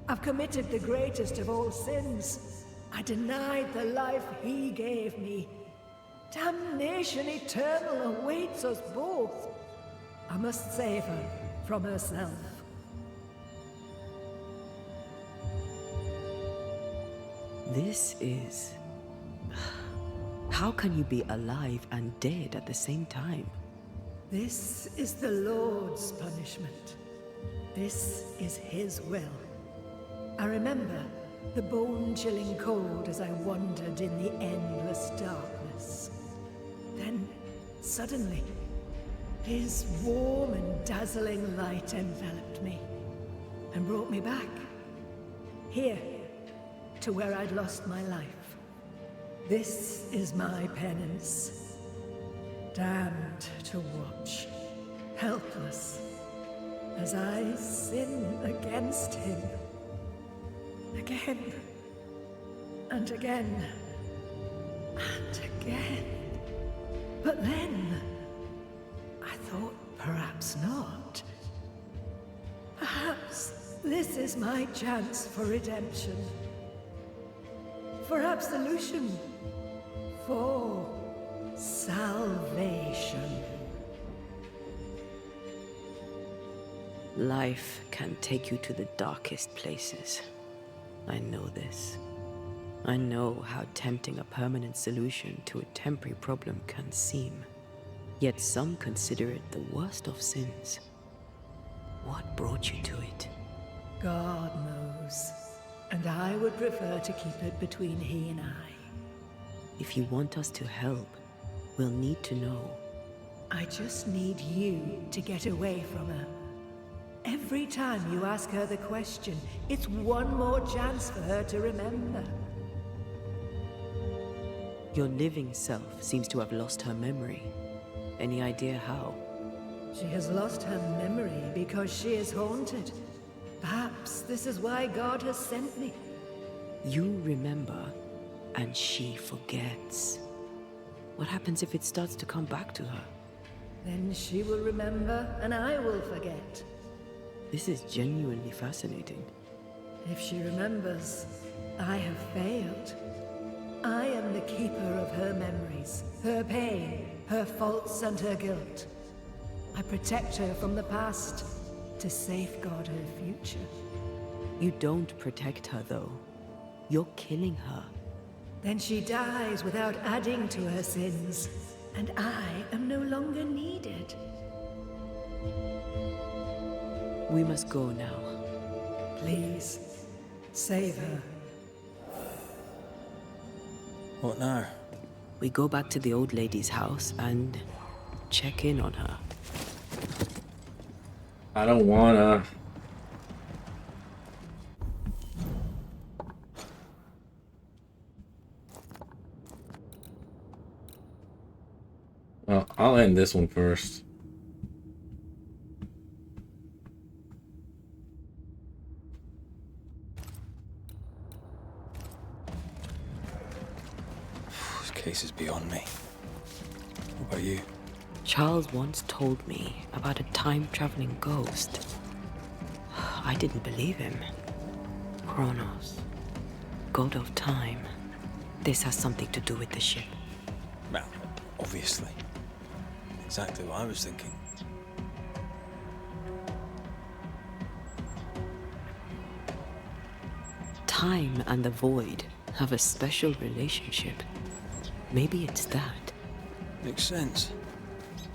[SPEAKER 19] I've committed the greatest of all sins. I denied the life he gave me. Damnation eternal awaits us both. I must save her from herself.
[SPEAKER 3] This is... How can you be alive and dead at the same time?
[SPEAKER 19] This is the Lord's punishment. This is his will. I remember the bone-chilling cold as I wandered in the endless darkness. Then, suddenly, his warm and dazzling light enveloped me and brought me back. Here, to where I'd lost my life. This is my penance. Damned to watch, helpless, as I sin against him. Again, and again, and again. But then, I thought perhaps not. Perhaps this is my chance for redemption. For absolution. For salvation.
[SPEAKER 3] Life can take you to the darkest places. I know this. I know how tempting a permanent solution to a temporary problem can seem. Yet some consider it the worst of sins. What brought you to it?
[SPEAKER 19] God knows. And I would prefer to keep it between he and I.
[SPEAKER 3] If you want us to help, we'll need to know.
[SPEAKER 19] I just need you to get away from her. Every time you ask her the question, it's one more chance for her to remember.
[SPEAKER 3] Your living self seems to have lost her memory. Any idea how?
[SPEAKER 19] She has lost her memory because she is haunted. Perhaps this is why God has sent me.
[SPEAKER 3] You remember, and she forgets. What happens if it starts to come back to her?
[SPEAKER 19] Then she will remember, and I will forget.
[SPEAKER 3] This is genuinely fascinating.
[SPEAKER 19] If she remembers, I have failed. I am the keeper of her memories, her pain, her faults and her guilt. I protect her from the past to safeguard her future.
[SPEAKER 3] You don't protect her, though. You're killing her.
[SPEAKER 19] Then she dies without adding to her sins, and I am no longer needed.
[SPEAKER 3] We must go now.
[SPEAKER 19] Please, save her.
[SPEAKER 7] What now?
[SPEAKER 3] We go back to the old lady's house and check in on her.
[SPEAKER 1] I don't wanna. Well, I'll end this one first.
[SPEAKER 7] This case is beyond me. What about you?
[SPEAKER 3] Charles once told me about a time-traveling ghost. I didn't believe him. Kronos, god of time. This has something to do with the ship.
[SPEAKER 7] Well, obviously. Exactly what I was thinking.
[SPEAKER 3] Time and the void have a special relationship. Maybe it's that.
[SPEAKER 7] Makes sense.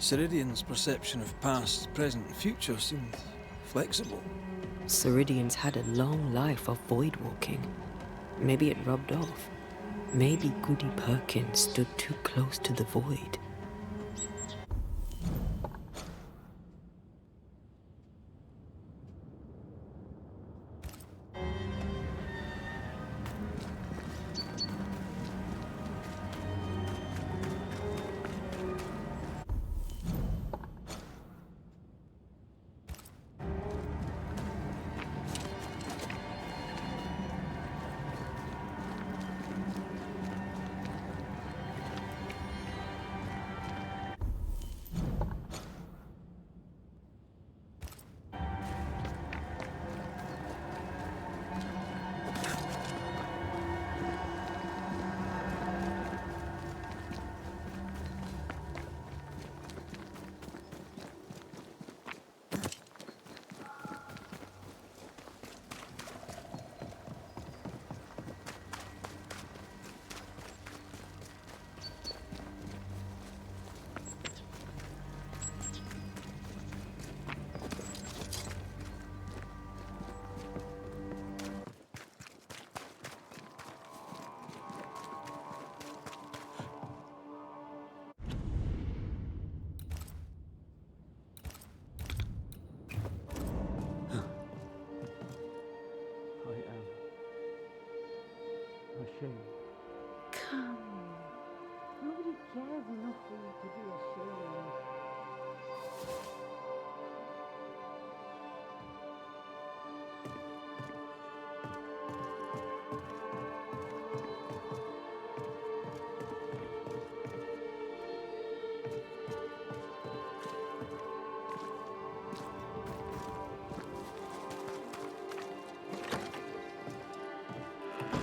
[SPEAKER 7] Ceridian's perception of past, present, and future seemed flexible.
[SPEAKER 3] Ceridians had a long life of void walking. Maybe it rubbed off. Maybe Goody Perkins stood too close to the void.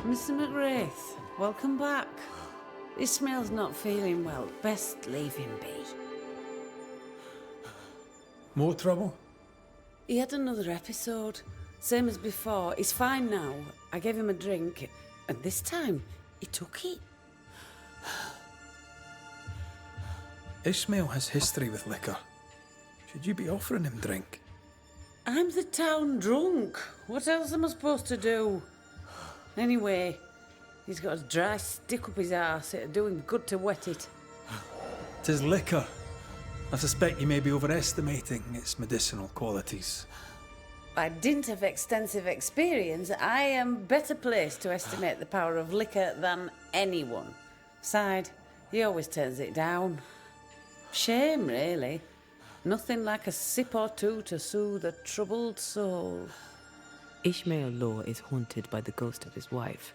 [SPEAKER 16] Mr. McWraith, welcome back. Ishmael's not feeling well. Best leave him be.
[SPEAKER 2] More trouble?
[SPEAKER 16] He had another episode. Same as before. He's fine now. I gave him a drink, and this time, he took it.
[SPEAKER 2] Ishmael has history with liquor. Should you be offering him drink?
[SPEAKER 16] I'm the town drunk. What else am I supposed to do? Anyway, he's got a dry stick up his arse. It'd do him good to wet it.
[SPEAKER 2] 'Tis liquor. I suspect you may be overestimating its medicinal qualities.
[SPEAKER 16] By dint of extensive experience, I am better placed to estimate the power of liquor than anyone. Besides, he always turns it down. Shame, really. Nothing like a sip or two to soothe a troubled soul.
[SPEAKER 3] Ishmael Law is haunted by the ghost of his wife,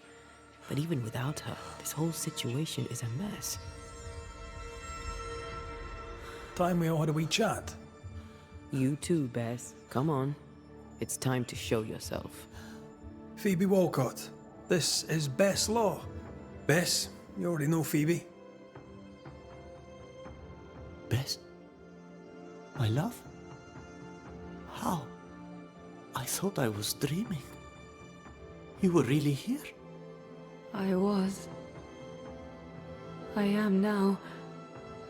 [SPEAKER 3] but even without her, this whole situation is a mess.
[SPEAKER 2] Time we all had a wee chat.
[SPEAKER 3] You too, Bess. Come on. It's time to show yourself.
[SPEAKER 2] Phoebe Walcott, this is Bess Law. Bess, you already know Phoebe.
[SPEAKER 17] Bess? My love? How? I thought I was dreaming. You were really here?
[SPEAKER 18] I was. I am now.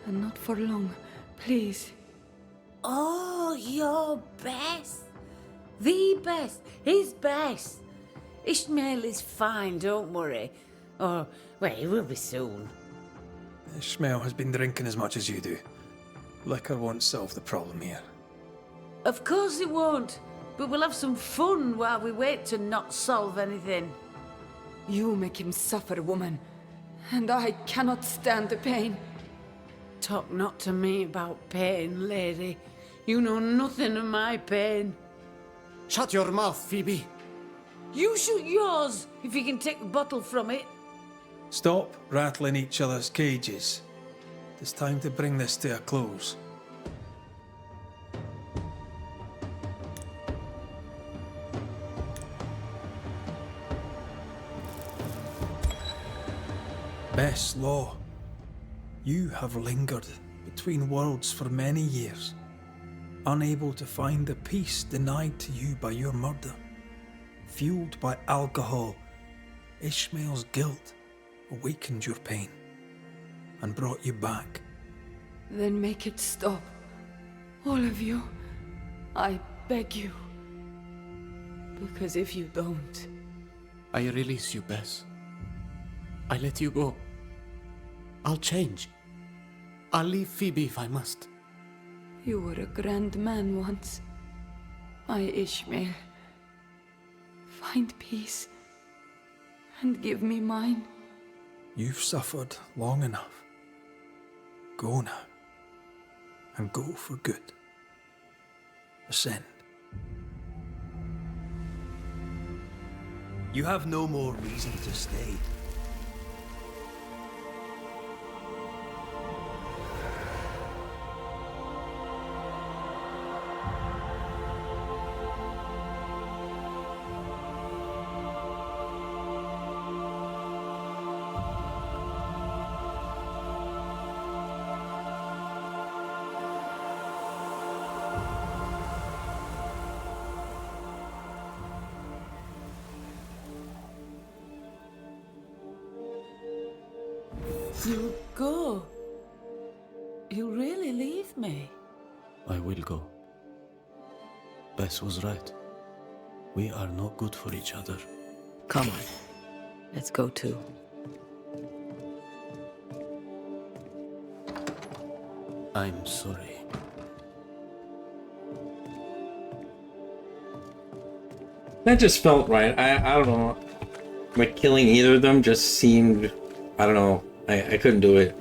[SPEAKER 18] And not for long. Please.
[SPEAKER 16] Oh, you're Bess. The Bess. His Bess. Ishmael is fine, don't worry. Or, well, he will be soon.
[SPEAKER 2] Ishmael has been drinking as much as you do. Liquor won't solve the problem here.
[SPEAKER 16] Of course it won't. But we'll have some fun while we wait to not solve anything.
[SPEAKER 18] You make him suffer, woman. And I cannot stand the pain.
[SPEAKER 16] Talk not to me about pain, lady. You know nothing of my pain.
[SPEAKER 17] Shut your mouth, Phoebe.
[SPEAKER 16] You shoot yours, if you can take the bottle from it.
[SPEAKER 2] Stop rattling each other's cages. It's time to bring this to a close. Bess Law, you have lingered between worlds for many years, unable to find the peace denied to you by your murder. Fueled by alcohol, Ishmael's guilt awakened your pain and brought you back.
[SPEAKER 18] Then make it stop. All of you. I beg you. Because if you don't...
[SPEAKER 17] I release you, Bess. I let you go. I'll change. I'll leave Phoebe if I must.
[SPEAKER 18] You were a grand man once. My Ishmael. Find peace. And give me mine.
[SPEAKER 2] You've suffered long enough. Go now. And go for good. Ascend. You have no more reason to stay.
[SPEAKER 16] You go. You really leave me?
[SPEAKER 17] I will go. Bess was right. We are not good for each other.
[SPEAKER 3] Come on. Let's go too.
[SPEAKER 17] I'm sorry.
[SPEAKER 1] That just felt right. I don't know. Like, killing either of them just seemed... I don't know. I couldn't do it.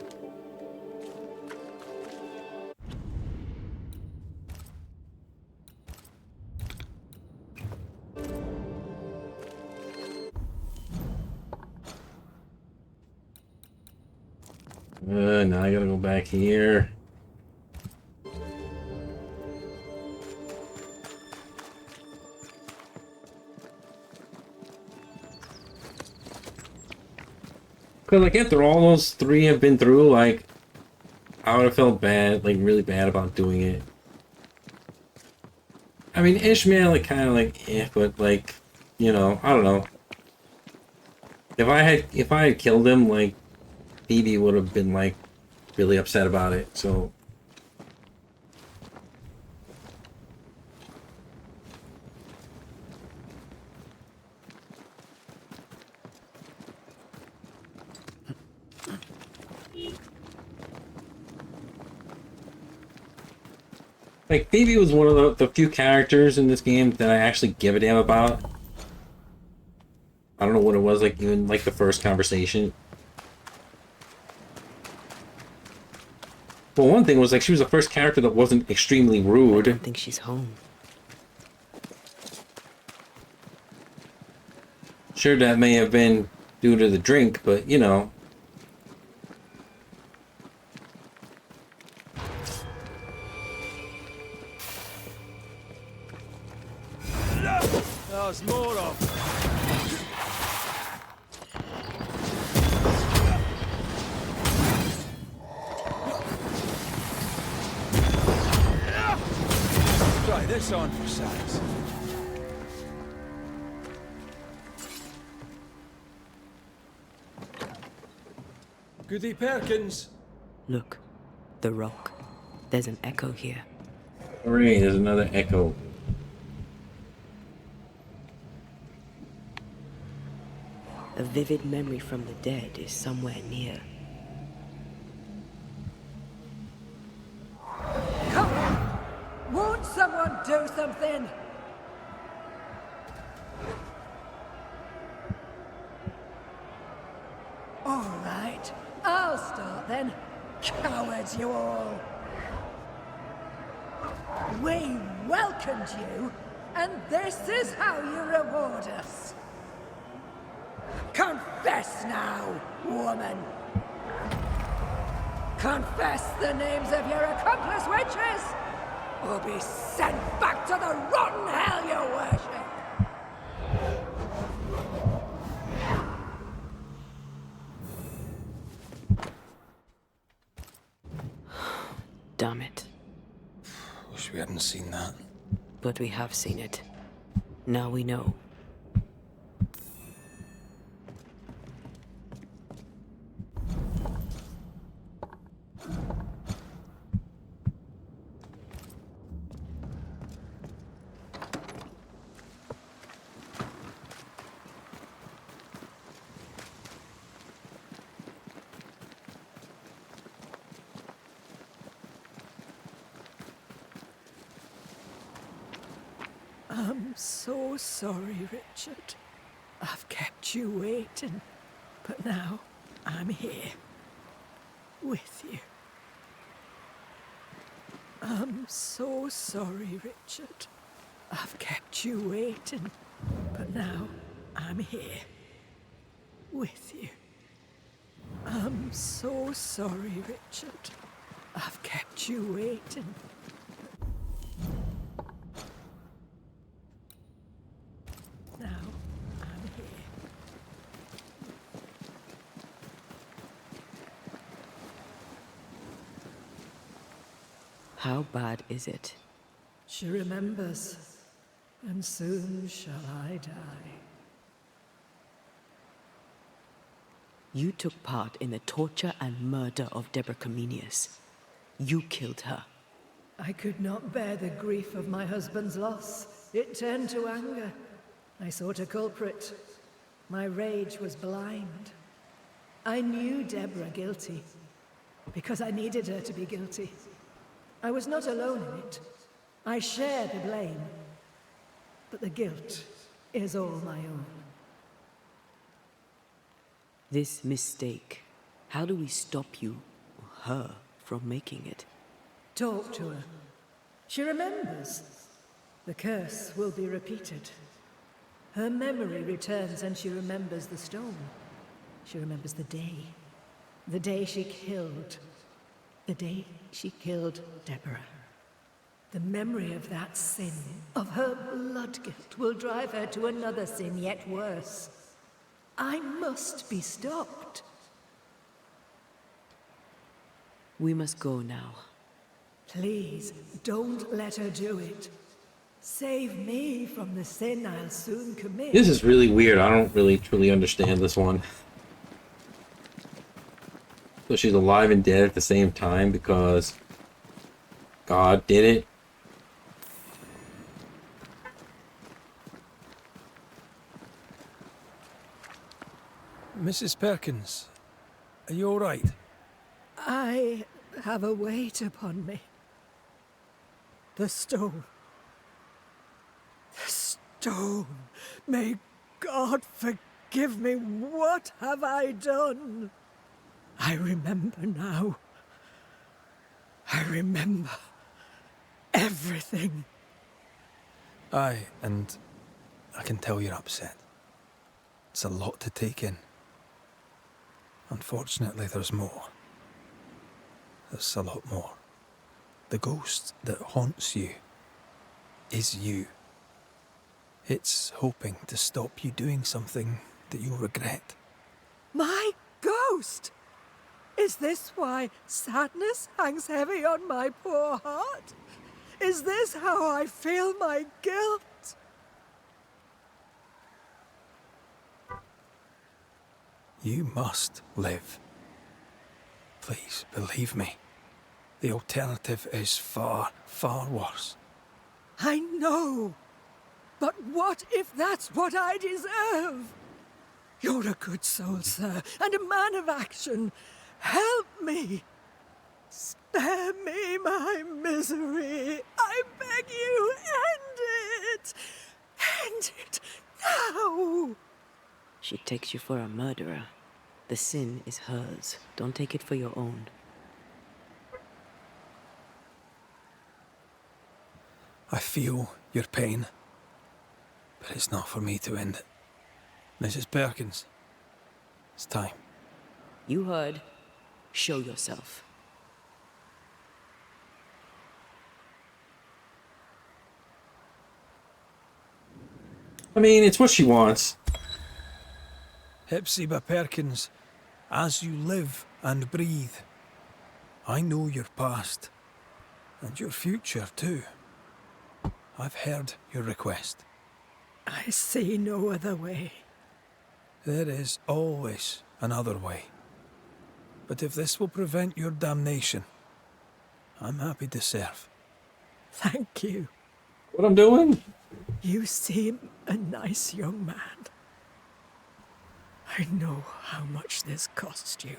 [SPEAKER 1] Now I gotta go back here. Because, like, after all those three have been through, like, I would have felt bad, like, really bad about doing it. I mean, Ishmael, like, kind of like, but, like, you know, I don't know. If I had killed him, like, Phoebe would have been, like, really upset about it, so... Like, Phoebe was one of the few characters in this game that I actually give a damn about. I don't know what it was, like, even, like, the first conversation. Well, one thing was, like, she was the first character that wasn't extremely rude.
[SPEAKER 3] I don't think she's home.
[SPEAKER 1] Sure, that may have been due to the drink, but, you know.
[SPEAKER 11] There's more of them. Try this on for size. Goody Perkins.
[SPEAKER 3] Look, the rock. There's an echo here.
[SPEAKER 1] Hooray, there's another echo.
[SPEAKER 3] A vivid memory from the dead is somewhere near.
[SPEAKER 19] Come on! Won't someone do something? All right, I'll start then. Cowards, you all! We welcomed you, and this is how you reward us. Confess now, woman! Confess the names of your accomplice witches, or be sent back to the rotten hell you worship!
[SPEAKER 3] Damn it.
[SPEAKER 7] Wish we hadn't seen that.
[SPEAKER 3] But we have seen it. Now we know.
[SPEAKER 19] I'm so sorry, Richard. I've kept you waiting, but now I'm here. With you. I'm so sorry, Richard. I've kept you waiting, but now I'm here. With you. I'm so sorry, Richard. I've kept you waiting. Now I'm here.
[SPEAKER 3] How bad is it?
[SPEAKER 19] She remembers, and soon shall I die.
[SPEAKER 3] You took part in the torture and murder of Deborah Comenius. You killed her.
[SPEAKER 19] I could not bear the grief of my husband's loss. It turned to anger. I sought a culprit. My rage was blind. I knew Deborah guilty, because I needed her to be guilty. I was not alone in it. I share the blame, but the guilt is all my own.
[SPEAKER 3] This mistake, how do we stop you, or her, from making it?
[SPEAKER 19] Talk to her. She remembers. The curse will be repeated. Her memory returns and she remembers the stone. She remembers the day she killed. The day she killed Deborah. The memory of that sin, of her blood guilt, will drive her to another sin yet worse. I must be stopped.
[SPEAKER 3] We must go now.
[SPEAKER 19] Please, don't let her do it. Save me from the sin I'll soon commit.
[SPEAKER 1] This is really weird. I don't really truly understand this one. So she's alive and dead at the same time because God did it.
[SPEAKER 2] Mrs. Perkins, are you all right?
[SPEAKER 19] I have a weight upon me. The stone. The stone. May God forgive me. What have I done? I remember now. I remember everything.
[SPEAKER 2] Aye, and I can tell you're upset. It's a lot to take in. Unfortunately, there's more. There's a lot more. The ghost that haunts you is you. It's hoping to stop you doing something that you'll regret.
[SPEAKER 19] My ghost! Is this why sadness hangs heavy on my poor heart? Is this how I feel my guilt?
[SPEAKER 2] You must live. Please, believe me. The alternative is far, far worse.
[SPEAKER 19] I know. But what if that's what I deserve? You're a good soul, sir, and a man of action. Help me. Spare me my misery. I beg you, end it. End it now.
[SPEAKER 3] She takes you for a murderer. The sin is hers. Don't take it for your own.
[SPEAKER 2] I feel your pain, but it's not for me to end it. Mrs. Perkins, it's time.
[SPEAKER 3] You heard. Show yourself.
[SPEAKER 1] I mean, it's what she wants.
[SPEAKER 2] Hepzibah Perkins, as you live and breathe, I know your past, and your future too. I've heard your request.
[SPEAKER 19] I see no other way.
[SPEAKER 2] There is always another way. But if this will prevent your damnation, I'm happy to serve.
[SPEAKER 19] Thank you.
[SPEAKER 1] What I'm doing?
[SPEAKER 19] You seem a nice young man. I know how much this cost you.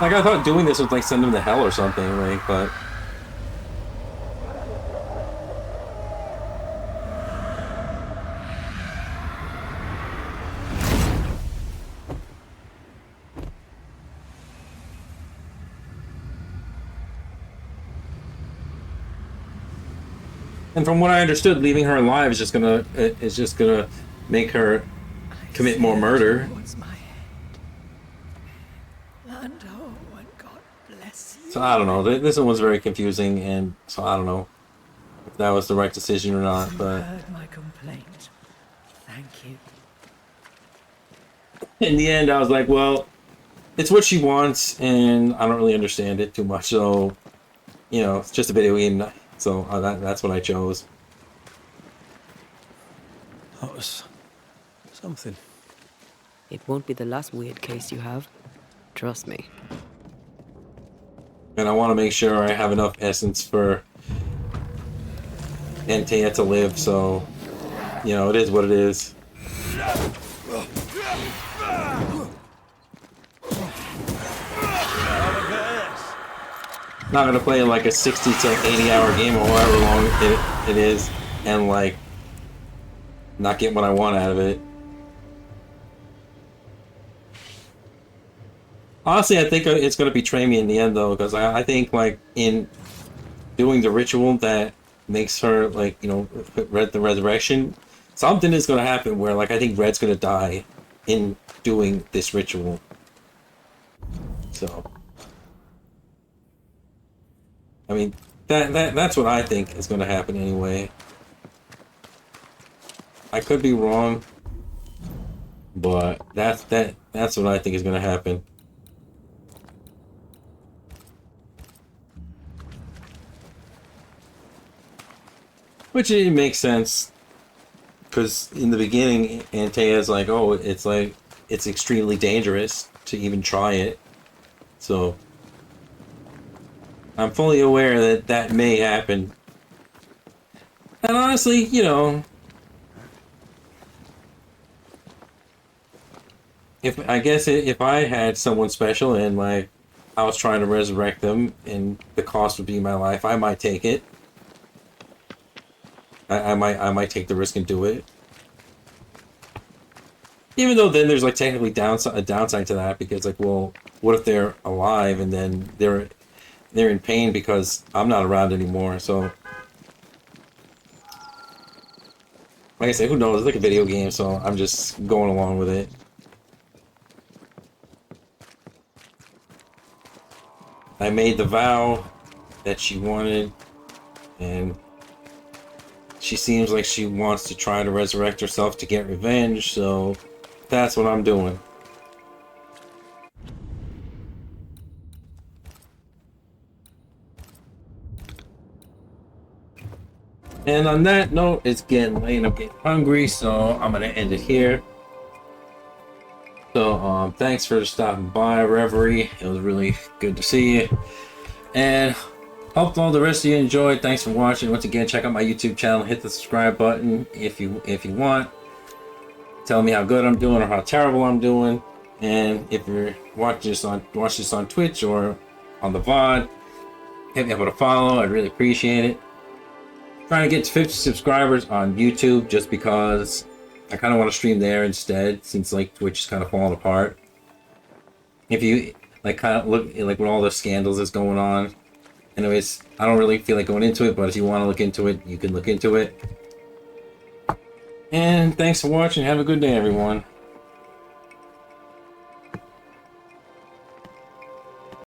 [SPEAKER 1] Like, I thought doing this would, like, send him to hell or something, like, but... And from what I understood, leaving her alive is just gonna make her commit more murder.
[SPEAKER 19] And oh, and God bless you.
[SPEAKER 1] So I don't know. This one's very confusing, and so I don't know if that was the right decision or not.
[SPEAKER 19] You
[SPEAKER 1] But
[SPEAKER 19] heard my complaint. Thank you.
[SPEAKER 1] in the end, I was like, well, it's what she wants, and I don't really understand it too much. So, you know, it's just a video game. So that's what I chose.
[SPEAKER 2] That was something.
[SPEAKER 3] It won't be the last weird case you have. Trust me.
[SPEAKER 1] And I want to make sure I have enough essence for Antea to live, so, you know, it is what it is. Not gonna play like a 60 to 80 hour game or however long it is, and like not get what I want out of it. Honestly, I think it's gonna betray me in the end though, because I think like in doing the ritual that makes her, like, you know, Red the resurrection, something is gonna happen where, like, I think Red's gonna die in doing this ritual. So I mean, that's what I think is going to happen anyway. I could be wrong, But that's what I think is gonna happen. Which it makes sense, because in the beginning, Antea's like, oh, it's extremely dangerous to even try it. So I'm fully aware that that may happen. And honestly, you know, if I had someone special and like I was trying to resurrect them and the cost would be my life, I might take it. I might take the risk and do it. Even though then there's like technically a downside to that, because like, well, what if they're alive and then they're in pain because I'm not around anymore? So like I said, who knows? It's like a video game, so I'm just going along with it. I made the vow that she wanted, and she seems like she wants to try to resurrect herself to get revenge, so that's what I'm doing. And on that note, it's getting late, I'm getting hungry, so I'm gonna end it here. So thanks for stopping by, Reverie. It was really good to see you. And hope all the rest of you enjoyed. Thanks for watching. Once again, check out my YouTube channel. Hit the subscribe button if you want. Tell me how good I'm doing or how terrible I'm doing. And if you're watch this on Twitch or on the VOD, hit me up with a follow. I'd really appreciate it. Trying to get to 50 subscribers on YouTube just because I kind of want to stream there instead, since like Twitch is kind of falling apart. If you like kind of look like with all the scandals that's going on. Anyways, I don't really feel like going into it, but if you want to look into it, you can look into it. And thanks for watching. Have a good day, everyone.